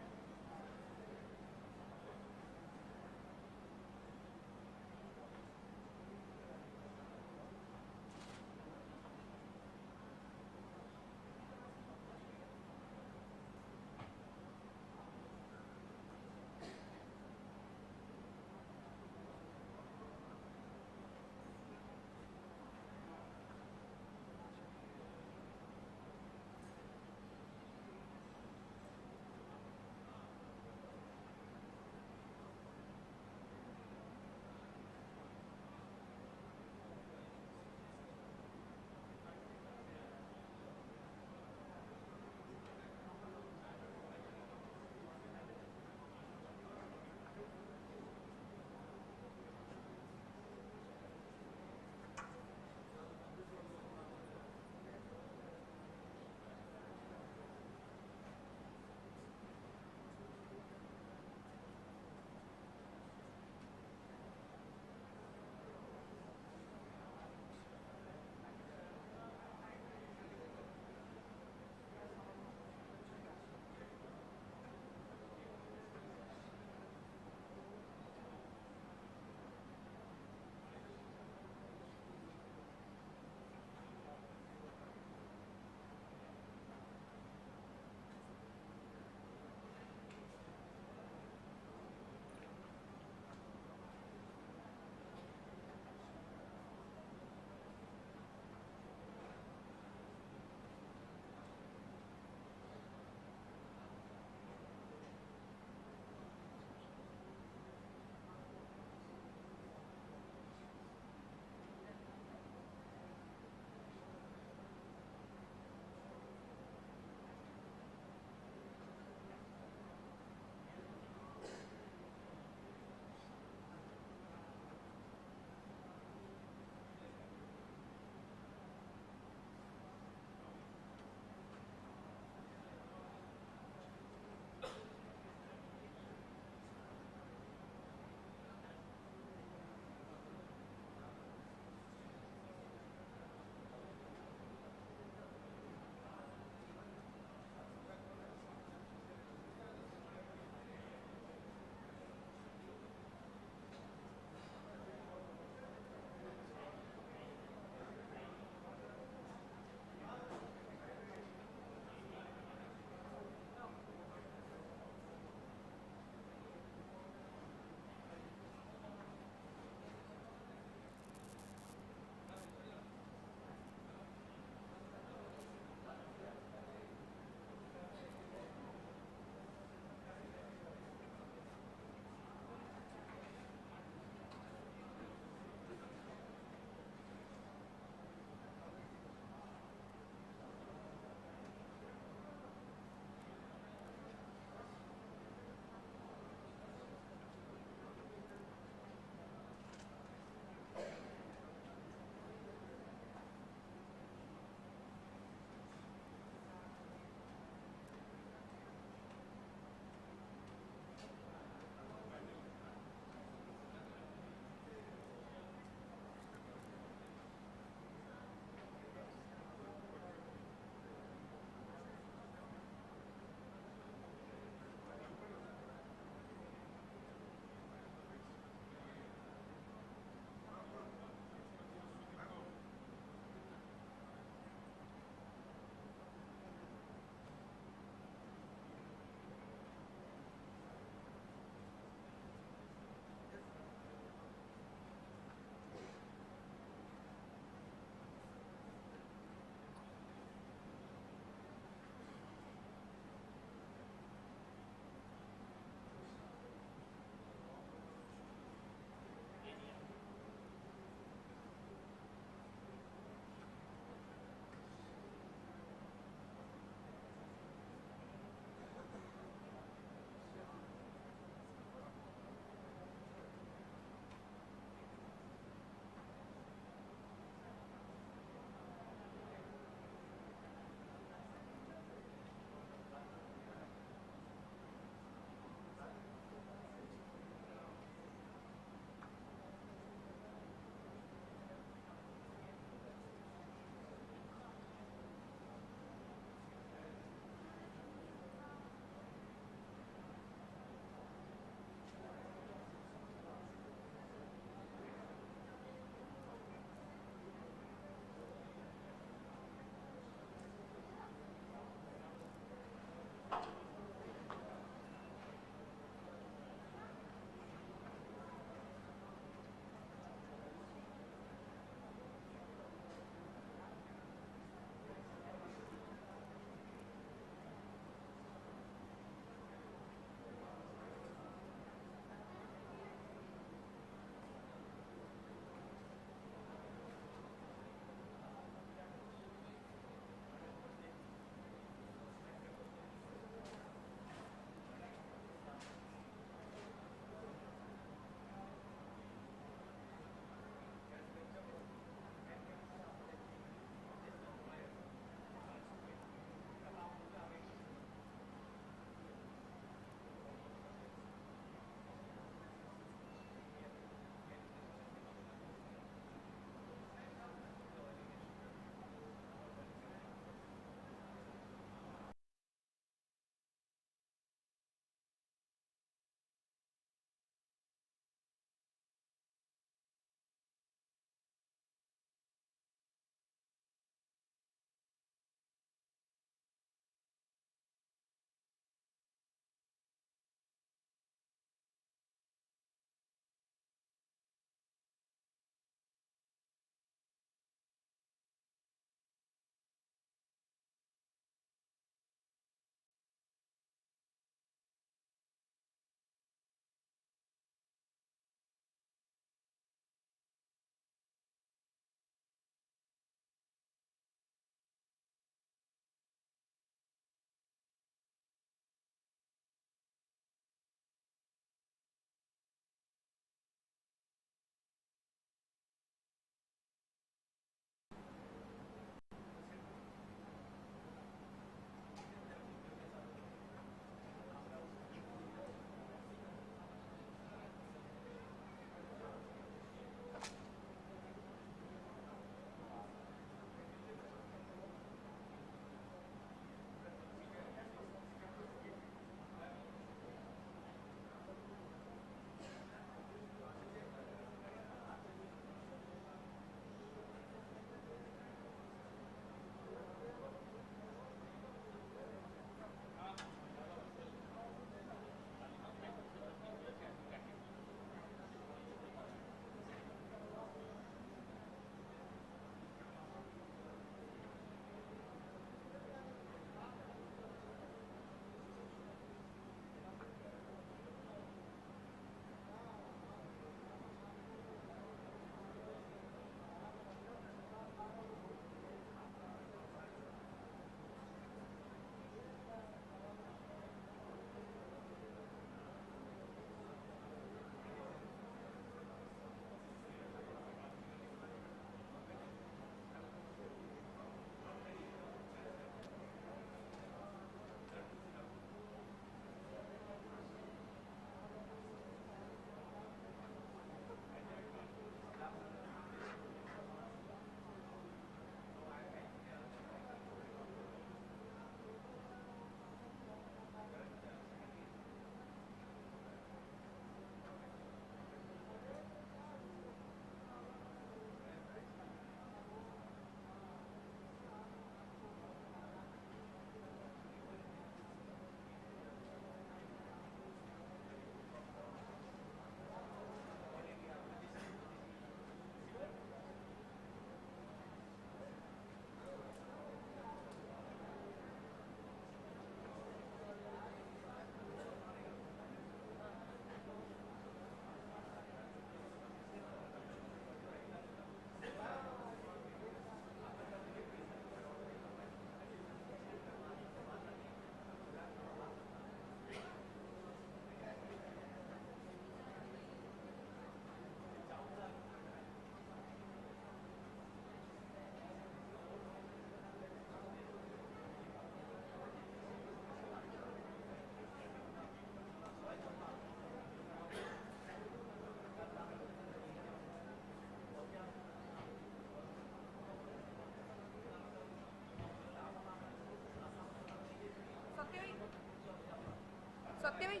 सत्य भाई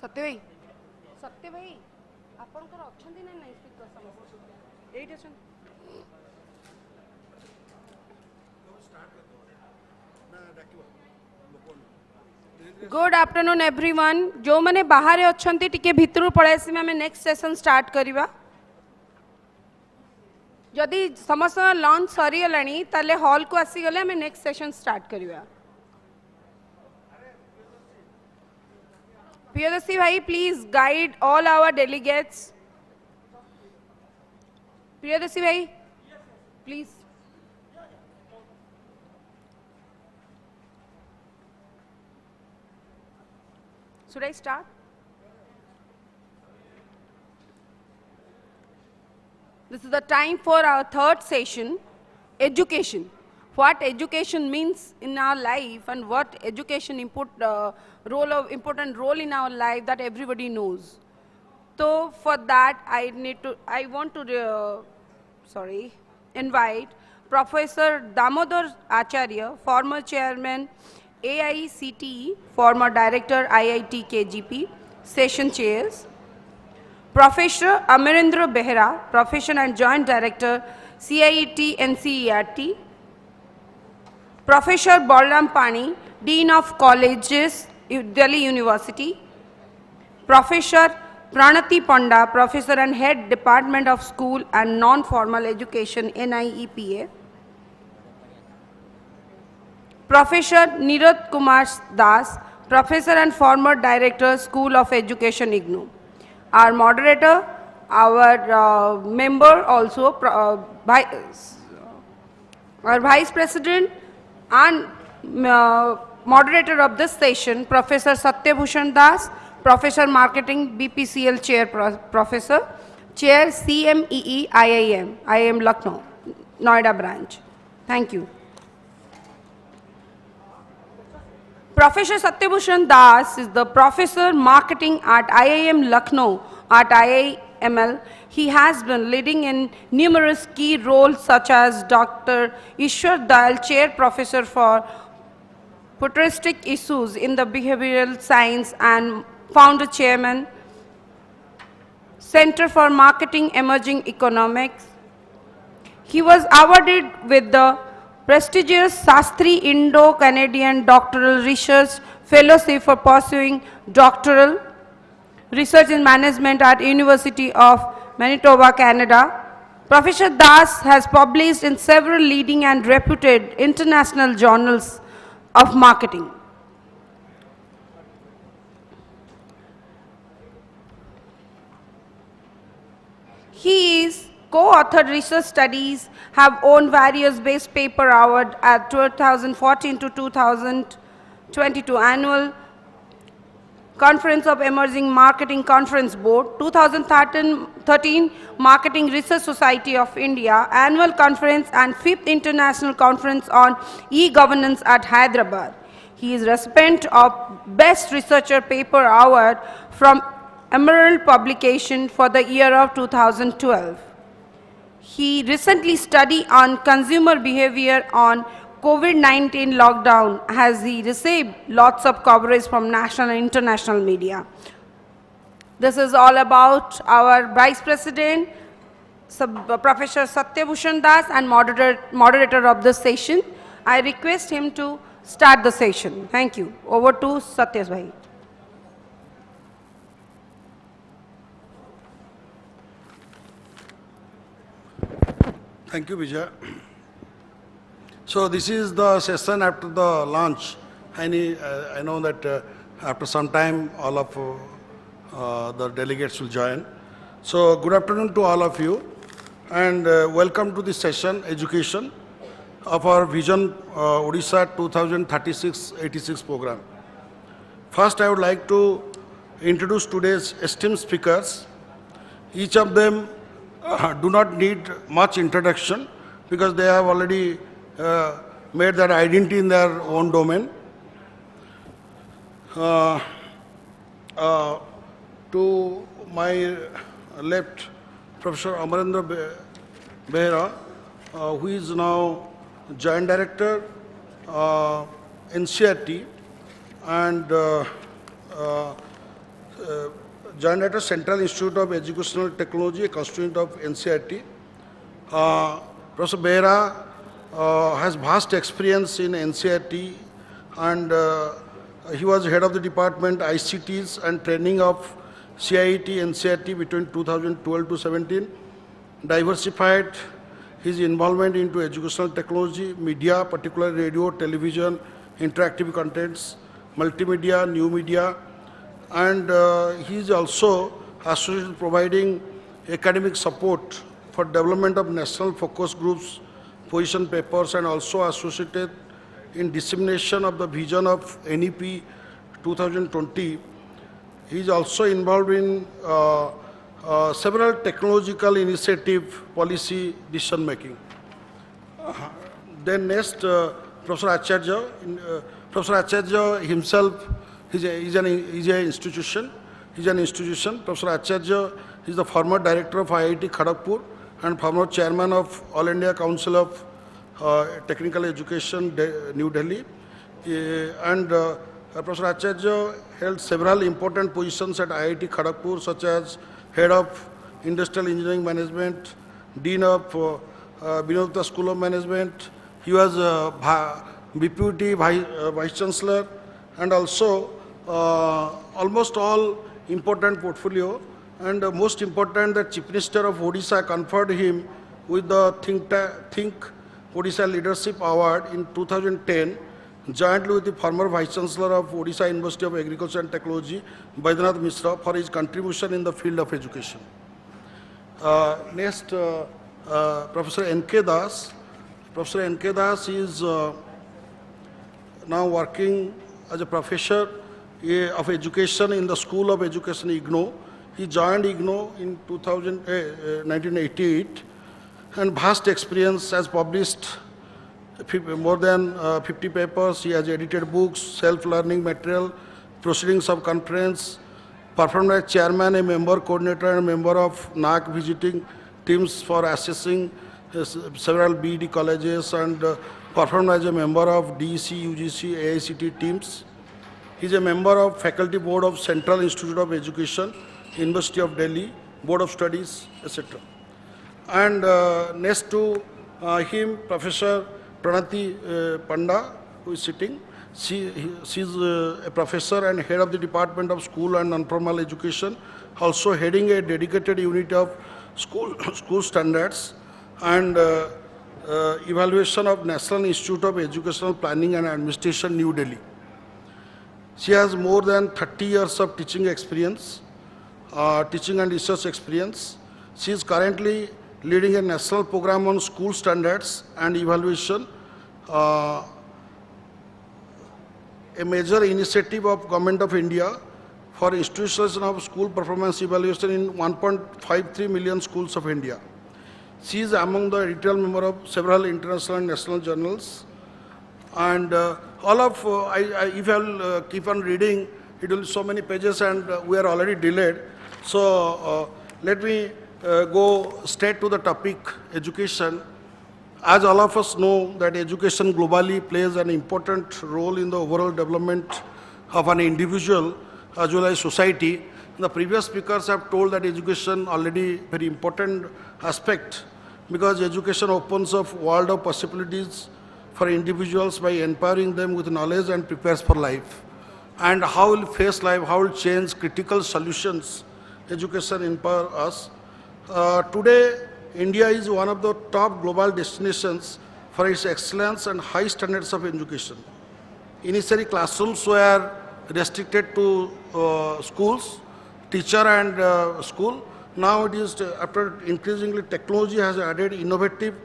सत्य भाई सत्य भाई आपनकर अछंती ना नहीं speaker समस्त एट अछन गुड आफ्टरनून एवरीवन जो मैंने बाहर अच्छी टिके भितर पलैसी आम नेक्स्ट सेशन स्टार्ट करवा जदि समस्त लंच सरीगला ताले हॉल को आसीगले आम नेक्स्ट सेशन स्टार्ट करवा प्रियदर्शी भाई please guide all our delegates Priyadarshi भाई please Should I start? This is the time for our third session, education. What education means in our life and what education important role in our life that everybody knows. So for that I want to invite Professor Damodar Acharya, former chairman AICTE, former director IIT KGP, session chairs. Professor Amarendra Behra, professor and joint director CIET NCERT. Professor Balram Pani, Dean of Colleges, Delhi University. Professor Pranati Panda, professor and head Department of School and Non-Formal Education, NIEPA. Professor Nirad Kumar Das, professor and former director, School of Education, IGNOU. Our moderator, our member also, our vice president and moderator of this session, Professor Satyabhushan Das, professor marketing, BPCL chair professor, chair CMEE IIM Lucknow, Noida branch. Thank you. Professor Satyabhushan Das is the professor marketing at IIM Lucknow at IIML. He has been leading in numerous key roles such as Dr. Ishwar Dayal, chair professor for futuristic issues in the behavioral science and founder chairman, Center for Marketing Emerging Economics. He was awarded with the prestigious Sastry Indo-Canadian Doctoral Research Fellowship for pursuing doctoral research in management at University of Manitoba, Canada. Professor Das has published in several leading and reputed international journals of marketing. He is co-authored research studies, have won various base paper award at 2014 to 2022 annual Conference of Emerging Marketing Conference Board, 2013 Marketing Research Society of India Annual Conference and 5th International Conference on E-Governance at Hyderabad. He is recipient of Best Researcher Paper Award from Emerald Publication for the year of 2012. He recently studied on consumer behavior on COVID-19 lockdown as he received lots of coverage from national and international media. This is all about our Vice President, Professor Satyabhushan Das, and moderator of this session. I request him to start the session. Thank you. Over to Satyas Bhai. Thank you, Vijay. So this is the session after the launch. I know that after some time all of the delegates will join. So good afternoon to all of you and welcome to this session, education, of our Vision Odisha 2036-86 program. First I would like to introduce today's esteemed speakers. Each of them do not need much introduction because they have already made their identity in their own domain. To my left, Professor Amarendra Behera, who is now Joint Director, NCERT, and Joint Director, Central Institute of Educational Technology, a constituent of NCERT. Professor Behera has vast experience in NCERT, and he was head of the department ICTs and training of CIET NCERT between 2012 to 17. Diversified his involvement into educational technology, media, particularly radio, television, interactive contents, multimedia, new media, and he is also associated with providing academic support for development of national focus groups, position papers, and also associated in dissemination of the vision of NEP 2020. He is also involved in several technological initiative policy decision making. Then next, Professor Acharya. Professor Acharya himself is an institution. He's an institution. Professor Acharya is the former director of IIT Kharagpur and former chairman of All India Council of Technical Education, New Delhi. And Professor Acharya held several important positions at IIT Kharagpur, such as Head of Industrial Engineering Management, Dean of Vinodata School of Management. He was Deputy Vice Chancellor, and also almost all important portfolio. And most important, the Chief Minister of Odisha conferred him with the Think Odisha Leadership Award in 2010, jointly with the former Vice Chancellor of Odisha University of Agriculture and Technology, Baidyanath Mishra, for his contribution in the field of education. Next, Professor N.K. Das. Professor N.K. Das is now working as a professor of education in the School of Education, IGNOU. He joined IGNOU in 1988, and vast experience, has published more than 50 papers. He has edited books, self-learning material, proceedings of conference, performed as chairman, a member, coordinator, and a member of NAC visiting teams for assessing several BED colleges, and performed as a member of DEC, UGC, AICT teams. He is a member of Faculty Board of Central Institute of Education, University of Delhi, Board of Studies, etc. And next to him, Professor Pranati Panda, who is sitting. She is a professor and head of the Department of School and Non-Formal Education, also heading a dedicated unit of school standards and evaluation of National Institute of Educational Planning and Administration, New Delhi. She has more than 30 years of teaching experience, teaching and research experience. She is currently leading a national program on school standards and evaluation, a major initiative of Government of India for institutionalization of school performance evaluation in 1.53 million schools of India. She is among the editorial member of several international and national journals. And all of, if I'll keep on reading, it will be so many pages and we are already delayed. So let me go straight to the topic, education. As all of us know that education globally plays an important role in the overall development of an individual as well as society. The previous speakers have told that education already very important aspect, because education opens up world of possibilities for individuals by empowering them with knowledge and prepares for life. And how will face life, how will change critical solutions, education empower us. Today, India is one of the top global destinations for its excellence and high standards of education. Initially, classrooms were restricted to schools, teacher and school. Now it is, after increasingly technology has added innovative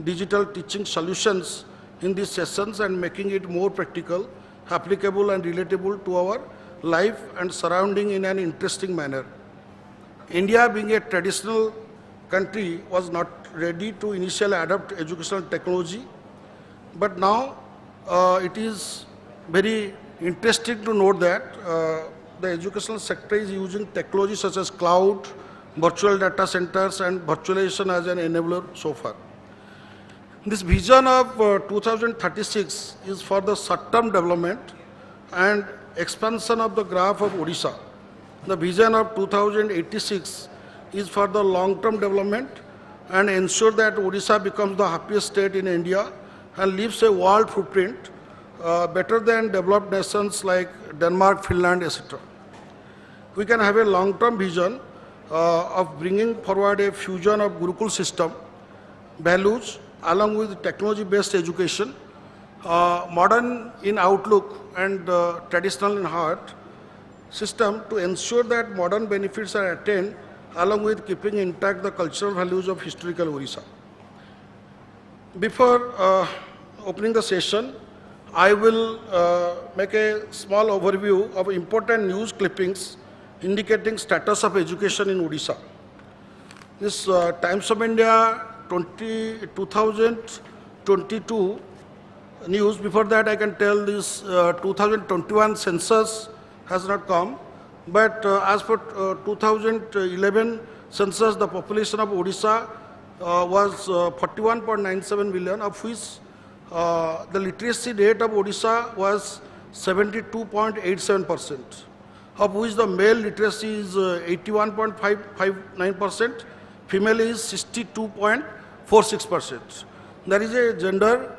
digital teaching solutions in these sessions and making it more practical, applicable and relatable to our life and surrounding in an interesting manner. India, being a traditional country, was not ready to initially adopt educational technology, but now it is very interesting to note that the educational sector is using technology such as cloud, virtual data centers and virtualization as an enabler so far. This vision of 2036 is for the short-term development and expansion of the graph of Odisha. The vision of 2086 is for the long-term development and ensure that Odisha becomes the happiest state in India and leaves a world footprint better than developed nations like Denmark, Finland, etc. We can have a long-term vision of bringing forward a fusion of Gurukul system, values, along with technology-based education, modern in outlook and traditional in heart system to ensure that modern benefits are attained along with keeping intact the cultural values of historical Odisha. Before opening the session, I will make a small overview of important news clippings indicating status of education in Odisha. This Times of India 2022 news. Before that, I can tell this 2021 census has not come, but as for 2011 census, the population of Odisha was 41.97 million, of which the literacy rate of Odisha was 72.87%, of which the male literacy is 81.559%, female is 62.46%. There is a gender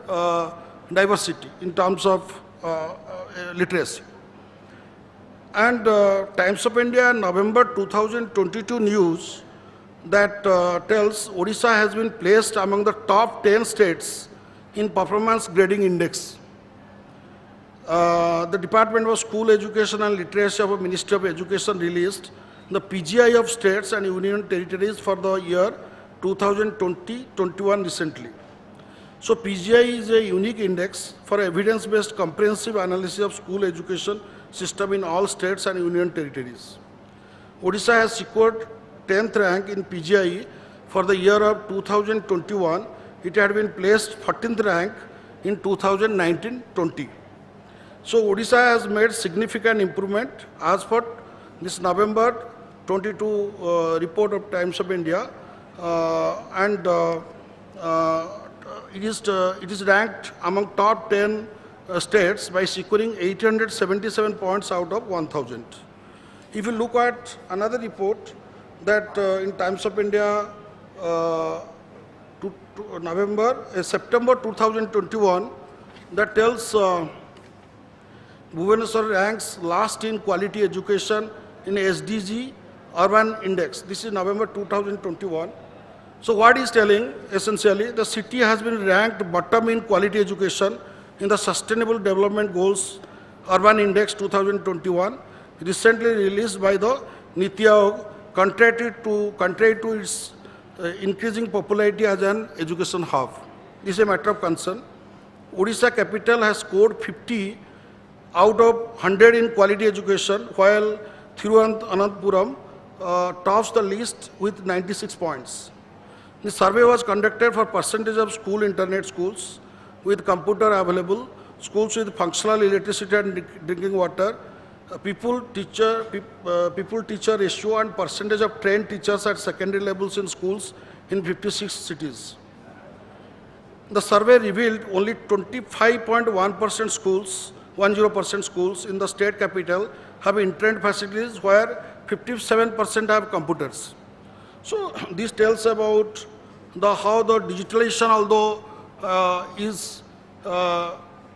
diversity in terms of literacy. And Times of India November 2022 news that tells Odisha has been placed among the top 10 states in performance grading index. The Department of School Education and Literacy of the Ministry of Education released the PGI of states and union territories for the year 2020-21 recently. So PGI is a unique index for evidence-based comprehensive analysis of school education system in all states and union territories. Odisha has secured 10th rank in PGI for the year of 2021. It had been placed 14th rank in 2019-20. So Odisha has made significant improvement as per this November 22 report of Times of India, and it is ranked among top 10 states by securing 877 points out of 1,000. If you look at another report that in Times of India September 2021, that tells Bhubaneswar ranks last in quality education in SDG Urban Index. This is November 2021. So what is telling, essentially, the city has been ranked bottom in quality education in the Sustainable Development Goals Urban Index 2021, recently released by the Niti Aayog, contrary to its increasing popularity as an education hub. This is a matter of concern. Odisha capital has scored 50 out of 100 in quality education, while Thiruvananthapuram tops the list with 96 points. The survey was conducted for percentage of school internet schools with computer available, schools with functional electricity and drinking water, people-teacher ratio and percentage of trained teachers at secondary levels in schools in 56 cities. The survey revealed only 25.1% schools, 10% schools in the state capital have internet facilities, where 57% have computers. So this tells about how the digitalization, although is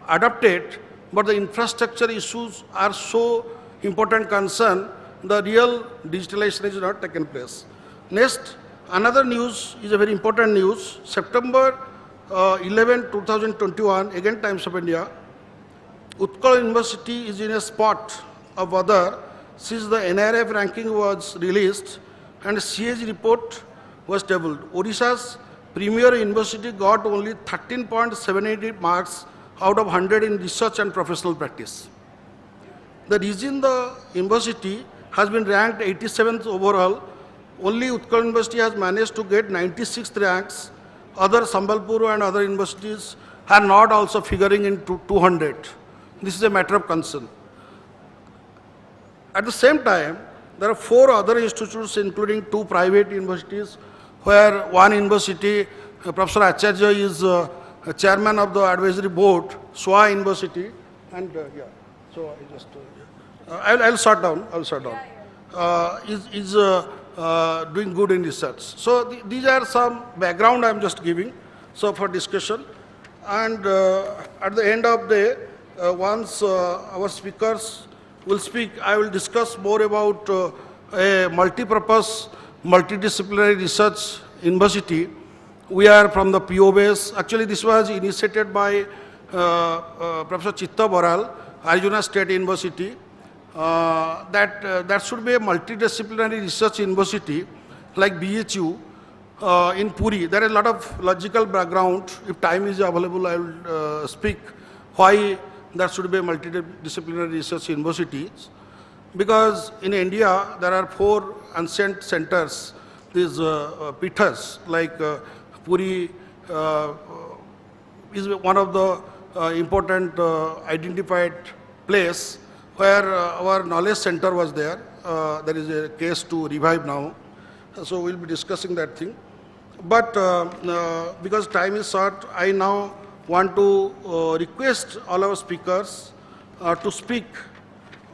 adapted, but the infrastructure issues are so important concern, the real digitalization is not taken place. Next, another news is a very important news. September 11, 2021, again Times of India, Utkal University is in a spot of other since the NRF ranking was released and CAG report was tabled. Odisha's premier university got only 13.78 marks out of 100 in research and professional practice. The reason the university has been ranked 87th overall, only Utkal University has managed to get 96th ranks. Other Sambalpur and other universities are not also figuring in 200. This is a matter of concern. At the same time, there are 4 other institutes, including 2 private universities, where one university, Professor Acharya is chairman of the advisory board, SWA University, and yeah. So I just, I'll shut down. I'll shut down. Is doing good in research. So these are some background I'm just giving. So for discussion, and at the end of the day, once our speakers will speak, I will discuss more about a multi-purpose, multidisciplinary research university. We are from the PO base. Actually, this was initiated by Professor Chitta Boral, Arizona State University. That should be a multidisciplinary research university like BHU in Puri. There is a lot of logical background. If time is available, I will speak why that should be a multidisciplinary research university. Because in India, there are 4 ancient centers, these pithas, like Puri is one of the important identified place where our knowledge center was there. There is a case to revive now. So we'll be discussing that thing. But because time is short, I now want to request all our speakers to speak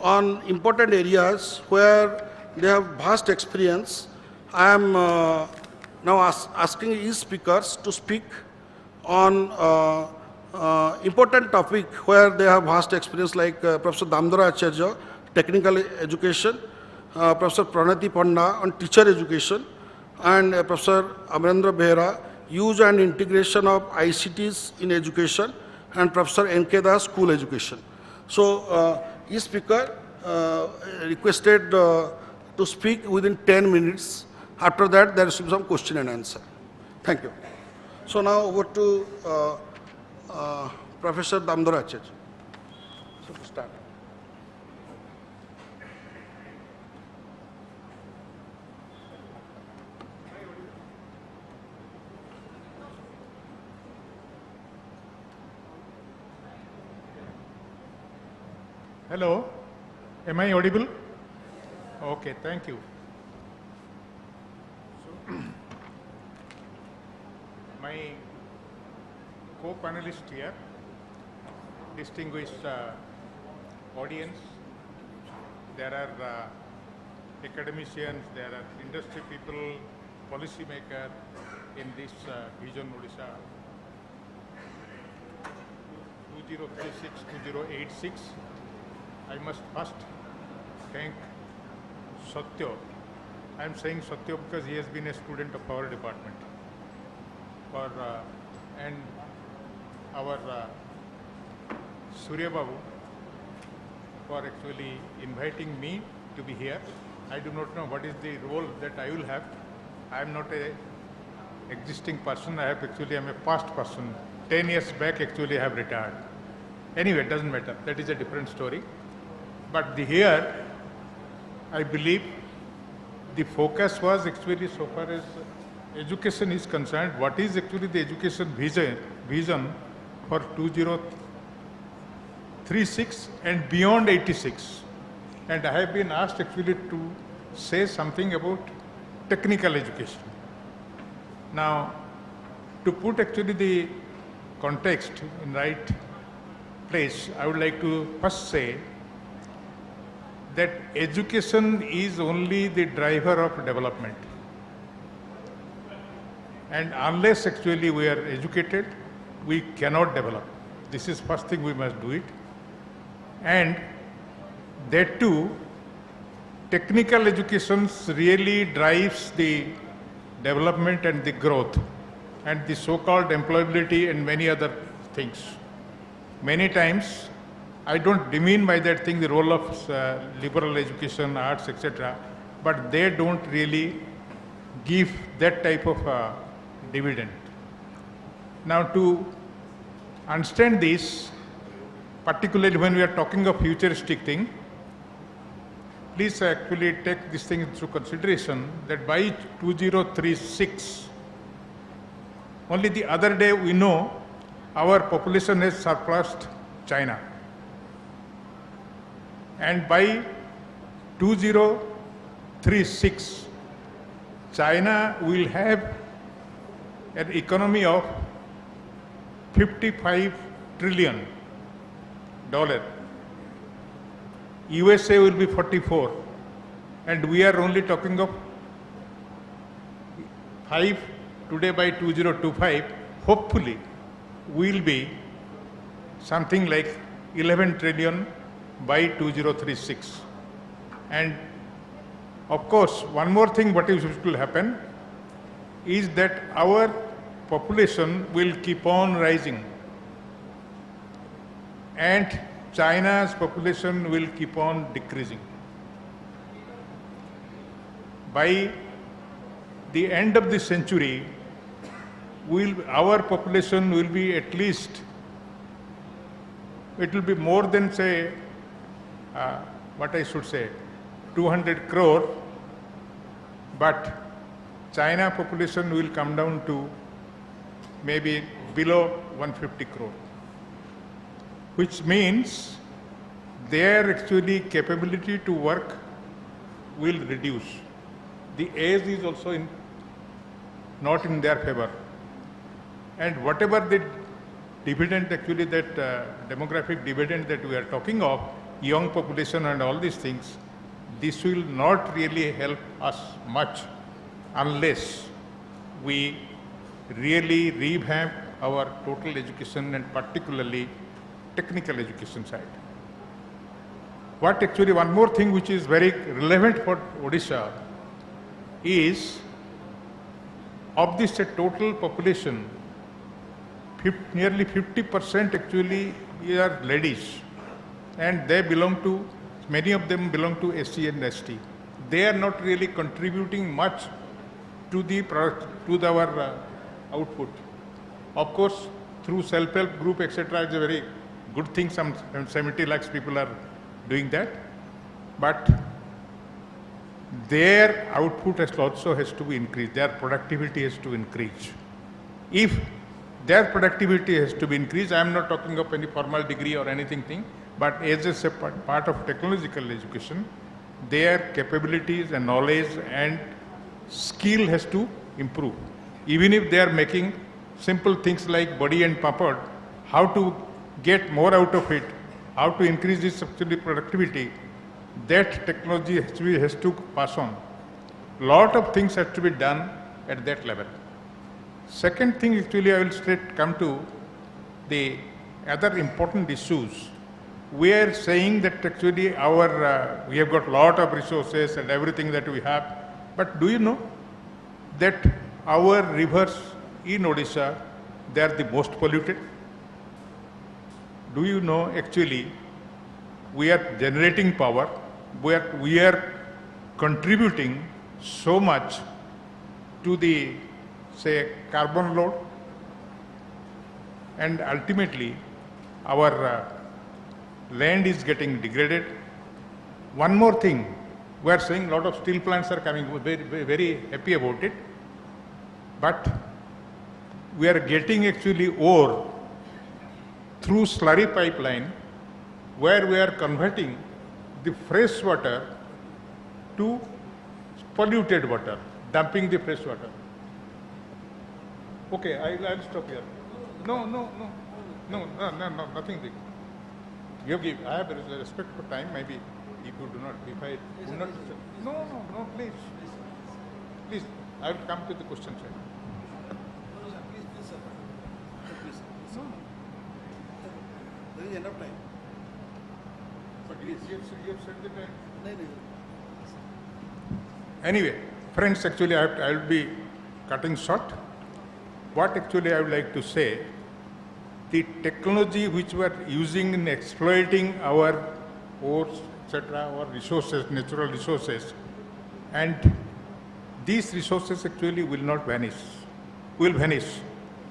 on important areas where they have vast experience. I am now asking each speakers to speak on important topic where they have vast experience, like Professor Damodar Acharya, technical education, Professor Pranati Panda on teacher education, and Professor Amarendra Behera, use and integration of ICTs in education, and Professor N.K. Das, school education. So each speaker requested to speak within 10 minutes. After that, there should be some question and answer. Thank you. So now over to Professor Damodar Acharya. So to start. Hello, am I audible? Okay, thank you. So, my co-panelist here, distinguished audience, there are academicians, there are industry people, policymakers in this Vision Odisha 2036-2086. I must first thank Satya. I am saying Satya because he has been a student of our department. And our Surya Babu for actually inviting me to be here. I do not know what is the role that I will have. I am not a existing person. I am a past person. 10 years back actually I have retired. Anyway, it doesn't matter. That is a different story. But here, I believe the focus was actually, so far as education is concerned, what is actually the education vision for 2036 and beyond 86. And I have been asked actually to say something about technical education. Now, to put actually the context in right place, I would like to first say that education is only the driver of development. And unless actually we are educated, we cannot develop. This is first thing we must do it. And that too, technical education really drives the development and the growth and the so-called employability and many other things. Many times, I don't demean by that thing the role of liberal education, arts, etc., but they don't really give that type of dividend. Now, to understand this, particularly when we are talking of futuristic thing, please actually take this thing into consideration that by 2036, only the other day we know our population has surpassed China. And by 2036, China will have an economy of $55 trillion. USA will be 44, and we are only talking of 5 today. By 2025, hopefully will be something like 11 trillion by 2036. And of course, one more thing what will happen is that our population will keep on rising and China's population will keep on decreasing. By the end of the century, our population will be at least, it will be more than, say, what I should say, 200 crore, but China population will come down to maybe below 150 crore, which means their actually capability to work will reduce. The age is also not in their favor. And whatever the dividend actually that demographic dividend that we are talking of, young population and all these things, this will not really help us much unless we really revamp our total education and particularly technical education side. What actually, one more thing which is very relevant for Odisha is, of this total population, nearly 50% actually are ladies, and they belong to, many of them belong to SC and ST. They are not really contributing much to the product, to our output. Of course, through self-help group, etc., it's a very good thing. Some 70 lakhs people are doing that, but their output also has to be increased. Their productivity has to increase. If their productivity has to be increased, I am not talking of any formal degree or anything, but as a part of technological education, their capabilities and knowledge and skill has to improve. Even if they are making simple things like body and papad, how to get more out of it, how to increase this actually productivity, that technology has to pass on. Lot of things have to be done at that level. Second thing, actually, I will straight come to the other important issues. We are saying that actually we have got lot of resources and everything that we have, but do you know that our rivers in Odisha, they are the most polluted? Do you know actually we are generating power, we are contributing so much to the, say, carbon load, and ultimately our land is getting degraded. One more thing, we are saying a lot of steel plants are coming, we're very happy about it, but we are getting actually ore through slurry pipeline, where we are converting the fresh water to polluted water, dumping the fresh water. Okay, I'll stop here. No, nothing big. I have respect for time, maybe if you do not, if I do not, no, please, I will come to the question side. There is enough time. But you have said the time. Anyway, friends, actually I will be cutting short. What actually I would like to say, the technology which we are using in exploiting our ores, etc., our resources, natural resources, and these resources actually will not vanish, will vanish,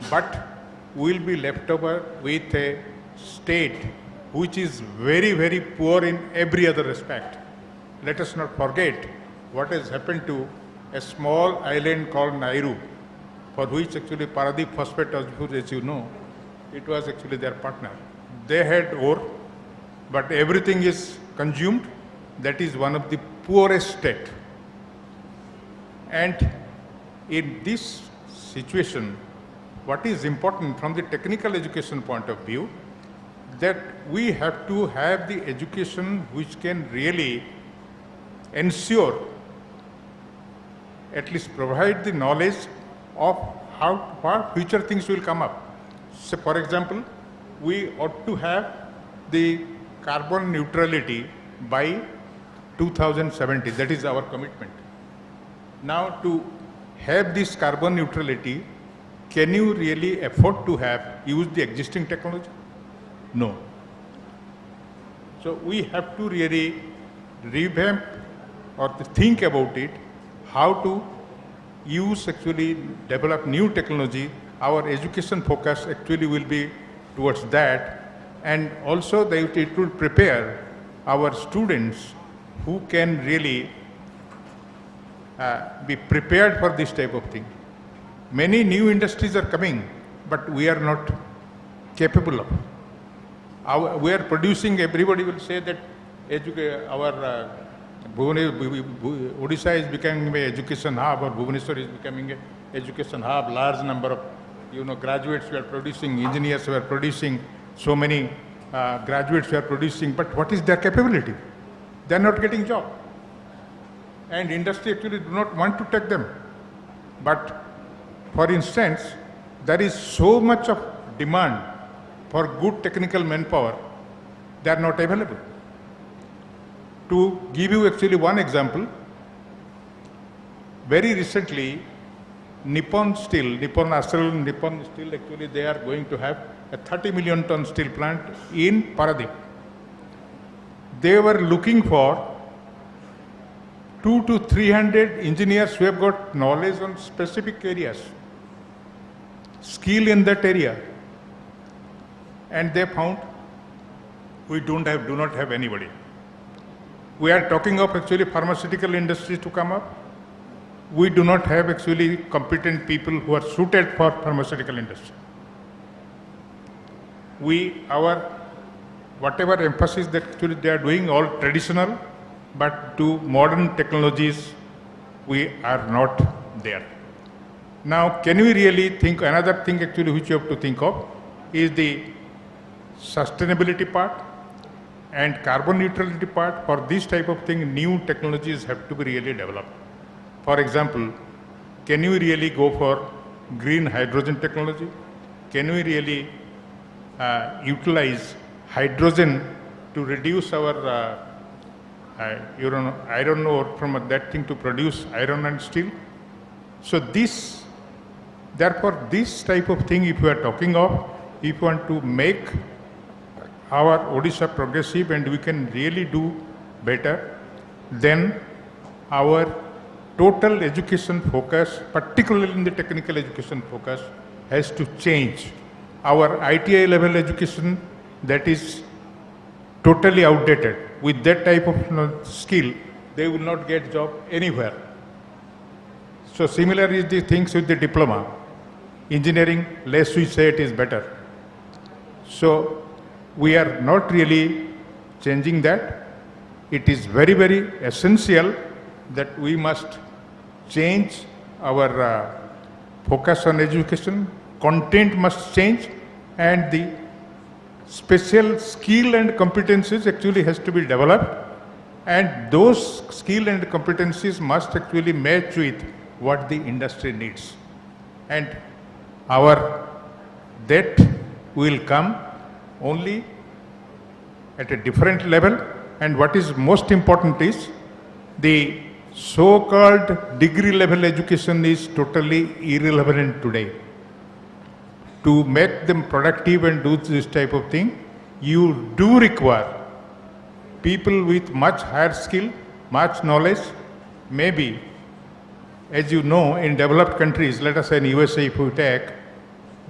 but will be left over with a state which is very, very poor in every other respect. Let us not forget what has happened to a small island called Nairu, for which actually Paradeep Phosphate, as you know, it was actually their partner. They had ore, but everything is consumed. That is one of the poorest state And in this situation, what is important from the technical education point of view, that we have to have the education which can really ensure, at least provide the knowledge of how future things will come up. So for example, we ought to have the carbon neutrality by 2070. That is our commitment. Now, to have this carbon neutrality, can you really afford to use the existing technology? No. So we have to really revamp or to think about it, how to develop new technology. Our education focus actually will be towards that, and also it will prepare our students who can really be prepared for this type of thing. Many new industries are coming, but we are not capable of. We are producing, everybody will say that our Odisha is becoming an education hub, or Bhubaneswar is becoming an education hub. Large number of graduates we are producing, engineers we are producing, so many graduates we are producing, but what is their capability? They are not getting job. And industry actually do not want to take them. But for instance, there is so much of demand for good technical manpower, they are not available. To give you actually one example, very recently, Nippon Steel actually they are going to have a 30 million ton steel plant in Paradeep. They were looking for 200 to 300 engineers who have got knowledge on specific areas, skill in that area, and they found we do not have anybody. We are talking of actually pharmaceutical industries to come up. We do not have actually competent people who are suited for pharmaceutical industry. Whatever emphasis that actually they are doing, all traditional, but to modern technologies, we are not there. Now, can we really think, another thing actually which you have to think of is the sustainability part and carbon neutrality part. For this type of thing, new technologies have to be really developed. For example, can we really go for green hydrogen technology? Can we really utilize hydrogen to reduce our iron ore from that thing to produce iron and steel? So therefore this type of thing, if we are talking of, if we want to make our Odisha progressive and we can really do better, then our total education focus, particularly in the technical education focus, has to change. Our ITI level education, that is totally outdated. With that type of skill, they will not get job anywhere. So similar is the things with the diploma. Engineering, less we say it is better. So we are not really changing that. It is very, very essential that we must change our focus on education. Content must change, and the special skill and competencies actually has to be developed, and those skill and competencies must actually match with what the industry needs. And that will come only at a different level, and what is most important is the so-called degree level education is totally irrelevant today. To make them productive and do this type of thing, you do require people with much higher skill, much knowledge. Maybe, as you know, in developed countries, let us say in USA if we take,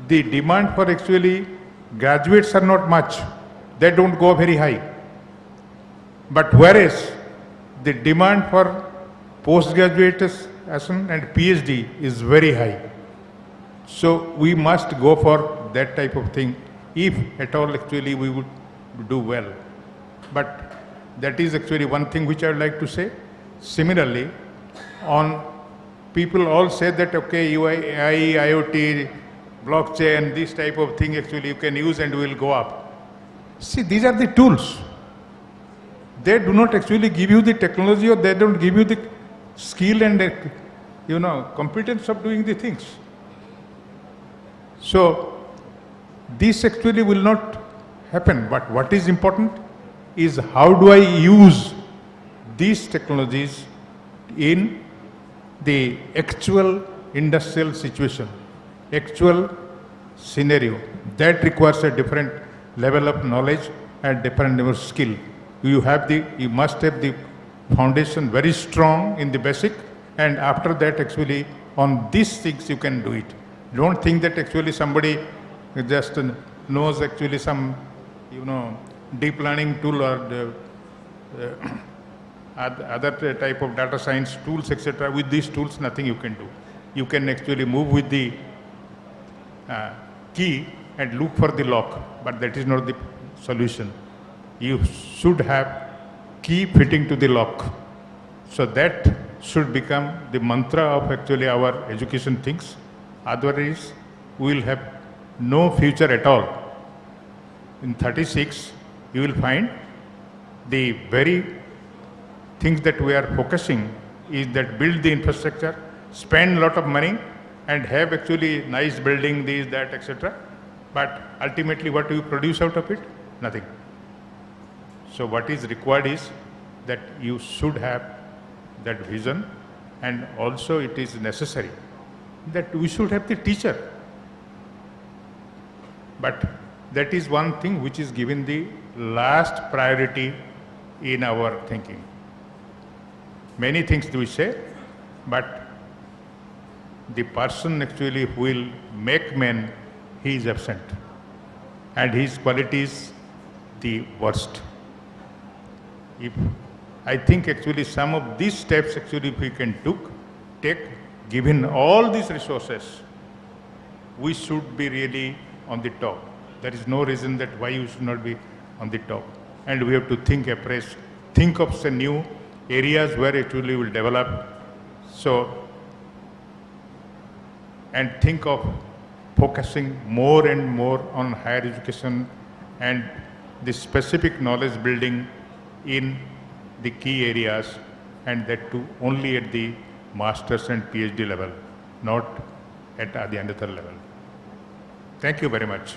the demand for actually graduates are not much. They don't go very high. But whereas the demand for postgraduates and PhD is very high. So we must go for that type of thing if at all actually we would do well. But that is actually one thing which I would like to say. Similarly, on people all say that, okay, AI, IoT, blockchain, this type of thing actually you can use and will go up. See, these are the tools. They do not actually give you the technology, or they don't give you the skill and competence of doing the things. So this actually will not happen. But what is important is how do I use these technologies in the actual industrial situation, actual scenario. That requires a different level of knowledge and different level of skill. You must have the foundation very strong in the basic, and after that actually on these things you can do it. Don't think that actually somebody just knows actually some deep learning tool or other type of data science tools, etc. With these tools, nothing you can do. You can actually move with the key and look for the lock, but that is not the solution. You should have key fitting to the lock. So that should become the mantra of actually our education things. Otherwise, we will have no future at all. In 36, you will find the very things that we are focusing is that build the infrastructure, spend a lot of money, and have actually nice building, this, that, etc. But ultimately, what do you produce out of it? Nothing. So what is required is that you should have that vision, and also it is necessary that we should have the teacher. But that is one thing which is given the last priority in our thinking. Many things do we say, but the person actually who will make man, he is absent, and his quality is the worst. If I think actually some of these steps actually if we can take, given all these resources, we should be really on the top. There is no reason that why you should not be on the top. And we have to think afresh, think of some new areas where actually will develop. So, and think of focusing more and more on higher education and the specific knowledge building in the key areas, and that too only at the master's and PhD level, not at the another level. Thank you very much.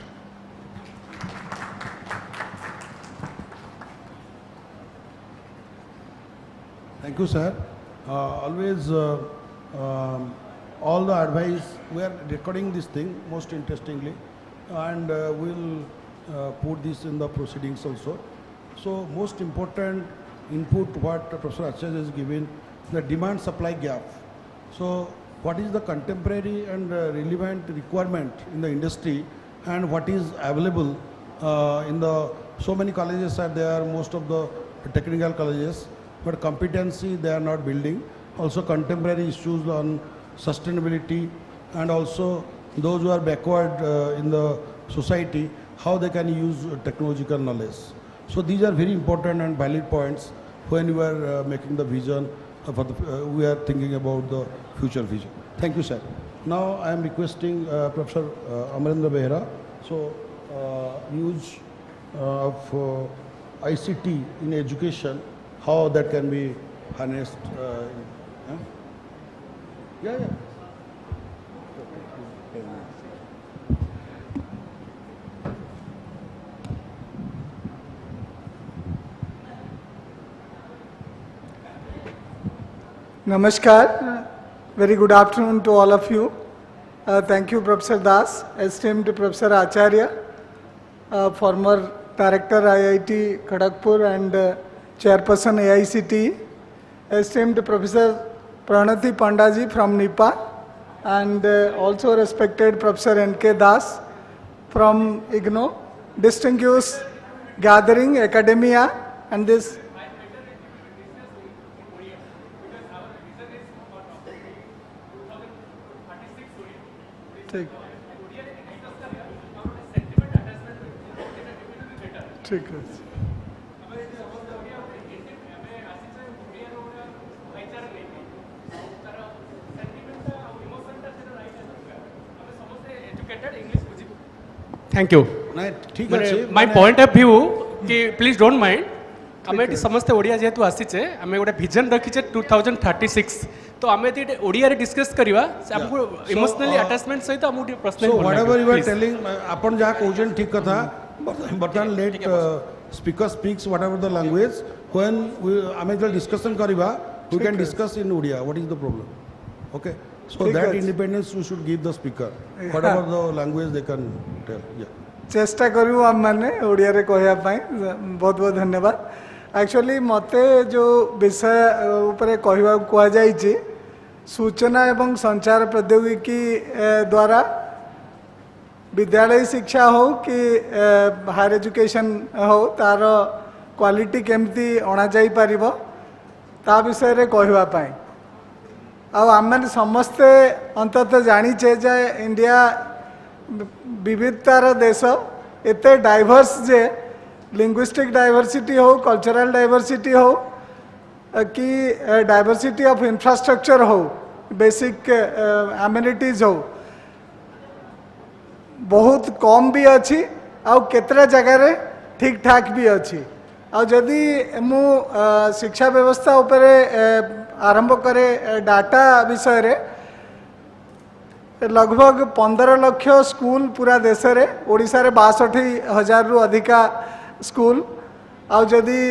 Thank you, sir. Always all the advice, we are recording this thing most interestingly, and we'll put this in the proceedings also. So most important input what Professor Acharya has given, the demand supply gap. So what is the contemporary and relevant requirement in the industry, and what is available in the, so many colleges are there, most of the technical colleges, but competency they are not building. Also contemporary issues on sustainability, and also those who are backward in the society, how they can use technological knowledge. So these are very important and valid points when we are making the vision for the, we are thinking about the future vision. Thank you, sir. Now I am requesting Professor Amarendra Behera. So use of ICT in education, how that can be harnessed. Yeah. Namaskar. Very good afternoon to all of you. Thank you, Professor Das, esteemed Professor Acharya, former Director IIT Kharagpur and Chairperson AICTE, esteemed Professor Pranati Pandaji from Nepal, and also respected Professor N.K. Das from IGNOU, distinguished gathering, academia, and this ठीक है thank you ठीक my point of view कि please don't mind आम ये समस्ते ओडिया जेहेतु आसीचे आम गोटे विजन रखीचे 2036 तो आम ये ओडिया डिस्कस करवा हमको इमोशनली अटैचमेंट सहित हमको प्रश्न व्हाटएवर यू आर टेलिंग आपण जा कहउछन ठीक कथा बर्तमान let speaker speaks whatever the language when आम जो डिस्कशन करवा we can discuss in Odia what is the problem okay so that independence we should give the speaker whatever the language they can tell चेष्टा करूँ आम मैंने ओडिया रे कहवाई बहुत बहुत धन्यवाद एक्चुअली मते जो विषय उपरे कहवा कहुई सूचना एवं संचार प्रौद्योगिकी द्वारा विद्यालय शिक्षा हो कि हायर एजुकेशन हो तार क्वालिटी केमती अणा जाई पारिबो ता विषय रे कहवाई आम मैंने समस्ते अंततः जानीचे जे इंडिया विविधतार देश एते डाइवर्स जे लिंग्विस्टिक डाइवर्सिटी हो कल्चरल डाइवर्सिटी हो कि डाइवर्सिटी ऑफ इंफ्रास्ट्रक्चर हो बेसिक एमिनिटीज हो बहुत कम भी अच्छी आउ केतरा जगह रे ठीक ठाक भी अच्छी आ जदि मु शिक्षा व्यवस्था उपरे आरंभ करे डाटा विषय रे लगभग 15 लाख स्कूल पूरा देश रे ओडिशा रे 62,000 रु अधिका स्कूल आउ जदि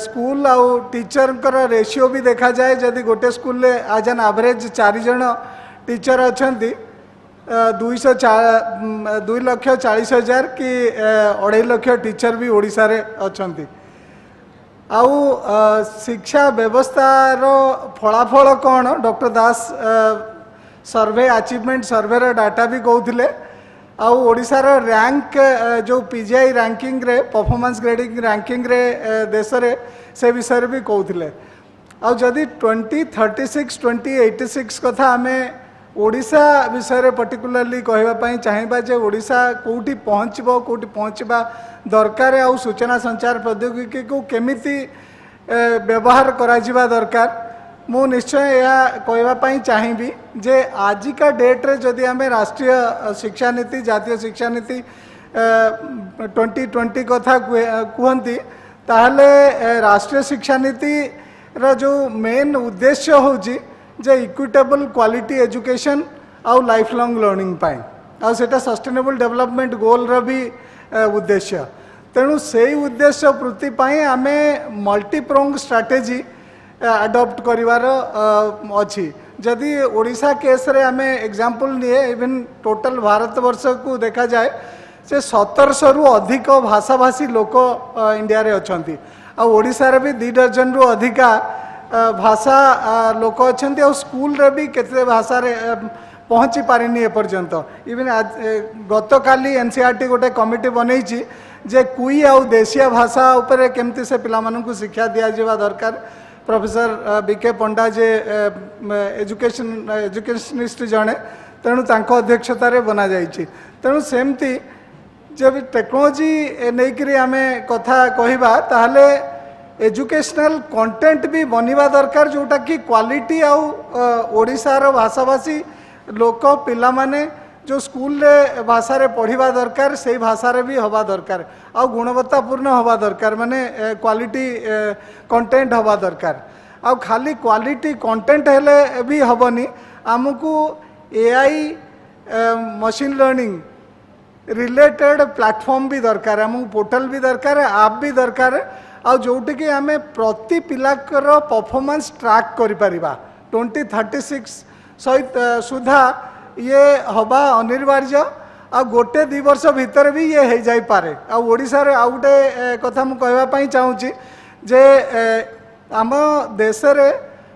स्कूल आउ टीचर रेशियो भी देखा जाए जदि गोटे स्कूल ले आज एन एवरेज 4 जन टीचर अछंती 2,40,000 कि 2.5 लाख टीचर भी ओडिशा रे अछंती आउ शिक्षा व्यवस्थार फलाफल कौन डॉक्टर दास सर्वे अचीवमेंट सर्वे रो डाटा भी कहते आउ ओडिशा रो रैंक जो पीजीआई रैंकिंग रे परफॉर्मेंस ग्रेडिंग रैंकिंग रे देश रे से विषय भी कहते आउ जदि 2036 2086 कथा आमे ओडिशा विषय रे पर्टिकुलरली कहवाई चाहिए जे ओडिशा कोठी पहुँचवा दरकार आउ सूचना संचार प्रौद्योगिकी को केमिति व्यवहार करा जिबा दरकार मु निश्चय यह कहवाई चाहिए जे आजिका डेट रे जदि आम राष्ट्रीय शिक्षा नीति जातीय शिक्षा नीति 2020 कथा कहती ताहले राष्ट्रीय शिक्षा नीति रा जो मेन उद्देश्य होची जे इक्विटेबल क्वालिटी एजुकेशन आउ लाइफ लॉन्ग लर्निंग पाई आउ सेटा सस्टेनेबल डेवलपमेंट गोल रा भी उद्देश्य तेणु से उद्देश्य पूर्ति पाई आमे मल्टीप्रोंग स्ट्राटेजी अडॉप्ट करिवार अच्छी जदि ओडिशा केस रे आमे एग्जांपल निए इवन टोटल भारत वर्ष को देखा जाए से 1700 रु अधिक भाषाभाषी लोक इंडिया रे अछंती आ ओडिशा रे भी 2 डजन रु अधिका भाषा लोक अछंती आ स्कूल रे भी केते भाषा रे पहुँची पारिनी एपर्यंत इवन गत काली एनसीईआरटी गोटे कमिटी बनैछि जे कुई आ देशिया भाषा उपरे केमती से पिला मानकु शिक्षा दिया जेवा दरकार प्रोफेसर बीके पंडा जे एजुकेशनिस्ट जड़े तेणु तांको अध्यक्षतार बना जाइए तेणु सेमती जब टेक्नोलोजी नहीं आमे कथा कहवा ताहले एजुकेशनल कंटेंट भी बनवा दरकार जोटा कि क्वालिटी आउ ओडिशार भाषाभाषी लोक पिला माने जो स्कूल रे भाषा रे पढ़िबा दरकार से भाषा रे भी हवा दरकार आ गुणवत्तापूर्ण हवा दरकार माने क्वालिटी कंटेंट हवा दरकार आ खाली क्वालिटी कंटेंट हेले भी हबनी आमको AI machine learning related platform भी दरकार आमको पोर्टल भी दरकार ऐप भी दरकार आ जोटी कि आमे प्रति पिलाकर परफॉर्मेंस ट्रैक करि परिबा 2036 सहित सुधा ये हवा अनिवार्य आ गोटे 2 वर्ष भितर भी ये हो जाई पारे आ ओडिशा रे आ गोटे कथा मु कहवा पई चाहूची जे आम देश रे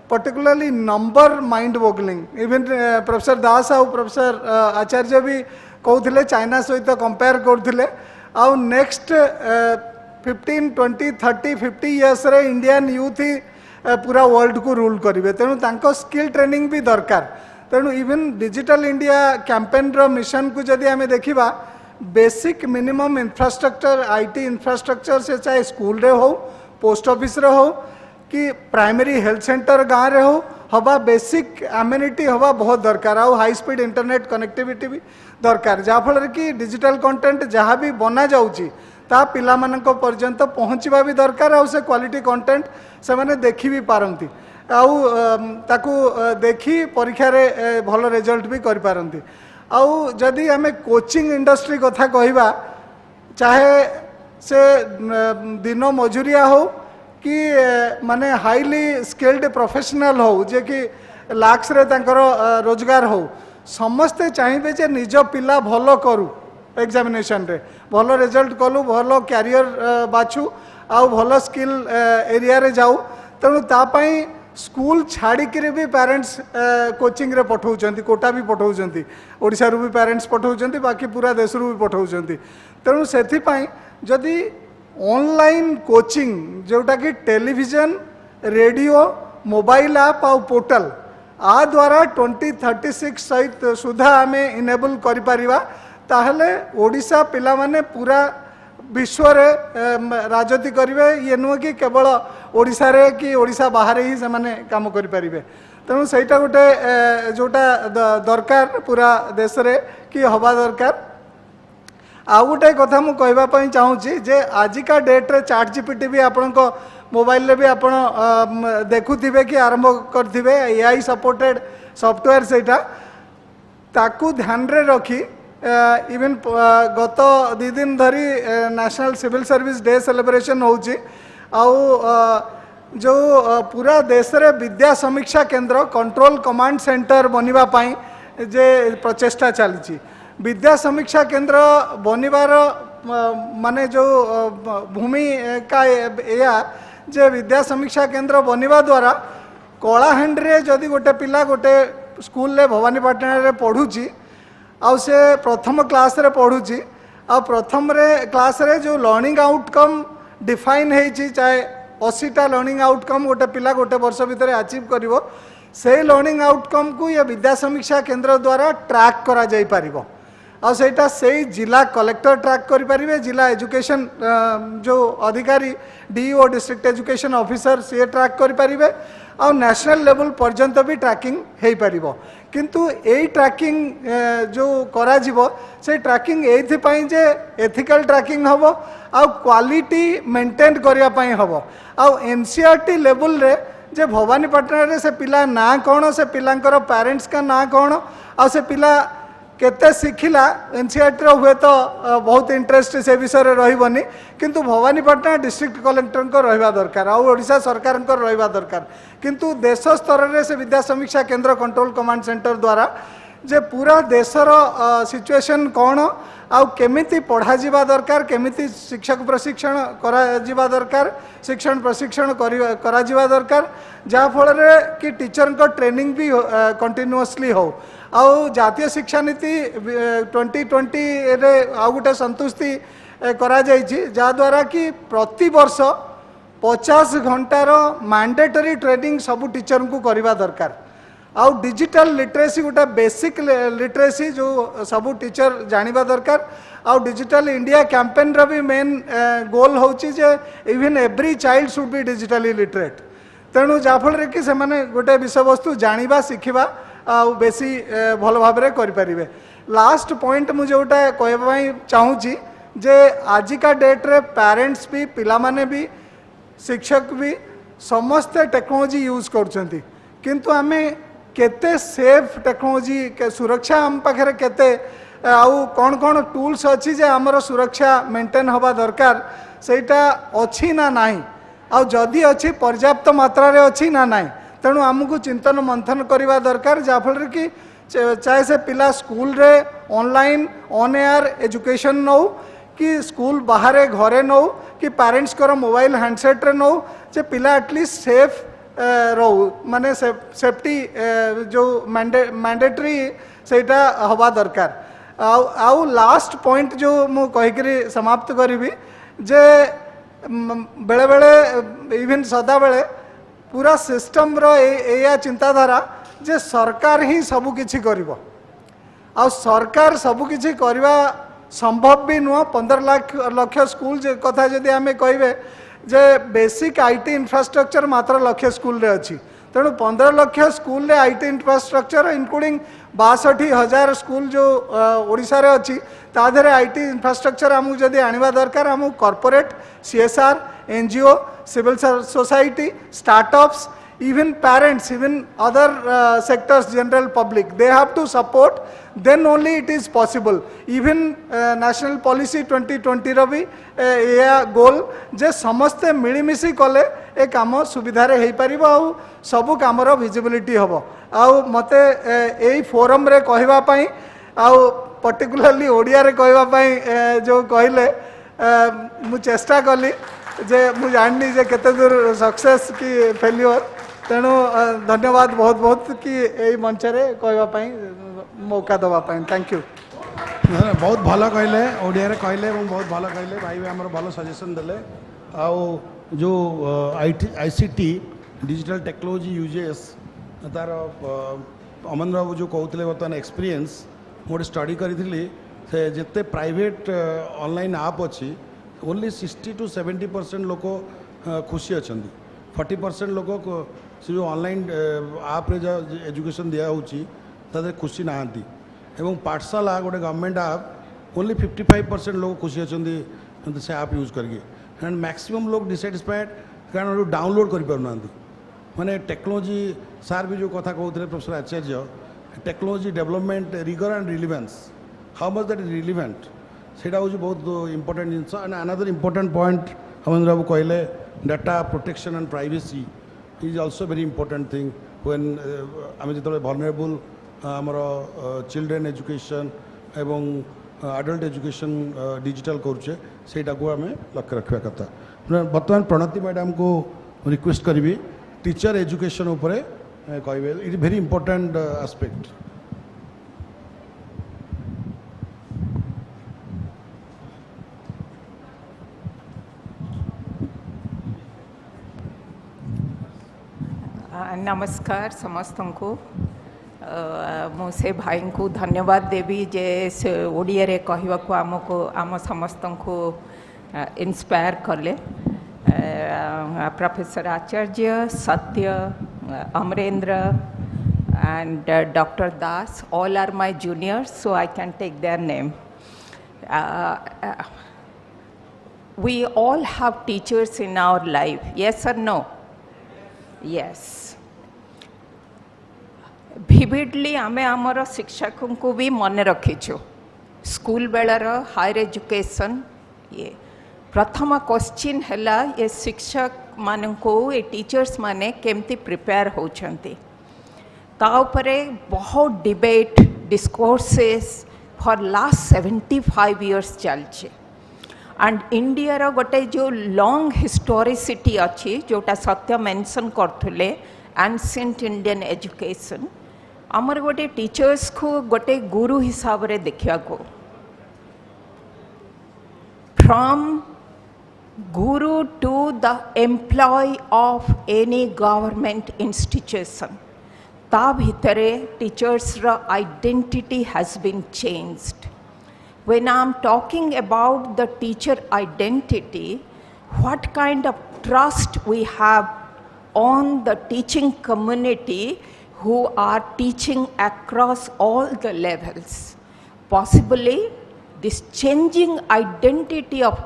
particularly number mind boggling even professor Das आ प्रोफेसर आचार्य भी कहते चाइना सहित कंपेयर करते आ नेक्स्ट 15 20 30 50 इयर्स रे इंडियन यूथ ही पूरा वर्ल्ड को रूल करेंगे तेणु तांको स्किल ट्रेनिंग भी दरकार तेणु इवन डिजिटल इंडिया कैंपेन रो मिशन को जदि आमे देखिबा basic minimum infrastructure IT infrastructure से चाहे स्कूल रे हो पोस्ट ऑफिस रे हो कि प्राइमरी हेल्थ सेंटर गाँव रे हो हवा बेसिक एम्यूनिटी हवा बहुत दरकार आउ हाई स्पीड इंटरनेट कनेक्टिविटी भी दरकार जहाँफल कि डिजिटल कंटेंट जहाँ भी बना जाऊँगी ता पिला मानक पर्यंत पहुँचवा भी दरकार आउ से क्वालिटी कंटेंट से माने देखी भी पारंती आउ ताकू देखी परीक्षा रे भल रिजल्ट भी करि पारंती आउ जदि आमे कोचिंग इंडस्ट्री कथा कहबा चाहे से दिन मजूरिया हो कि माने हाईली स्किल्ड प्रोफेशनल हो जे कि लाक्स रे तांकर रोजगार हो समस्ते चाहिए जे निज पिला भल करू एग्जामिनेशन रे भल रिजल्ट कलु भल कैरियर बाछु आउ भल स्किल एरिया रे जाऊ तेणु तापाई स्कूल छाड़िक भी पेरेंट्स कोचिंग रे पठाउछंती कोटा भी पठाउछंती ओडिसा रु भी पेरेंट्स पठाउछंती बाकी पूरा देश रु भी पठाउछंती तेणु सेथि पई जदि ऑनलाइन कोचिंग जोटा कि टेलीविजन रेडियो मोबाइल ऐप आउ पोर्टल आ द्वारा 2036 सहित सुधा आम इनेबल करिपारिबा ताहले ओडिशा पिला माने पूरा विश्व रे राजनीति करिवे ये नुह कि केवल ओडिशा रे कि ओडिशा बाहर ही से माने काम करि परिबे तेणु सेटा गोटे जोटा दरकार पूरा देश रे कि हवा दरकार आउ गोटे कथा मु कहबा पई चाहूची जे आजिका डेट रे चैट जीपीटी भी आपन मोबाइल रे भी आपन देखुथिबे कि आरंभ करथिबे एआई सपोर्टेड सॉफ्टवेयर सेटा ताकू ध्यान रे रखी इवन गत 2 दिन धरी national civil service day celebration होची आउ जो पूरा देश रे विद्या समीक्षा केंद्र कंट्रोल कमांड सेंटर बनिबा पई जे प्रचेष्टा चली विद्या समीक्षा केंद्र बनिबार माने जो भूमि का या जे विद्या समीक्षा केंद्र बनिबा द्वारा कलाहांडी रे जदि गोटे पिला गोटे स्कूल रे भवानीपाटना रे पढ़ुची आउ से प्रथम क्लास रे पढ़ुची आ प्रथम रे क्लास रे जो लर्निंग आउटकम डिफाइन हेची चाहे 80टा लर्निंग आउटकम गोटे पिला गोटे वर्ष भितर अचीव करिवो से लर्निंग आउटकम को ये विद्या समीक्षा केंद्र द्वारा ट्रैक करा जाई पारिबो आ सेटा से जिला कलेक्टर ट्रैक करि परिबे जिला एजुकेशन जो अधिकारी डीओ डिस्ट्रिक्ट एजुकेशन ऑफिसर से ट्रैक करि परिबे आ नेशनल लेवल पर्यंत भी ट्रैकिंग हेई परिबो किंतु एई ट्रैकिंग जो करा जिवो से ट्रैकिंग एथि पई जे एथिकल ट्रैकिंग हबो आ क्वालिटी मेंटेन करिया पई हबो आ एनसीईआरटी लेवल रे जे भवानीपाटना रे से पिला ना कोन से पिलांकर पेरेंट्स का ना कोन आ से पिला केते शिखिला एनसीईआरटी हुए तो बहुत इंटरेस्ट से विषय रही किंतु भवानीपाटना डिस्ट्रिक्ट कलेक्टर को रहा दरकार आउ ओडिशा सरकार को रहा दरकार किंतु देश स्तर में से विद्या समीक्षा केंद्र कंट्रोल कमांड सेंटर द्वारा जे पूरा देशर सिचुएशन कौन आउ केमिति पढ़ा जिबा दरकार केमिति शिक्षक प्रशिक्षण करा जिबा दरकार शिक्षण प्रशिक्षण करा जिबा दरकार जहाँ फल कि टीचर को ट्रेनिंग भी कंटिन्यूअसली हो आउ जातीय शिक्षा नीति 2020 रे आउ गोटे संतुष्टि करा जाइछि द्वारा कि प्रति वर्ष 50 घंटार मैंडेटरी ट्रेनिंग सबू टीचर को करवा दरकार आउ डिजिटल लिटरेसी गोटे बेसिक लिटरेसी जो सबू टीचर जानिबा दरकार आउ डिजिटल इंडिया कैंपेन रा भी मेन गोल होची जे even every child should be digitally literate तेणु जाफल कि से माने गोटे विषय वस्तु जानिबा शिखिबा आउ बेसी भल भाव में करें लास्ट पॉइंट मुझे जोटा कहवाई चाहूँगी जे आजिका डेट रे पेरेंट्स भी पिला माने भी शिक्षक भी समस्ते टेक्नोलोजी यूज करछंती किंतु आमे केते सेफ टेक्नोलोजी के सुरक्षा आम पाखे केते आउ कौन कौन टूल्स अच्छी जे आमर सुरक्षा मेंटेन हवा दरकार सेटा अच्छी ना नाही आउ जदि अच्छी पर्याप्त मात्रा रे अच्छी ना नाही तेणु आमको चिंतन मंथन करवा दरकार जहाँफल कि चाहे से पिला स्कूल रे ऑनलाइन ऑन एयर एजुकेशन नौ कि स्कूल बाहर घरे नौ कि पेरेंट्स को मोबाइल हैंडसेट रे नौ जे पिला एटलिस्ट सेफ रहू माने सेफ्टी जो मैंडेटरी सेटा हवा दरकार आउ लास्ट पॉइंट जो मु कहिकरी समाप्त करी जे बेले बेले इवन सदा बेले पूरा सिस्टम रो या चिंताधारा जे सरकार ही सबु किछि करिवो आ सरकार सबु किछि करवा संभव भी नुह 15 लाख स्कूल कथा जदि आमे कहबे जे बेसिक आईटी इंफ्रास्ट्रक्चर मात्र लक्ष्य स्कूल रे अच्छी तेणु 15 लाख स्कूल रे आईटी इंफ्रास्ट्रक्चर इंक्लूडिंग 62,000 स्कूल जो ओडिशा रे अच्छी ताधरे आईटी इंफ्रास्ट्रक्चर आमको जदि आनिबा दरकार आमको corporate CSR NGO civil society startups even parents, even other sectors, general public, they have to support, then only it is possible. Even national policy 2020 रो भी या गोल जे समस्ते मिलीमिशी कले ए काम सुविधा रे हेई परिबो आ सबु काम रो विजिबिलिटी हबो आ मते एई फोरम रे कहबा पई आ पर्टिकुलरली ओडिया रे कहबा पई जो कहले मु चेष्टा कली जे मु जाननी जे केते दूर सक्सेस की फेल्योर तेणु धन्यवाद बहुत बहुत कि यही मंच रे कहवाई मौका दवापाई थैंक यू बहुत भल कहले ओडिया रे कहले बहुत भल कहले भाई भी आमर भल सजेशन देले आउ जो आईसीटी डिजिटल टेक्नोलॉजी यूजेस तार अमन बाबू जो कहते बर्तमान एक्सपीरियंस मोटे स्टडी करी से जिते प्राइवेट ऑनलाइन आप अच्छी ओनली 60 to 70% लोक खुशी अच्छा 40% लोक से जो ऑनलाइन आप रे जो एजुकेशन दिया होती खुशी नहांती एवं पाठशाला गोटे गवर्नमेंट आप ओनली 55% लोग खुशी अच्छा से आप यूज करके एंड मैक्सिमम लोग डिसैटिस्फाइड कारण डाउनलोड कर माने टेक्नोलॉजी सार भी जो कथा कहते professor Acharya technology development rigour and relevance how much that is relevant सेटा हूँ बहुत इंपोर्टेंट जिनस and another important point Aman babu कहले data protection and privacy is also very important thing when आम जो वल्नरेबल आमर चिल्ड्रेन एजुकेशन एवं अडल्ट एजुकेशन डिजिटल करुचे सेटा को आम लक्ष्य रखा कथा बर्तमान प्रणति मैडम को रिक्वेस्ट करी टीचर एजुकेशन उपरे कहे इट वेरी इंपोर्टेंट एस्पेक्ट नमस्कार समस्त को मुझे भाई को धन्यवाद देवी जे से ओडिया रे कहवा को आमको आम समस्त को इंस्पायर कले प्रोफेसर आचार्य सत्य Amarendra and Dr. Das, all are my juniors, so I can take their name. We all have teachers in our life, yes or no? Yes. Vividly, आमे आमर शिक्षकों को भी मन रखीचु स्कूल बेलर हायर एजुकेशन ये प्रथम क्वेश्चन हैला ये शिक्षक मान को ये टीचर्स माने केमती प्रिपेयर होचंती ताऊपरे बहुत debate discourses for last 75 years चलचे एंड इंडिया रो गोटे जो लॉन्ग हिस्टोरिसिटी अच्छी जोटा सत्य मेंशन करथुले एंशिएंट इंडियन एजुकेशन आमर गोटे टीचर्स को गोटे गुरु हिसाब रे देखिया को from guru to the employ of any government institution ता भितरे टीचर्स रा identity has been changed when I am talking about the teacher identity what kind of trust we have on the teaching community who are teaching across all the levels. Possibly, this changing identity of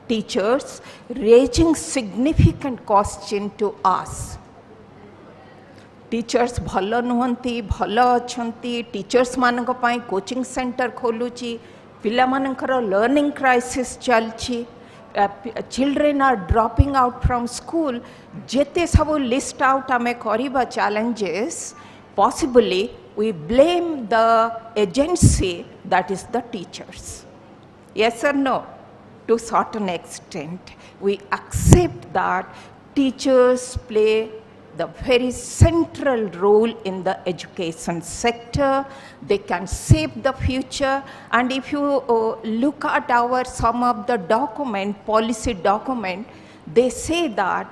teachers raising significant question to us. Teachers भल नुहंती भल अच्छंती teachers मानक पाई coaching centre खोलुची पिला मानकर learning crisis चलची children are dropping out from school जेते सब list out आमे करिबा challenges possibly we blame the agency that is the teachers yes or no to certain extent we accept that teachers play the very central role in the education sector. They can shape the future, and if you look at our some of the document, policy document, they say that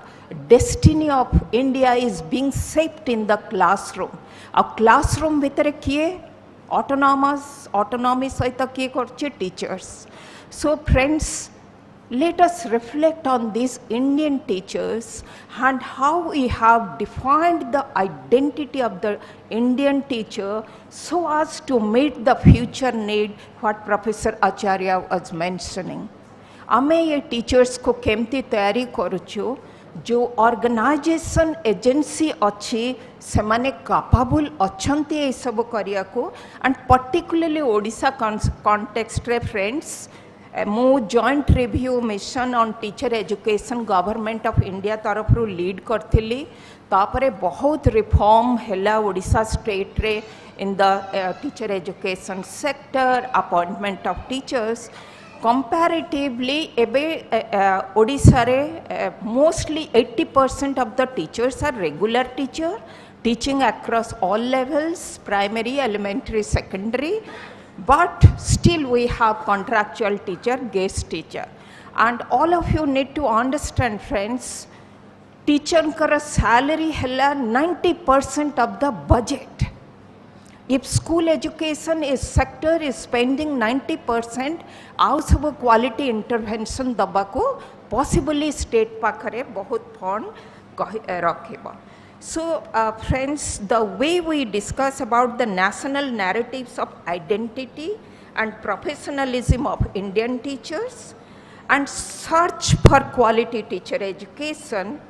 destiny of India is being shaped in the classroom. A classroom भितरे किए autonomy सहित किए करचे teachers. So friends, let us reflect on these Indian teachers and how we have defined the identity of the Indian teacher so as to meet the future need, what Professor Acharya was mentioning. आमे ये teachers को केमती तैयारी करुचु जो organisation agency अच्छी से माने capable अच्छंती ये सब करिया को एंड पर्टिकुलरली ओडिशा कॉन्टेक्स्ट रे फ्रेंड्स मु joint review mission on teacher education government of India तरफ रु लीड करथिली तापरे बहुत रिफॉर्म हैला ओडिशा स्टेट रे in the teacher education sector appointment of teachers comparatively ebe odisha re mostly 80% of the teachers are regular teacher teaching across all levels primary elementary secondary but still we have contractual teacher guest teacher and all of you need to understand friends teacher kara salary hella 90% of the budget. If school education is sector is spending 90%, आउ सब quality intervention दबा को possibly state पाखरे बहुत fund रखेबा. So friends, the way we discuss about the national narratives of identity and professionalism of Indian teachers and search for quality teacher education,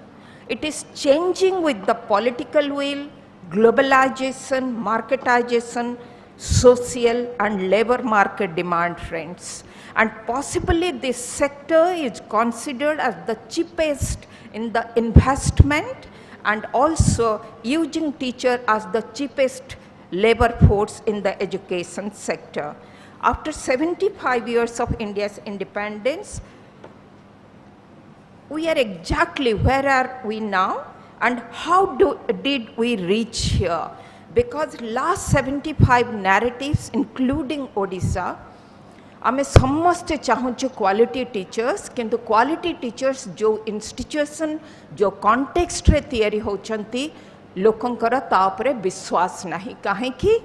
it is changing with the political will, globalization, marketization, social and labor market demand friends. And possibly this sector is considered as the cheapest in the investment and also using teacher as the cheapest labor force in the education sector. After 75 years of India's independence, we are exactly where are we now? And how did we reach here? Because last 75 narratives, including Odisha, आमे समस्ते चाहूँ quality teachers किंतु quality teachers जो institution जो context रे तैयारी होचंती लोकंकर तापरे विश्वास नहीं काहे कि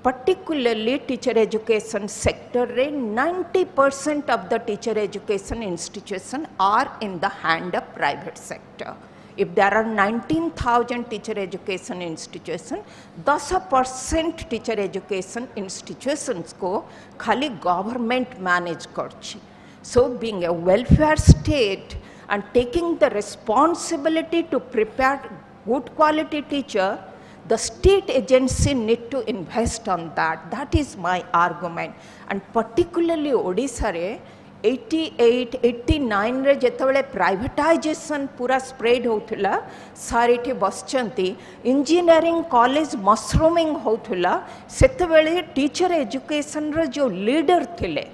particularly teacher education sector रे 90% of the teacher education institution are in the hand of private sector. If there are 19,000 teacher education institutions, 10% teacher education institutions को खाली government manage करची. So being a welfare state and taking the responsibility to prepare good quality teacher, the state agency need to invest on that. That is my argument. And particularly Odisha re 88, 89 रे जेतबले privatisation पूरा spread होथुला सारे एठी बसचंती engineering college mushrooming होथुला सेतबेले teacher education रो जो लीडर थिले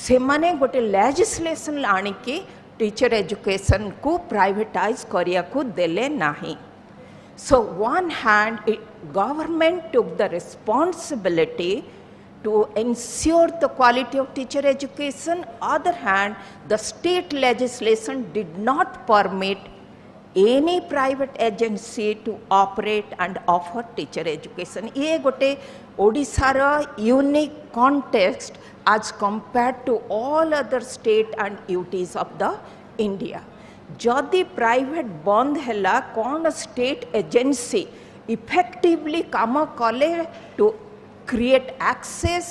से माने गोटे लेजिस्लेशन आनी की टीचर एजुकेशन को प्राइवेटाइज करिया को देले नाही. So one hand, government took the responsibility to ensure the quality of teacher education. Other hand, the state legislation did not permit any private agency to operate and offer teacher education. ये गोटे ओडिशा रा unique context as compared to all other state and UTs of the India. जदि private बंद हैला कौन state agency effectively काम कले to create access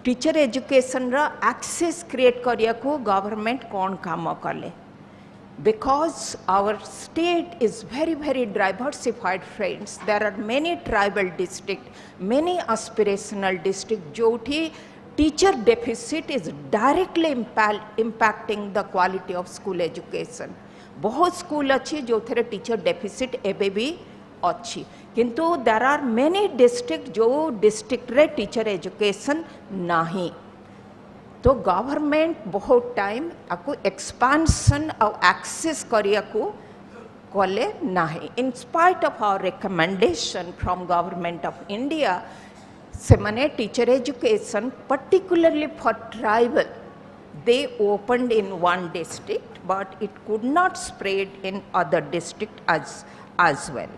teacher education रा एक्सेस क्रिएट करिया को गवर्नमेंट कौन काम कले. Because our state is very diversified friends. There are many tribal districts, many aspirational districts जोठी teacher deficit is directly impacting the quality of school education. बहुत school अच्छी जो थे टीचर डेफिसिट एबे भी अच्छी किंतु there are many district जो district रे टीचर एजुकेशन नहीं. तो गवर्नमेंट बहुत टाइम आपको एक्सपांशन और एक्सेस करिया को कले नहीं. In spite of our recommendation from government of India semane teacher education particularly for tribal they opened in one district but it could not spread in other district as well.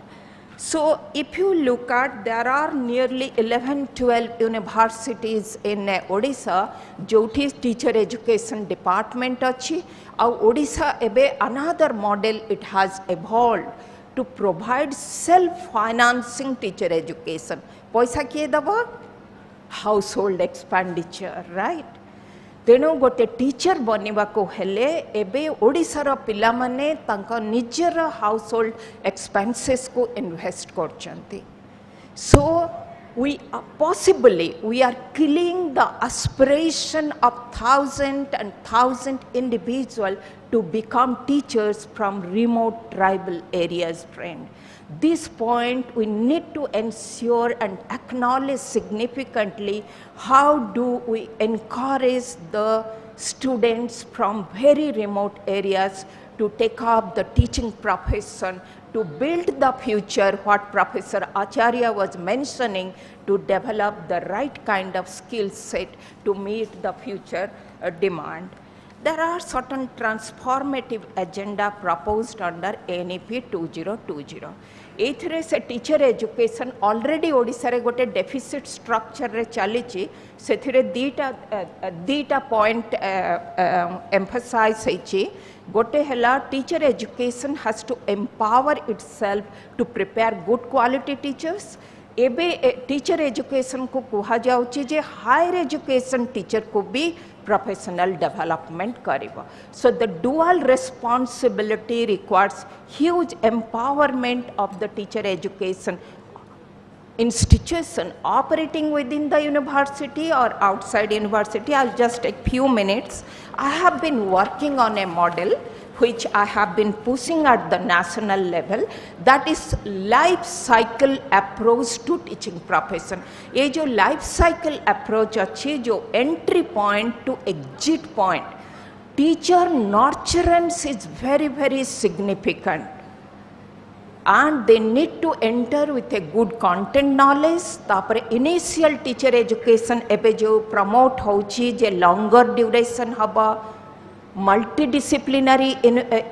So if you look at, there are nearly 11-12 universities in Odisha, joti teacher education department achi. Odisha ebe another model it has evolved to provide self-financing teacher education. Paisa kiye daba? Household expenditure, right? तेणु गोटे teacher बनवा को हेले एबे ओडिशार पिला माने तांका निजर हाउस होल्ड एक्सपेंसेस को इन्वेस्ट करचंती. So we are possibly we are killing the aspiration of thousand individuals to become teachers from remote tribal areas, friend. This point we need to ensure and acknowledge significantly. How do we encourage the students from very remote areas to take up the teaching profession, to build the future, what Professor Acharya was mentioning, to develop the right kind of skill set to meet the future demand. There are certain transformative agenda proposed under NEP 2020. एथरे से teacher education already Odisha रे गोटे deficit structure रे चलीची सेथिरे दीटा point emphasise होईची. गोटे हला teacher education has to empower itself to prepare good quality teachers. एबे teacher education को कहा जाउची जे हायर एजुकेशन टीचर को भी professional development kariba. So the dual responsibility requires huge empowerment of the teacher education institution operating within the university or outside university. I'll just take few minutes. I have been working on a model which I have been pushing at the national level, that is life cycle approach to teaching profession. ये जो life cycle approach अच्छी, जो entry point to exit point, teacher nurturance is very significant. And they need to enter with a good content knowledge. तापर initial teacher education एबे जो promote होची जे longer duration हबा, multidisciplinary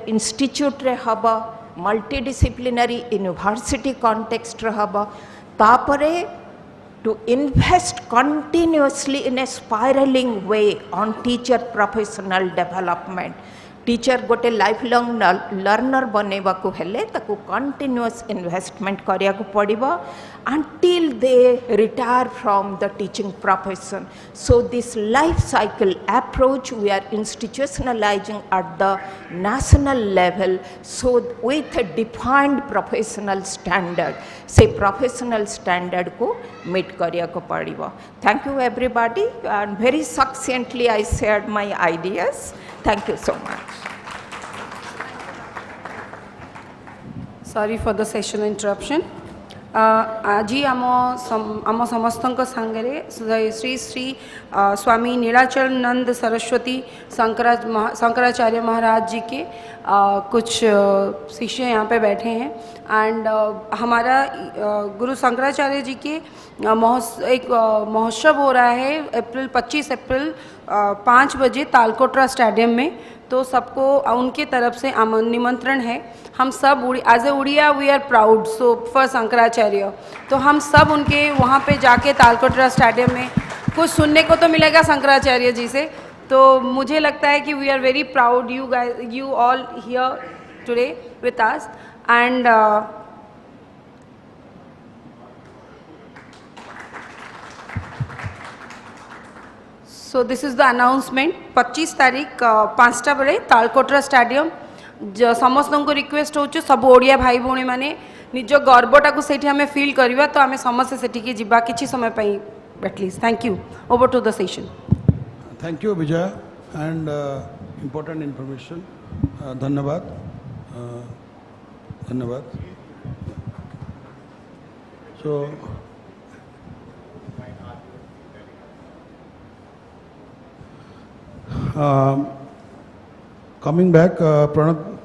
institute रे हबा, multidisciplinary university context रे हबा. तापरे to invest continuously in a spiraling way on teacher professional development. Teacher गोटे लाइफ लॉन्ग लर्नर बनेबा को हेले ताको कंटिन्यूअस इन्वेस्टमेंट करिया को पड़िबो until they retire from the teaching profession. So this life cycle approach we are institutionalizing at the national level, so with a defined professional standard. Say professional standard को meet करिया को पड़िबो. Thank you everybody, and very succinctly I shared my ideas. Thank you so much. Sorry for the session interruption. आज आम समस्त सांगे श्री स्वामी नीलाचलानंद सरस्वती शंकराचार्य महाराज जी के कुछ शिष्य यहाँ पे बैठे हैं. एंड हमारा गुरु शंकराचार्य जी के एक महोत्सव हो रहा है 25 अप्रैल 5 बजे तालकोटरा स्टेडियम में. तो सबको उनके तरफ से निमंत्रण है. हम सब as a Odia we are proud so for Shankaracharya. तो हम सब उनके वहाँ पे जाके तालकोटरा स्टेडियम में कुछ सुनने को तो मिलेगा शंकराचार्य जी से. तो मुझे लगता है कि we are very proud you all here today with us. And so this is the announcement. 25 तारीख 5टा बेले तालकोटरा स्टेडियम. समस्त को रिक्वेस्ट हो सब ओडिया भाई भौणी मैंने निज गर्वटा को सेठी हमें फील करवा. तो आम समस्त सेठी जीवा किसी समय पाई at least. Thank you. Over to the session. Thank you Vijay and important information. धन्यवाद धन्यवाद. So coming back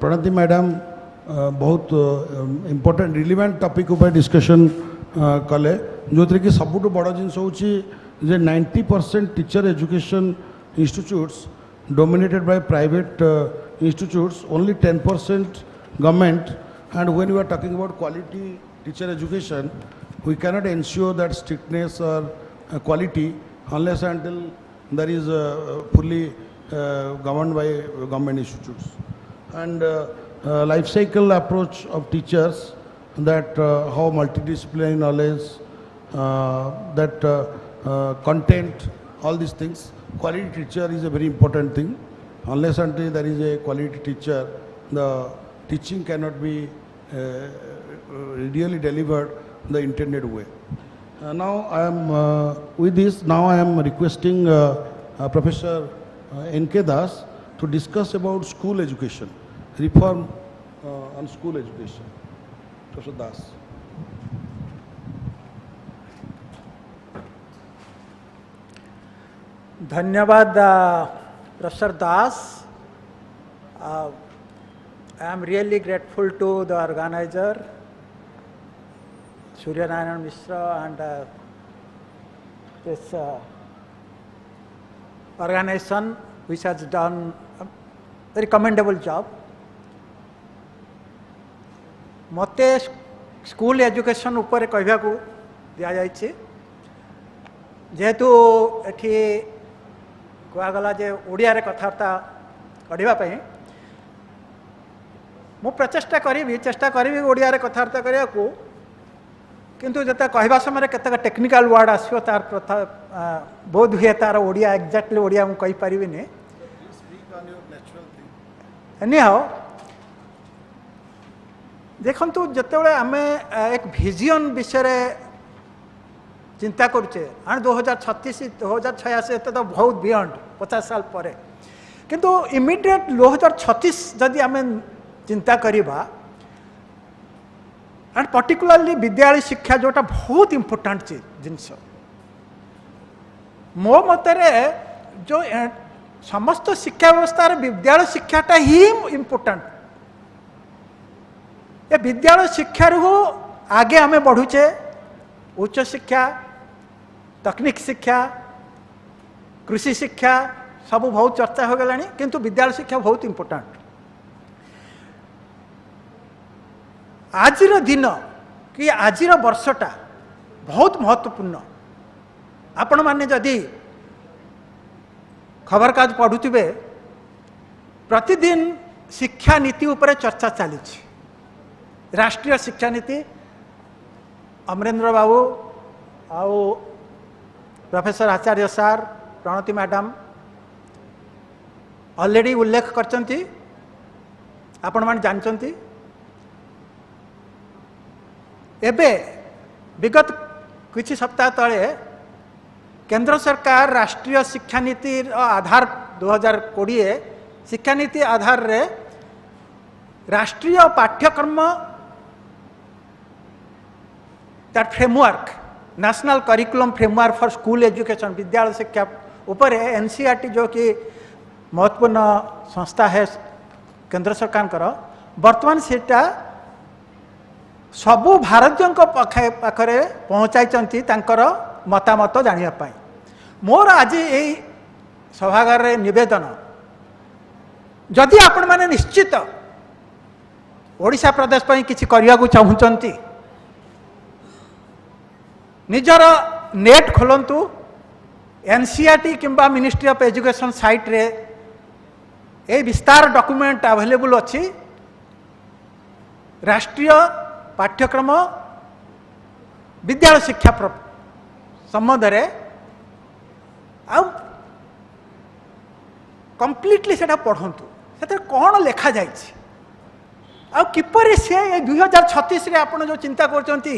Pranati madam बहुत इम्पोर्टेंट रिलेवेंट टॉपिक ऊपर डिस्कशन कले जो थी कि सबुठ बड़ जिनस हूँ 90% teacher education institutes dominated by private institutes, only 10% government. And when you are talking about quality teacher education, we cannot ensure that strictness or quality unless until there is fully governed by government institutes. And life cycle approach of teachers, that how multidisciplinary knowledge, content, all these things. Quality teacher is a very important thing. Unless until there is a quality teacher, the teaching cannot be really delivered the intended way. Now I am with this. Now I am requesting Professor N.K. Das to discuss about school education, reform on school education. Professor Das. धन्यवाद Professor Das. I am really grateful to the organizer, Surya Narayan Mishra, and this organization which has done a very commendable job. मते school education उपर कहवा दि जाइए जेहेतु एठी कहगला जे ओडिया रे कथार्ता करने मु चेष्टा करी ओडिया रे कथार्ता करने को किंतु जते कहवा समय केतक टेक्निकल वर्ड आसो तार प्रथा बोध हुए तार ओडिया एक्जाक्टली ओडिया मु कहि परिबिनी एनीहाउ देखंतु जतेबेले आमे एक विजन विषय चिंता करुचे आने 2036 2086 तो बहुत बियॉन्ड 50 साल पर किंतु इमिडिएट 2036 जदि आमे चिंता करिबा एंड पर्टिकुलरली विद्यालय शिक्षा जोटा बहुत इंपोर्टेंट जिनस मो मतरे जो समस्त शिक्षा व्यवस्था विद्यालय शिक्षाटा ही इंपोर्टेंट ये विद्यालय शिक्षा रू आगे आमे बढ़ुचे उच्च शिक्षा तकनीक शिक्षा कृषि शिक्षा सब बहुत चर्चा हो गलानी किंतु विद्यालय शिक्षा बहुत इंपोर्टेंट आजिर दिन कि आजिर वर्षटा बहुत महत्वपूर्ण आपण माने जदि खबर कागज पढ़ुथिबे प्रतिदिन शिक्षा नीति उपरे चर्चा चली राष्ट्रीय शिक्षा नीति अमरेंद्र बाबू आउ प्रोफेसर आचार्य सार प्रणति मैडम ऑलरेडी उल्लेख करचंती आपण मान जानचंती एबे विगत किछि सप्ताह तले केंद्र सरकार राष्ट्रीय शिक्षा नीति आधार 2020 शिक्षा नीति आधार रे राष्ट्रीय पाठ्यक्रम that framework national curriculum framework for school education विद्यालय शिक्षा ऊपर एनसीईआरटी जो कि महत्वपूर्ण संस्था है केंद्र सरकार बर्तमान सेटा सबू भारतीयों पाखरे पहुँचाई मतामत जानापी मोर आज यही सभागार निवेदन जदि आपण मैंने निश्चित ओडिशा प्रदेश पर किसी करने को चाहूँगी निजर नेट खोलंतु एनसीईआरटी किंबा मिनिस्ट्री ऑफ एजुकेशन साइट रे ए विस्तार डॉक्यूमेंट अवेलेबल अच्छी राष्ट्रीय पाठ्यक्रम विद्यालय शिक्षा संबंध रे आउ कंप्लीटली सेटा पढ़ंतु से कौन लिखा जाए आ किपरि से 2036 रे आपण जो चिंता करचंती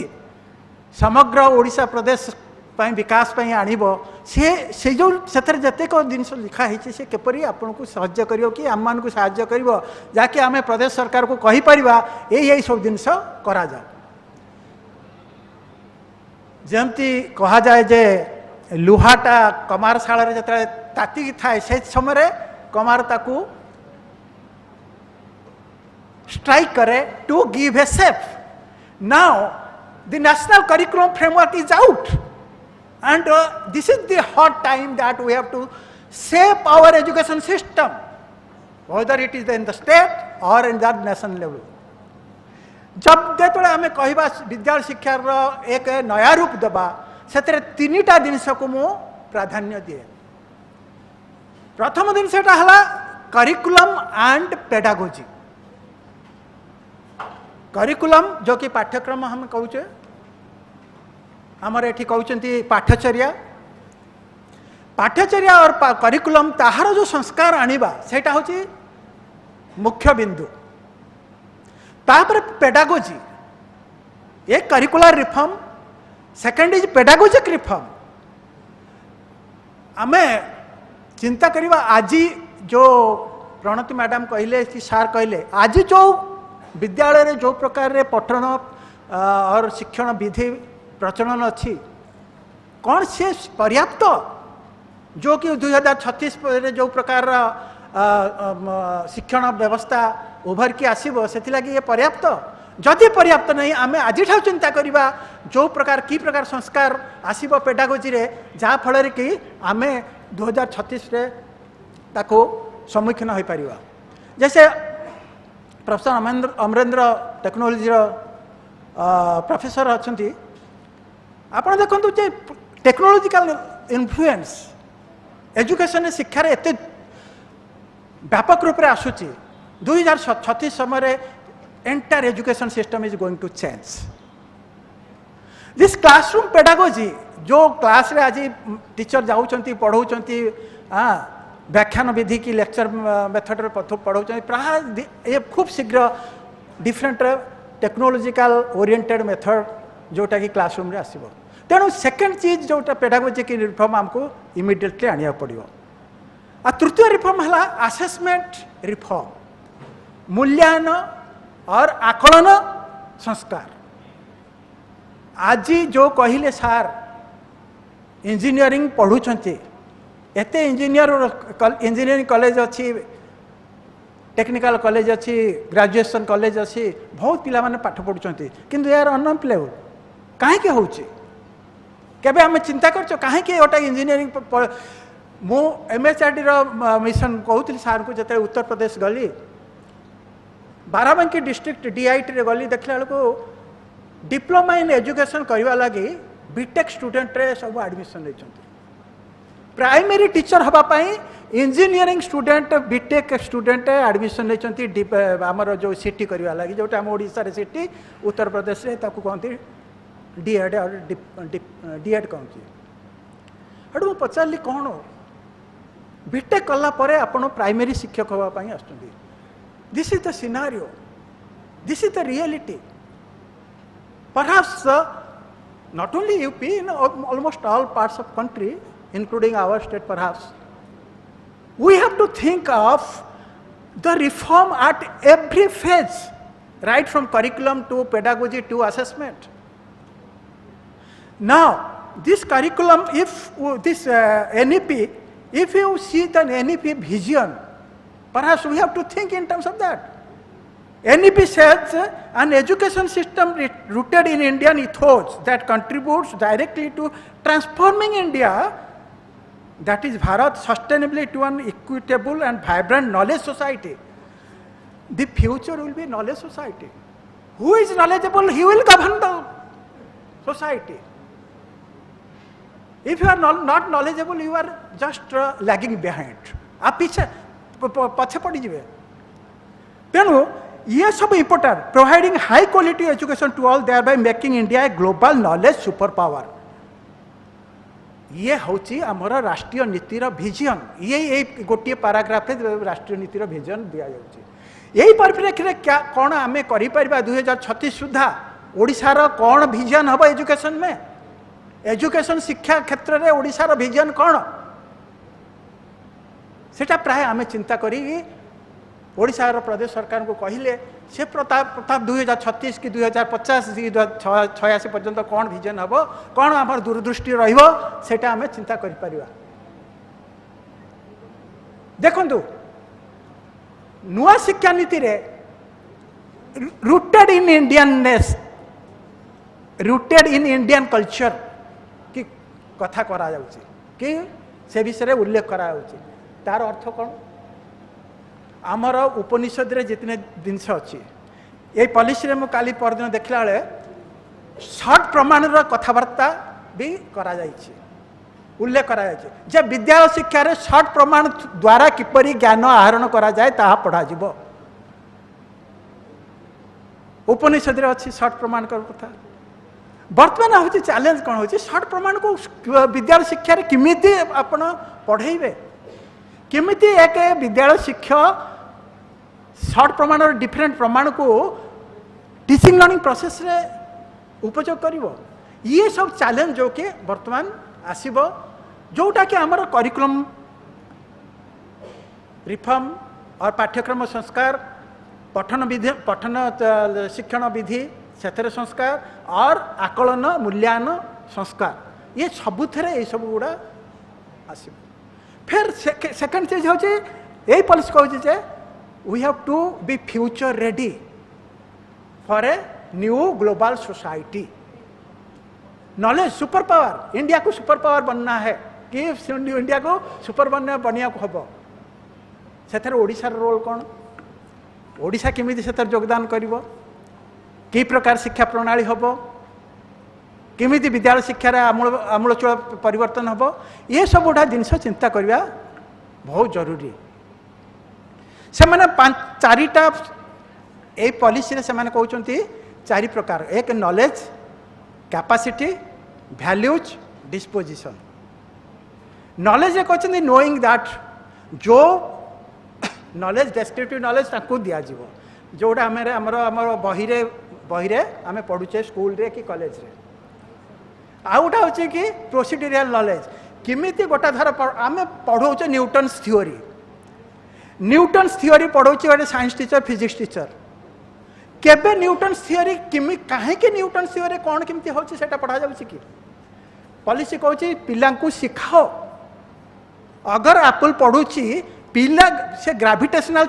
समग्र ओडिशा प्रदेश पाई विकास पाई आनिबो से जो सेथरे जतेक जिनस लिखा है से केपरि आपन को सहाय्य करियो कि आम मान को सहाय्य करिवो जाके आमे प्रदेश सरकार को कहि परिबा एई सब जिनस करा जा जेमती कहा जाए जे लुहाटा कमारशाला रे जतरे ताती थाए से समय रे कमार ताकू स्ट्राइक करे to give a shape now the national curriculum framework is out and this is the hard time that we have to shape our education system whether it is in the state or in the national level जब जो आम कह विद्यालय शिक्षार एक नया रूप देवा से तीनटा जिनस को मु प्राधान्य दिए। प्रथम जिनसटा है करिकुलम एंड पेडागोजी। करिकुलम जो कि पाठ्यक्रम हम कहूचे आमर एठी कहउचंती पाठचर्या। पाठचर्या और करिकुलम ताहार जो संस्कार आनिबा सेटा होची मुख्य बिंदु। तापर पेडागोजी एक curricular reform, second is pedagogic reform. आमे चिंता करिबा आज जो प्रणति मैडम कहले कि सार कहले आज जो विद्यालय रे जो प्रकार रे पठन और शिक्षण विधि प्रचलन अच्छी कौन से पर्याप्त जो कि 2036 जो प्रकार शिक्षण व्यवस्था उभर की आसब से ये पर्याप्त जदि पर्याप्त नहीं आम आज चिंता करवा जो प्रकार की प्रकार संस्कार आसब पेडागोजी रे जहाँ फल कि आम 2036 रे ताको सम्मुखीन हो पार। जैसे प्रोफेसर अमरेंद्र टेक्नोलोजी प्रोफेसर अच्छा आप देखो टेक्नोलोजिकल इन्फ्लुएंस एजुकेशन शिक्षा एत व्यापक रूप से आसूची 2036 समय entire education system is going to change. This classroom pedagogy जो क्लास रे आज टीचर जाऊँच पढ़ाऊँच व्याख्यान विधि की लेक्चर मेथड पढ़ाऊँ प्राय ये खूब शीघ्र डिफरेंट टेक्नोलोजिकल ओरिएंटेड मेथड जोटा कि क्लासरूम रे आसीबो। तेणु सेकेंड चीज जोटा पेडागोजी की रिफॉर्म आमको इमिडिएटली आनिया पड़ो। आ तृतीय रिफॉर्म है असेसमेंट रिफॉर्म, मूल्यांकन और आकलन संस्कार। आज जो कहले सार इंजीनियरिंग पढ़ुंटे एत इंजीनियरिंग कॉलेज अच्छी, टेक्निकल कॉलेज अच्छी, ग्रेजुएशन कॉलेज अच्छी, बहुत पिला माने पाठ पढ़ुंटे किंतु यार अनएम्प्लॉयड कहीं होची केबे आम चिंता कर कहीं गोटे इंजीनियरिंग मु एमएचआरडी मिशन कहूली सार को जो उत्तर प्रदेश गली बाराबंकी डिस्ट्रिक्ट डीआईटी रे गली देखला बेलू डिप्लोमा इन एजुकेशन करने लगी बीटेक स्टूडेंट रे सब एडमिशन ले प्राइमरी टीचर हवापाई engineering student BTech student admission ले आमर जो सिटी करने लगी जोटा आम ओडिशा रे सिटी, उत्तर प्रदेश रे ताकू कहती डीएड और डीएड कहती। हेटू मुझे पचारि कौन बीटेक कला परे आपण प्राइमरी शिक्षक होगापाई आसुँच। This is the scenario, this is the reality. Perhaps not only UP, in almost all parts of country, including our state perhaps, we have to think of the reform at every phase, right from curriculum to pedagogy to assessment. Now, this curriculum, if this NEP, if you see the NEP vision, perhaps we have to think in terms of that. NEP says an education system rooted in Indian ethos that contributes directly to transforming India, that is Bharat, sustainably to an equitable and vibrant knowledge society. The future will be knowledge society. Who is knowledgeable, he will govern the society. If you are not knowledgeable, you are just lagging behind. आप पीछे पछे पड़ी जिवे। तेणु ये सब important, providing high quality education to all, thereby making India a global knowledge superpower. ये होची आमर राष्ट्रीय नीतिर विजन। ये गोटे पैराग्राफ राष्ट्रीय नीतिर विजन दिया जाउची। यही परिप्रेक्षी रे क्या कौन आम करिपरिबा 2036 सुधा ओडिशार कौन विजन हम एजुकेशन में, एजुकेशन शिक्षा क्षेत्र में ओडिशार विजन कौन सेटा प्राय आम चिंता करी ओडिशार प्रदेश सरकार को कहले से प्रताप 2036 कि 2050 86 पर्यंत कौन विजन हम, कौन आम दूरदृष्टि रहा आम चिंता कर। देखु नुआ शिक्षा नीति रे rooted in Indianness, rooted in Indian culture की कथा करा जाउची कि से विषय उल्लेख करा जाउची। तार अर्थ कौन, आमर उपनिषद रे जितने जिनस अच्छी ये पॉलिसी रे मु काली परदिन देखला बेले शॉर्ट प्रमाण कथबार्ता भी करा जाइछि उल्लेख करा जाइछि जे विद्यालय शिक्षा रे शॉर्ट प्रमाण द्वारा किपरि ज्ञान आहरण करा जाए ताहा पढ़ा जिवो उपनिषद रे अछि शॉर्ट प्रमाण कर कथा वर्तमान होछि चैलेंज कोन होछि शॉर्ट प्रमाण को विद्यालय शिक्षा रे किमिति आपण पढ़ेइबे किमिति एक विद्यालय शिक्षा शॉर्ट प्रमाण और डिफरेंट प्रमाण को टीचिंग लर्निंग प्रोसेस रे उपयोग करिवो ये सब चैलेंज जो कि वर्तमान आसीबो जोटा कि हमर करिकुलम रिफॉर्म और पाठ्यक्रम संस्कार पठन विधि पठन शिक्षण विधि सेथरे संस्कार और आकलन मूल्यांकन संस्कार ये सबुथरे ये सब गुड़ा आसीबो फिर सेकंड चीज होची यही पॉलिसी कहूची जे we have to be future ready for a new global society knowledge superpower India को सुपर पावर बनना है कि इंडिया को सुपर बनिया को हम से ओडिशार रोल कौन ओडिशा केमिति से योगदान करिवो कि प्रकार शिक्षा प्रणाली हम केमिति विद्यालय शिक्षार आमूलचूल परिवर्तन हम ये सब गुड़ा जिनस चिंता करवा बहुत जरूरी से मैंने चारिटा ए पॉलिसी रे से मैंने कहते चारि प्रकार एक knowledge capacity values disposition knowledge कहते नोइंग दैट जो नॉलेज डेस्क्रिप्टिव नॉलेज ताकू दिया जीवो जोड़ा आमर बही रे आमे पढ़ुचे स्कूल रे कि कॉलेज रे आउटा होची कि प्रोसीड्यूरल नॉलेज किमिति गोटा धर आमे पढ़ौचे न्यूटन्स थ्योरी पढ़ौचे गोटे साइंस टीचर फिजिक्स टीचर केबे न्यूटन्स थ्योरी किमि काहे के न्यूटन्स थ्योरी कोन किमति होची सेटा पढ़ा जाउची कि पॉलिसी कहूची पिला को सिखाओ अगर एप्पल पढ़ुची पिला से gravitational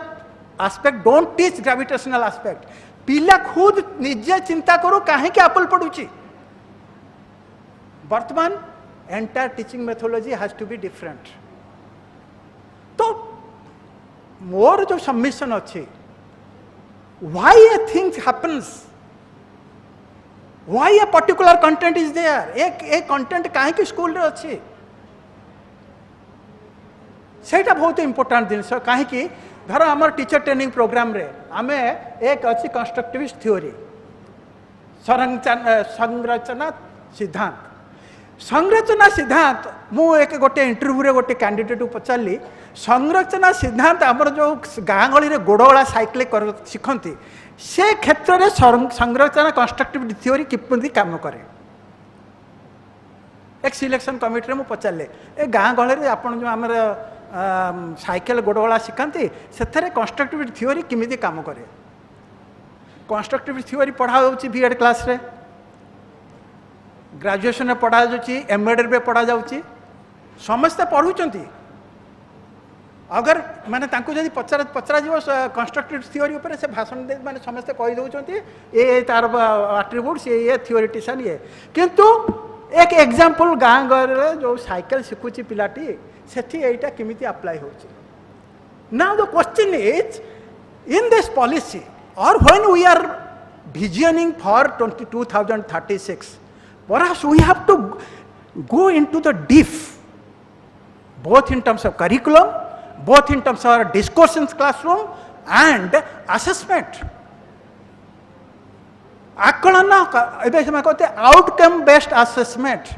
aspect don't teach gravitational aspect पिला खुद निजे चिंता करो काहे के एप्पल पढ़ुची वर्तमान entire teaching methodology has to be different तो मोर जो सबमिशन अच्छी why a thing happens why a particular content is there एक content काहे कि स्कूल रे अच्छी सेटा बहुत इंपोर्टेंट जिनस काहे कि धर आम टीचर ट्रेनिंग प्रोग्राम रे आमे एक अच्छी कंस्ट्रक्टिविस्ट थ्योरी संरचना सिद्धांत मु एक गोटे इंटरव्यू रे गोटे कैंडिडेट पचारि संरचना सिद्धांत आमर जो गाँ गली रे गोड़वाला साइकिल शिखती से क्षेत्र में संरचना कंस्ट्रक्टिव थ्योरी किपरि काम करे एक सिलेक्शन कमिटी रे मु पचारे ए गाँ गहली रे आपण जो आमर साइकिल गोड़वाला शिखाती से कंस्ट्रक्टिव थ्योरी किमिति काम करे कंस्ट्रक्टिव थ्योरी पढ़ा जाउची बीएड क्लास रे ग्रेजुएशन में पढ़ा जाउची एमएड रे पढ़ा जाउची समस्त पढ़ुचंती अगर माने तांको जदि पचरा जीव कंस्ट्रक्टिव थ्योरी ऊपर से भाषण दे माने समस्त कहि दउचंती ए तार एट्रिब्यूट्स ये थ्योरिटिशियन ये किंतु एक एग्जांपल गाँ गरे जो साइकिल शिखुची पिलाटी सेठी एटा किमिति अप्लाई होची now the question is in this policy or when we are visioning for 2036 perhaps we have to go into the deep both in terms of curriculum, both in terms of our discourse in classroom and assessment. Outcome based assessment.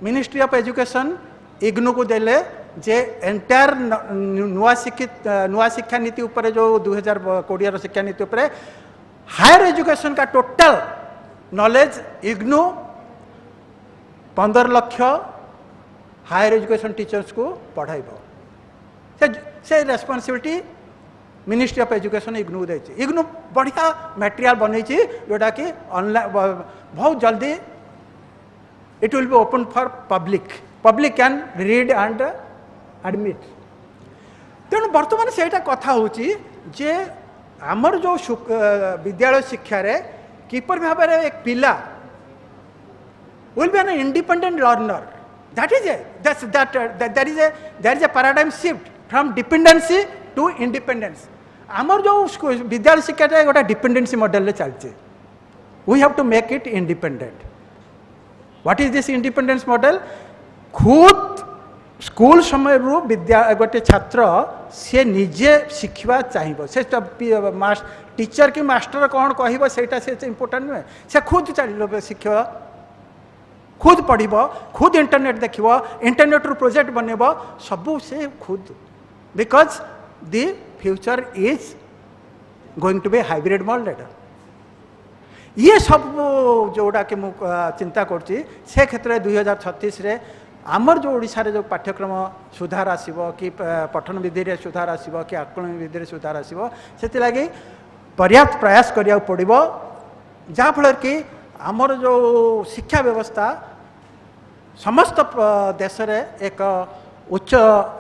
Ministry of Education IGNOU को देले जे entire नुआ शिक्षा नीति ऊपर जो 2020 शिक्षा नीति ऊपर हायर एजुकेशन का total knowledge IGNOU 15 lakh higher education teachers को पढ़ाइबो से responsibility ministry of education IGNOU दे इग्नू बढ़िया मटेरियल बन जोटा कि ऑनलाइन बहुत जल्दी it will be open for public can read and admit तेणु बर्तमान से कथा होची जे आमर जो विद्यालय शिक्षा रे किपर भाव एक पिला will be an independent learner that is there is a paradigm shift from dependency to independence आमर जो विद्यालय शिक्षा गोटे डिपेंडेंसी मॉडल चलती we have to make it independent what is this independence model खुद स्कूल समय विद्या गोटे छात्र सी निजे शिखा चाहिए से टीचर कि मास्टर कौन कह से इम्पोर्टाट नुहे से खुद चल शिख खुद पढ़ खुद इंटरनेट देख इंटरनेट रू प्रोजेक्ट बनब सबू से खुद because the future is going to be hybrid model ये सब जोड़ा कि चिंता करुच्ची से क्षेत्र में 2036 रे आमर जो ओडिशा रे जो पाठ्यक्रम सुधार आसीबो कि पठन विधि रे सुधार आसीबो कि आकलन विधि रे सुधार आसीबो सेति लागि पर्याप्त प्रयास करिया पड़िबो जहाँ फल कि आमर जो शिक्षा व्यवस्था समस्त देश रे एक उच्च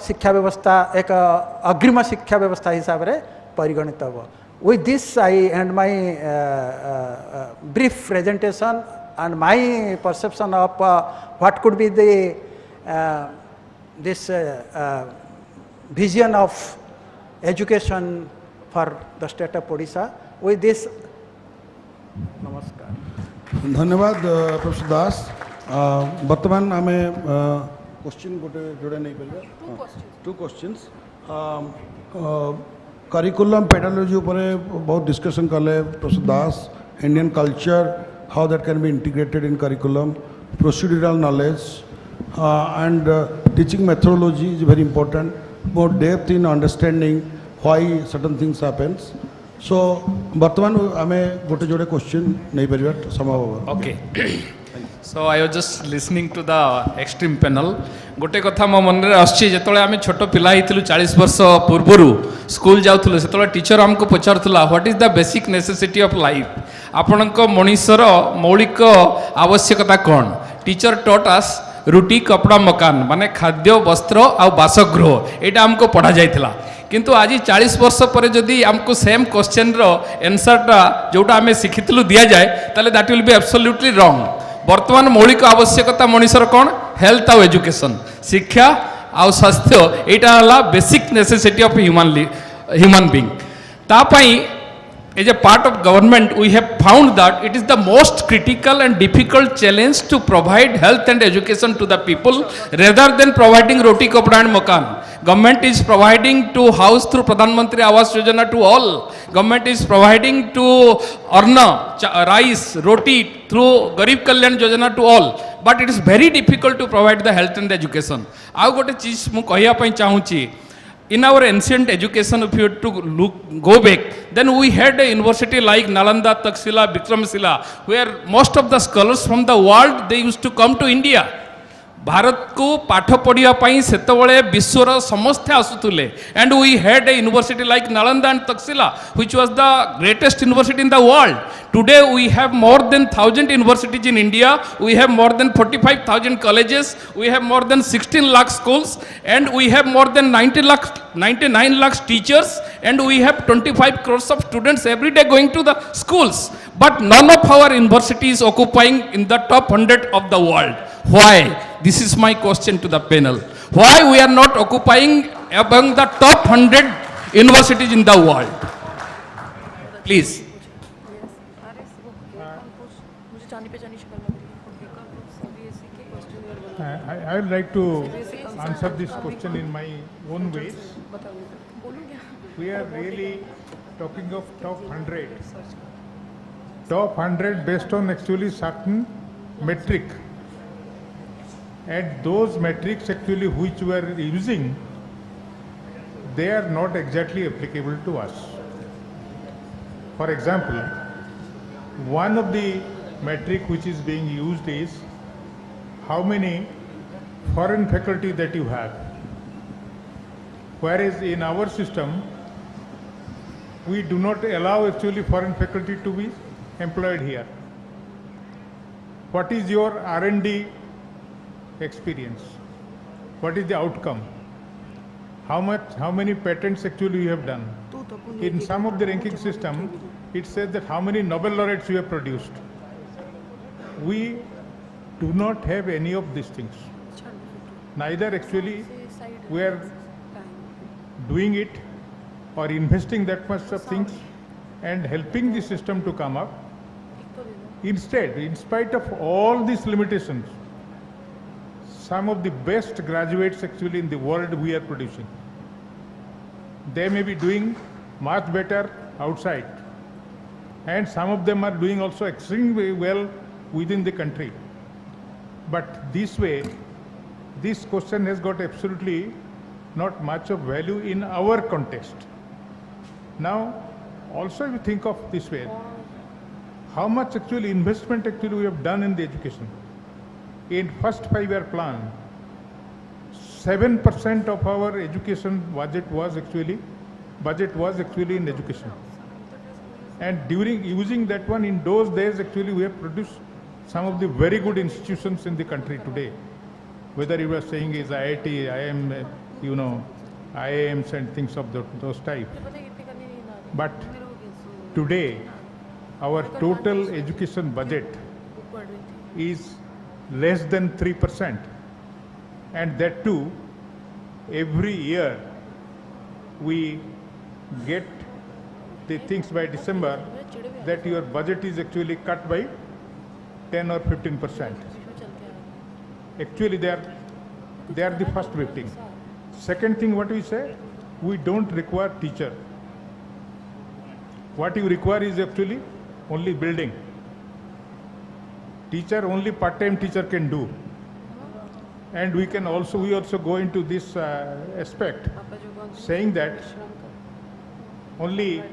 शिक्षा व्यवस्था एक अग्रिम शिक्षा व्यवस्था हिसाब रे परिगणित हो with this I end my brief presentation and my perception of what could be the this vision of education for the state of Odisha. With this, namaskar. धन्यवाद प्रोफेसर दास वर्तमान आम क्वेश्चन गोटे जोड़े नहीं पारे टू क्वेश्चंस करिकुलम पेडालॉजी उपरे बहुत discussion कले professor Das Indian culture how that can be integrated in curriculum procedural knowledge and teaching methodology is very important, more depth in understanding why certain things happens. So वर्तमान आमे गोटे जोड़े question नहीं परिवार संभव होगा. Okay. So I was just listening to the extreme panel. गोटे कथा मो मन रे आछि जेतले आमे छोटो पिला हितलु 40 वर्ष पूर्वरु स्कूल जाउथलु सेतले टीचर हमको पचारथला what is the basic necessity of life आपनको मनुष्यर मौलिक आवश्यकता कोन टीचर टॉट अस रुटी कपड़ा मकान माने खाद्य वस्त्र आ बासगृह यहाँ आमको पढ़ा जाइथिला किंतु आज 40 वर्ष पर जदि आमको सेम क्वेश्चन रो आंसरटा जोटा आमे शिखितलु दिया जाए ताले that will be absolutely wrong. वर्तमान मौलिक आवश्यकता मनुष्यर कौन हेल्थ आउ एजुकेशन शिक्षा आउ स्वास्थ्य यहाँ है basic necessity of human being तापाई as a part of government we have found that it is the most critical and difficult challenge to provide health and education to the people rather than providing roti kapda and makan. Government is providing to house through Pradhan Mantri Awas Yojana to all. Government is providing to arna rice roti through Garib Kalyan Yojana to all, but it is very difficult to provide the health and education. Aau gote cheez mu kahiya pai chahuchi in our ancient education, if you have to go back, then we had a university like Nalanda, Taxila, Bikramshila, where most of the scholars from the world, they used to come to India. Bharat को पाठ पढ़िया पाई सेतबळे विश्वर समस्ते आसुतुले and we had a university like Nalanda and Takshashila which was the greatest university in the world. Today we have more than 1000 universities in India, we have more than 45,000 colleges, we have more than 16 lakh schools and we have more than 99 lakh teachers and we have 25 crores of students every day going to the schools, but none of our universities occupying in the top 100 of the world. Why? This is my question to the panel. Why we are not occupying among the top 100 universities in the world? Please. I would like to answer this question in my own ways. We are really talking of top 100. Top 100 based on actually certain metric. And those metrics actually which we are using, they are not exactly applicable to us. For example, one of the metric which is being used is how many foreign faculty that you have. Whereas in our system, we do not allow actually foreign faculty to be employed here. What is your R&D experience? What is the outcome? How many patents actually you have done? In some of the ranking system, it says that how many Nobel laureates you have produced. We do not have any of these things. Neither actually we are doing it or investing that much of things and helping the system to come up. Instead, in spite of all these limitations, some of the best graduates actually in the world we are producing. They may be doing much better outside, and some of them are doing also extremely well within the country. But this way, this question has got absolutely not much of value in our context. Now, also if you think of this way, how much actually investment actually we have done in the education. In first 5-year plan, 7% of our education budget was actually in education. And during using that one, in those days actually we have produced some of the very good institutions in the country today. Whether you are saying is IIT, IIM, IIMs and things of those type. But today, our total education budget is less than 3%. And that too, every year we get the things by December that your budget is actually cut by 10 or 15%. Actually, they are the first victim. Second thing, what we say, we don't require teacher. What you require is actually only building. Teacher, only part-time teacher can do. And we also go into this aspect, saying that only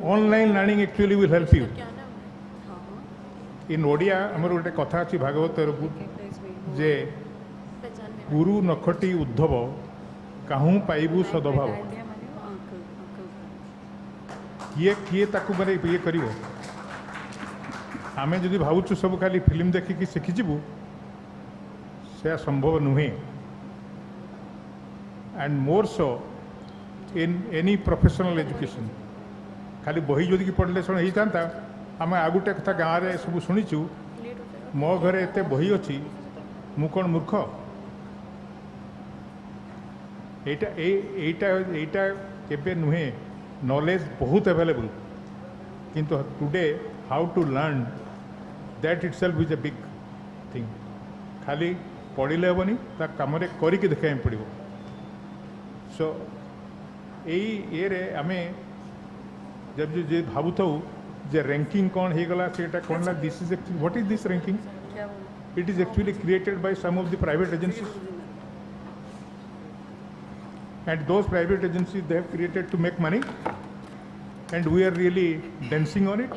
online learning actually will help you. In Odia, amar gote katha achi Bhagavatar je guru nakhati uddhava kahu paibu sadabhava. किए ताकू माने ये करिवो आमे जदि भावुछु सब खाली film देखिकी शिखिजिबु से संभव नुहे and more so in any professional education खाली बही जदि कि पढ़ले शुण ही थांता आमे आगुटे कथा गाँव रे सब शुणीचु मो घरे एते बही अछि मु कोन मूर्ख एटा केबे नुहे knowledge बहुत available किंतु today how to learn that itself is a big thing खाली पढ़िले हेबनी ता कामरे करिके देखाइ पड़िबो सो ये रे आमे जब जे भाबुथौ जे रैंकिंग कौन हे गला सेटा कौन ला this is what is this ranking it is actually created by some of the private agencies and those private agencies they have created to make money and we are really dancing on it.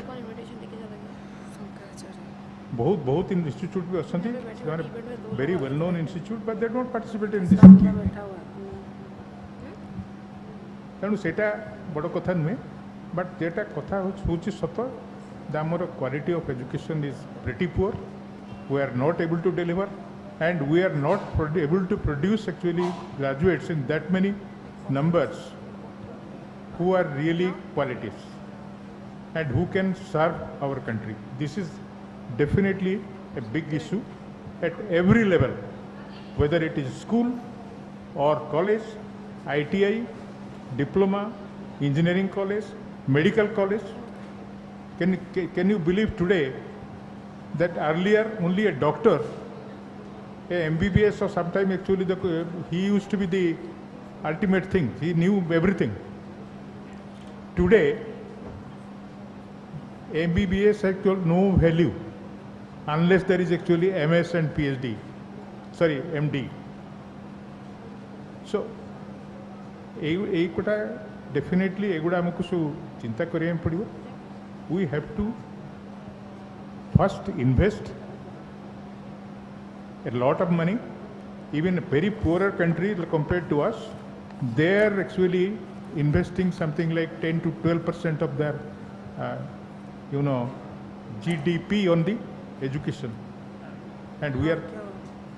बहुत institute भी असंती very well known institute but they don't participate in this. तेणु सेटा बड़ कथा नुहे but जेटा कथा होची सत आमर quality of education is pretty poor. We are not able to deliver. And we are not able to produce actually graduates in that many numbers who are really qualities and who can serve our country. This is definitely a big issue at every level, whether it is school or college, ITI, diploma, engineering college, medical college. Can you believe today that earlier only a doctor, a MBBS or sometime actually he used to be the ultimate thing. He knew everything. Today, MBBS has no value unless there is actually MS and PhD. Sorry, MD. So, ei kota definitely eguda amku su chinta kariya padibo. We have to first invest a lot of money. Even a very poorer country compared to us, they are actually investing something like 10 to 12% of their, GDP on the education, and we are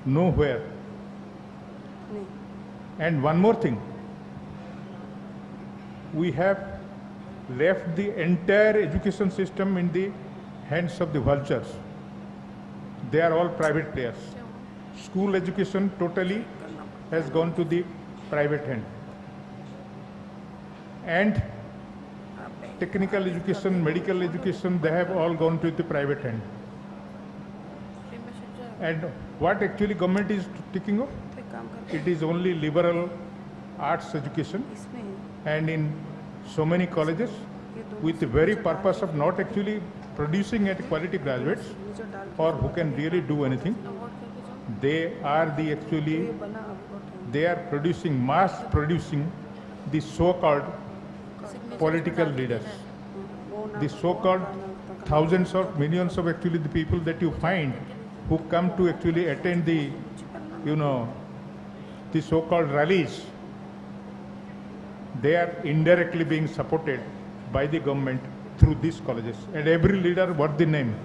nowhere. And one more thing, we have left the entire education system in the hands of the vultures. They are all private players. School education totally has gone to the private hand. and technical education, medical education, they have all gone to the private hand. And what actually government is taking off? It is only liberal arts education, and in so many colleges with the very purpose of not actually producing at quality graduates or who can really do anything. They are mass producing the so-called political leaders, the so-called thousands of millions of actually the people that you find who come to actually attend the, the so-called rallies. They are indirectly being supported by the government through these colleges. And every leader, what the name,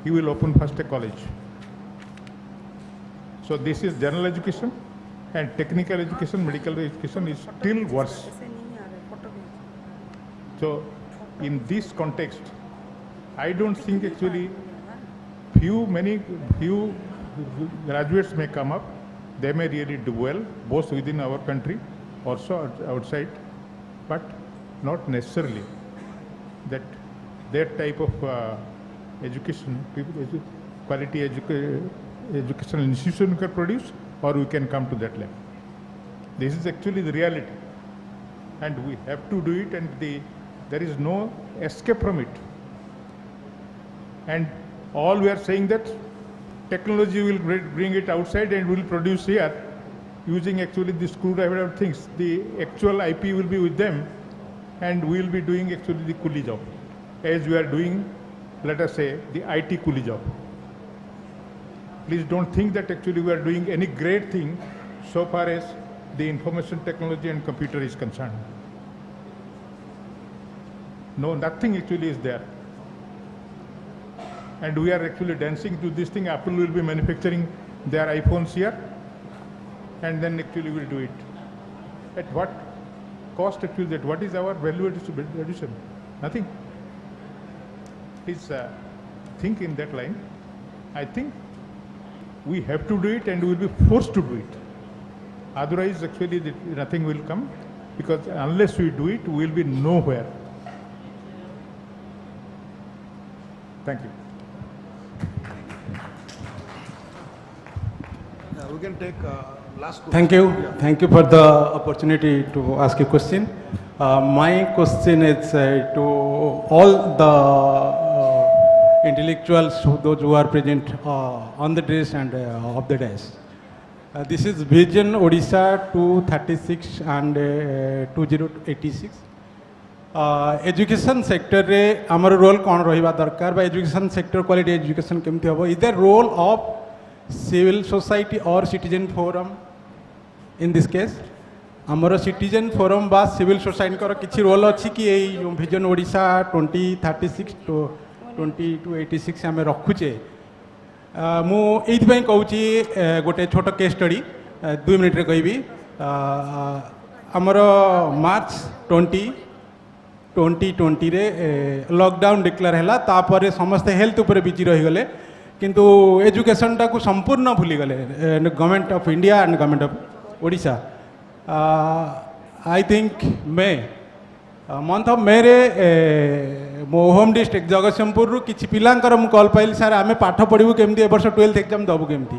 he will open first a college. So this is general education, and technical education, medical education is still worse. So in this context, I don't think actually few graduates may come up. They may really do well, both within our country, also outside, but not necessarily that that type of education, quality educational institution can produce, or we can come to that level. This is actually the reality, and we have to do it, and there is no escape from it. And all we are saying that technology will bring it outside and will produce here using actually the screwdriver things. The actual IP will be with them, and we will be doing actually the coolie job, as we are doing, let us say, the IT coolie job. Please don't think that actually we are doing any great thing so far as the information technology and computer is concerned. No, nothing actually is there. And we are actually dancing to this thing. Apple will be manufacturing their iPhones here, and then actually will do it. At what cost actually that? What is our value addition? Nothing. Please think in that line. I think we have to do it, and we will be forced to do it. Otherwise, actually, nothing will come, because unless we do it, we will be nowhere. Thank you. We can take last question. Thank you. Yeah. Thank you for the opportunity to ask a question. My question is to all the intellectuals, those who are present on the days and off the days. This is Vision Odisha 236 and 2086. Education sector रे आमर role कौन रहिबा दरकार बा education sector quality education केमती हबो is the role of civil society or citizen forum in this case आमर citizen forum बा civil society कर किछि रोल अछि कि एई विजन ओडिशा 2036 to 2286 आमे रखुचे मु एथि पई कहूची गोटे छोट केस स्टडी 2 मिनिट रे कहबी आमर मार्च 2020 रे लॉकडाउन डिक्लेयर हैला तापर समस्त हेल्थ ऊपर बिजी रही गले किंतु एजुकेशन टा को संपूर्ण भूली गले government of India and government of Odisha I think May month of May रे मो होम डिस्ट्रिक्ट जगतसिंहपुर रु किछि पिलांकर मु कॉल पाइल सर आमे पाठ पढिबु केमती ए वर्ष 12th एग्जाम दबु केमती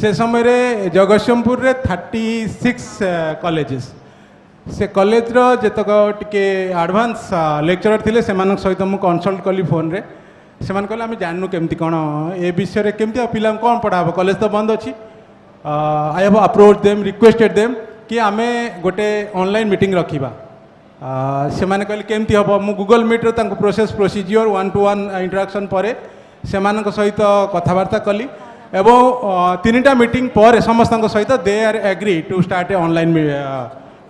से समय रे जगतसिंहपुर रे 36 कॉलेजेस से कॉलेज रो जतक टिके एडवांस लेक्चरर थिले सेमान सहित मु कंसल्ट कली फोन रे सेमान कहले आमे जाननु केमती कोन ए विषय रे केमती पिला कोन पढाबो कॉलेज तो बंद अछि I have approach them requested them कि आमे गोटे ऑनलाइन मीटिंग रखिबा सेमान कहले केमती हबो मु गूगल मीट रे तांको प्रोसेस प्रोसीजर 1-to-1 इंटरेक्शन परे सेमान सहित कथावार्ता कली एवं 3टा मीटिंग पर समस्त सहित they are agree to start a online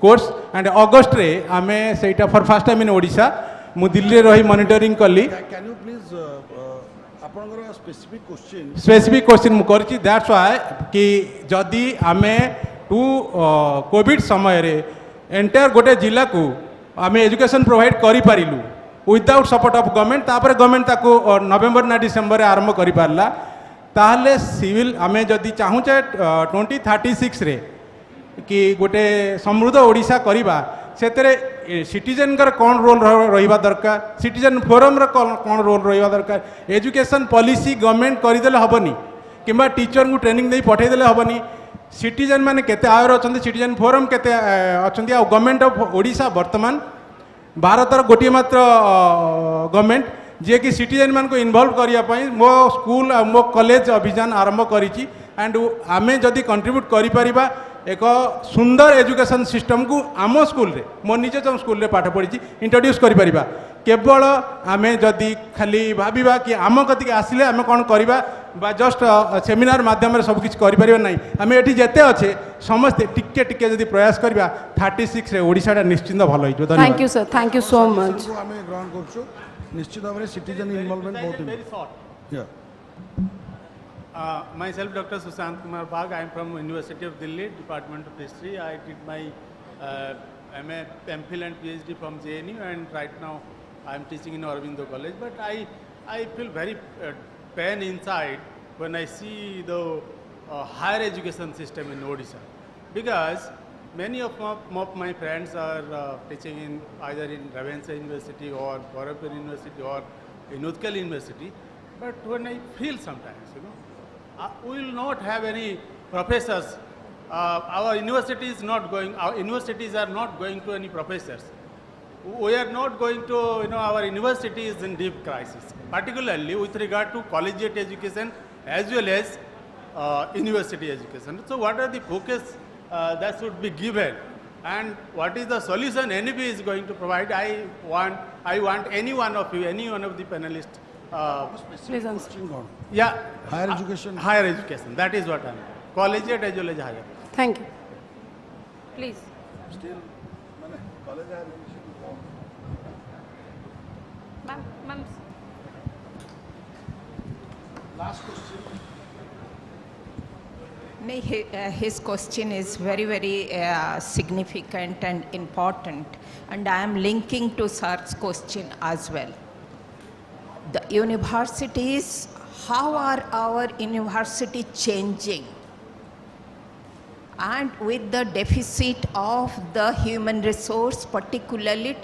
course and August रे आमे सेटा for first time in Odisha मु दिल्ली रही मॉनिटरिंग कली कैन यू प्लीज आपनकर स्पेसिफिक क्वेश्चन मु करछि दैट्स व्हाई कि जदी आमे टू कोविड समय रे एंटायर गोटे जिला को आमे एजुकेशन प्रोवाइड करि पारिलु विदाउट सपोर्ट ऑफ गवर्नमेंट तापर गवर्नमेंट ताको नवेम्बर ना डिसेंबर आरंभ करि पारला ताहले सिविल आमे जदी चाहू छे 2036 रे कि गोटे समृद्ध ओडिशा करिबा सेतरे सिटीजन कौन रोल रहा दरकार सिटीजन फोरम कौन रोल रहा दरकार एजुकेशन पॉलिसी गवर्नमेंट करदेले हेनी कि टीचर को ट्रेनिंग दे पठेदेले हेनी सिटीजन माने केते आयर अच्छा सिटीजन फोरम केते अच्छा गवर्नमेंट ऑफ ओडिशा वर्तमान भारतर गोटे मात्र गवर्नमेंट जे कि सिटीजन मान को इन्वॉल्व करने मो स्कूल मो कॉलेज अभियान आरंभ करी एंड आमे जदि कंट्रीब्यूट करि परिबा एक सुंदर एजुकेशन सिस्टम को आम स्कूल रे मो निजे जो स्कूल रे पाठ पढ़ी इंट्रोड्यूस करि परिबा केवल आमे जदि खाली भाबिबा कि आम कतिके आसिले आमे कोन करबा बा जस्ट सेमिनार माध्यम रे सब किछ करि परिबा नै आमे एठी जेते अच्छे समस्त टिके टिके जदि प्रयास करबा 36 रे ओडिसा निश्चिंत भल होइजो धन्यवाद thank you sir thank you so much आमे ग्रहण करछु निश्चित भाव में सिटीजन इन्वॉल्वमेंट बहुत myself Dr. Sushant Kumar Bagh. I am from University of Delhi, Department of History. I did my MA, MPhil and PhD from JNU, and right now I am teaching in Aurobindo College. But I feel very pain inside when I see the higher education system in Odisha, because many of my friends are teaching in either in Ravenshaw University or Gorakhpur University or in Utkal University. But when I feel sometimes, we will not have any professors. Our universities are not going to any professors. We are not going to, our university is in deep crisis, particularly with regard to collegiate education as well as university education. So what are the focus that should be given, and what is the solution NEP is going to provide? I want any one of you, any one of the panelists. Please answer. Yeah. Higher education. Higher education. That is what I am. Collegiate as well as higher. Thank you. Please. Still, college higher education. Ma'am. Last question. His question is very, very significant and important, and I am linking to sir's question as well. The universities, how are our university changing? And with the deficit of the human resource, particularly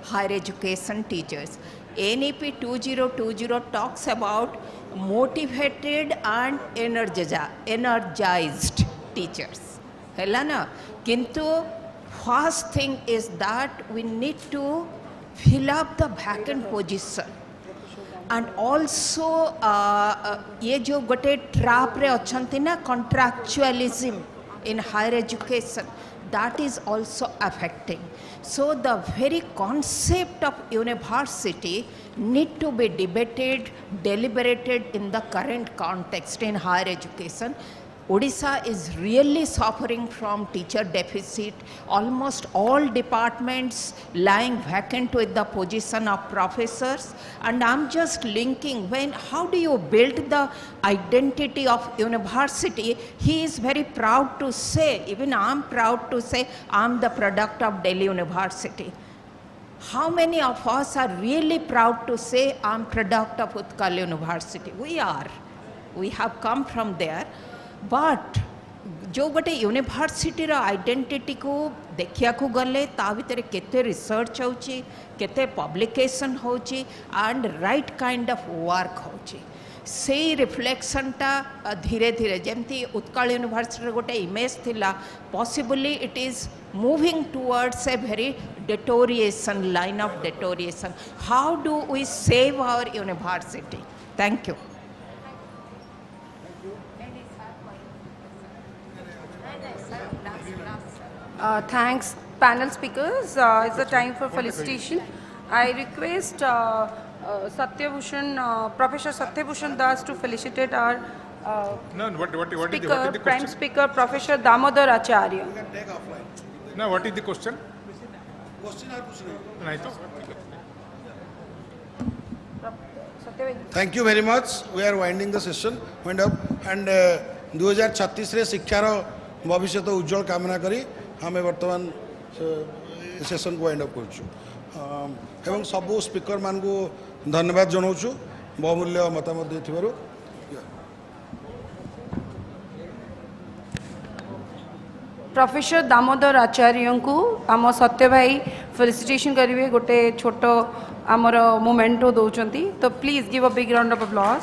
higher education teachers. NEP 2020 talks about motivated and energized teachers. Helana, kintu first thing is that we need to fill up the vacant position. And also ये जो गोटे trap रे अच्छंती ना contractualism in higher education, that is also affecting. So the very concept of university need to be debated, deliberated in the current context in higher education. Odisha is really suffering from teacher deficit. Almost all departments lying vacant with the position of professors. And I'm just linking, how do you build the identity of university? He is very proud to say, even I'm proud to say, I'm the product of Delhi University. How many of us are really proud to say, I'm product of Utkal University? We are. We have come from there. But जो गोटे university identity को देखिया को गले ता भितर केते research होची केते पब्लिकेशन होची and right kind of work होची से रिफ्लेक्शन टा धीरे धीरे जेमती उत्कल यूनिवर्सिटी गोटे इमेज थिला possibly it is moving towards a very deterioration line of deterioration. How do we save our university? Thank you. Thanks, panel speakers. It's the time for felicitation. I request Professor Satyabhushan Das to felicitate our speaker, Prime Speaker, Professor Damodar Acharya. Now, what is the question? Thank you very much. We are winding the session. Wind up and 2036 रे शिक्षार भविष्य तो उज्जवल कामना करी हमें वर्तमान session को wind up करछु एवं सबु स्पीकर मान को धन्यवाद जनाउछु बहुमूल्य मतामत देथिबारु प्रोफेसर दामोदर आचार्य को आम सत्य भाई फेलिसिटेशन करेंगे गोटे छोट आमर मोमेंटो दौरान तो please give a big round of applause.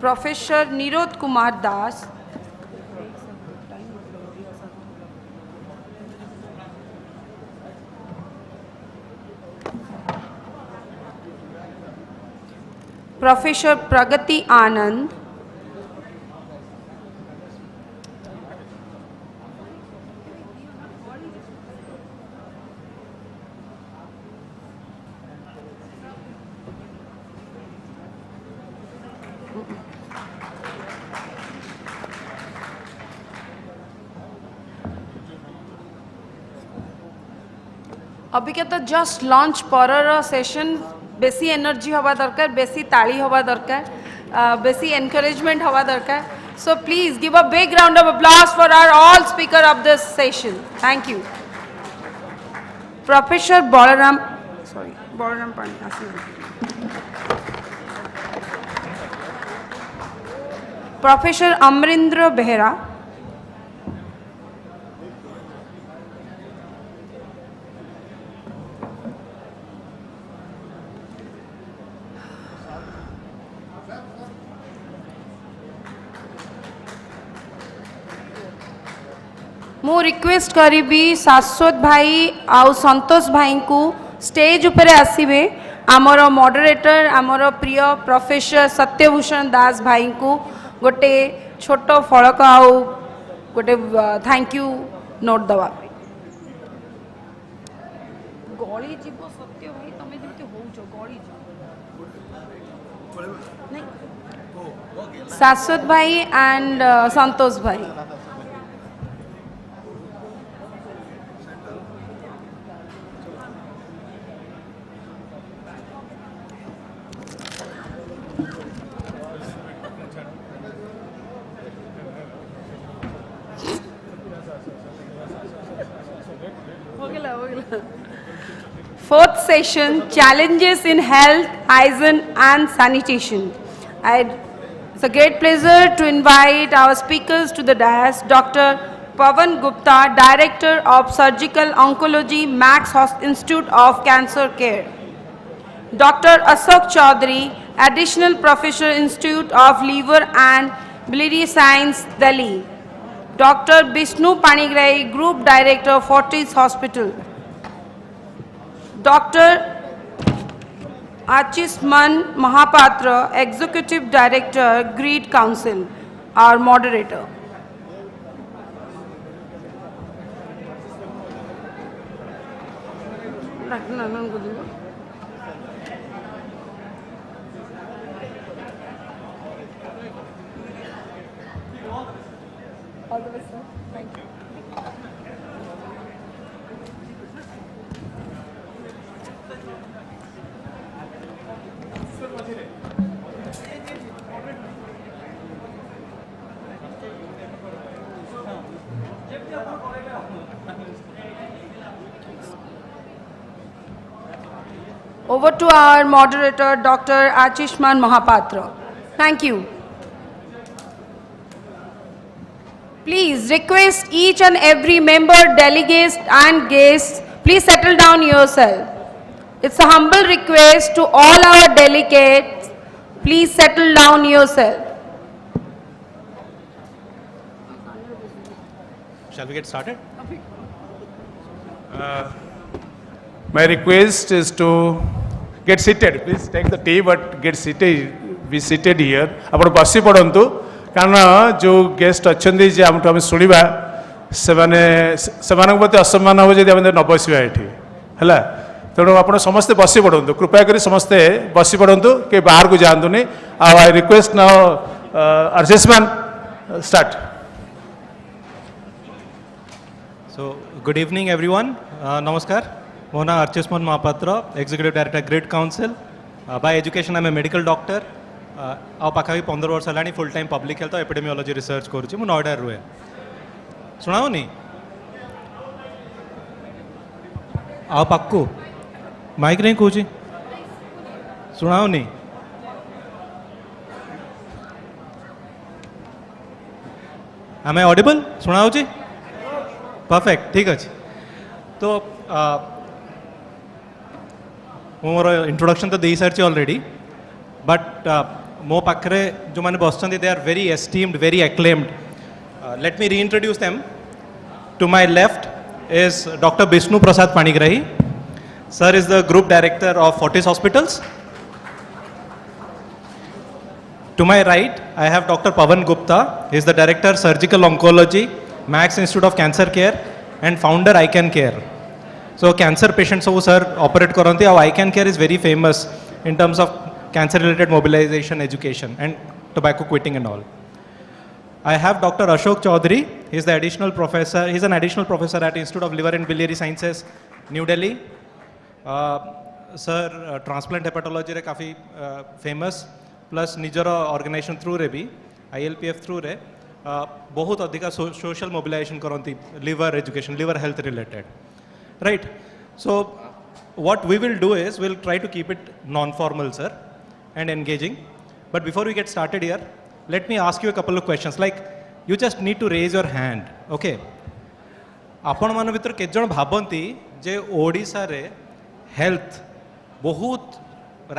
Professor निरोध कुमार दास, प्रोफेसर प्रगति आनंद, अबिका तो जस्ट लॉन्च पर सेशन बेसी एनर्जी हवा दरकार, बेसी ताली हवा दरकार, बेसी एनकरेजमेंट हवा दरकार। So please give a big round of applause for our all speaker of this session. Thank you. Professor Balaram Pani, professor Amarendra Behera, मु रिक्वेस्ट करी शाश्वत भाई आउ संतोष भाई को स्टेज उपरे आसीबे। आमर मॉडरेटर आमर प्रिय प्रोफेसर सत्यभूषण दास भाई को गोटे छोट फलक आउ गोटे थैंक यू नोट दवा। गली जीव सत्य भाई तमे जेमति होउचो गली जीव। शाश्वत भाई एंड संतोष भाई। Fourth session, challenges in health, hygiene and sanitation. It's a great pleasure to invite our speakers to the dais. Dr. Pavan Gupta, Director of Surgical Oncology, Max Institute of Cancer Care. Dr. Ashok Chaudhary, Additional Professor, Institute of Liver and Biliary Science, Delhi. Dr. Vishnu Panigrai, Group Director, Fortis Hospital. Dr. Achisman Mahapatra, Executive Director, Greed Council, our moderator. All the best, sir. Thank you. Over to our moderator, Dr. Achishman Mahapatra. Thank you. Please request each and every member, delegates and guests, please settle down yourself. It's a humble request to all our delegates, please settle down yourself. Shall we get started? My request is to get seated. Please take the tea, but get seated. Be seated here. आपण बसी पड़ंतु कारण जो guest अच्छे जे आम शुणा से प्रति असम्मान हम जब न बसवा ये है तेणु आप समस्ते बसी पड़ू कृपया कर समस्ते बसी पड़ू कि बाहर को जातुनि। आई रिक्वेस्ट नाउ अर्चेसमैन start. So, good evening everyone. Namaskar. My name is Archesman Mahapatra, Executive Director, Grid Council. By education, I am a medical doctor. I पाखापी 15 वर्ष है full time public health epidemiology research करुँच नोएडा रुहे शुणाओनी आ पाकू mic नहीं कौच शुणाओनी Am I audible? सुना होची? Perfect, ठीक अछि. तो मोर इंट्रोडक्शन तो दे सारी ऑलरेडी, बट मो पाखरे जो माने बसचंदी they are very esteemed, very acclaimed. Let me reintroduce them. To my left is Dr. Bishnu Prasad Panigrahi. Sir is the Group Director of Fortis Hospitals. To my right, I have Dr. Pavan Gupta. He is the Director Surgical Oncology, Max Institute of Cancer Care, and founder ICAN Care. So cancer patients who sir operate karanti, our ICAN Care is very famous in terms of cancer related mobilization, education, and tobacco quitting and all. I have Dr. Ashok Chaudhary. He is the additional professor. He is an additional professor at Institute of Liver and Biliary Sciences, New Delhi. Sir, transplant hepatology re काफी famous. Plus निजर organization through रे भी ILPF through रे बहुत अधिका social mobilization करंती liver education, liver health related, right? So what we will do is we'll try to keep it non-formal, sir, and engaging. But before we get started here, let me ask you a couple of questions. Like you just need to raise your hand, okay? आपण मान भीतर केत जण भाबंती जे ओडिसा रे health बहुत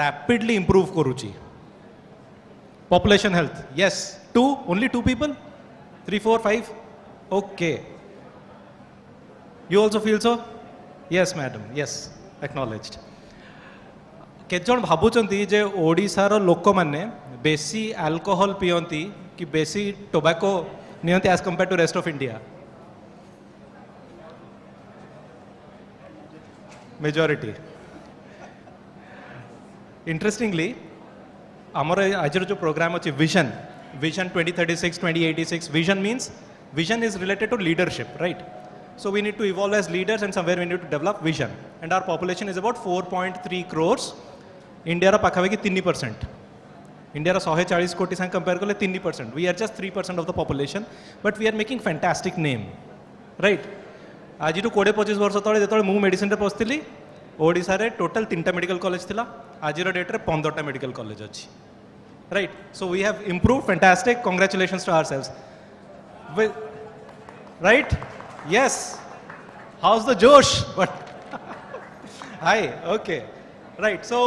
rapidly improve करूची. Population health, yes. Only two people? 3, 4, 5? Okay. You also feel so? Yes, madam. Yes, acknowledged. केजन भाबुचंती जे ओडिसार लोक माने बेसी अल्कोहल पियंती कि बेसी टोबैको नियंती as compared to rest of India? Majority. Interestingly आमर आज जो प्रोग्राम अच्छी vision 2036 2086 vision is related to leadership, right? So we need to evolve as leaders and somewhere we need to develop vision, and our population is about 4.3 crores. India रा पाखावे की 3%. India रा 140 कोटी संग compare करले 3%. We are just 3% of the population, but we are making fantastic name, right? आज जो 20-25 वर्ष तले जेतले मु मेडिसिन रे पस्थिली ओडिसा रे टोटल 3टा मेडिकल कॉलेज थिला. आज रो डेट रे 15टा मेडिकल कॉलेज अछि, right? So we have improved, fantastic. Congratulations to ourselves. Right? Yes. How's the Josh? But hi. Okay. Right. So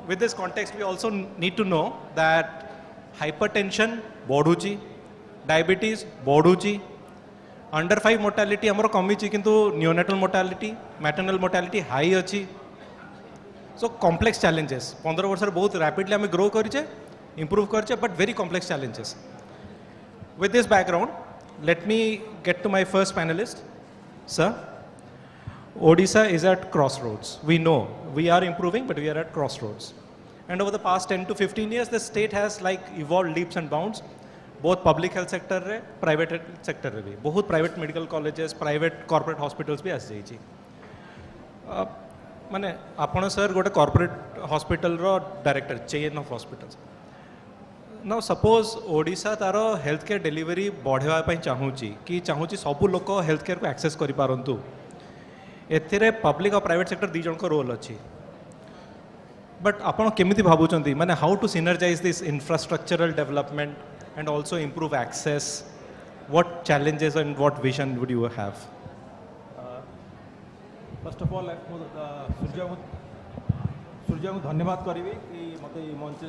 with this context, we also need to know that hypertension बढ़ुची, diabetes बढ़ुची, under 5 mortality हमरो कमी ची किंतु neonatal mortality, maternal mortality high अछि. So complex challenges. 15 वर्ष रे बहुत rapidly हमें grow करिचे, improve करिचे, but very complex challenges. With this background, let me get to my first panelist. Sir, Odisha is at crossroads. We know we are improving, but we are at crossroads. And over the past 10 to 15 years, the state has like evolved leaps and bounds, both public health sector रे, private health sector रे भी. बहुत private medical colleges, private corporate hospitals भी आस जाइची. माने आपण sir गोटे corporate hospital रो director, chain of hospitals. Now suppose Odisha तारो हेल्थ केयर डिलीवरी बढ़ेवा पई चाहूची कि चाहूची सब लोक हेल्थ केयर को एक्सेस करि पारंतु. एथिरे पब्लिक और प्राइवेट सेक्टर दी जन को रोल अछि. बट आपण केमिति भाबुचंती माने how to synergise this infrastructural development and also improve access? What challenges and what vision would you have? First of all Surya को धन्यवाद करी कि मते मंच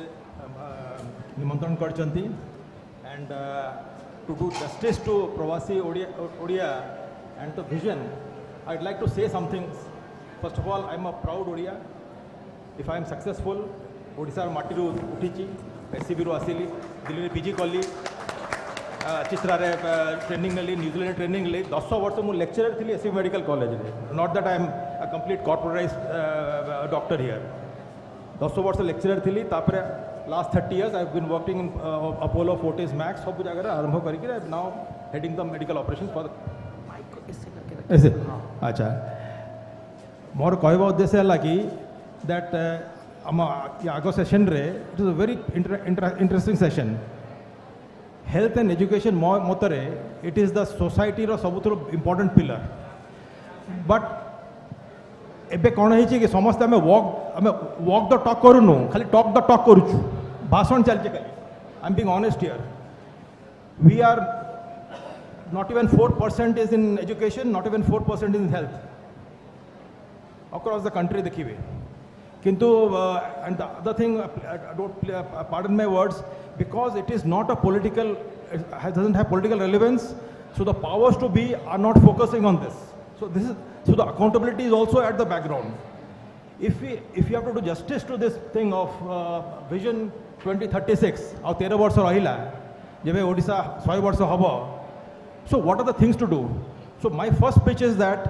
निमंत्रण करचंती and to do justice to प्रवासी Odia and the vision I would like to say something. First of all I am a proud Odia. If I am successful Odisha माटी रो उठीची एससीबी रो आसिली दिल्ली रे पीजी कली चित्रा रे ट्रेनिंग नेली न्यूजीलैंड ट्रेनिंग ले 10 वर्ष मु लेक्चरर थी एससीबी मेडिकल कॉलेज रे. Not that I am a complete corporatised doctor here. 10 वर्ष लेक्चरर थी. तापर last 30 years I have been working in Apollo, Fortis, Max सब जगह रे आरंभ करिक now heading the medical operations for the ऐसे. अच्छा मोर कहबा उद्देश्य है कि that हम आगो सेशन रे it is a very interesting session. Health and education मतरे it is the society row सबुथरो important pillar. But एबे कौन है कि समस्त आम वॉक द टॉक करूनु खाली टॉक द टॉक करूचु भाषण चलचे खाली. I am being honest here. We are not even 4% is in education, not even 4% is in health. Across the country, dekhibe. Kintu, and the other thing, pardon my words, because it is not a political, it doesn't have political relevance, so the powers to be are not focusing on this. So the accountability is also at the background. If you have to do justice to this thing of Vision 2036, our 13 varsa rahila, jebe Odisha 100 varsa haba. So what are the things to do? So my first pitch is that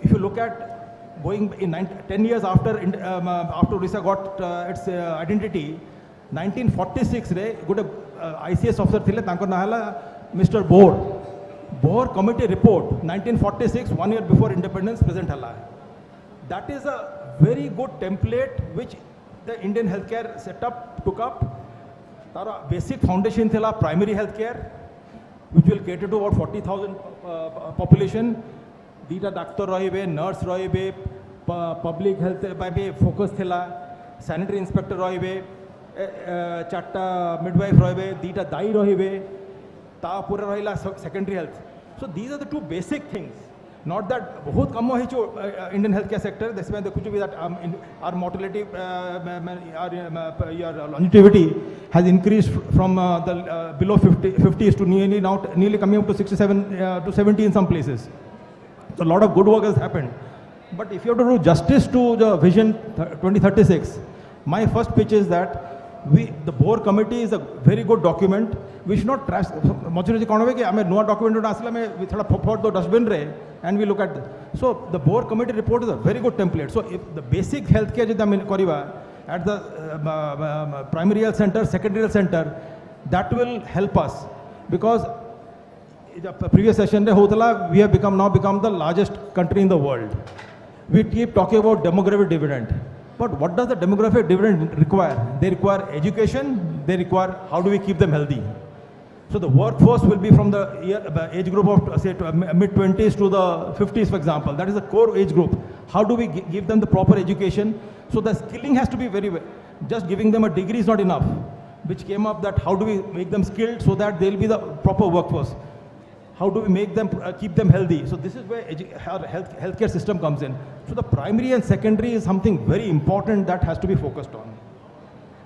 if you look at going in 10 years after Odisha got its identity, 1946 re good ICS officer thile tanko na hala Mr. Bohr committee report 1946, 1 year before independence present hala. That is a very good template which the Indian healthcare setup took up. Tara basic foundation thila primary healthcare, which will cater to about 40,000 population. Dita doctor rahibe, nurse rahibe, public health by focus thila, sanitary inspector rahibe, chatta midwife rahibe, dita dai rahibe, ta pura rahila secondary health. So these are the two basic things. Not that बहुत कम हो ही Indian healthcare sector. This means कुछ भी that our mortality, your longevity has increased from the below 50s to nearly coming up to 67 to 70 in some places. So a lot of good work has happened. But if you have to do justice to the Vision 2036, my first pitch is that the Bohr committee is a very good document. We should not trash. Majority कौन होगा कि हमें नया document उठा असला में we थोड़ा फोड़ दो dustbin रे and we look at that. So the Bohr committee report is a very good template. So if the basic healthcare जो हम करीबा at the primary health center, secondary health center, that will help us because the previous session रे होतला we have now become the largest country in the world. We keep talking about demographic dividend. But what does the demographic dividend require? They require education, they require how do we keep them healthy. So the workforce will be from the age group of say mid-20s to the 50s, for example. That is the core age group. How do we give them the proper education? So the skilling has to be very well. Just giving them a degree is not enough. Which came up that how do we make them skilled so that they'll be the proper workforce. How do we make them, keep them healthy? So this is where our healthcare system comes in. So the primary and secondary is something very important that has to be focused on.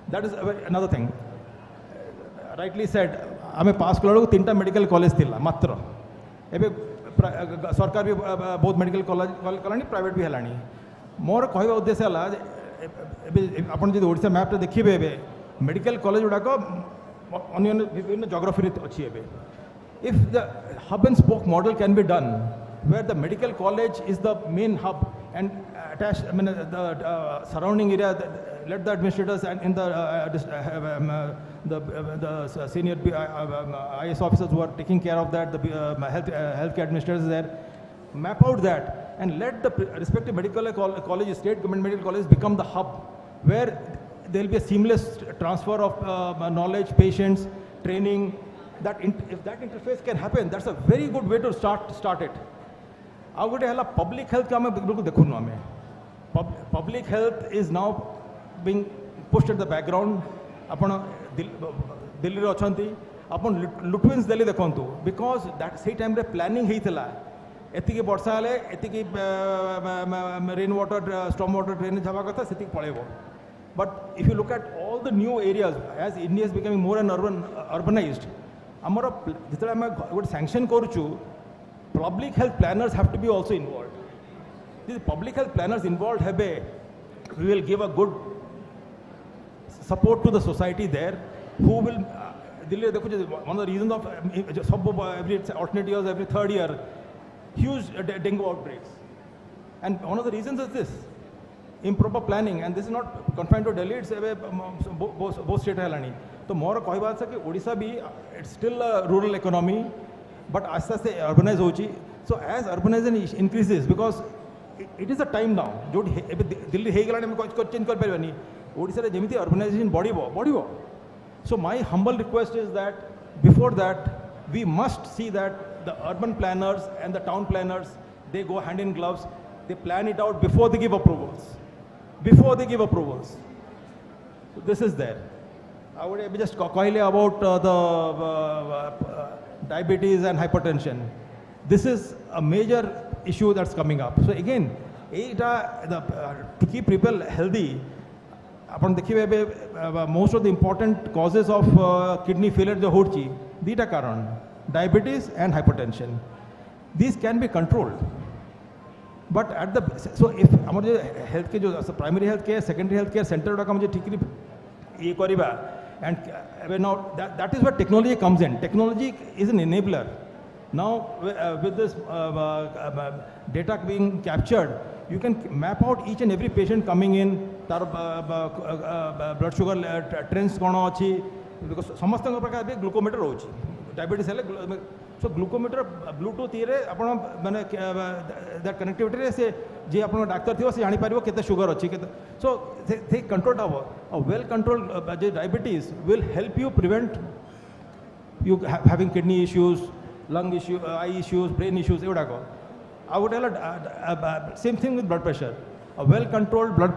That is another thing. Rightly said, आमे पास कलो तीनटा medical college थिला मात्र एबे सरकार भी बहुत medical college Kalani private भी हलानी मोर कहबा उद्देश्य हला एबे आपण जे ओडिसा मैप रे देखिबे एबे मेडिकल कॉलेज गुडा को अन्य विभिन्न ज्योग्राफी रे अछि एबे if the hub and spoke model can be done where the medical college is the main hub and attached the surrounding area let the administrators and in the senior IS officers who are taking care of that, the healthcare administrators there, map out that and let the respective medical colleges, state government medical colleges become the hub where there will be a seamless transfer of knowledge, patients, training. If that interface can happen, that's a very good way to start it. Public health public health is now being pushed at the background. Delhi ochanti apon Lutwins Delhi dekhantu because that same time re planning heithala etiki borsa hale etiki rain water storm water drainage haba katha setik palebo. But if you look at all the new areas as India is becoming more and urbanized, amara jitla ame good sanction koruchu, public health planners have to be also involved. These public health planners involved habe, we will give a good support to the society there, who will one of the reasons of every alternate years, every third year, huge dengue outbreaks. And one of the reasons is this, improper planning, and this is not confined to Delhi, it's both state halani. So more कहबा कि Odisha भी it's still a rural economy, but आस्ते आस्ते urbanize होची. So as urbanization increases, because it is a time now, जो दिल्ली हे गलाने में कुछ change कर पाएबनी. Odisha रे जेमिति urbanization बढ़िबो. So my humble request is that before that we must see that the urban planners and the town planners, they go hand in gloves. They plan it out before they give approvals. So this is there. I would just call about diabetes and hypertension. This is a major issue that's coming up. So again, to keep people healthy, most of the important causes of kidney failure jo hochi, dita karan, diabetes and hypertension. These can be controlled. But at the so if our health care, primary health care, secondary health care center and now that is where technology comes in. Technology is an enabler. Now with this data being captured, you can map out each and every patient coming in, blood sugar trends because samastanga prakar glucometer rochi, diabetes so glucometer Bluetooth that connectivity se je apno doctor thibo se jani paribo kete sugar achi so they control a well controlled diabetes will help you prevent you having kidney issues, lung issues, eye issues, brain issues. I would tell same thing with blood pressure. A well controlled blood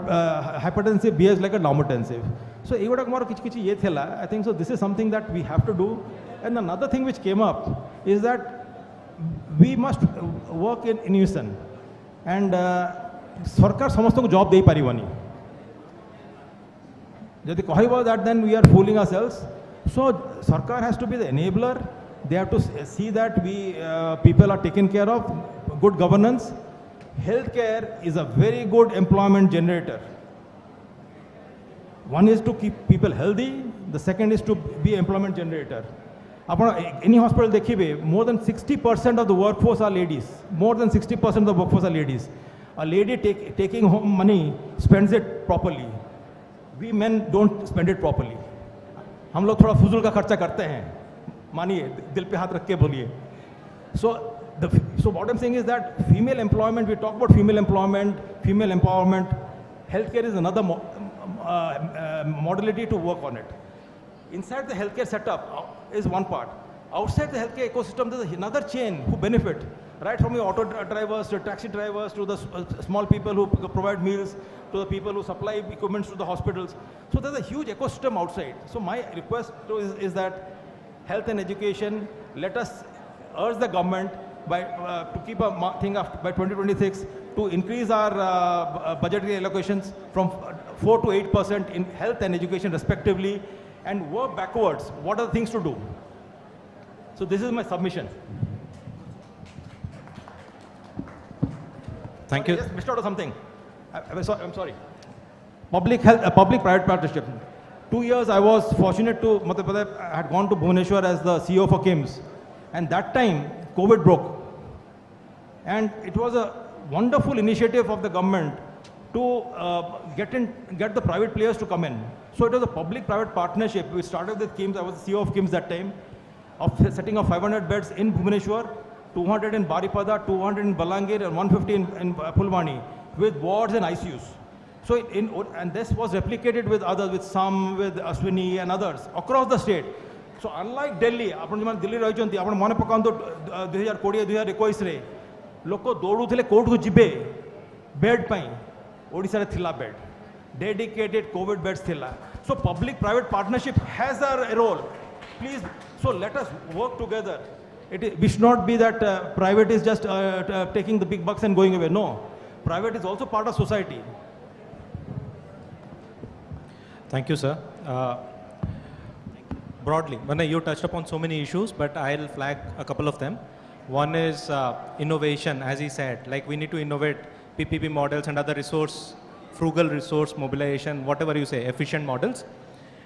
hypertensive behaves like a normotensive. So I think so this is something that we have to do. And another thing which came up is that we must work in unison. And sarkar samasto job dei paribani. Jodi kahiba that then we are fooling ourselves. So sarkar has to be the enabler. They have to see that we people are taken care of, good governance. Healthcare is a very good employment generator. One is to keep people healthy. The second is to be employment generator. Any hospital dekhibe, more than 60% of the workforce are ladies. More than 60% of the workforce are ladies. A lady taking home money spends it properly. We men don't spend it properly. हम लोग थोड़ा फुजूल का खर्चा करते हैं. मानिए, दिल पे हाथ रख के बोलिए. So what I'm saying is that female employment, we talk about female employment, female empowerment. Healthcare is another modality to work on it. Inside the healthcare setup is one part. Outside the healthcare ecosystem, there's another chain who benefit, right from the auto drivers to taxi drivers to the small people who provide meals to the people who supply equipment to the hospitals. So there's a huge ecosystem outside. So my request is that health and education, let us urge the government to keep a thing by 2026 to increase our budgetary allocations from 4 to 8% in health and education respectively, and work backwards. What are the things to do? So this is my submission. Thank you. I just missed out on something. I'm sorry. Public-private partnership. 2 years I was fortunate to, I had gone to Bhubaneswar as the CEO for KIMS. And that time, COVID broke. And it was a wonderful initiative of the government to get the private players to come in. So it was a public-private partnership. We started with KIMS. I was the CEO of KIMS that time, of setting up 500 beds in Bhubaneswar, 200 in Baripada, 200 in Balangir, and 150 in Pulwani, with wards and ICUs. So and this was replicated with others, with some, with Ashwini and others across the state. So unlike Delhi, Delhi ରହିଛନ୍ତି ଆପଣ ମନେ ପକାନ୍ତୁ 2020-2021 ରେ ଲୋକ ଦୌଡୁଥିଲେ କୋର୍ଟକୁ ଯିବେ bed ପାଇଁ ଓଡ଼ିଶାରେ ଥିଲା bed dedicated COVID beds thila. So public private partnership has a role. Please, so let us work together. We should not be that private is just taking the big bucks and going away. No, private is also part of society. Thank you, sir. Broadly, you touched upon so many issues, but I'll flag a couple of them. One is innovation, as he said, like we need to innovate PPP models and other frugal resource mobilization, whatever you say, efficient models.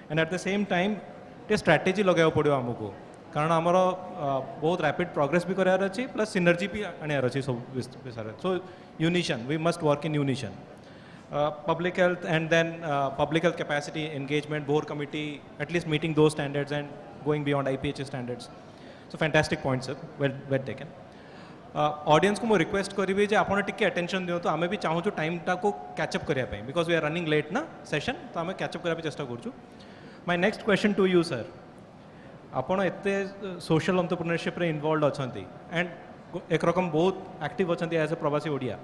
And at the same time, a strategy lagaya padibo amuko. Karan amaro both rapid progress bhi karayar achi, plus synergy bhi anayar achi. So unison, we must work in unison. Public health and then public health capacity engagement, board committee, at least meeting those standards and going beyond IPH standards. So fantastic point, sir. Well taken. Audience को मैं request करी जे आपने टिके attention दियो तो हमें भी चाहूँ जो time टा को catch up करिया पाएं because we are running late ना session तो हमें catch up करिया पे चेष्टा करूँ. My next question to you, sir. आपने इतने social entrepreneurship रे involved अछंती and एक रकम बहुत active अछंती as a प्रवासी ओडिया.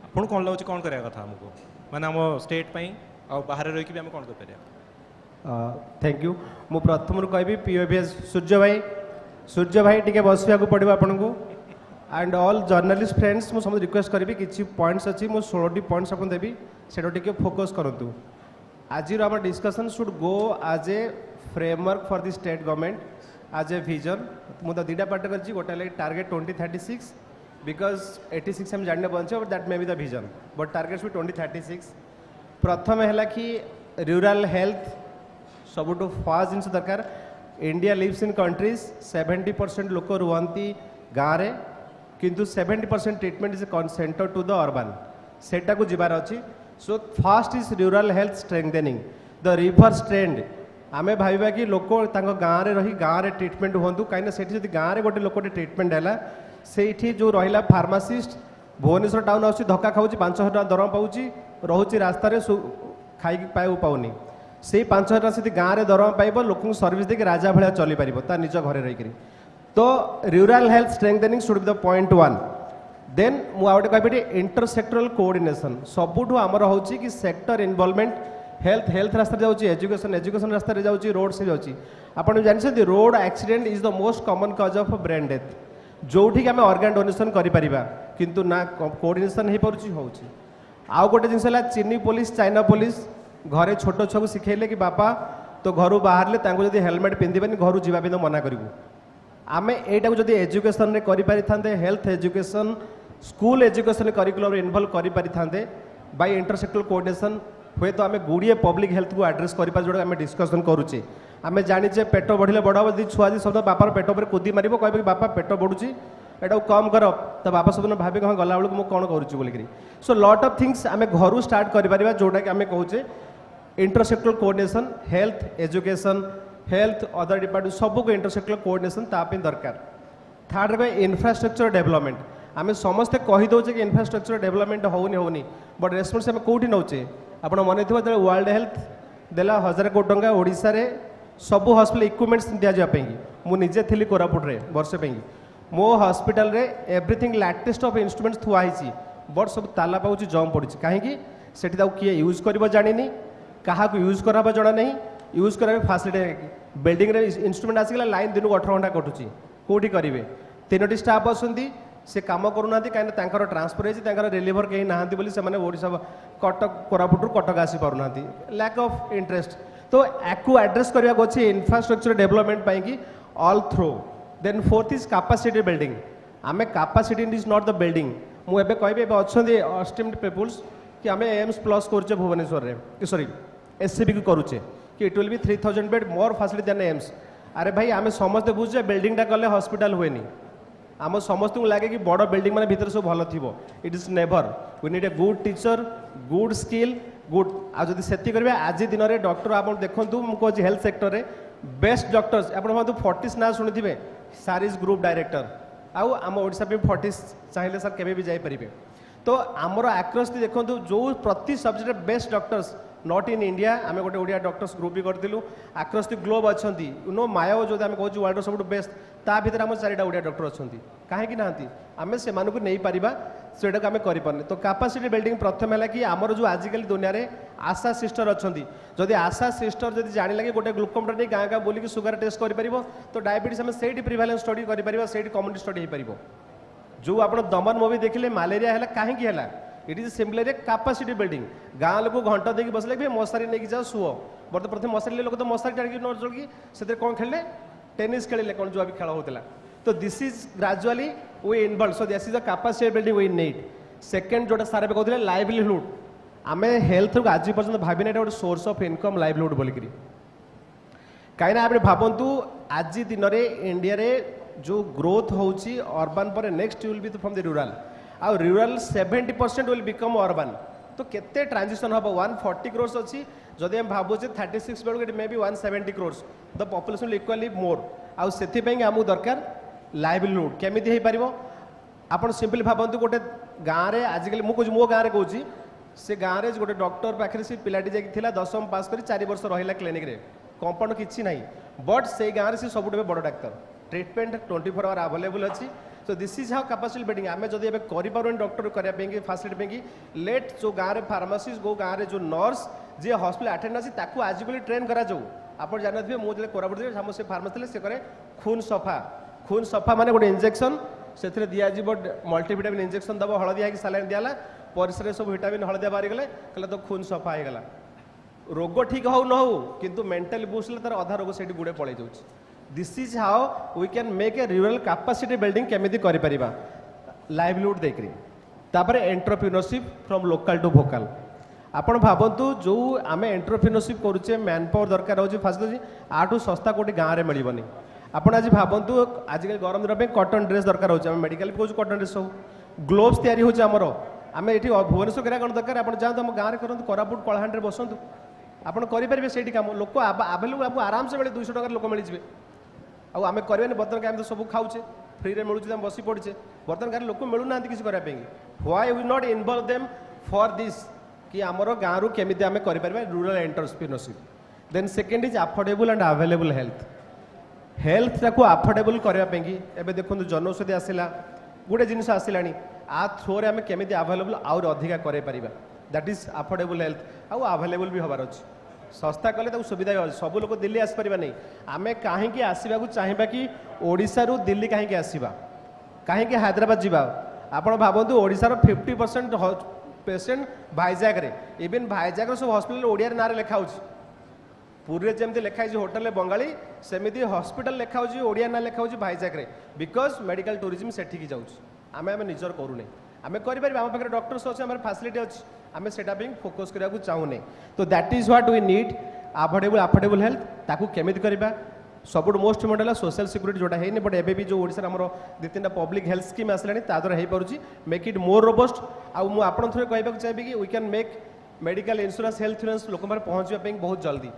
आपने कौन लाऊँ कौन करेगा था हमको मैंने हम state पाएं और बाहर रह के भी हमें कौन कर पाएगा. Thank you. मु प्रथम रू कहबी POVS सूर्य भाई सूर्य भाई टिके बसवा पड़ो आपन को एंड ऑल जर्नलिस्ट फ्रेंड्स मुझे रिक्वेस्ट करी किसी पॉइंट्स अच्छी मुझे 16 पॉइंट्स आपको देवी से फोकस करूँ आज आम discussion should go as a framework for the state government as a vision मुझे दुटा पार्ट कर गोटे टारगेट 2036 बिकज 86 हम जाने बचे but that may be the vision but targets भी 2036 प्रथम है कि रूरल हेल्थ सबुठ फास्ट जिन दरकार इंडिया लिव्स इन कंट्रीज 70% लोक रुहती गाँव में किंतु 70% treatment is centre to the urban सेटा को जीवार अच्छी so first is rural health strengthening the reverse trend आमे भाविबा कि लोक गाँव में रही गाँव में ट्रीटमेंट हूँ कहीं गाँव में गोटे लोक ट्रीटमेंट है से जो रहा फार्मासीस्ट भुवनेश्वर टाउन आस धक्का खाऊँ 5,000 टका दरम पाँच रोचे रास्तार खाई पाऊनी से 5,000 टका से गाँव में दरम पाइब लोक सर्विस देके राजा भाया चली पार ता निज घर रही तो rural health strengthening should be the point 1 then मुझे कहि इंटरसेक्टरल कोऑर्डिनेशन सबुठ आमर हो कि सेक्टर इन्वॉल्वमेंट हेल्थ रास्ता जाऊँगी एजुकेशन रास्ता जाऊँगी रोड से जाऊँगी आपड़ जानते road accident is the most common कज ऑफ ब्रेन डेथ जोठी आम ऑर्गन डोनेशन करिपरिबा किंतु ना कोऑर्डिनेशन हो पारुछि होउछि आउ गोटे जिनस चीनी पुलिस चाइना पुलिस घरे छोट छुआ शिखेले कि बापा तो घर बाहर जब हेलमेट पिंधिबेनि घर जावा भी मना करूँ आमे एटा जदि एजुकेशन रे करि पारि थांते health education school education curriculum involve करि पारि थांते बाय इंटरसेक्टरल कोऑर्डिनेशन हुए तो आमे गुड़िए पब्लिक हेल्थ को एड्रेस करि पार जोडा आमे डिस्कशन करूचे आमे जानिचे पेट बढ़िले बड़ हम छुआ सब बापार पेट पर कुदी मार कह कि बापा पेट बढ़ुची एटा कम कर तो बापा सब भावे हाँ गला बेलू कौन करुच्ची बोलिकी सो लॉट ऑफ थिंग्स आमे घर स्टार्ट करें जोटा कि आमे कहूचे intersectoral coordination health education health other department सबको इंटरसेक्टरल कोऑर्डिनेशन ताप दरकार थर्ड रहा इंफ्रास्ट्रक्चर डेवलपमेंट आमे समस्ते कहीदे कि इंफ्रास्ट्रक्चर डेवलपमेंट होनी बट रेस्पन्स आम कौटी नौचे आप मन थी वर्ल्ड हेल्थ देला 1,000 कोटी टंका ओडिशा रे सबू हॉस्पिटल इक्विपमेंट्स दिजापी मुझे थी कोरापुट रे वर्षे पे मो हॉस्पिटल रे एवरीथिंग लेटेस्ट ऑफ इंस्ट्रूमेंट्स थुआई बट सब ताला पाँच जम पड़ी कहीं से किए यूज कर जानी क्या यूज कराबा जना नहीं यूज करा फैसिलिटी बिल्डिंग रे इंस्ट्रूमेंट आसिगला लाइन दिन को 18 घंटा कटुची कौटी करेंगे 3टी स्टाफ आसती से कम करूना कहीं ट्रांसफर होती रिलीवर कहीं नहांती बोली से ओडिशा कटक कोरापुट कटक आसी पारना लैक ऑफ इंटरेस्ट तो आपको एड्रेस करने को अच्छे इंफ्रास्ट्रक्चर डेवलपमेंट पाई all through then fourth is capacity building आमे capacity is not the building मुझे कहबी अच्छा अस्टिम्ड पीपुल्स कि आम एम्स प्लस करुचे भुवनेश्वर में सॉरी एससीबी को करुचे कि it will be 3,000 bed more facility than AIIMS अरे भाई आम समस्ते बुझे बिल्डिंगटा कले हॉस्पिटल हुए आम समस्त को लगे कि बड़ बिल्डिंग मैंने भीतर सब भल थी it is never we need a good teacher good skill good आदि से करेंगे आज दिन में डॉक्टर आप देखूँ मुझे हेल्थ सेक्टर में बेस्ट डॉक्टर्स आप 40 ना शुणी सारिज ग्रुप डायरेक्टर आउ आम ओडिशा भी 40 चाहिए सर केवे भी जापरेंगे तो आमर आक्रस देखो जो प्रति subject best doctors not in India आम गोटे ओडिया डॉक्टर्स ग्रुप भी करूँ आक्रस द ग्लोब अच्छा नो मायो जो आम कहूँ वर्ल्ड सब बेस्ट ता भीतर आम 4टा ओडिया डॉक्टर अच्छा कहीं ना आम से नहीं पार से करें तो कैपेसिटी बिल्डिंग प्रथम है कि आमर जो आजिकल दुनिया में आशा सिस्टर अच्छा जदि आशा सिस्टर जब जान कि गोटे ग्लूकोमीटर नहीं गाँ गाँ बोलिक सुगर टेस्ट कर तो डायबिटीज आम से प्रिभालेंस स्टडी कर कम्युनिटी स्टडी हो पार जो आप दमन मूवी देखिले मलेरिया है कहीं it is simply capacity building गाँ लोग घंटा देकी बसले भी मशारी नहीं जाओ शुओ बट प्रथम मशारी लोग तो मशारी टाणी न जोड़की से कौन खेले टेनिस खेले कौन जो अभी खेल होता तो this is gradually we involve so this is the capacity building we need second जोटा सारे कहते लाइवलीहुड आम हेल्थ को आज पर्यटन भाविना गोटे सोर्स ऑफ इनकम लाइवलीहुड बोलिकी कहीं आप भावतु आज दिन में इंडिया रे जो ग्रोथ होची अर्बन पर next will be from the rural uh rural 70% will become urban तो केते ट्रांजिशन हम 140 crores अच्छी जदि हम भावुचे 36 बेलू may be 170 crores the population will equally more आउ से आमको दरकार लाइवलीहुड केमी हो पार आप सिंपली भावतु गोटे गाँव में आजिकल मुझे मो गाँव में कहूँ से गाँव में गोटे डॉक्टर पाखे से पिलाटी जाइए 10वीं पास कर 4 वर्ष रहा क्लिनिक रे कंपाउंड किसी ना बट से गाँव में सब बड़ डाक्तर ट्रीटमेंट 24 आवर अवेलेबल अच्छी सो this is how capacity building आम जब करें डॉक्टर करने फैसिलिटी लेट जो गाँव में फार्मासीस्ट गो गाँव में जो नर्स जी हॉस्पिटल अटेंड अच्छी आज ट्रेन करा आप जानते मुझे कोरापुट से फार्मासी से करे खून सफा खून सफा माने गोटे इंजेक्शन से दिज्व मल्टीविटामिन इंजेक्शन दब हलदिया सालाइन दिगला परिसर सब विटामिन हलदिया बाहरी गले कहले तो खून सफा हो गला रोग ठीक हो न हो किंतु मेंटली बूस्ट तार अधा रोग से गुड़े पड़े जाऊँ this is how we can make a rural capacity building केमी कर लाइवलीहुड देकर तापर entrepreneurship from local to Bhokaal आपण भावतु जो आम एंटरप्रेन्योरशिप करुचे मैन पावर दरकार हो फास्ट आठू सस्ता कोटी गाँव में मिलबनी आपण आज भावतु आजिकल गरम दिन कटन ड्रेस दरकार हो मेडिकल कौन कटन ड्रेस सब ग्लोव्स तैयारी होमर आम ये भुवनेश्वर करा कौन दरकार आप जातु आम गाँव में करूँ कोरापुट कलाहांडी बसतु आप करेंगे से कम लोक आभेलेबल आपको आराम से मिले 200 टकर लोक मिलଯିवे आम करें बर्तन आम तो सब खाऊे फ्री में मिलूँ बसी पड़े बर्तन गाँव लोक मिलूना किसी करने why we not involve them for this कि आमर गाँव केमी आम कर rural entrepreneurship then second is affordable and available health टाक अफोर्डेबल करने एवं देखो जनौषधि आसला गोटे जिनस आसला आ थ्रो आम केमी अवेलेबल आउर अधिका कर दैट इज अफोर्डेबल हेल्थ आउ अवेलेबल भी हबार अच्छे सस्ता कले सुविधा भी सब लोग दिल्ली आसपर नहीं आम कहीं आसवा चाहिए कि ओडिशा रु दिल्ली कहीं आसवा कहीं हैदराबाद जावा आप भावतु ओडिशार 50% पेसेंट भाईजाग रे इवेन भाईजाग सब हॉस्पिटल ओडिया ना लिखा हो पुरी जमी लिखाई होटेल बंगाली सेमती हॉस्पिटल लिखा हो ओडिया ना लिखा हो भाईजाग रे बिकज मेडिकल टूरिज्म सेठिकी जाऊँ आम निजर करूने आम कर आम पाखे डॉक्टर्स अच्छे आम फैसिलिटी अच्छी आम से फोकस करने चाहूने तो that is what we need affordable health ताकू केमी करवा सब मोस्ट इम्पोर्टेंट है सोशल सिक्यूरीटी जोटा है बट एबी जो ओडिशा आम दु तीन पब्लिक हेल्थ स्कीम आसलानी द्वारा हो party make it more robust आउ थोड़े कहवाक चाहिए कि we can make medical insurance health insurance लोक पहुँचापी बहुत जल्दी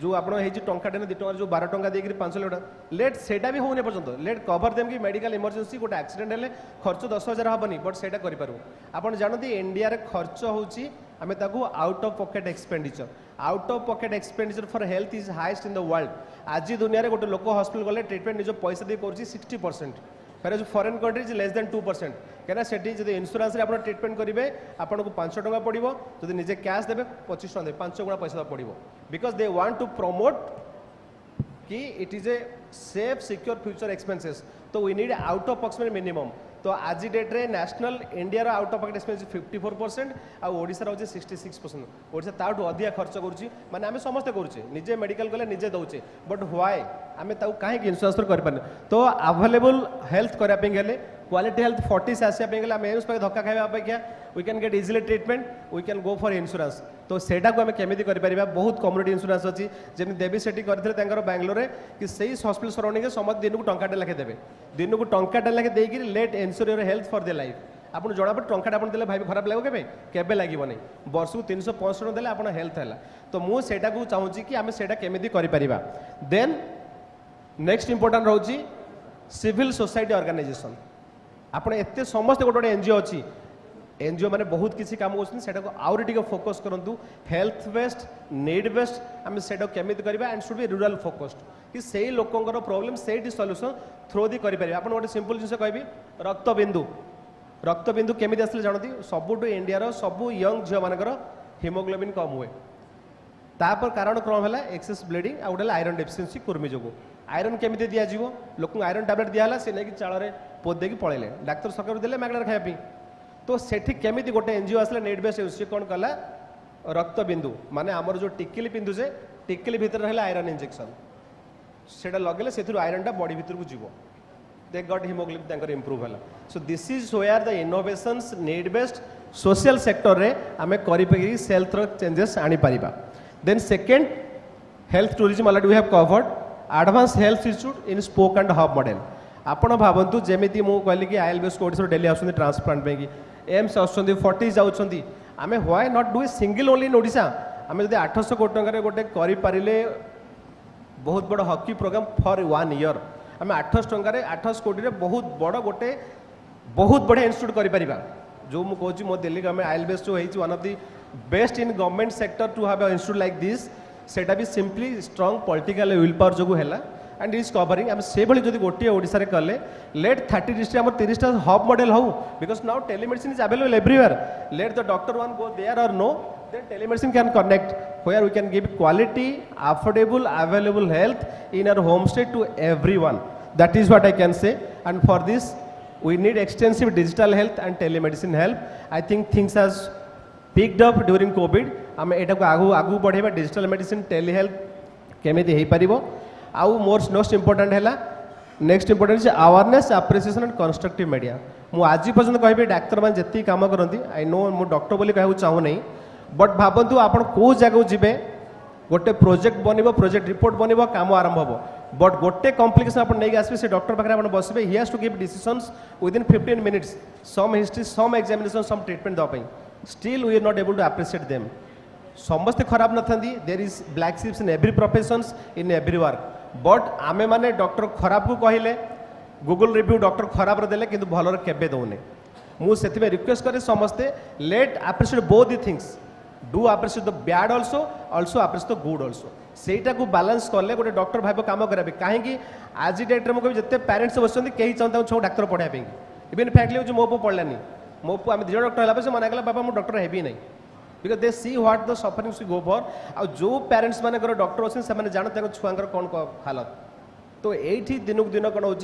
जो आप टंकाटे ना 2 टंका जो 12 टंका देकर 5 लाख लेट सेटा भी होने पर्यंत लेट कवर देम कि मेडिकल इमरजेंसी गोटे एक्सीडेंट हेल्ले खर्च 10,000 हेनी बट से करूँ आप जानते इंडिया रे खर्च होची आम out of pocket expenditure out of pocket expenditure for health is highest in the world आज दुनिया गोटे लोक हॉस्पिटल गले ट्रिटमेंट निज पैसा दे कर 60% फेर फॉरेन कंट्रीज लेस देन 2% कहीं से जब इन्शुरांस आप ट्रिटमेंट करेंगे आपको 5 टंका पड़ो जो निजे कैश देवे 25 टंका 5 गुणा पैसा पड़ो because they want to promote कि it is a safe secure future expenses तो we need out of pocket minimum तो आज डेट रे national India out of pocket expense 54% आउ ओडिशा हो 66% ओडिशा ताठू अधिका खर्च करुच्ची माने आम समस्ते करुचे निजे मेडिकल गले निजे दौचे बट व्हाई आम कहीं इन्शुरांस कर तो अवेलेबल हेल्थ करने क्वालिटी हेल्थ 40 से आसापी आम एम्स पाखे धक्का खाଇବା अपेक्षा we can get easily treatment we can go for insurance तो सेटा को आम केमी कर बहुत कम्युनिटी इंश्योरेंस अच्छी जमी देवी सेठी करते बांग्लोर कि सही हॉस्पिटल सराउंडिंग समस्त दिन को टंकाटे लेखे देवे दिन को टंकाटे लेखे देकर let insure your health for the life आपको जना पड़े टंकाटा आप देले भाई खराब लगे केबे लगे वर्ष को 365 देले आप हेल्थ है तो मुझे चाहूँगी कि आम से केमी कर देन नेक्स्ट इंपोर्टाट रोचे सिविल सोसाइटी ऑर्गेनाइजेशन आपड़ एत समस्त गोटे एनजीओ अच्छी एनजीओ मैंने बहुत किसी काम कर आउरी टिके फोकस करूँ हेल्थ बेस्ड नीड बेस्ड आम से केमी करवा and should be rural focused कि से लोकंर प्रोब्लेम से सल्यूशन थ्रो दी करें आप गोटे सिंपल जिन कहि रक्तबिंदु केमी आसले जानती सबुठ इंडिया सबू यंग झील मानकर हिमोग्लोबिन कम हुए तापर कारण क्रम है एक्सेस ब्लीडिंग आ गोटे आयरन डेफिशिएंसी कुर्मी जो आयरन केमी दिज्व लोक आयरन टैबलेट दिहला से नहीं चाल पोद देकी पलैले डाक्तर सरकार देले मागणार खायापी तो सेठी केमी गोटे एनजीओ आसला नीड बेस्ड सी कौन कला रक्तबिंदु माने आमर जो टिकिली पिंधुचे टिकिली भितर रहा आयरन इंजेक्शन से लगे से आयरन टा बॉडी भितर को जीव दे गट हिमोग्लोबिन इम्प्रूव है so this is where the innovations need based social sector रे आमे करी सेल्थ चेंजेस आनी पारिबा then second health tourism already we have covered advance health institute in spoke and hub model आपण भावतु जमीती मु कहली कि आईएलबीएस को ओडिशा डेली आसुंदी ट्रांसप्लांट पे एम्स आसुंदी 40 जाउछंदी आमे why not do a single only in Odisha आमे जदि 800 कोटी टंका रे गोटे करि पारिले बहुत बड़ हॉकी प्रोग्राम फॉर 1 ईयर आमे 800 टंका रे 800 कोटी रे बहुत बड़ गोटे बहुत बढ़िया इंस्टीट्यूट करि परिबा जो मु कहूची मो दिल्ली गवर्नमेंट आईएलबीएस जो हेची one of the best in government sector to have a institute like this सेटा भी simply strong political will power जो है एंड इज कवरिंग आम से भाई गोटे ओडिशा रे कले लेट 30 डिस्ट्रिक्ट आम 30टा हब मॉडल हो because now telemedicine is available everywhere let the doctor one go there or no then telemedicine can connect where we can give quality affordable available health in our home state to everyone That is what I can say. And for this, we need extensive digital health and telemedicine help. I think things has picked up during COVID. आम एटा को आगू बढ़ेबा digital medicine tele health केमिति हेई परिबो आउ most important हैला next important is awareness appreciation and constructive media मु आज पर्यंत कहबी डाक्टर मान जति काम करती आई नो मु डॉक्टर बोली कहू चाहू नहीं बट भाबंतु आपण को जगह जिबे गोटे प्रोजेक्ट बनिबो प्रोजेक्ट रिपोर्ट बनिबो काम आरंभ होबो बट गोटे कॉम्प्लिकेशन आपण नहीं आसबे से डॉक्टर पाखरे आपण बसबे he has to give decisions within 15 minutes some history some examination some treatment the पई still we are not able to appreciate them समस्ते खराब नथंदी there is black sheeps in every professions in every work but आमे माने doctor खराब को कहले Google review doctor खराब रे देले किंतु भलो रे केबे दोने मु सेति में रिक्वेस्ट करे समस्ते let appreciate both the things do appreciate the bad also appreciate the good also सेटा को बैलेंस करले गोटे डॉक्टर भाई काम कराबे काहेकि आज डेट रे मु कहबी जते पेरेंट्स बसचंदी केही चाहता छो डॉक्टर पढ़ाया पे इवन फैक्टली जो मो पो पढ़लानी मो पो आम दिजन डॉक्टर हला पे से मना गला बाबा मु डॉक्टर हेबी नहीं because they see what the sufferings we go for uh जो पेरेंट्स माने डॉक्टर अच्छे से जानते छुआंकर कौन हालत तो ये दिन दिन कौन हो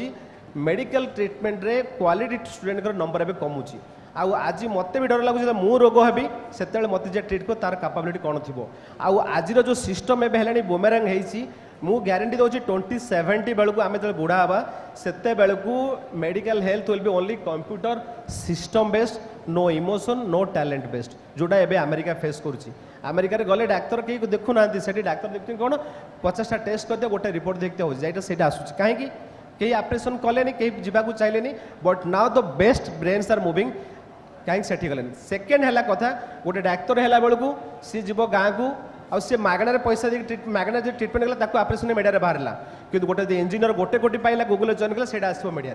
मेडिकल ट्रीटमेंट रे क्वालिटी स्टूडेंट नंबर एवं कमुची आज मत भी डर लगुच मु रोग हेबी से मत जे ट्रीट को तार कैपेबिलिटी कौन थी आज जो सिस्टम एवं बुमेरांग होती मु ग्यारंटी दूसरी 2070 बेलू आम जो बुढ़ा हाँ से बेलू medical health will be only computer system based no emotion no talent based जोटा एबे अमेरिका फेस करुच्ची अमेरिका गले डाक्तर कहीं देखु ना डाक्तर देखते कौन 50टा टेस्ट करते गोटे रिपोर्ट देखते हो जाइटा आसूँ कहीं कहीं ऑपरेशन कले कहीं जावाक चाहिए but now the best brains are moving कहीं से गले सेकेंड है कथा गोटे डाक्तर है बेलू सी जीव गाँव को आ सी मागणार पैसा मागणार जो ट्रीटमेंट कला ऑपरेशन मीडिया बाहर कि गोटे इंजीनियर गोटे कोटी पाइला गूगल जॉइन कला से आसो मीडिया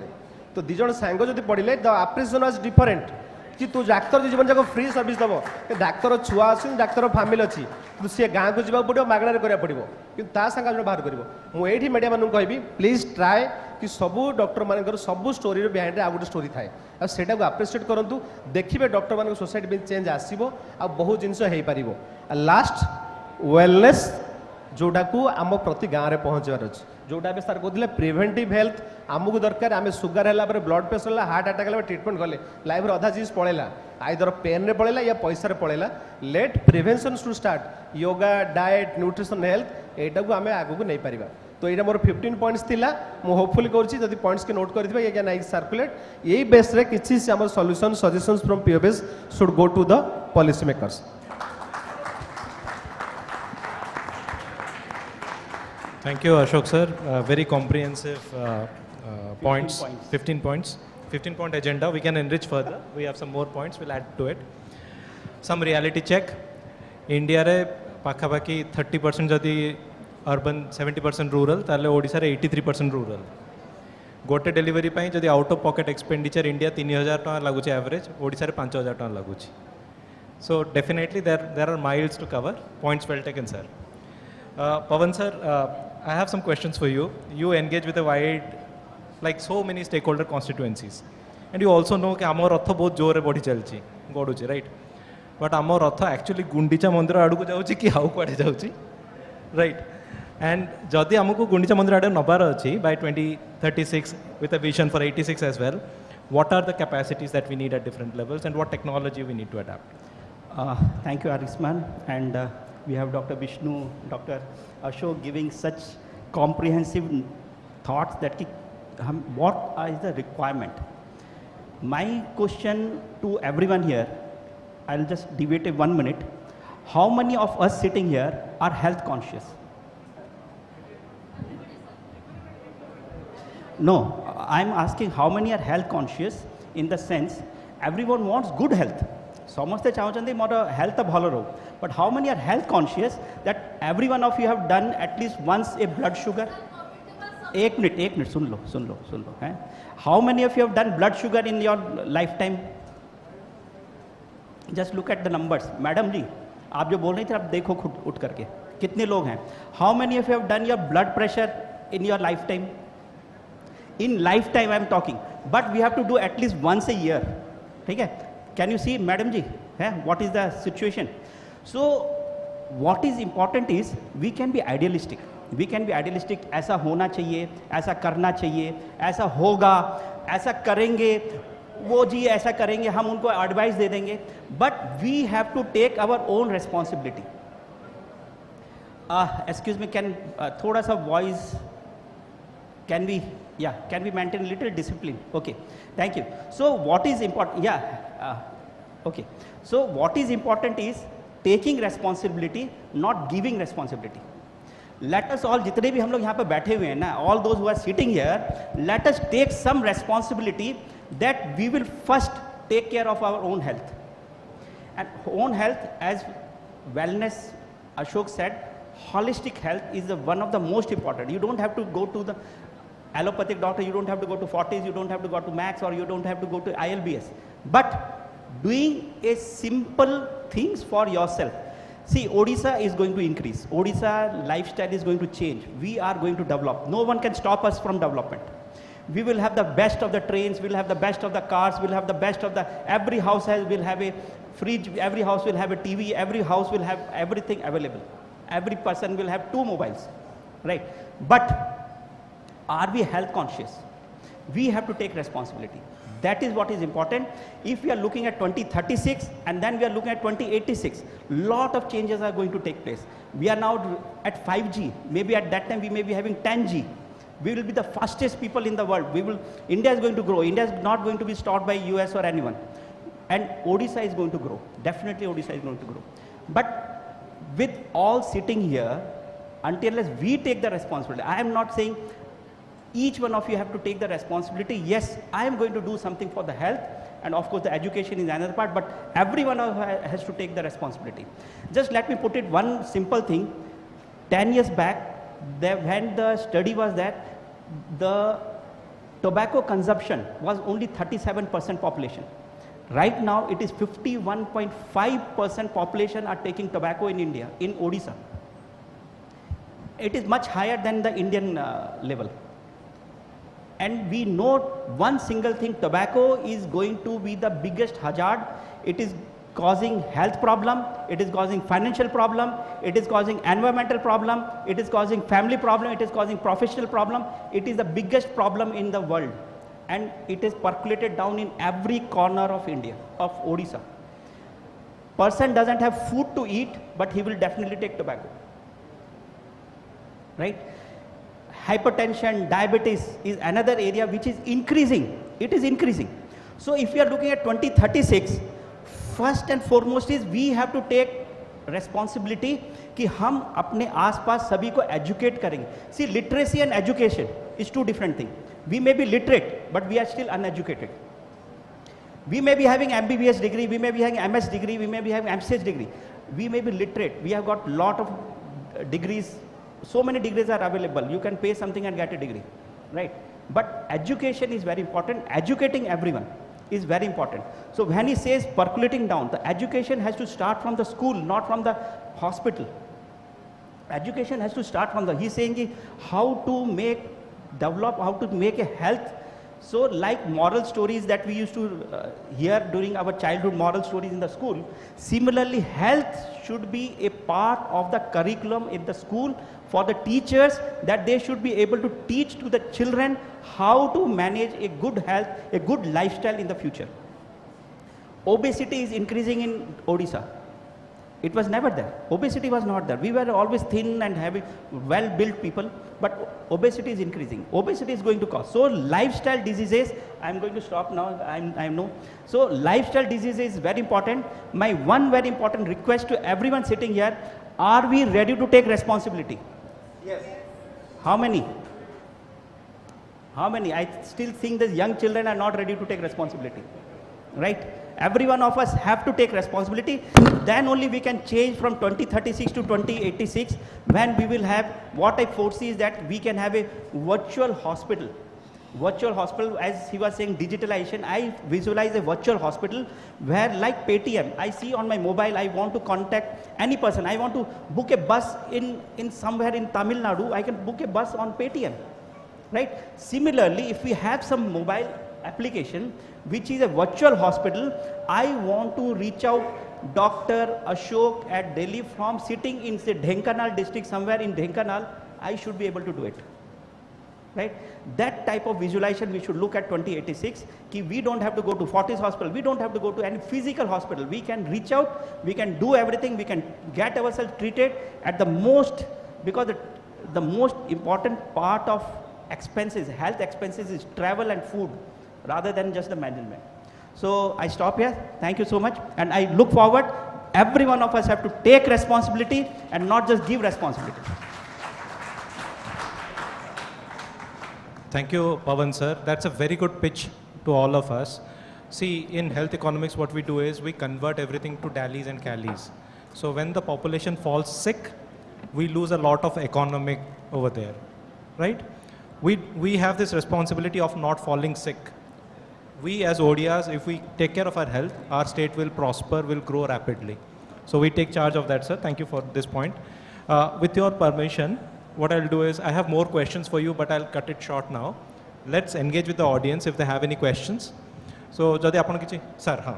तो दिज सांग जो पढ़ले द ऑपरेशन वाज डिफरेंट कि तू डाक्तर जीवन जाक फ्री सर्विस दब डाक्तर छुआ अच्छी डाक्तर फैमिली अच्छी तो सी गाँव को जावाक पड़ो मागणार करा पड़ो कि सांगे बाहर कर मुझे मीडिया मानू कहबी प्लीज ट्राए कि सबू डॉक्टर मान सब स्टोरी बिहाइंड आउ गोटे स्टोरी थाए आटा को आप्रिशिएट करूँ देखिए डॉक्टर मान सोसाइटी में चेंज आसो आ बहुत जिनस हो पार लास्ट वेलनेस जोटा को आम प्रति गाँव में पहुँचवार अच्छे जोटा भी सार कहते प्रिवेंटिव हेल्थ आमको दरकार आम सुगर है ब्लड प्रेशर हार्ट अटैक है ट्रीटमेंट कले लाइफ अधा चीज पड़ेगा आइदर पेन रे पड़ेगा या पैसा रे पड़ेगा let prevention to start yoga diet nutrition health एटा को आम आगू को नहीं पारिबा तो ये मोर 15 पॉइंट्स थिला मु होपफुली करूची जदि पॉइंट्स के नोट करथिबा या नाइक सर्कुलेट यही बेस रे किछि से हमर solution suggestions from POBS should go to the policy makers Thank you, Ashok sir. Very comprehensive points. 15 points. 15-point agenda. We can enrich further. We have some more points. We'll add to it. Some reality check. India रे पाखापाखी 30% जदि urban 70% rural ताले ओडिशा रे 83% rural. गोटे delivery पाई जदि out of pocket expenditure India 3000 टका लगुच average Odisha रे 5000 टका लगुच. So definitely there are miles to cover. Points well taken, sir. Pawan sir, I have some questions for you. You engage with a wide, like so many stakeholder constituencies, and you also know कि आमर रथ बहुत जोर बढ़ी चलची गड़ुची right but आम रथ actually Gundicha मंदिर आड़ को जाऊँगी कि हाउ कड़े जाऊँगी राइट एंड जदि आमको गुंडीचा मंदिर आड़े नबार अच्छी by 2036 with a vision for 86 as well, what are the capacities that we need at different levels and what technology we need to adapt? Thank you, Arisman, and we have Dr. Vishnu, Dr. Ashok giving such comprehensive thoughts that what is the requirement. My question to everyone here, I'll just debate it 1 minute. How many of us sitting here are health conscious? No, I'm asking how many are health conscious in the sense everyone wants good health. समस्ते चाहते मोर health भल रो but how many are health conscious that every one of you have done at least once a blood sugar एक मिनट सुन लो हैं how many of you have done blood sugar in your life time just look at the numbers madam ji आप जो बोल रही थे आप देखो खुद उठ करके कितने लोग हैं how many of you have done your blood pressure in your life time in lifetime I am talking but we have to do at least once a year ठीक है Can you see, Madam ji, what is the situation? So, what is important is we can be idealistic. We can be idealistic, ऐसा होना चाहिए, ऐसा करना चाहिए, ऐसा होगा, ऐसा करेंगे, वो जी ऐसा करेंगे, हम उनको एडवाइस दे देंगे, but we have to take our own responsibility. Excuse me, can thoda sa voice, can we maintain a little discipline? Okay, thank you. So what is important? Okay. So what is important is taking responsibility, not giving responsibility. Let us all, जितने भी हम लोग यहाँ पे बैठे हुए हैं ना, all those who are sitting here, let us take some responsibility that we will first take care of our own health. And own health, as wellness, Ashok said, holistic health is one of the most important. You don't have to go to the allopathic doctor, you don't have to go to Fortis, you don't have to go to Max, or you don't have to go to ILBS. But doing a simple things for yourself. See, Odisha is going to increase. Odisha lifestyle is going to change. We are going to develop. No one can stop us from development. We will have the best of the trains, we will have the best of the cars, we will have the best of the, every house will have a fridge, every house will have a TV, every house will have everything available. Every person will have 2 mobiles, right? But are we health conscious? We have to take responsibility. That is what is important. If we are looking at 2036 and then we are looking at 2086, lot of changes are going to take place. We are now at 5G. Maybe at that time we may be having 10G. We will be the fastest people in the world. India is going to grow. India is not going to be stopped by US or anyone. And Odisha is going to grow. Definitely Odisha is going to grow. But with all sitting here, until as we take the responsibility, I am not saying each one of you have to take the responsibility. Yes, I am going to do something for the health, and of course the education is another part, but everyone has to take the responsibility. Just let me put it one simple thing. 10 years back, when the study was that the tobacco consumption was only 37% population. Right now it is 51.5% population are taking tobacco in India, in Odisha. It is much higher than the Indian level. And we know one single thing, tobacco is going to be the biggest hazard. It is causing health problem, it is causing financial problem, it is causing environmental problem, it is causing family problem, it is causing professional problem. It is the biggest problem in the world. And it is percolated down in every corner of India, of Odisha. Person doesn't have food to eat, but he will definitely take tobacco. Right? Hypertension, diabetes is another area which is increasing. It is increasing. So if we are looking at 2036, first and foremost is we have to take responsibility कि हम अपने आसपास सभी को educate करेंगे. See, literacy and education is 2 different things. We may be literate, but we are still uneducated. We may be having MBBS degree, we may be having MS degree, we may be having MCH degree. We may be literate. We have got lot of degrees. So many degrees are available. You can pay something and get a degree, right? But education is very important. Educating everyone is very important. So when he says percolating down, the education has to start from the school, not from the hospital. Education has to start from the, he's saying how to develop, how to make a health. So like moral stories that we used to hear during our childhood, moral stories in the school, similarly health should be a part of the curriculum in the school for the teachers, that they should be able to teach to the children how to manage a good health, a good lifestyle in the future. Obesity is increasing in Odisha. It was never there. Obesity was not there. We were always thin and having well-built people, but obesity is increasing. Obesity is going to cause. So lifestyle diseases, I'm going to stop now, I know. So lifestyle diseases is very important. My one very important request to everyone sitting here, are we ready to take responsibility? Yes. How many? How many? I still think that young children are not ready to take responsibility, right? Every one of us have to take responsibility. Then only we can change from 2036 to 2086, when we will have, what I foresee is that we can have a virtual hospital. Virtual hospital, as he was saying, digitalization, I visualize a virtual hospital where, like Paytm, I see on my mobile, I want to contact any person. I want to book a bus in somewhere in Tamil Nadu, I can book a bus on Paytm, right? Similarly, if we have some mobile application which is a virtual hospital, I want to reach out Dr. Ashok at Delhi from sitting in say Dhenkanal district, somewhere in Dhenkanal. I should be able to do it. Right? That type of visualization we should look at 2086. We don't have to go to Fortis hospital. We don't have to go to any physical hospital. We can reach out. We can do everything. We can get ourselves treated at the most, because the most important part of expenses, health expenses, is travel and food rather than just the management. So I stop here. Thank you so much. And I look forward. Every one of us have to take responsibility and not just give responsibility. Thank you, Pawan sir. That's a very good pitch to all of us. See, in health economics, what we do is we convert everything to dallies and callies. So when the population falls sick, we lose a lot of economic over there, right? We have this responsibility of not falling sick. We as Odias, if we take care of our health, our state will prosper, will grow rapidly. So we take charge of that, sir. Thank you for this point. With your permission, what I'll do is, I have more questions for you, but I'll cut it short now. Let's engage with the audience if they have any questions. So, jodi apan kichi, sir, ha.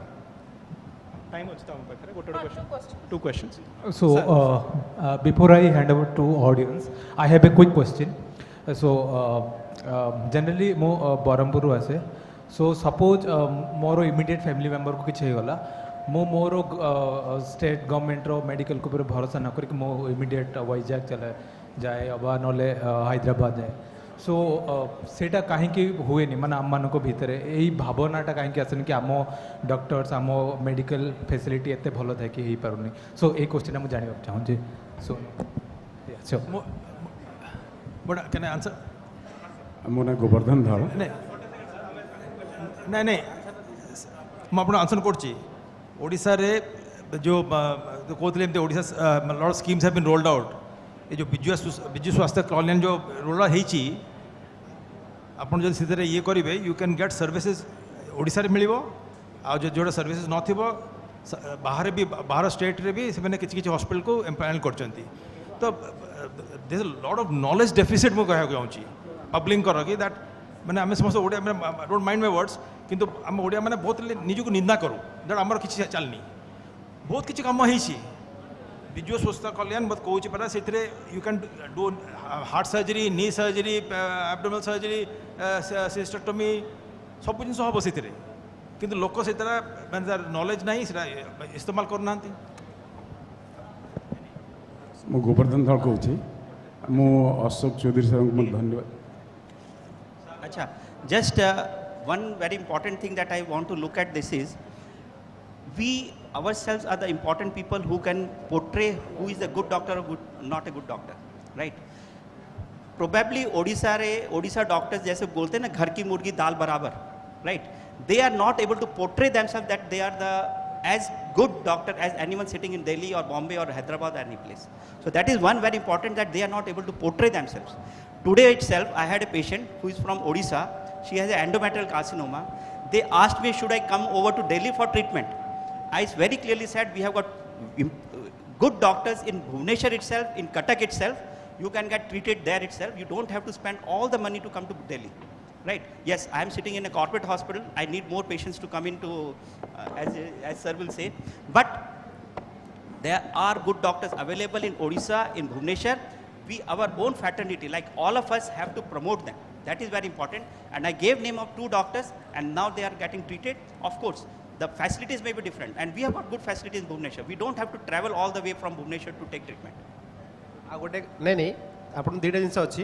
Time hochi tam pakhare gote question. Two questions. So, before I hand over to audience, I have a quick question. So, generally mo Barampur ase. So, suppose more immediate family member ko kichi hola. मोर state government रो medical को भरोसा न करी मो immediate Vizag चले जाए अबा नले हैदराबाद जाए सो सेटा कहीं हुए माने आम मान भितर यही भावनाटा कहीं आसनी कि आम डॉक्टर्स आम मेडिकल फैसिलिटी एत भल थाए कि हो पारुनी सो ये क्वेश्चन मुझे जानवा चाहूँगी so but can I answer मो ना गोवर्धन धाड़ नहीं नहीं मुझे आंसर कर ओडिशा रे जो कहते हैं Odisha lot of schemes have been rolled out ये जो विजु स्वास्थ्य कल्याण जो रोल होती आपड़ जो सीधे ये करेंगे you can get services Odisha रे मिलिबो आ जो सर्विसेज नथिबो बाहर भी बाहर स्टेट रे भी से किसी हॉस्पिटल को एम्पानल करचंती तो there is lot of knowledge deficit मु कहया चाहूँगी पब्लिक कर कि दैट मैंने आम समस्त ओडिया मैंने डोंट माइंड माय वर्ड्स किंतु आम ओडिया मैंने बहुत निजक निंदा करूँ दैट आमर किसी चलनी बहुत किसी काम होती विजु स्वास्थ्य कल्याण मत कहूँ परा से you can do heart surgery knee surgery abdominal surgery cystectomy सब जिन हम से किंतु लोक से मैंने नॉलेज ना इस्तेमाल करना मु गोवर्धन धड़ कहूँ मु अशोक चौधरी सर को धन्यवाद अच्छा just one very important thing that I want to look at this is we ourselves are the important people who can portray who is a good doctor or not a good doctor, right? Probably Odisha doctors जैसे बोलते हैं ना घर की मुर्गी दाल बराबर, right? They are not able to portray themselves that they are the as good doctor as anyone sitting in Delhi or Bombay or Hyderabad or any place. So that is one very important that they are not able to portray themselves. Today itself I had a patient who is from Odisha. She has an endometrial carcinoma. They asked me, should I come over to Delhi for treatment? I very clearly said, we have got good doctors in Bhubaneswar itself, in Cuttack itself. You can get treated there itself. You don't have to spend all the money to come to Delhi, right? Yes, I am sitting in a corporate hospital. I need more patients to come into, as sir will say. But there are good doctors available in Odisha, in Bhubaneswar. We, our own fraternity, like all of us, have to promote them. That is very important. And I gave name of 2 doctors and now they are getting treated. Of course, the facilities may be different and we have got good facilities in Bhubaneswar. We don't have to travel all the way from Bhubaneswar to take treatment. नहीं आपन दुईटा जिनस अच्छी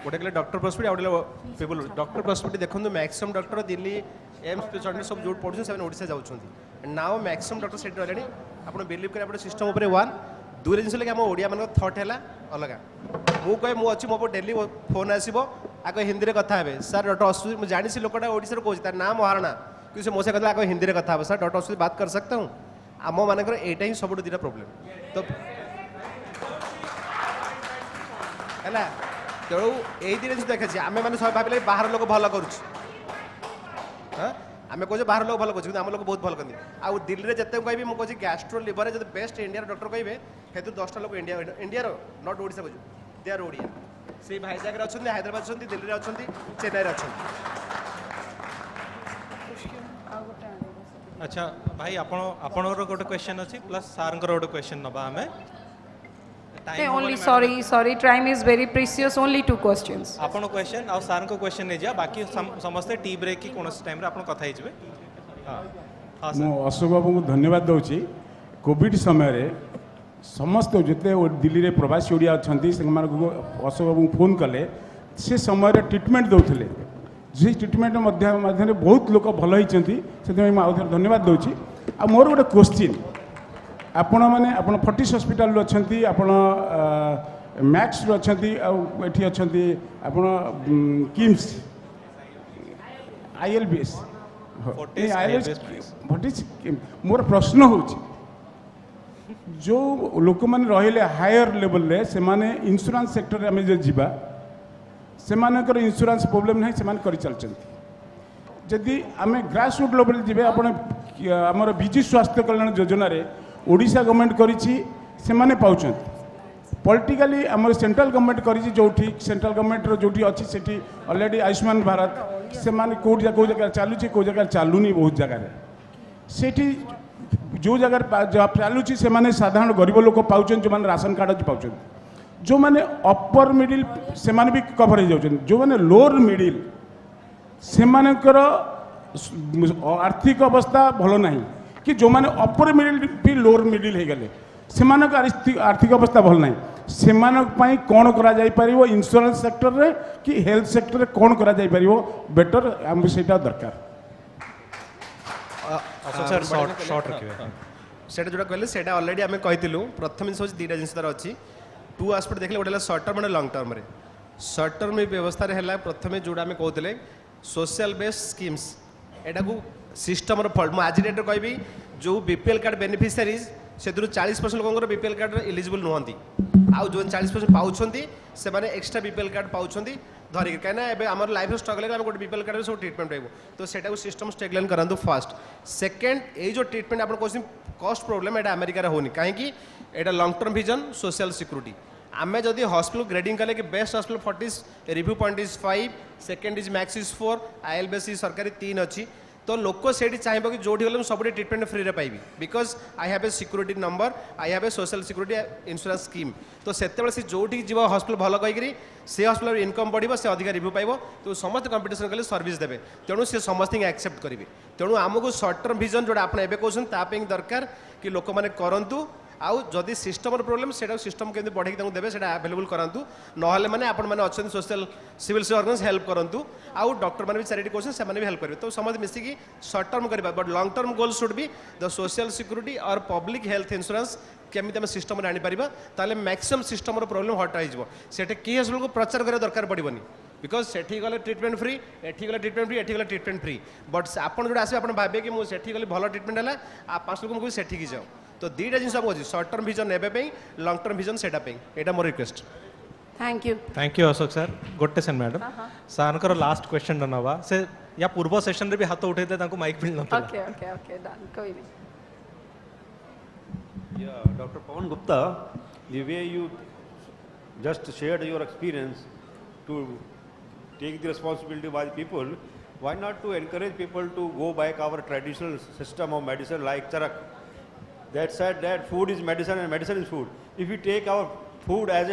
गोटे कहले doctor prospect आ गोटे people doctor prospect देखो maximum doctor Delhi AIIMS चंडी सब जो पढ़ुन से ओडिशा जाउछंती नाउ मैक्सिमम डॉक्टर सेट रहले आपन बिलीव करे आपन सिस्टम ऊपर वन दूर जिनस लगे हम ओडिया मान थॉट हैला अलग मु कहे मु अच्छी मो डेली फोन आसीबो आग हिंदी में कथा हे सर डॉक्टर अश्विनी मुझे जानी लोकटा ओडिशा रो कहूँ तार नाम महाराणा कि से मोसे कहते आग हिंदी में कथा हे सर डॉक्टर अश्विनी बात कर सकता हूँ आम मानकर एटा ही सब दुटा प्रोब्लेम तो है तेणु यही दिन देखा आम मैंने सब भाविले बाहर लोक भल कर आम कहे बाहर लोक भल कर लोक बहुत भल करते आउ दिल्ली में जिते कहि मुझे गैस्ट्रो लिवर जो बेस्ट इंडिया डॉक्टर कहे से 10टा लोक India not Odisha they are Odia से भाईजाग अच्छा हैदराबाद अच्छा दिल्ली अच्छा चेन्नई अच्छा अच्छा भाई आपण गोटे क्वेश्चन अच्छी प्लस सार गोटे क्वेश्चन नवा आम Okay, only sorry, time is very precious, only 2 questions. आपन क्वेश्चन आ सार को क्वेश्चन नहीं जा बाकी समस्त टी ब्रेक की कोनोस टाइम रे आपन कथा ही जबे हां मो अशोक बाबू को धन्यवाद दउची कोविड समय रे समस्त जते दिल्ली रे प्रवासी ओडिया अछंती से अशोक बाबू फोन कले से समय रे ट्रीटमेंट दउथले जे ट्रीटमेंट माध्यम बहुत लोक भल होइचंती से मैं धन्यवाद दउची आ मोर गोटे क्वेश्चन आपण मैंने आप फोर्टिस हॉस्पिटल अच्छी आप मैक्स अच्छी एटी अच्छा आप किम्स ILBS फोर्टिस मोर प्रश्न हो जो लोक मैंने रहिले हायर लेवल रे से माने इंश्योरेंस सेक्टर आम जो जीवा से इंश्योरेंस प्रोब्लेम नहीं से कर चलती जदि आम ग्रास रूट लेवल जी आमर विजु स्वास्थ्य कल्याण योजना रे ओडिशा गवर्नमेंट करिछि से माने पाउछंती पॉलिटिकली आमर सेंट्रल गवर्नमेंट करिछि जोठी सेंट्रल गवर्नमेंट रो जोठी अछि सेठी ऑलरेडी आयुष्मान भारत से माने को जगह चालुछि को जगह चालुनी बहुत जगह सेठी जो जगह चालुछि से माने साधारण गरीब लोक पाउछन जो माने राशन कार्ड अछि पाउछन जो माने अपर मिडिल से माने भी कवर हो जाउछन जो माने लोअर मिडिल से मानकर आर्थिक अवस्था भलो नहीं कि जो माने अपर मिडिल भी लोअर मिडिल हो गले से आर्थिक अवस्था भल ना से कौन करा जाई परिवो इंश्योरेंस सेक्टर रे कि हेल्थ सेक्टर रे कौन करा जाई परिवो बेटर हम सेटा दरकार सर शॉर्ट रखिए सेटा जोड़ा कहले सेटा ऑलरेडी हमें कहितिलु प्रथम सोच दीटा जिंस तार अछि टू एस्पेक्ट देखले गोटेला शॉर्ट टर्म और लॉन्ग टर्म रे शॉर्ट टर्म व्यवस्था रे हला प्रथम जोड़ा हमें कहतले सोशल बेस्ड स्कीम्स एटा को सिस्टम फल्ट मुझे आज डेट कहि जो बीपीएल कार्ड बेनिफिशियरीज से 40% लोक बीपीएल कार्ड एलिजिबल नुहति आउ जो 40% पाँच से एक्सट्रा बीपीएल कार्ड पाँच धरिक कहीं आम लाइफ स्ट्रगल गोटे बीपीएल कार्ड सब ट्रीटमेंट पाइबो तो सेटा सिस्टम स्ट्रेगलाइन करातु फर्स्ट सेकेंड ये जो ट्रीटमेंट आप कस्ट प्रोब्लेम एटा अमेरिका होनी कहीं एटा long term vision social security आम जदि हॉस्पिटल ग्रेडिंग कले कि best hospital 40 review point is 5 second is max is 4 ILBS सरकारी 3 अच्छी तो लोक से चाहिए कि जो गले सब ट्रीटमेंट फ्री रे पाइबी because I have a security number I have a social security insurance scheme तो से जो जीव हॉस्पिटल भल कहीकि से हॉस्पिटल इनकम बढ़ो से अधिक रिव्यू पाइब तो समस्त कंपटीशन कले सर्विस देवे तेणु से समस्त एक्सेप्ट करेंगे तेणु आमको सर्ट टर्म विजन जोड़ा आप कहते दरकार कि लोक मैंने करूँ आउ जदि सिस्टम प्रोब्लेम से सिस्टम केमती बढ़े देवे से अवेलेबल करातु ना मैंने आपण मैंने अच्छा सोशल सिविल सर्विस हेल्प करूँ आउ डॉक्टर मैंने भी चैरिटी कौन से भी हेल्प करेंगे तो समस्त मिसिकी सर्ट टर्म करवा but long term goal should be the social security और पब्लिक हेल्थ इंश्योरेंस केमी आम सिस्टम आनीपर ताले मैक्सिमम सिस्टम प्रोब्लेम हटा हो कि हॉस्पिटल को प्रचार करने दरकार पड़ोनी बिकज सेठी गले ट्रीटमेंट फ्री एठी गले ट्रीटमेंट फ्री एठी गले ट्रीटमेंट फ्री बट आपड़ जो आसे आप भावे कि मुझे सेठी गली भल ट्रीटमेंट है आप 5 लोक मुझे सेठी जाओ तो दीटा जिन अच्छी सर्ट टर्म विजन ने लॉन्ग टर्म विजन सेटापी यहाँ मोर request thank you Ashok sir गोटे Sen madam sir last question नवा से या पूर्व सेशन रे भी हाथ उठे थे माइक मिल नता ओके ओके ओके डन कोई नहीं Dr. Pawan Gupta, the way you just shared your experience to take the responsibility by the people, why not to encourage people to go back our traditional system of medicine like charak that said that food is medicine and medicine is food. If we take our food as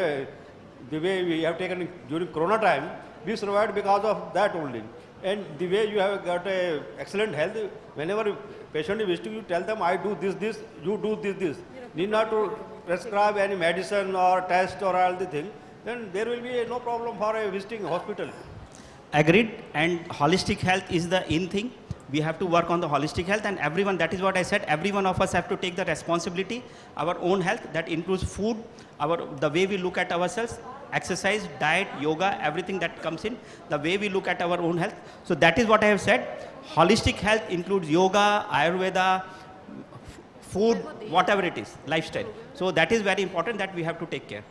the way we have taken during corona time, we survived because of that only. And the way you have got a excellent health, whenever patient is visiting, you tell them, I do this, you do this. Need not to prescribe any medicine or test or all the thing, then there will be no problem for a visiting hospital. Agreed, and holistic health is the in thing. We have to work on the holistic health, and everyone, that is what I said, every one of us have to take the responsibility, our own health, that includes food, the way we look at ourselves, exercise, diet, yoga, everything that comes in, the way we look at our own health. So that is what I have said. Holistic health includes yoga, Ayurveda, food, whatever it is, lifestyle. So that is very important that we have to take care.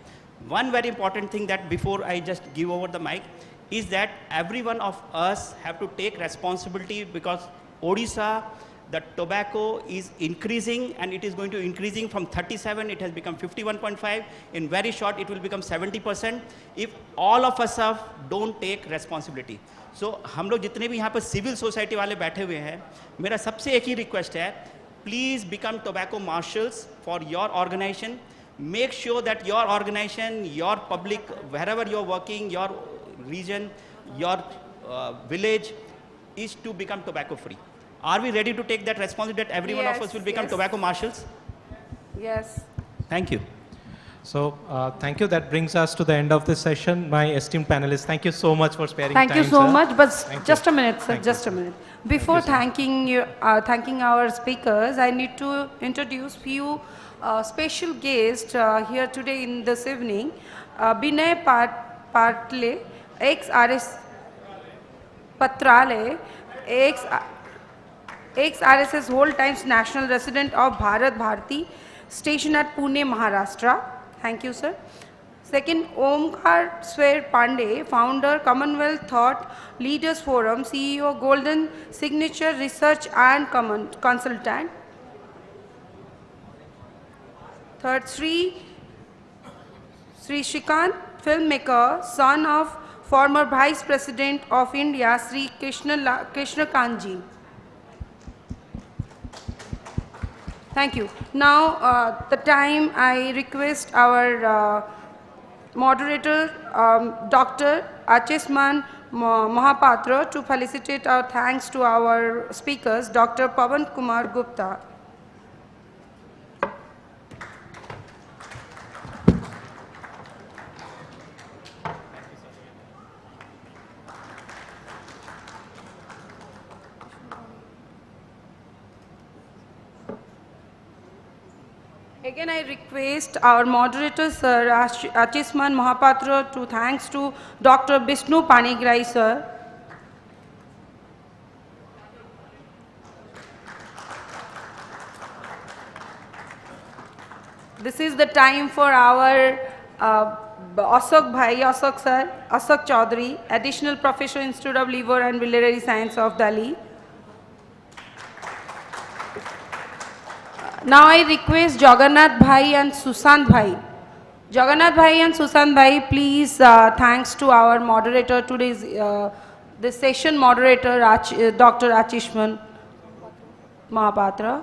One very important thing that before I just give over the mic is that every one of us have to take responsibility, because Odisha, the tobacco is increasing, and it is going to increasing from 37, it has become 51.5. In very short, it will become 70% if all of us don't take responsibility. So हम लोग जितने भी यहाँ पर civil society वाले बैठे हुए हैं, मेरा सबसे एक ही रिक्वेस्ट है, please become tobacco marshals for your organization. make sure that your organization, your public, wherever you're working, your region, your village is to become tobacco free. Are we ready to take that responsibility that every one of us will become tobacco marshals? Yes. Thank you. So thank you. That brings us to the end of this session. My esteemed panelists, thank you so much for sparing time. Thank you so sir. much. But Thank just you. a minute, sir. Thank Just you, a sir. minute. Before Thank you, thanking our speakers, I need to introduce few special guests here today in this evening. Binay Patle, ex-RS Patrale, ex-RSS whole times national resident of Bharat Bharati, station at Pune, Maharashtra. Thank you, sir. Second, Omkar Swer Pandey, founder, Commonwealth Thought Leaders Forum, CEO, Golden Signature Research and Consultant. Third, Sri Shrikant, filmmaker, son of former Vice President of India, Sri Krishna Kanji. Thank you. Now, the time I request our moderator, Dr. Achesman Mahapatra, to felicitate our thanks to our speakers, Dr. Pavan Kumar Gupta. Again, I request our moderator, Sir Achesman Mahapatra, to thanks to Dr. Vishnu Panigrai, sir. This is the time for our Ashok sir, Ashok Chaudhary, Additional Professor, Institute of Liver and Biliary Science of Delhi. Now I request Jagannath Bhai and Susant Bhai. Jagannath Bhai and Susant Bhai, please, thanks to our moderator today's, this session moderator, Dr. Acheshman Mahapatra.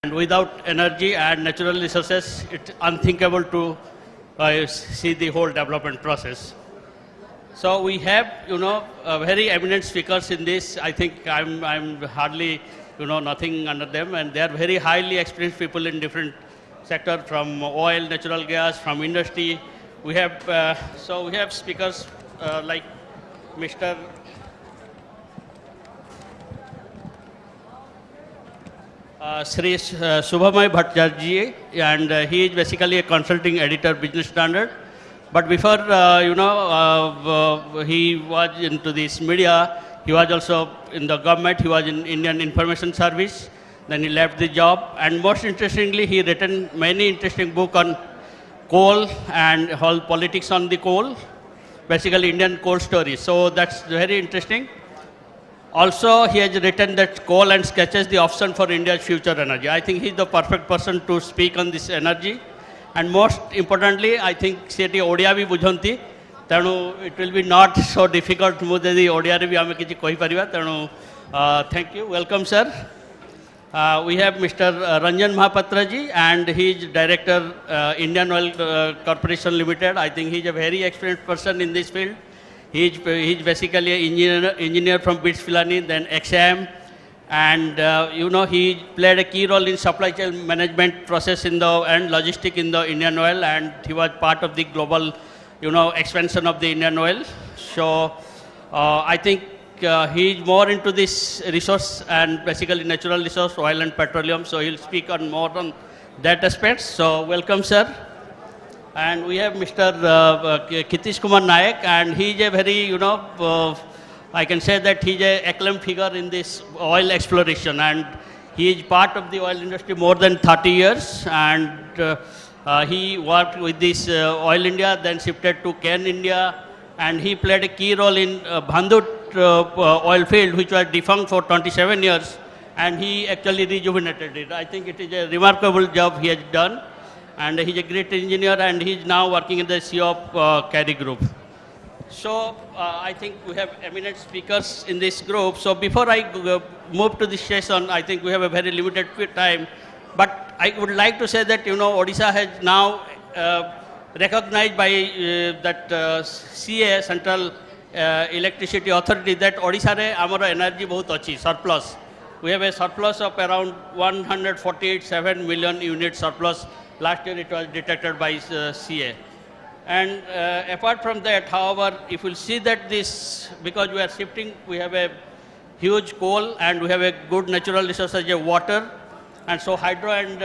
And without energy and natural resources, it's unthinkable to see the whole development process. So we have, very eminent speakers in this. I think I'm hardly, nothing under them, and they are very highly experienced people in different sectors, from oil, natural gas, from industry. We have, so we have speakers like Mr. Sri Subhamay Bhattacharya, and he is basically a consulting editor, Business Standard. But before, he was into this media, he was also in the government, he was in Indian Information Service, then he left the job, and most interestingly, he written many interesting books on coal and whole politics on the coal, basically Indian coal stories. So that's very interesting. Also, he has written that coal and sketches the option for India's future energy. I think he's the perfect person to speak on this energy. And most importantly, I think CT Odia bhi bujhanti. Tenu it will be not so difficult to move the Odia re bhi ame kichi koi pariba. Tenu thank you. Welcome, sir. We have Mr. Ranjan Mahapatra ji, and he is director Indian Oil Corporation Limited. I think he is a very experienced person in this field. He is basically an engineer from BITS Filani, then XAM, and he played a key role in supply chain management process and logistic in the Indian Oil, and he was part of the global, expansion of the Indian Oil. So I think he is more into this resource and basically natural resource, oil and petroleum. So he'll speak on more on that aspect. So welcome, sir. And we have Mr. Kitish Kumar Nayak, and he is a very, I can say that he is an acclaimed figure in this oil exploration, and he is part of the oil industry more than 30 years, and he worked with this Oil India, then shifted to Ken India, and he played a key role in Bhandut oil field, which was defunct for 27 years, and he actually rejuvenated it. I think it is a remarkable job he has done. And he's a great engineer, and he's now working in the CEO of Caddy Group. So I think we have eminent speakers in this group. So before I move to this session, I think we have a very limited time. But I would like to say that, Odisha has now recognized by that CA, Central Electricity Authority, that Odisha re amara energy bahut achi, surplus. We have a surplus of around 148.7 million units surplus. Last year it was detected by CA. And apart from that, however, if you see that this, because we are shifting, we have a huge coal and we have a good natural resource as a water. And so hydro and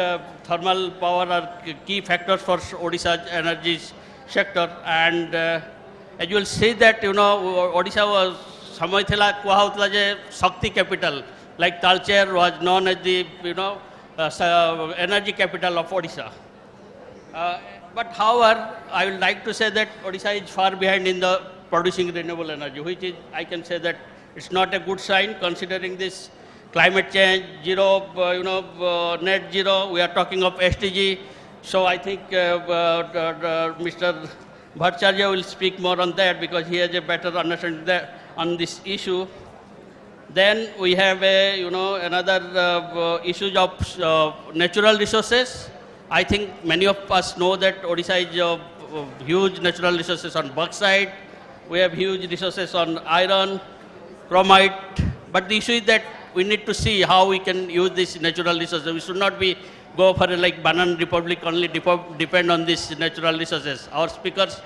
thermal power are key factors for Odisha's energy sector. And as you will see that, Odisha was samay thila kuha houtla je Shakti capital, like Talcher was known as the, energy capital of Odisha. But however, I would like to say that Odisha is far behind in the producing renewable energy, which is, I can say that it's not a good sign considering this climate change, zero, net zero, we are talking of SDG. So I think Mr. Bhattacharya will speak more on that because he has a better understanding on this issue. Then we have another issues of natural resources. I think many of us know that Odisha is huge natural resources on bauxite. We have huge resources on iron, chromite. But the issue is that we need to see how we can use these natural resources. We should not go for like Banana Republic only depend on these natural resources. Our speakers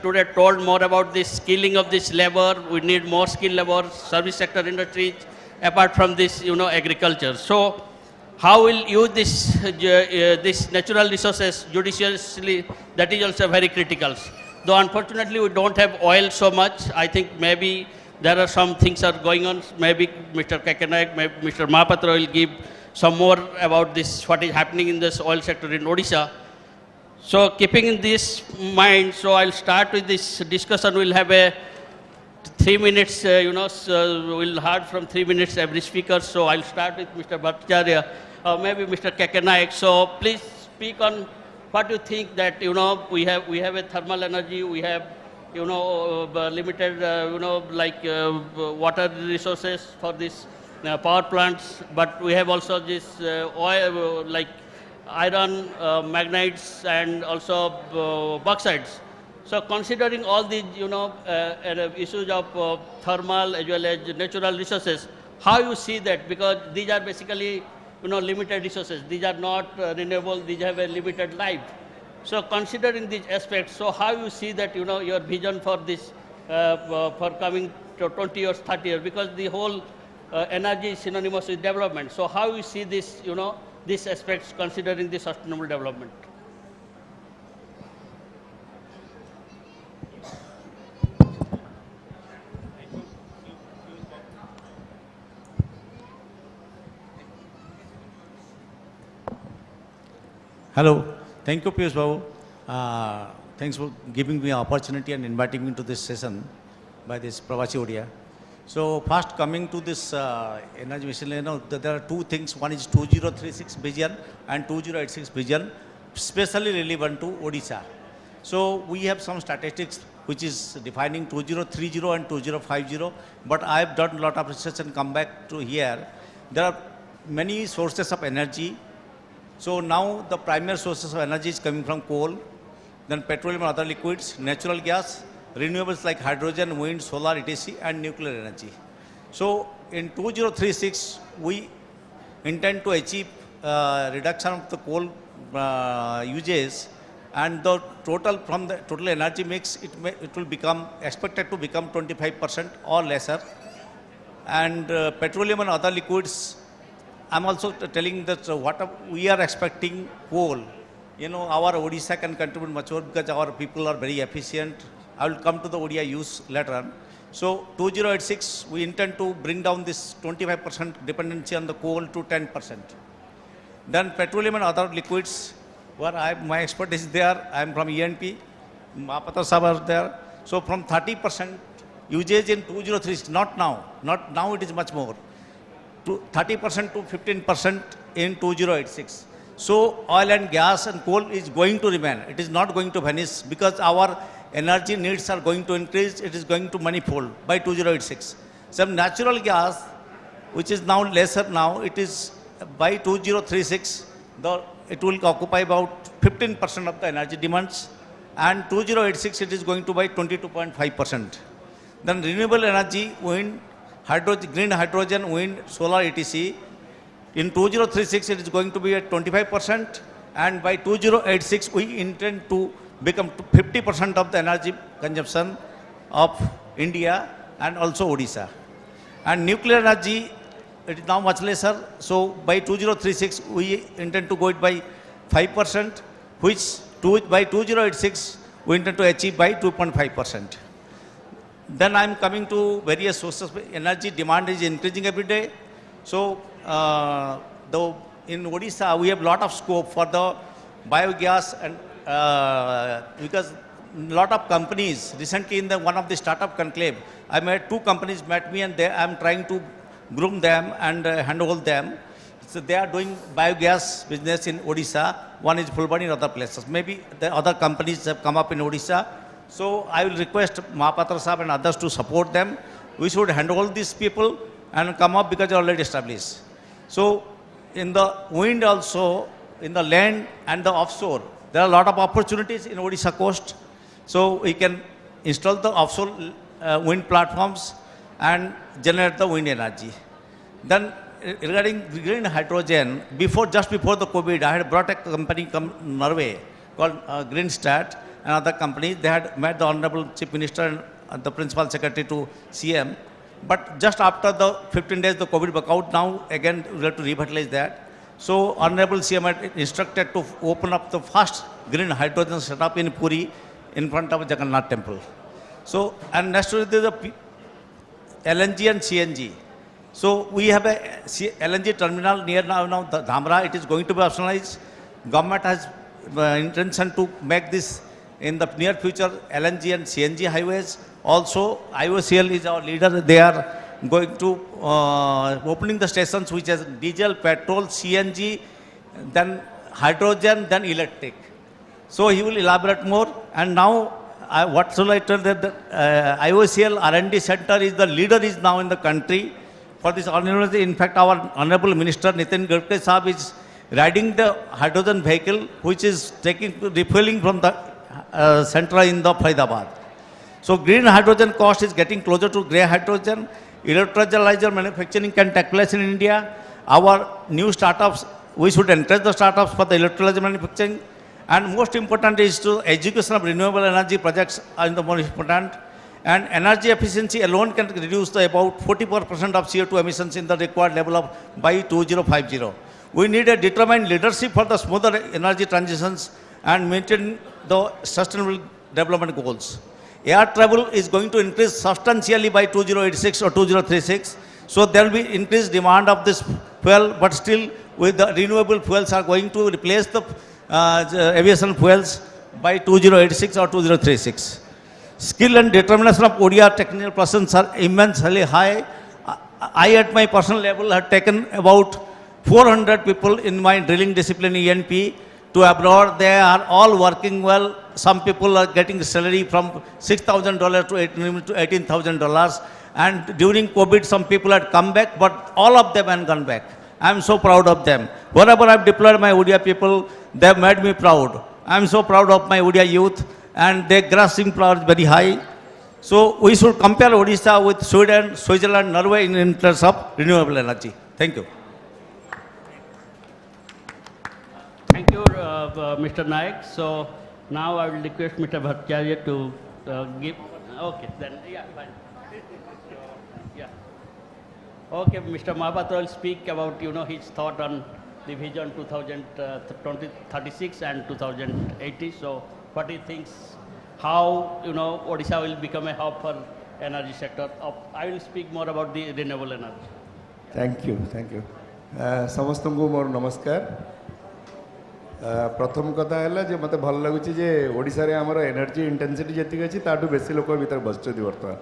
today told more about the skilling of this labor. We need more skilled labor, service sector industries, apart from this, agriculture. So how we'll use this natural resources judiciously, that is also very critical. Though unfortunately we don't have oil so much, I think maybe there are some things are going on. Maybe Mr. Kekanayak, maybe Mr. Mahapatra will give some more about this, what is happening in this oil sector in Odisha. So keeping in this mind, so I'll start with this discussion. We'll have a 3 minutes, so we'll have from 3 minutes every speaker. So I'll start with Mr. Bhattacharya, or maybe Mr. Kekanayak. So please speak on what you think that, we have a thermal energy, we have, limited, water resources for this power plants, but we have also this oil, like iron, magnites, and also bauxites. So considering all these, issues of thermal as well as natural resources, how you see that? Because these are basically, limited resources. These are not renewable. These have a limited life. So considering these aspects, so how you see that, your vision for this, for coming to 20 years, 30 years, because the whole energy is synonymous with development. So how you see this, these aspects considering the sustainable development? Hello, thank you, Piyush Babu. Thanks for giving me an opportunity and inviting me to this session by this Pravasi Odia. So first coming to this energy mission, there are two things. One is 2036 vision and 2086 vision, especially relevant to Odisha. So we have some statistics which is defining 2030 and 2050, but I have done a lot of research and come back to here. There are many sources of energy. So now the primary sources of energy is coming from coal, then petroleum and other liquids, natural gas, renewables like hydrogen, wind, solar, etc., and nuclear energy. So in 2036, we intend to achieve reduction of the coal uses, and the total from the total energy mix, it will become expected to become 25% or lesser. And petroleum and other liquids, I'm also telling that what we are expecting coal, our Odisha can contribute much more because our people are very efficient. I will come to the ODI use later on. So 2086, we intend to bring down this 25% dependency on the coal to 10%. Then petroleum and other liquids, where my expertise is there. I am from ENP, Mahapatra Sabha is there. So from 30% usage in 2036, not now it is much more, to 30% to 15% in 2086. So oil and gas and coal is going to remain. It is not going to vanish because our energy needs are going to increase. It is going to manifold by 2086. Some natural gas, which is now lesser now, it is by 2036, it will occupy about 15% of the energy demands, and 2086 it is going to by 22.5%. Then renewable energy, wind, green hydrogen, wind, solar, etc. In 2036 it is going to be at 25%, and by 2086 we intend to become 50% of the energy consumption of India and also Odisha. And nuclear energy, it is now much lesser. So by 2036 we intend to go it by 5%, which by 2086 we intend to achieve by 2.5%. Then I am coming to various sources. Energy demand is increasing every day. So in Odisha we have a lot of scope for the biogas, and because a lot of companies, recently in one of the startup conclave, I met two companies met me, and I am trying to groom them and handhold them. So they are doing biogas business in Odisha. One is Fulbani in other places. Maybe the other companies have come up in Odisha. So I will request Mahapatra Sahab and others to support them. We should handhold these people and come up because they are already established. So in the wind also, in the land and the offshore, there are a lot of opportunities in Odisha coast. So we can install the offshore wind platforms and generate the wind energy. Then regarding green hydrogen, just before the COVID, I had brought a company from Norway called Green Stat, and other companies. They had met the Honorable Chief Minister and the Principal Secretary to CM. But just after the 15 days, the COVID broke out. Now again, we have to revitalize that. So Honorable CM had instructed to open up the first green hydrogen setup in Puri in front of Jagannath Temple. So, and next to it, there is a LNG and CNG. So we have a LNG terminal near now the Dhamra. It is going to be optionalized. Government has intention to make this in the near future LNG and CNG highways. Also, IOCL is our leader. They are going to opening the stations which has diesel, petrol, CNG, then hydrogen, then electric. So he will elaborate more. And now, what shall I tell that the IOCL R&D center is the leader is now in the country for this renewable. In fact, our Honorable Minister Nitin Gadkari Sahab is riding the hydrogen vehicle, which is taking refueling from the center in the Faridabad. So green hydrogen cost is getting closer to grey hydrogen. Electrolyzer manufacturing can take place in India. Our new startups, we should encourage the startups for the electrolyzer manufacturing. And most important is to education of renewable energy projects are the most important. And energy efficiency alone can reduce the about 44% of CO2 emissions in the required level of by 2050. We need a determined leadership for the smoother energy transitions and maintain the sustainable development goals. Air travel is going to increase substantially by 2086 or 2036. So there will be increased demand of this fuel, but still with the renewable fuels are going to replace the aviation fuels by 2086 or 2036. Skill and determination of Odia technical persons are immensely high. I at my personal level have taken about 400 people in my drilling discipline ENP to abroad. They are all working well. Some people are getting salary from $6,000 to $18,000. And during COVID, some people had come back, but all of them have gone back. I am so proud of them. Wherever I have deployed my Odia people, they have made me proud. I am so proud of my Odia youth, and their grasping power is very high. So we should compare Odisha with Sweden, Switzerland, Norway in terms of renewable energy. Thank you. Thank you, Mr. Naik. So now I will request Mr. Bhattacharya to give. Okay, then yeah, fine. Yeah. Okay, Mr. Mahapatra will speak about his thought on the vision 2036 and 2080. So what he thinks, how Odisha will become a hub for energy sector. I will speak more about the renewable energy. Thank you, thank you. समस्तंको मोर नमस्कार. प्रथम कथा है जे मत भल लगुच ओडिशा रे हमर energy intensity जति अछि ताटू बेसी लोक भीतर बसचती वर्तमान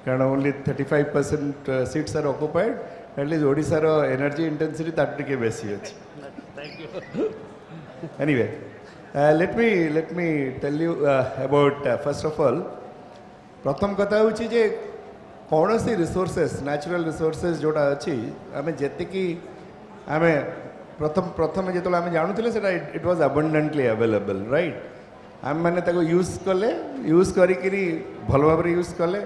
कारण only 35% seats are occupied at least Odisha रो एनर्जी इंटेंसिटी ताटू टिके बेसी अछि. Thank you. Anyway, let me tell you about first of all प्रथम कथा होछि जे कोनोसी रिसोर्सेस नेचुरल रिसोर्सेस जोटा अछि आमे जति की आमे प्रथम जो आम जानूले it was abundantly available right आम मैंने यूज कले यूज करी भल भाव यूज कले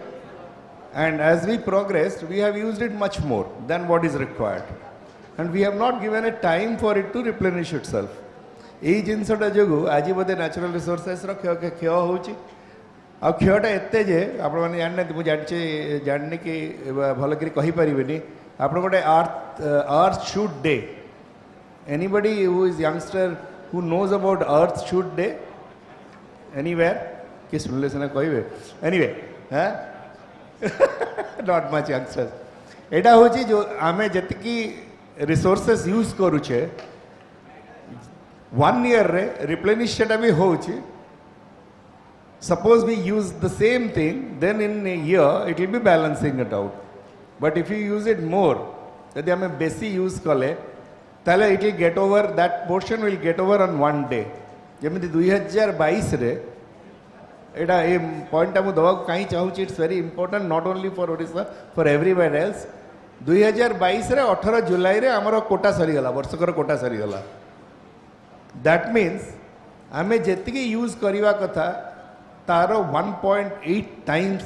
and as we progress we have used it much more than what is required and we have not given a time for it to replenish itself यही जिनसटा जो आज बोधे नेचुरल रिसोर्सेस क्षय हो क्षयटा एते जे आपण मैंने जानना मुझे जाननी कि भल कहीपरि आप गोटे earth shoot day anybody who is youngster who knows about earth shoot day anywhere कि सुनले से ना कहिबे anyway not much youngsters एटा होची जो आमे जतकी रिसोर्सेस यूज करूचे 1 year रे रिप्लेनिश सेटा भी होची suppose we use the same thing then in a year it will be balancing it out but if you use it more यदि आमे बेसी यूज कले ताले it will get over that portion will get over on 1 day जमी 2022 रे एटा ए point मु दवा कहीं चाहूँ it's very important not only for Odisha for everywhere else 2022 रे 18 जुलाई रे हमर कोटा सरीगला वर्षकर कोटा सरीगला दैट मीन्स आमे जेतिकी यूज करिवा कथा तार 1.8 टाइम्स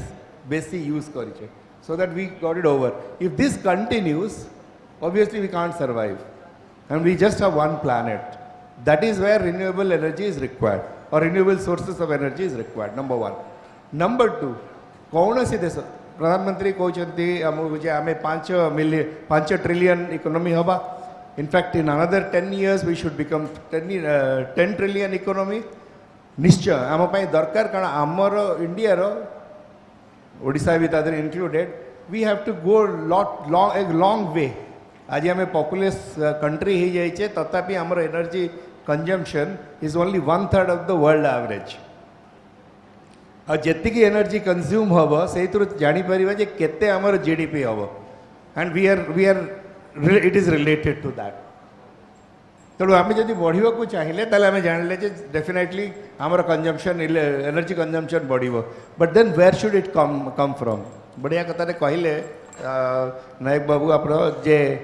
बेसी यूज करिचे so that we got it over if this continues obviously we can't survive and we just have one planet. That is where renewable energy is required or renewable sources of energy is required, number one. Number two, कौन सी देश प्रधानमंत्री कहते आमे 5 trillion economy हवा. In fact, in another 10 years we should become 10 trillion economy. निश्चय आम दरकार कारण आमर इंडिया ओडिशा भी तादर included we have to go a long way. आज आम पॉपुलस कंट्री हो जाइए तथापि आमर energy consumption is only 1/3 of the world average. आ जी एनर्जी कंज्यूम हम से जापर जे केते आमर जीडीपी हम and we are it is related to that. तेणु आम जब बढ़ा को चाहिए आम जान डेफिनेटली आमर कंजम्पशन एनर्जी कंजम्पशन बढ़ but then where should it come from. बढ़िया कथा कहले Nayak Babu apro je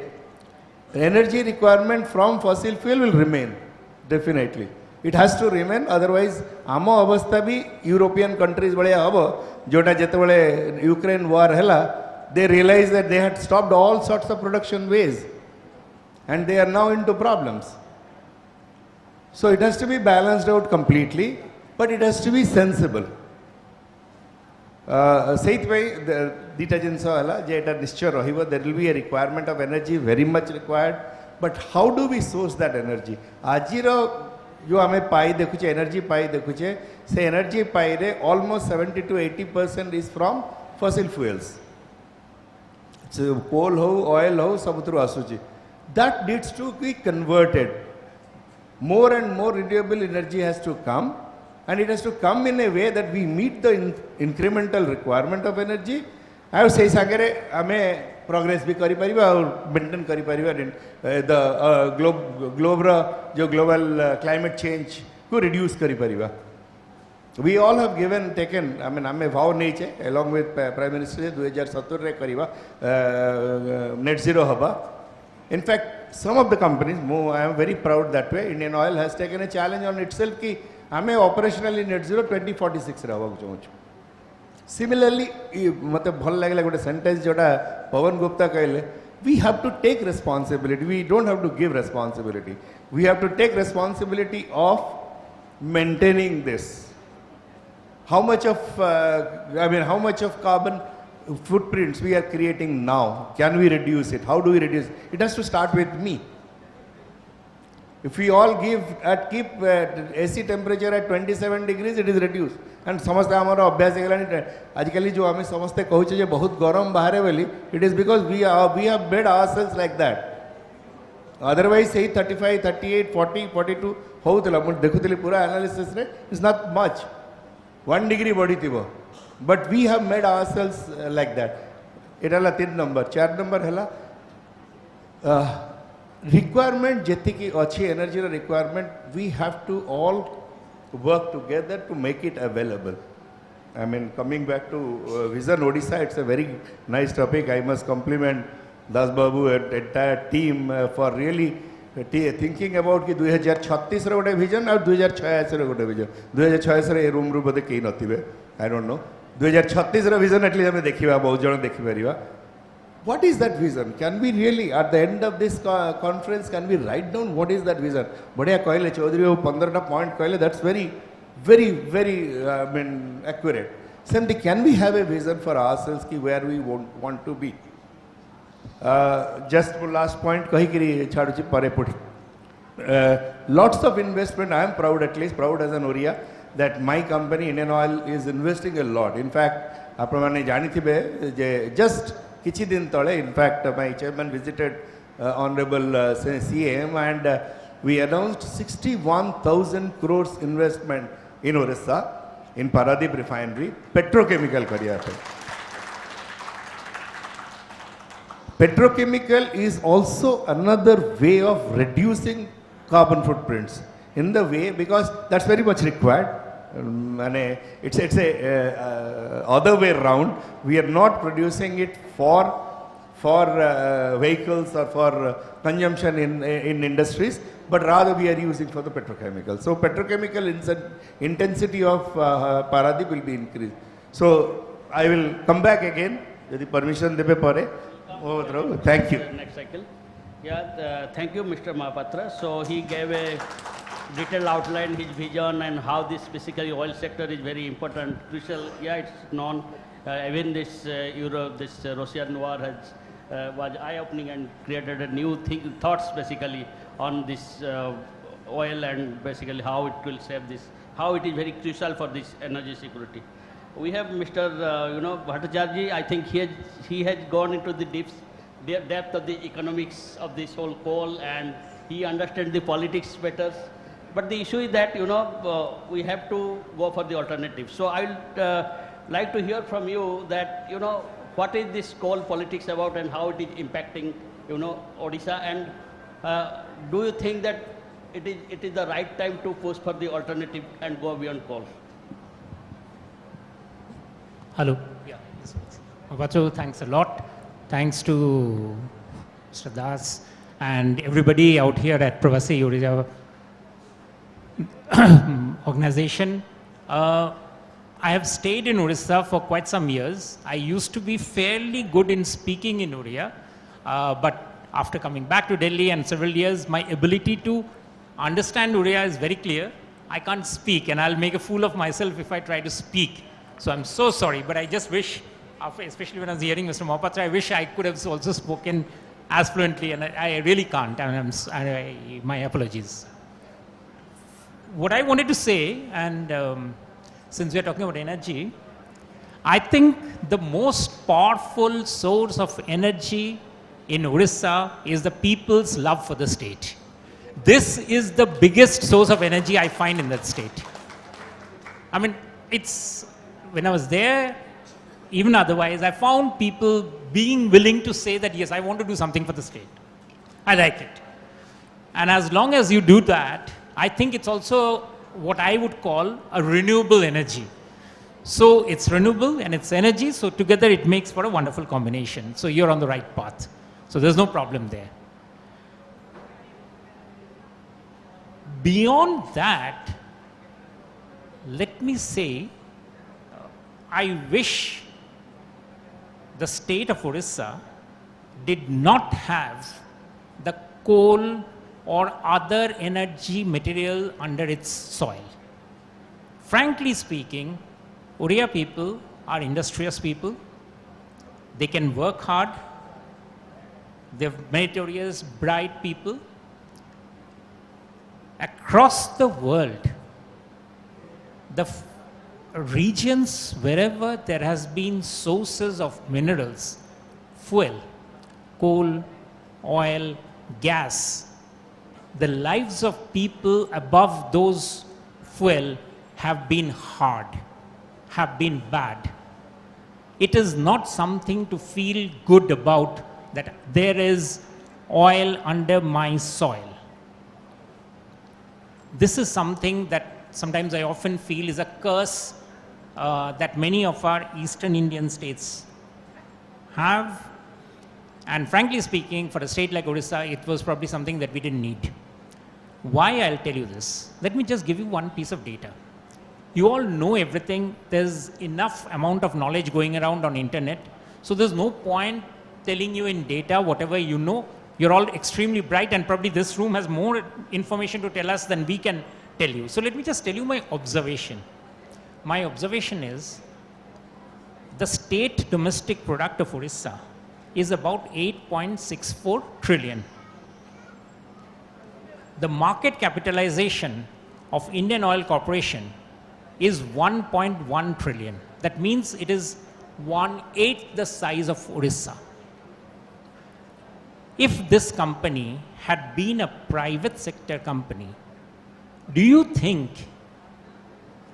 energy requirement from fossil fuel will remain definitely. It has to remain, otherwise आमो अवस्था भी European countries बड़े हबो जोटा जेते बड़े Ukraine war हला, they realized that they had stopped all sorts of production ways and they are now into problems. So it has to be balanced out completely, but it has to be sensible. Dita jinsa hala je eta nishchय rahibo, there will be a requirement of energy very much required, but how do we source that energy? Ajiro जो हमें पाई देखुचे energy पाई देखुचे से energy पाई रे almost 70 to 80% is from fossil fuels. So coal हो, oil हो, सब उतरो आसुची. That needs to be converted. More and more renewable energy has to come, and it has to come in a way that we meet the incremental requirement of energy. I would say sagere हमें progress भी करी परिवा और maintain करी परिवा the globe जो global climate change को reduce करी परिवा. We all have taken, I mean, हमें भाव नहीं चे along with Prime Minister 2070 रे करीबा net zero हबा. In fact, some of the companies, I am very proud that way. Indian Oil has taken a challenge on itself कि हमें operationally net zero 2046 रहवा चाहूँ. Similarly, मतलब भल लगे गोटे sentence जोड़ा पवन गुप्ता कहले, we have to take responsibility. We don't have to give responsibility. We have to take responsibility of maintaining this. How much of, how much of carbon footprints we are creating now? Can we reduce it? How do we reduce it? It has to start with me. If we all keep AC temperature at 27 degrees, it is reduced. And समस्ते हमारा अभ्यास है आजकल जो हमें समस्ते कहूँ जे बहुत गरम बाहर वाली, it is because we have made ourselves like that. Otherwise, say 35, 38, 40, 42 होउतला मुझे देखुतली पूरा analysis रे is not much. 1 degree बढ़ी थी वो. But we have made ourselves like that. Itala 3 number, 4 number हला requirement जेती की अच्छी energy requirement, we have to all work together to make it available. I mean, coming back to Vision Odisha, it's a very nice topic. I must compliment Das Babu and entire team for really thinking about कि 2036 रे गोटे vision और 2046 रे गोटे vision. 2046 रे room रू बदे कहीं नथी बे. I don't know. 2036 रे vision at least हमें देखिबा बहुत जण देखि परिबा. What is that vision? Can we really, at the end of this conference, can we write down what is that vision? बढ़िया कहले चौधरी वो 15 point कहले, that's very, very, very accurate. Simply, can we have a vision for ourselves ki where we want to be? Just last point कही करी छाड़ुची परे पुटी. Lots of investment. I am proud, at least proud as an Odia, that my company Indian Oil is investing a lot. In fact, आप लोगों ने जानी थी बे just किसी दिन तले, in fact, my chairman visited Honorable CM and we announced 61,000 crores investment in Orissa, in Paradip refinery, petrochemical career. Petrochemical is also another way of reducing carbon footprints in the way, because that's very much required. It's a other way around. We are not producing it for vehicles or for consumption in industries, but rather we are using for the petrochemical. So petrochemical intensity of Paradip will be increased. So I will come back again. Yadi permission debe pare. Thank you. Next cycle. Yeah, thank you, Mr. Mahapatra. So he gave a detailed outline, his vision, and how this basically oil sector is very important, crucial. Yeah, it's known. Even this Russian war was eye-opening and created a new thoughts basically on this oil and basically how it will save this, how it is very crucial for this energy security. We have Mr. Bhattacharya. I think he has gone into the depth of the economics of this whole coal, and he understands the politics better. But the issue is that, we have to go for the alternative. So I would like to hear from you that, what is this coal politics about and how it is impacting, Odisha, and do you think that it is the right time to push for the alternative and go beyond coal? Hello. Yeah. Bachu, thanks a lot. Thanks to Mr. Das and everybody out here at Pravasi Odia organization. I have stayed in Orissa for quite some years. I used to be fairly good in speaking in Odia, but after coming back to Delhi and several years, my ability to understand Odia is very clear. I can't speak, and I'll make a fool of myself if I try to speak. So I'm so sorry, but I just wish, especially when I was hearing Mr. Mohapatra, I wish I could have also spoken as fluently, and I really can't, and my apologies. What I wanted to say, and since we are talking about energy, I think the most powerful source of energy in Orissa is the people's love for the state. This is the biggest source of energy I find in that state. I mean, when I was there, even otherwise, I found people being willing to say that, yes, I want to do something for the state. I like it. And as long as you do that, I think it's also what I would call a renewable energy. So it's renewable and it's energy, so together it makes for a wonderful combination. So you're on the right path. So there's no problem there. Beyond that, let me say, I wish the state of Orissa did not have the coal or other energy material under its soil. Frankly speaking, Odia people are industrious people. They can work hard. They're meritorious, bright people. Across the world, the regions wherever there has been sources of minerals, fuel, coal, oil, gas, the lives of people above those fuel have been hard, have been bad. It is not something to feel good about that there is oil under my soil. This is something that sometimes I often feel is a curse that many of our eastern Indian states have. And frankly speaking, for a state like Orissa, it was probably something that we didn't need. Why I'll tell you this? Let me just give you one piece of data. You all know everything. There's enough amount of knowledge going around on internet. So there's no point telling you in data whatever you know. You're all extremely bright, and probably this room has more information to tell us than we can tell you. So let me just tell you my observation. My observation is the state domestic product of Orissa is about 8.64 trillion. The market capitalization of Indian Oil Corporation is 1.1 trillion. That means it is 1/8 the size of Orissa. If this company had been a private sector company, do you think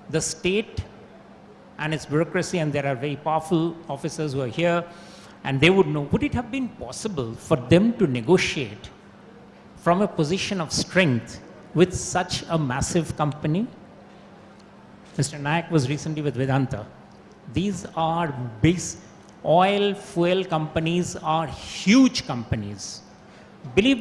the state and its bureaucracy, and there are very powerful officers who are here, and they would know, would it have been possible for them to negotiate from a position of strength with such a massive company? Mr. Nayak was recently with Vedanta. These are base oil fuel companies are huge companies. Believe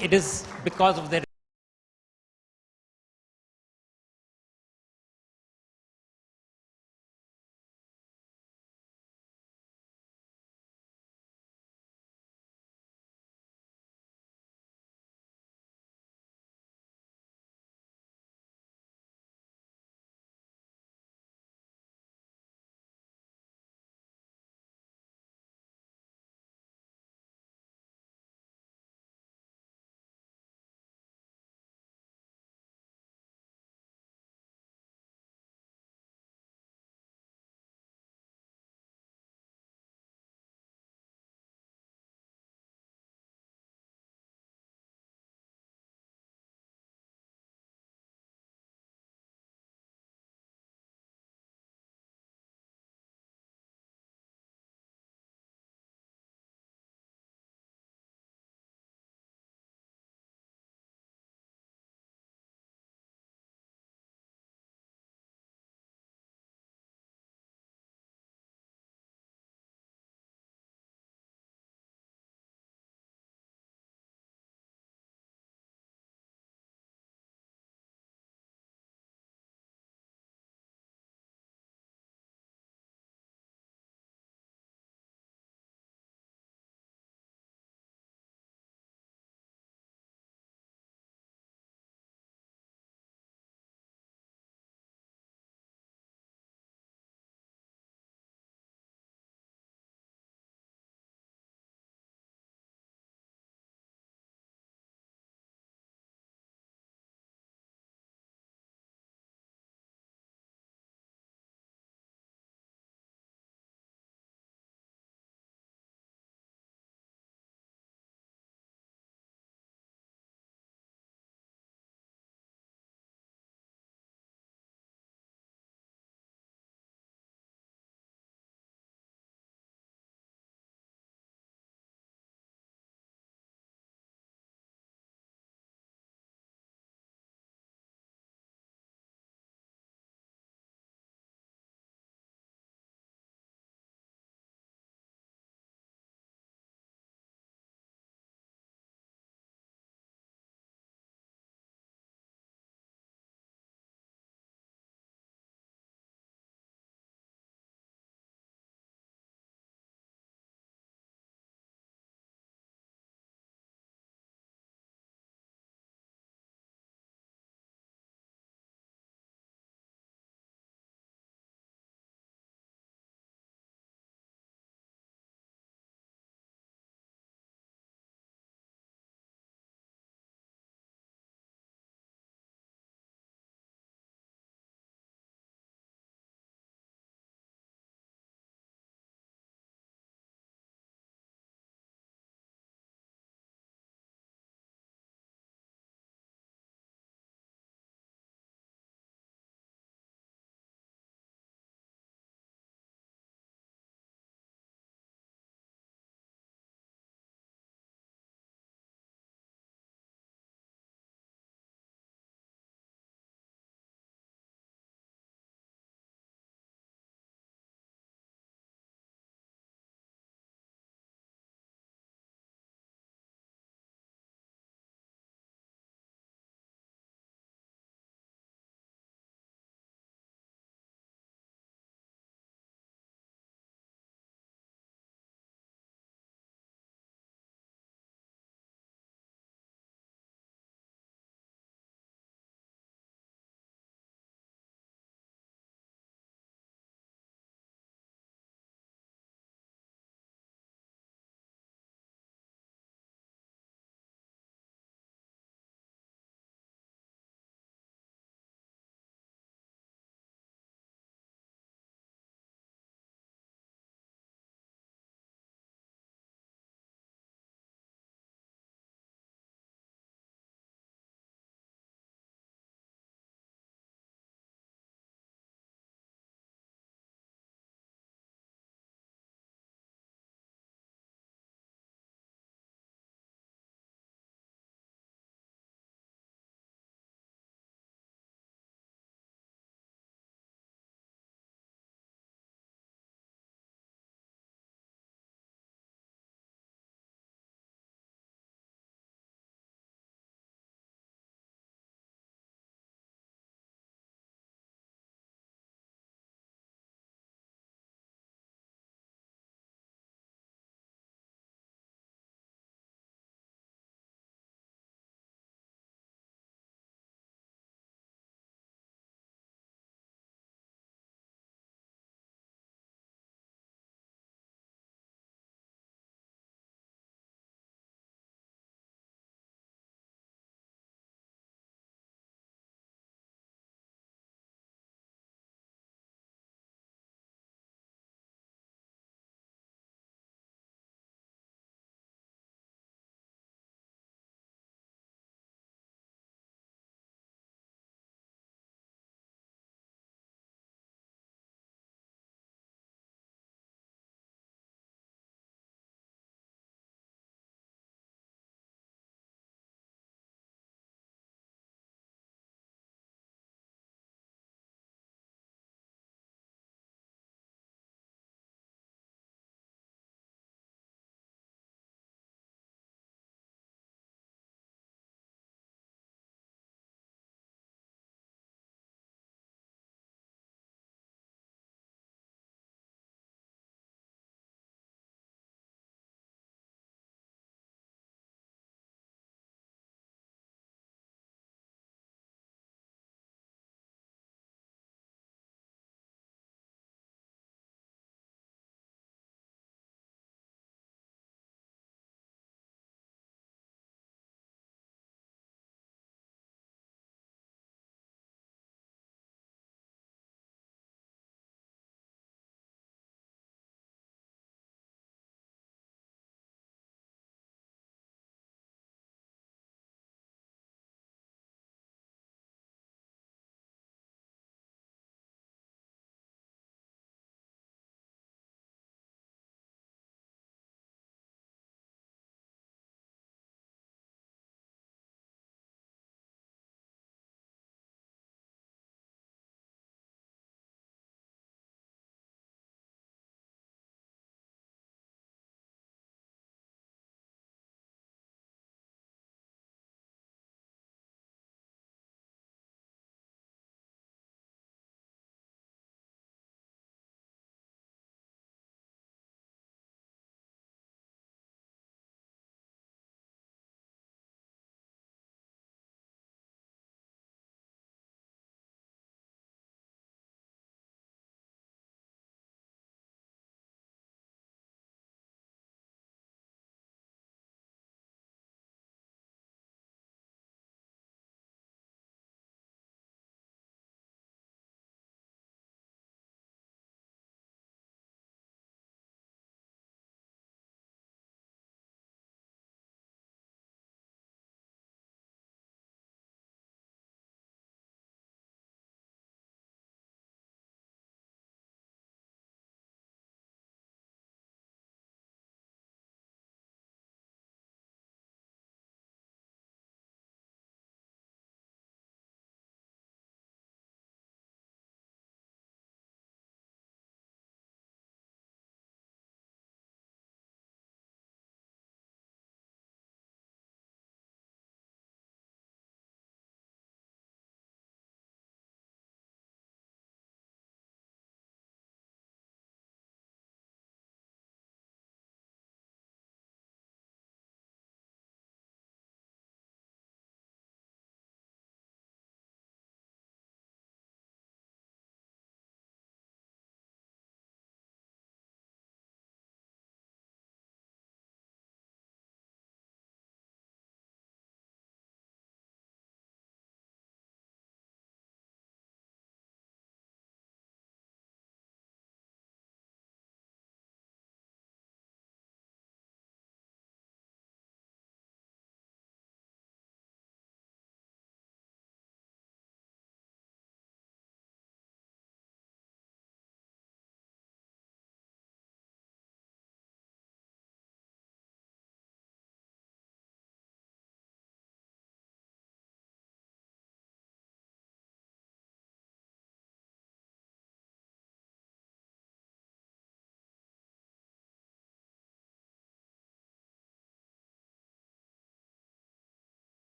think it is because of their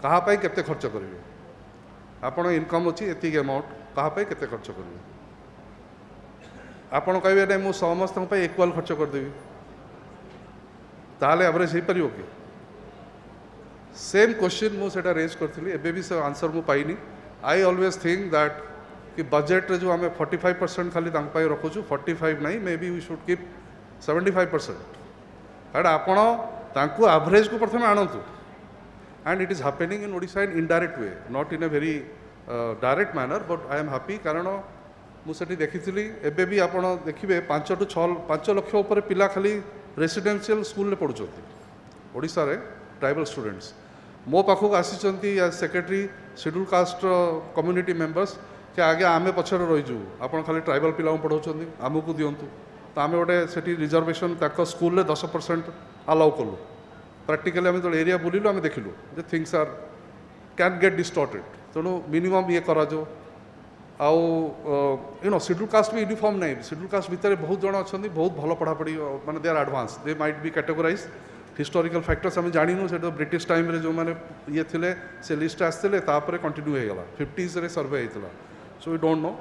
कहाँ पाई केते खर्च करेंगे आपण income अच्छी एतिक amount कहाँ पाई केते खर्च करेंगे आपण कहे नहीं मुझे समस्त इक्वाल खर्च करदेवी ताहले एवरेज हो पार कि सेम क्वेश्चन मुझे रेज करी एबे भी से आंसर मु पाइनी आई ऑलवेज थिंक दैट कि बजेट रे जो आम 45% खाली रखुचु 45 नहीं may be we should keep 75% कारण आपण एवरेज को प्रथम आणतु and it is happening in Odisha in indirect way not in a very direct manner but I am happy कारण मुझे देखी एबे भी आप देखिए 5 to 5 लक्ष उपर पिला खाली रेसिडेंशियल स्कूल पढ़ुंट ओडिशा रे ट्राइबल स्टूडेंट्स मो पाखक आसी secretary schedule caste community members कि आगे आमे पछर रहीजु आप खाली ट्राइबल पिला पढ़ाऊँ आमको दिंतु तो आम गोटे से रिजर्वेशन स्कूल 10% अलाउ कलु प्राक्टिकली आम जो एरिया बुलिलु आम देखिलु जे things are can get distorted तेणु मिनिमम ये कराजो आउ यू नो शेड्यूल कास्ट भी यूनिफॉर्म नहीं शेड्यूल कास्ट भितर बहुत जन अच्छा बहुत भल पढ़ापढ़ी माने they are advance they might be categorise historical factors आम जानू से ब्रिटिश टाइम रे जो मैंने ये थे से लिस्ट आसते कंटिन्यू हो गला 50s रे सर्वे होता so we don't know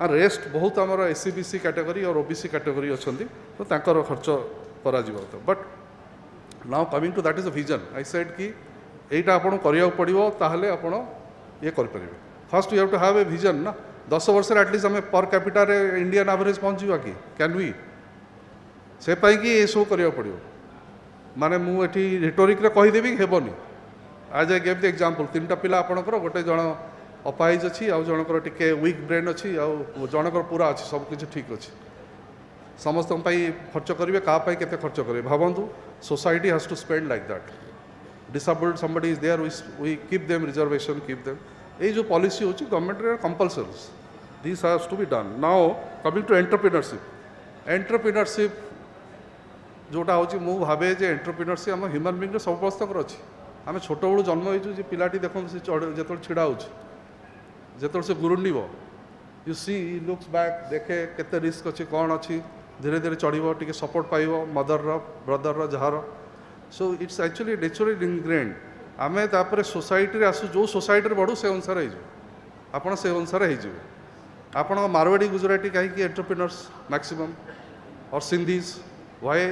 uh rest बहुत आमर एससी बीसी कैटेगरी और ओबीसी कैटेगरी अच्छा तो तांकर खर्च करा but now coming to that is a vision I said कि एटा आपन करिया पड़िबो ताहले आपन ये कर परिबे first you have to have a vision ना 10 वर्ष एटलिस्ट आम पर कैपिटा रे इंडियन एवरेज पहुँचा कि कैन वी से पाई कि ये सब करिया पड़िबो माने मु एठी रिटोरिक रे कहिदेबी हेबनी आज आई गेव द एग्जांपल 3टा पिला आपनकर गोटे जण अपाइज अच्छी आउ जनकर टिके वीक ब्रेन अच्छी आउ जनकर पूरा अच्छी सब किसी ठीक अच्छी समस्त खर्च करेंगे क्या केते खर्च करेंगे भावतु society has to spend like that disabled somebody is there we keep them reservation keep them ये जो पॉलिसी होची गवर्नमेंट रे compulsory this has to be done now coming to entrepreneurship जोटा हूँ मु भावे जे एंटरप्रेन्योरशिप आम ह्यूमन बीइंग सब अवस्था अच्छी आम छोट बड़ू जन्म हो पिलाटी देख जो छिड़ा हो जो से गुरुंडीब यू सी लुक्स बैक देखे केते रिस्क अच्छी कौन अच्छी धीरे धीरे चढ़ो टी सपोर्ट पाइब mother brother jar so it's actually naturally ingrained आम तापर सोसाइटी आसू जो सोसाइटी बढ़ू से अनुसार हो से अनुसार हो मारवाड़ी गुजराती कहीं एंटरप्रेन्योर्स मैक्सिमम और सिंधीज वाई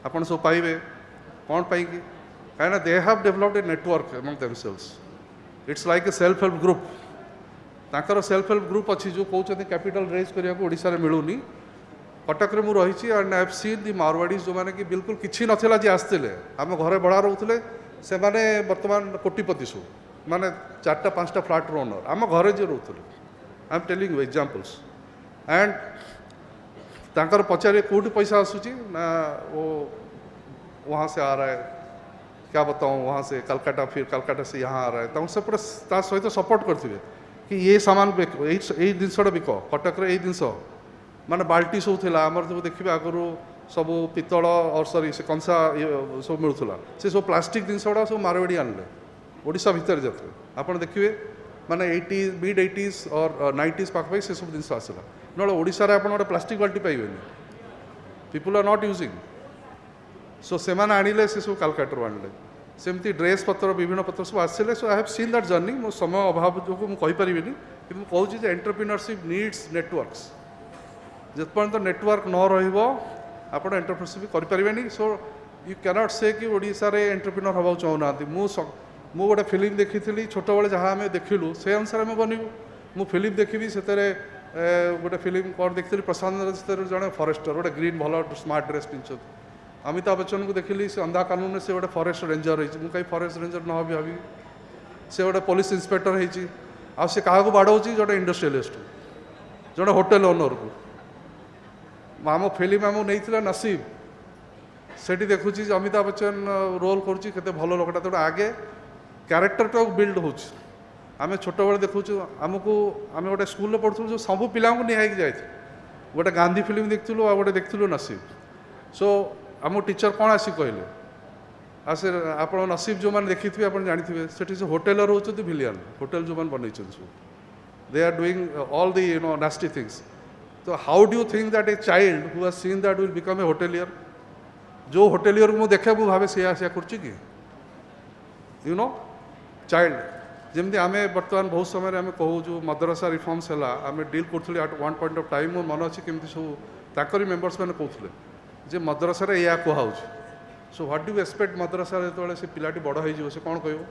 आप सब पाइबे कौन पाई कहीं दे have developed a network among themselves it's like a self help group तांकर सेल्फ हेल्प ग्रुप अच्छी जो कहते कैपिटल रेज करने को ओडिशा रे मिलूनी कटक रे मु रही एंड आई हैव सीन दी मारवाड़ीज जो मैंने कि बिल्कुल किसी नथिला जे आसते आम घरे भड़ा रोते से माने वर्तमान कोटिपति सब माने 4टा 5टा फ्लैट ओनर आम घरे जे रोते I am telling you examples and तांकर पचारे कौटी पैसा आसूची ना वो वहाँ से आ रहा है क्या बताऊँ वहाँ से कलकत्ता फिर कलकत्ता से यहाँ आ रहा है तो से पूरा सहित सपोर्ट करते कि ये सामान यही जिनसा बिक कटक रे जिनस माने बाल्टी सब थी आमर जो देखिए आगु सब पितल और सॉरी से कंसा सब मिलूला से सब प्लास्टिक जिनस गुड़ा सब मारवाड़ी आनले ओडिशा भितर जाते आप देखिए माने 80s और 90s पाखपाखि से सब जिनस आसला ना ओडिशा रे आप गोटे प्लास्टिक बाल्टी पाइबे people are not using so से आनिले से सब कालकाटा आनिले सेमती ड्रेस पत्र विभिन्न पत्र सब आसले so I have seen that journey मो समय अभाव जो मुझे कहीपरि कि मुझे जे एंटरप्रेन्योरशिप नीड्स नेटवर्क्स जेपर्यंत नेटवर्क न आप एंटरप्रेन्योरशिप करें सो यू कैनॉट से कि ओडिशा रे एंटरप्रेन्योर हवा चाहूना मु गोटे फिल्म देखी छोट बड़े जहाँ आम देखिलु से अनुसार आम बनबू मु फिल्म देखी से गोटे फिल्म कौन देखी प्रशांत जड़े फरेस्टर गोटे ग्रीन भल स्मार्ट ड्रेस पिंधुं अमिताभ बच्चन को देखिली से अंधा कानून से गोटे फरेस्ट रेंजर हो कहीं फरेस्ट रेंजर न भावी से गोटे पुलिस इंस्पेक्टर हो क्या बाड़ौ जो इंडस्ट्रियलिस्ट जो होटेल ओनर को आम फिल्म आम नहीं नसीब से देखुची अमिताभ बच्चन रोल करते भल लोकटा तेणु आगे क्यारेक्टर बिल्ड हो आम छोट बड़े देखु आमको आम गोटे स्कूल पढ़ुलू जो सब पिला निहाई जाए गोटे गांधी फिल्म देखूँ आ गोटे देखूँ नसीब सो आम टीचर कौन आसी कहले आसे आप नसीब जो मैंने देखी थे आप जानी से होटेलर होती भिलियन होटेल जो मैंने बनई they are doing all the you know nasty things तो how do you think that a child who has seen that will become a hotelier जो होटेलियर को देखे मुझे भावे से कर यू नो चाइल्ड जमती आम बर्तमान बहुत समय आम कहूँ जो मदरसा रिफॉर्म्स है आम डील करूँ at one point of time मोर मन अच्छी केमती सब ताकरी मेंबर्स मैंने कहते जे मदरसा या कहूँ सो व्हाट डू एक्सपेक्ट मदरसा जो से पिलाटी बड़ हो से कौन कह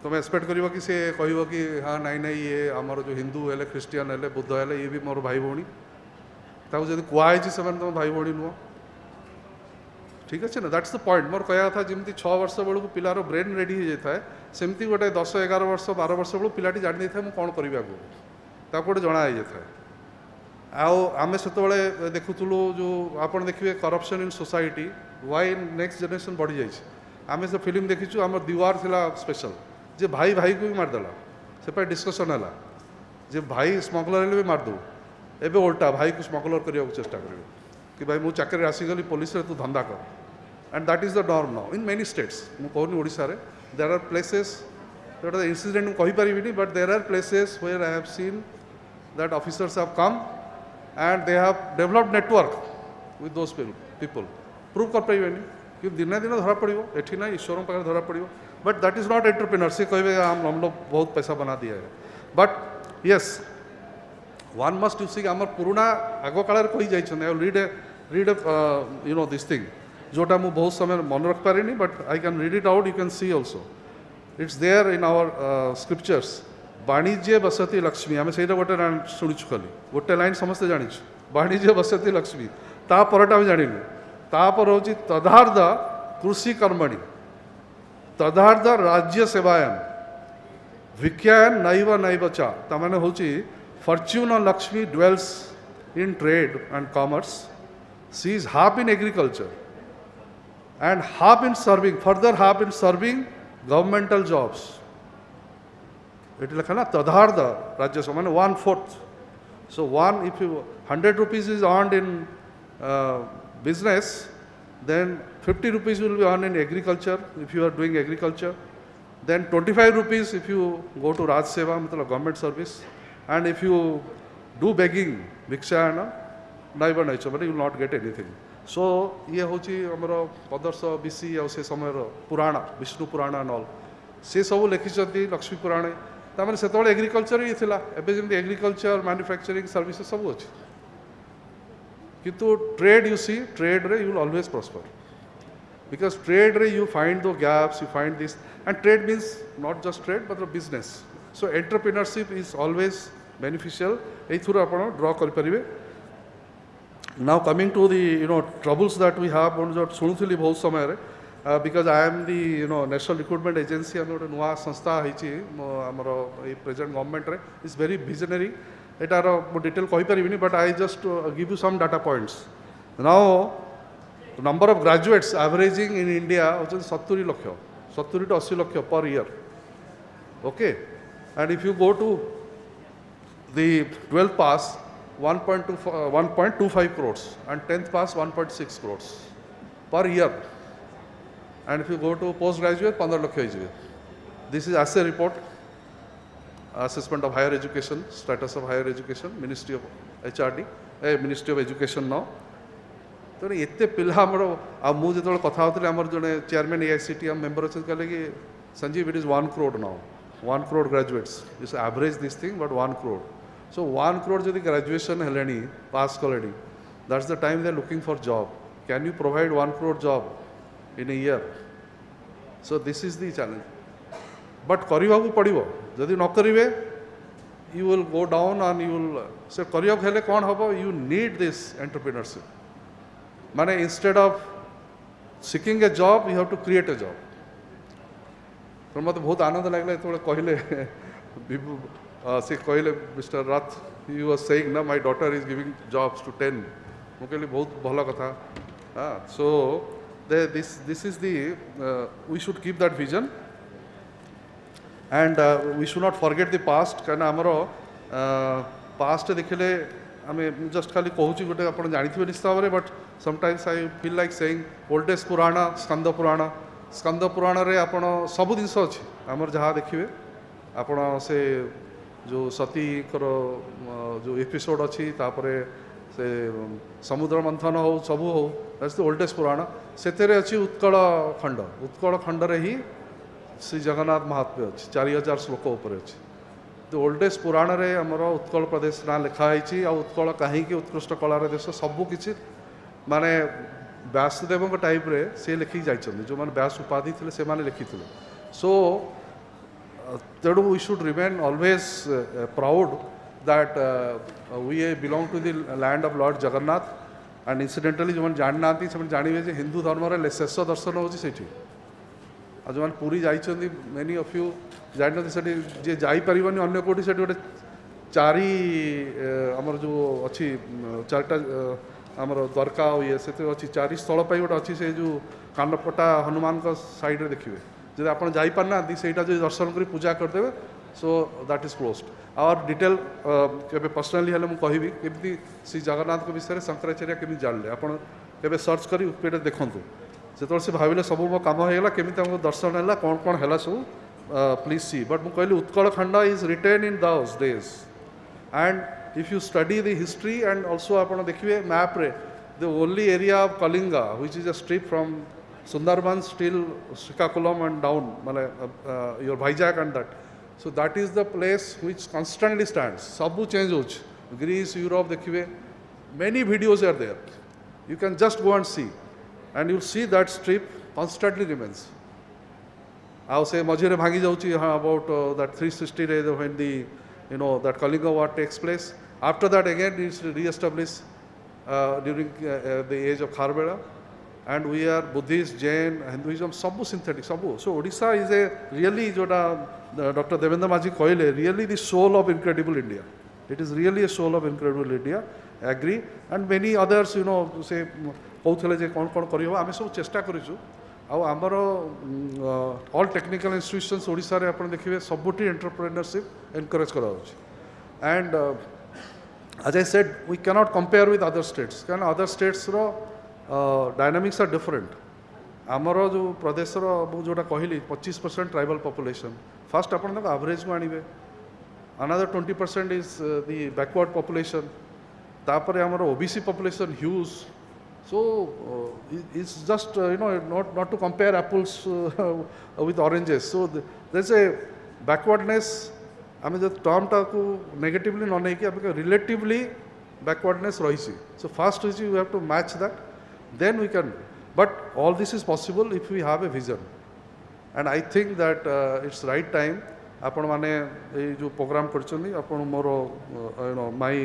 तुम एक्सपेक्ट कर कि सी कह कि हाँ नाई नाई ये आमर जो हिंदू है ख्रीस्टियन है बुद्ध है ये भी मोर भाई भौणी ताको जब कहुई से तुम भाई भौणी नुह ठीक अच्छे ना दैट्स द पॉइंट मोर कह था जमी 6 वर्ष बेलू पिलार ब्रेन रेडी हो जाए सेमती गोटे 10-11 वर्ष 12 वर्ष बेलू पिलाटी जानी था मुझे कौन करी आगे गोटे जना हो जाए आम से देखुलु जो आप देखिए corruption in society why next generation बढ़ी जाए आम से फिल्म देखीचु आम दीवार थिला स्पेशल जे भाई भाई को भी मारदेला से डिस्कसन है जे भाई स्मगलर भी मारदे एवं उल्टा भाई को स्मगलर करने को चेष्टा कर कि भाई मुझे चाकरी आसीगली पुलिस तू धंदा कर and that is the norm now in many states मुझे कहूनी ओडिशा रे देयर आर प्लेसेस जोटा इंसिडेंट मुझे कहीपरि but there are places where I have seen that officers have come and they have developed network with those people prove कर पारे कि दिन दिन धरा पड़ो एठी ना ईश्वर पाखे धरा पड़ो but that is not entrepreneur से कहे हम लोग बहुत पैसा बना दिया है but yes one must you see आम पुराना आग काल कही जाइए read a you know this thing जोटा मुझे बहुत समय मन रख पारे but I can read it out you can see also it's there in our scriptures वाणिज्य बसती लक्ष्मी आम से गोटे लाइन शुणुचु खाली गोटे लाइन समस्ते जाचु वाणिज्य बसती लक्ष्मी तापर आम जानू तापर हूँ तदार्ध कृषि कर्मणि तदार्ध राज्य सेवायन भिक्षायन नैव नैव चा तमाने हूँ fortune Lakshmi dwells in trade and commerce she is half in agriculture and half in serving further half in serving governmental jobs ये लिखा ना तदार्ध राज्य सेवा माने 1/4 so one if you 100 rupees is earned in business then 50 rupees will be earned in agriculture if you are doing agriculture then 25 rupees if you go to Raj Seva मतलब government service and if you do begging भिक्षायन नाइबा नाइच but you will not get anything so ये हूँ आमर 1500 BC आ से समय पुराण विष्णु पुराण and all से सब लिखिं लक्ष्मी पुराण तमें से एग्रीकल्चर ही थिला एबे जमी एग्रीकल्चर मैन्युफैक्चरिंग सर्विसेज सब अच्छे किंतु ट्रेड यू सी ट्रेड रे you will always prosper because trade रे you find the gaps, you find this, and trade means not just trade but the business. So entrepreneurship is always beneficial. এই through আপন draw করি পারিবে. Now coming to the troubles that we have on जो सुनुथिली बहुत समय रे because I am the national recruitment agency and गोटे नुआ संस्था होइछि हमर ए प्रेजेंट गवर्नमेंट रे is very visionary. एटार डिटेल कहि परिबिनी but I just give you some data points. Now number of graduates averaging in India is 70 lakh, 70 to 80 lakh per year. Okay, and if you go to the 12th pass, 1.25 crores, and 10th pass 1.6 crores per year. And if you go to postgraduate, 15 lakh is. This is as a report, assessment of higher education, status of higher education, Ministry of HRD, Ministry of Education now. तो ये पिला मुझे जो कथा होते आम जो chairman AICT member अच्छे कहले कि Sanjeev it is 1 crore now 1 crore graduates is average this thing but 1 crore so 1 crore जो ग्रेजुएशन है पास कले that's the time they are looking for job can you provide 1 crore job in a year so this is the challenge but करने को पड़ो जदि न करेंगे you will go down and you will say करने कौन हम यू नीड दिस एंटरप्रेन्योरशिप माने instead of seeking a job you have to create a job तो मत बहुत आनंद लगला जो कहले से कहले mister Rath you was saying ना my daughter is giving jobs to 10 मु कहली बहुत भल कथा हाँ so this is the we should keep that vision and we should not forget the past कहना आमर पास्ट देखिले आम जस्ट खाली कहूँ गोटे आप जानते निश्चित भाव में but sometimes I feel like saying oldest पुराण स्कंद पुराण रे आपण सब जिनस अच्छी आमर जहाँ देखिए आपण से जो सती जो एपिसोड अच्छी तापरे से समुद्र मंथन हो सब हो दैट्स द ओल्डेस्ट पुराण से अच्छी उत्कल खंड रे ही श्री जगन्नाथ महात्म्य अच्छी 4000 श्लोक उपर अच्छी द ओल्डेस्ट पुराण रे आमर उत्कल प्रदेश ना लिखाई आ उत्कल कहीं उत्कृष्ट कलार देश सबकि माने व्यासदेव टाइप रे से लिखिक जाइछन्ति जो माने व्यास उपाधि थिले से माने लिखिथिले सो तेणु we should remain always proud that we belong to the land of lord Jagannath and incidentally जो जाना से जानवे जे हिंदू धर्म रे शेष दर्शन होची सेठी आ जो पुरी जाइछन्ति मेनी ऑफ यू जानते सेठी जे जाई परिबनी अन्य कोठी सेठी गोटे चारि हमर जो अछि चारटा हमर द्वारका ये से अच्छी 4 स्थल पर गोटे अच्छी से जो कानपटा हनुमान का साइड रे देखिए जब आप जाना से दर्शन कर पूजा करदे सो दैट इज क्लोज्ड और डिटेल के पर्सनाली हेल्ले मुझे कमी श्री जगन्नाथ विषय में शंकराचार्य केमी जानले आपड़ के सर्च कर विकिपीडिया देखूँ जो से भाविले सब मो कम होगा केमी दर्शन है कौन कौन है सब प्लीज सी बट मुझे कहली Utkal Khanda is written in those days and if you study the history and also आप देखिए मैप रे the only area of Kalinga which is a strip from Sundarban still Srikakulam and down माने your Vizag and that so that is the place which constantly stands सब change हो Greece Europe देखिए many videos are there you can just go and see and you see that strip constantly remains आउ से मझे भांगी जाऊँगी हाँ about that 360 रे when the that Kalinga war takes place. After that again it's re-established during the age of Kharveda, and we are Buddhist, Jain, Hinduism, sabu synthetic, sabu. So Odisha is a really jota Dr. Devendra Maji कहले really the soul of incredible India. It is really a soul of incredible India. Agree, and many others say कहूले जे कौन कौन करियो आमे सब चेष्टा करिछु आउ आमर all technical institutions Odisha रे आपण देखिबे सबुटी एंटरप्रेन्योरशिप एनकरेज करा होछि and as I said we cannot compare with other states कारण अदर स्टेट्स रो डायनामिक्स आर डिफरेंट आमर जो प्रदेश रो जोटा कहली 25% ट्राइबल पॉपुलेशन फर्स्ट आपण एवरेज को आनिबे another 20% is the backward population तापर आमर OBC population huge. So it's just not to compare apples with oranges. So there's a backwardness. I mean the term ta को negatively non है कि आपका relatively backwardness रही. So first is you have to match that, then we can. But all this is possible if we have a vision. And I think that it's right time. आपण माने ये जो program करचंदी आपण मोरो my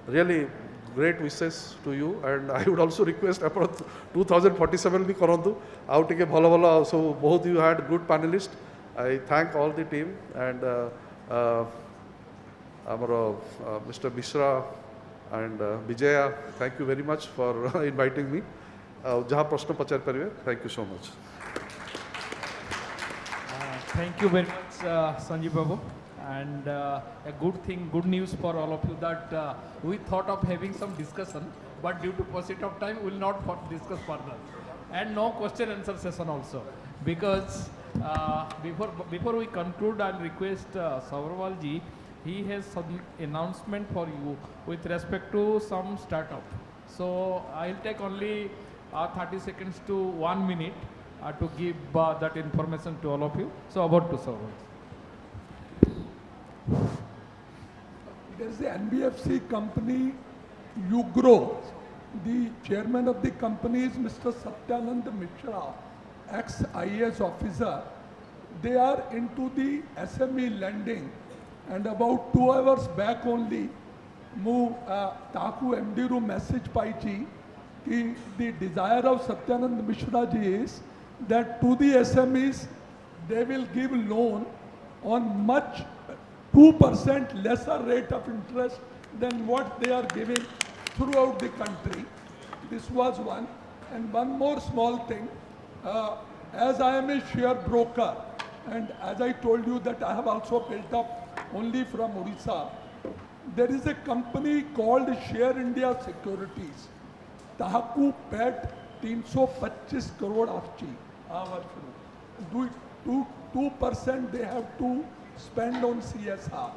really great wishes to you, and I would also request about 2047 भी करंतु आउ टिके भलो भलो so both you had good panelists. I thank all the team and our Mr. Mishra and Vijaya, thank you very much for inviting me. जहाँ प्रश्न पचार परिवे, thank you so much. Thank you very much, Sanjeev Babu. And a good thing, good news for all of you that we thought of having some discussion, but due to paucity of time, we will not discuss further. And no question answer session also, because before we conclude, I'll request Saurabal ji, he has some announcement for you with respect to some startup. So I'll take only 30 seconds to 1 minute to give that information to all of you. So about to Saurabal. There is the NBFC company Ugro. The chairman of the company is Mr. Satyanand Mishra, ex-IAS officer. They are into the SME lending, and about 2 hours back only, mu taku MD ru message paichi ki the desire of Satyanand Mishra ji is that to the SMEs they will give loan on much 2% lesser rate of interest than what they are giving throughout the country. This was one. And one more small thing. As I am a share broker, and as I told you that I have also built up only from Odisha, there is a company called Share India Securities. Tahaku pet 325 crore afchi. 2% they have to spend on CSR.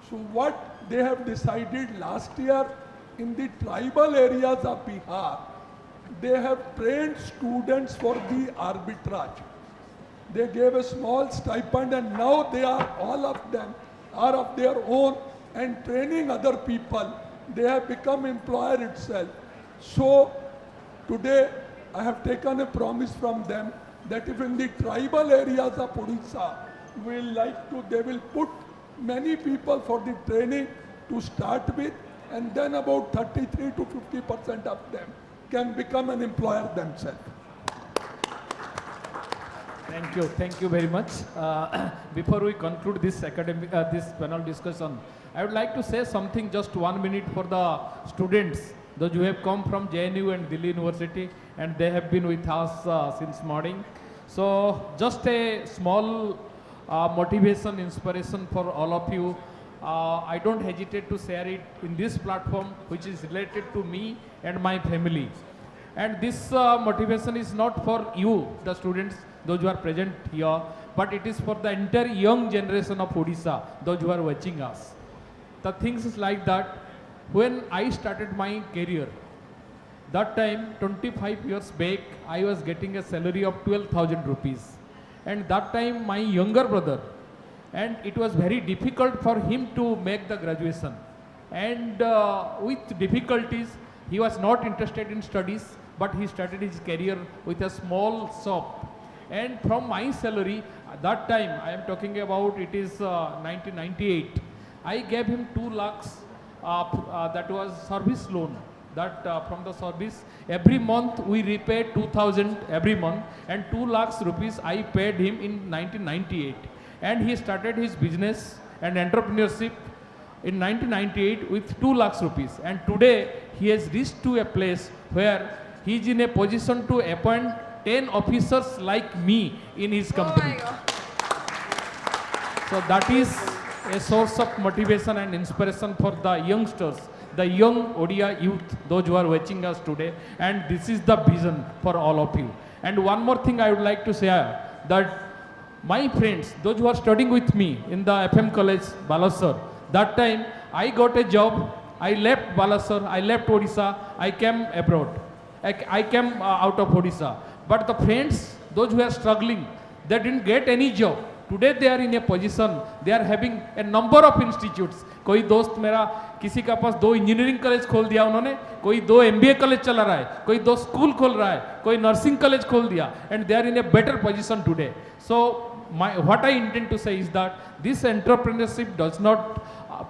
So what they have decided last year in the tribal areas of Bihar, they have trained students for the arbitrage. They gave a small stipend, and now they are, all of them are of their own and training other people. They have become employer itself. So today I have taken a promise from them that if in the tribal areas of Odisha, they will put many people for the training to start with, and then about 33 to 50% of them can become an employer themselves. Thank you very much. Before we conclude this this panel discussion, I would like to say something, just 1 minute, for the students, those who have come from JNU and Delhi University, and they have been with us since morning. So just a small motivation, inspiration for all of you. I don't hesitate to share it in this platform, which is related to me and my family. And this motivation is not for you, the students, those who are present here, but it is for the entire young generation of Odisha, those who are watching us. The things is like that. When I started my career, that time, 25 years back, I was getting a salary of 12,000 rupees. And that time, my younger brother, and it was very difficult for him to make the graduation. And with difficulties, he was not interested in studies, but he started his career with a small shop. And from my salary, that time, I am talking about, it is 1998, I gave him 2 lakhs, that was service loan. That from the service, every month we repay 2,000 every month, and 2 lakhs rupees I paid him in 1998. And he started his business and entrepreneurship in 1998 with 2 lakhs rupees. And today he has reached to a place where he is in a position to appoint 10 officers like me in his company. So that is a source of motivation and inspiration for the youngsters, the young Odia youth, those who are watching us today. And this is the vision for all of you. And one more thing I would like to say, that my friends, those who are studying with me in the FM college, Balasar, that time I got a job, I left Balasar, I left Odisha, I came abroad. I came out of Odisha. But the friends, those who are struggling, they didn't get any job. Today they are in a position, they are having a number of institutes. कोई दोस्त मेरा किसी का पास 2 engineering college खोल दिया उन्होंने, कोई 2 MBA college चला रहा है, कोई 2 स्कूल खोल रहा है, कोई नर्सिंग कॉलेज खोल दिया, and they are in a better position today. So what I intend to say is that this entrepreneurship does not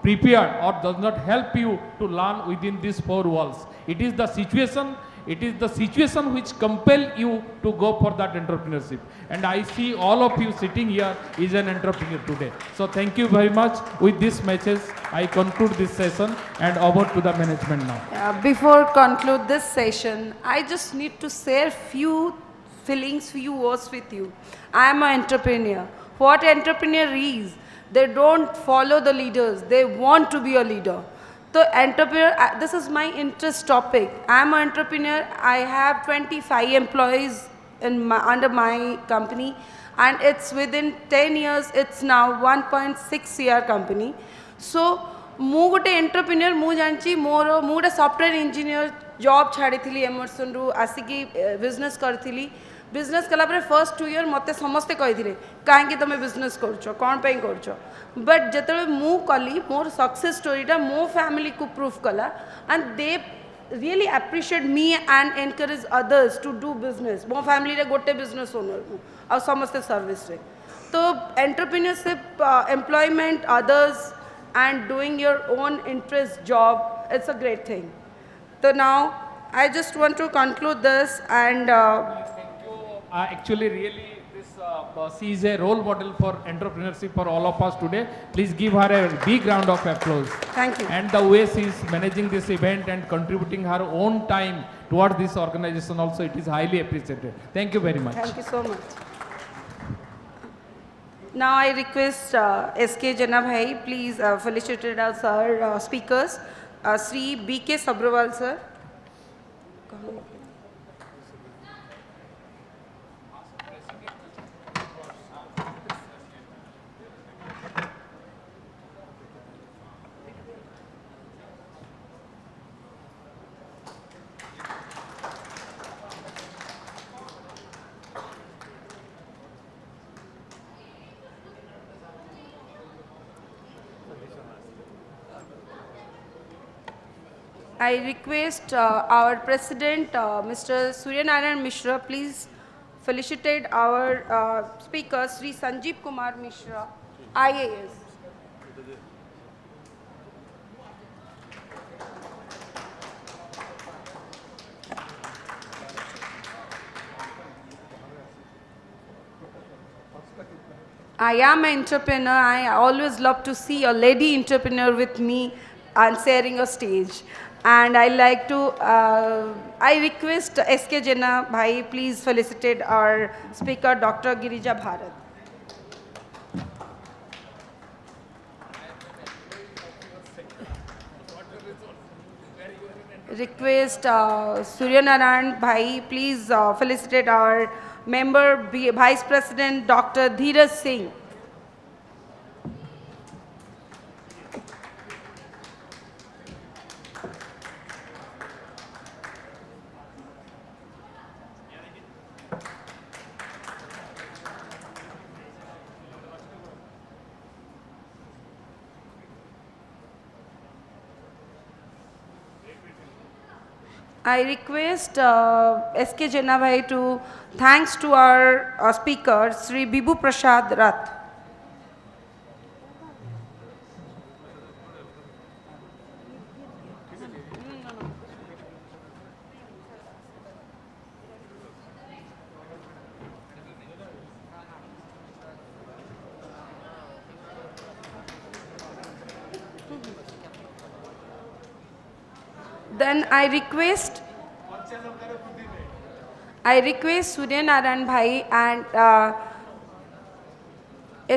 prepare or does not help you to learn within these 4 walls. It is the situation. It is the situation which compel you to go for that entrepreneurship. And I see all of you sitting here is an entrepreneur today. So thank you very much. With this message, I conclude this session and over to the management now. Before conclude this session, I just need to share few feelings, few words with you. I am an entrepreneur. What entrepreneur is, they don't follow the leaders. They want to be a leader. So entrepreneur, this is my interest topic. I am an entrepreneur. I have 25 employees under my company, and it's within 10 years, it's now 1.6 year company. So, ମୁଁ गोटे entrepreneur मु जानची मोर मु गोटे software engineer job छाड़ी Emerson रु आसिकी business करथिली business कला परे first 2 year मते समस्ते कहिथिले काहे तमे बिजनेस करछो कोन पई करछो बट जेतले मु कली मोर सक्सेस स्टोरीटा मो फैमिली को प्रूफ कला and they really appreciate me and encourage others to do business मो फैमिली रे गोटे बिजनेस ओनर मु आ समस्ते सर्विस रे तो entrepreneurship employment others and doing your own interest job, it's a great thing. So now I just want to conclude this and actually really this she is a role model for entrepreneurship for all of us today. Please give her a big round of applause. Thank you. And the way she is managing this event and contributing her own time towards this organization also, it is highly appreciated. Thank you very much. Thank you so much. Now I request SK Jana Bhai, please felicitate us our speakers. Sri BK Sabrawal sir. I request our President, Mr. Suryanarayan Mishra, please felicitate our speaker, Sri Sanjeev Kumar Mishra, IAS. I am an entrepreneur. I always love to see a lady entrepreneur with me and sharing a stage. And I like to, I request SK Jena Bhai, please felicitate our speaker, Dr. Girija Bharat. Request Suryanarayan Bhai, please felicitate our member, Vice President, Dr. Dheeraj Singh. I request SK Jena Bhai to thanks to our speaker, Sri Bibu Prasad Rath. Then I request Suryanarayan Bhai and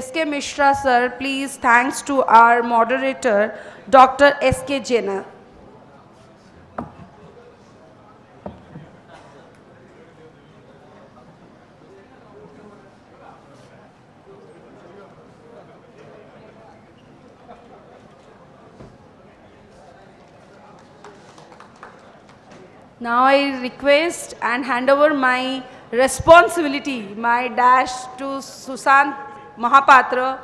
SK Mishra sir, please thanks to our moderator, Dr. SK Jena. Now I request and hand over my responsibility, my dash to Susant Mahapatra.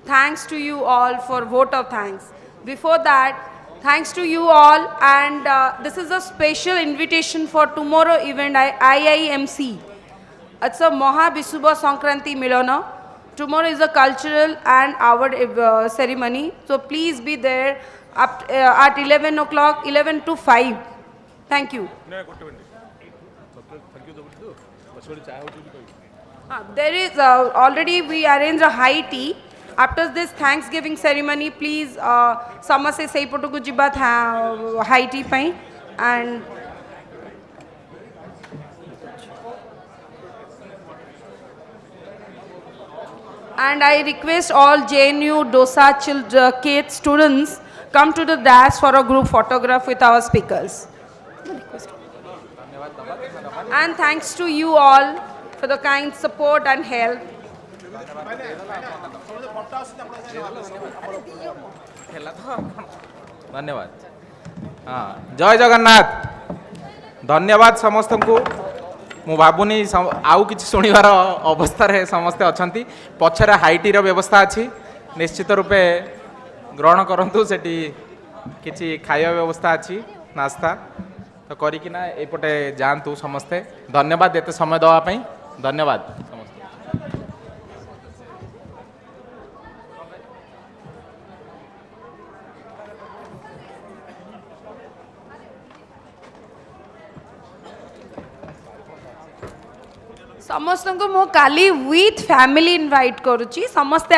Thanks to you all for vote of thanks. Before that, thanks to you all, and this is a special invitation for tomorrow event IIMC. It's a Maha Bisubha Sankranti Milana. Tomorrow is a cultural and award ceremony. So please be there at 11 o'clock, 11 to 5. Thank you. There is already we arrange a high tea. After this Thanksgiving ceremony, please samase sei potuku jiba high tea pai and I request all JNU DOSA kids students come to the dash for a group photograph with our speakers. And thanks to you all for the kind support and help. धन्यवाद हाँ जय जगन्नाथ धन्यवाद समस्त को मु भावुनी आउ कि शुणवार अवस्था समस्ते अच्छा पछरे हाईटी व्यवस्था अच्छी निश्चित रूपे ग्रहण करूँ से किसी खाଇବା व्यवस्था अच्छी नास्ता तो करिकिना एपटे जातु समस्ते धन्यवाद एत समय देवाई धन्यवाद समस्त समस्त को मो काली विथ फैमिली इनवाइट करुची समस्ते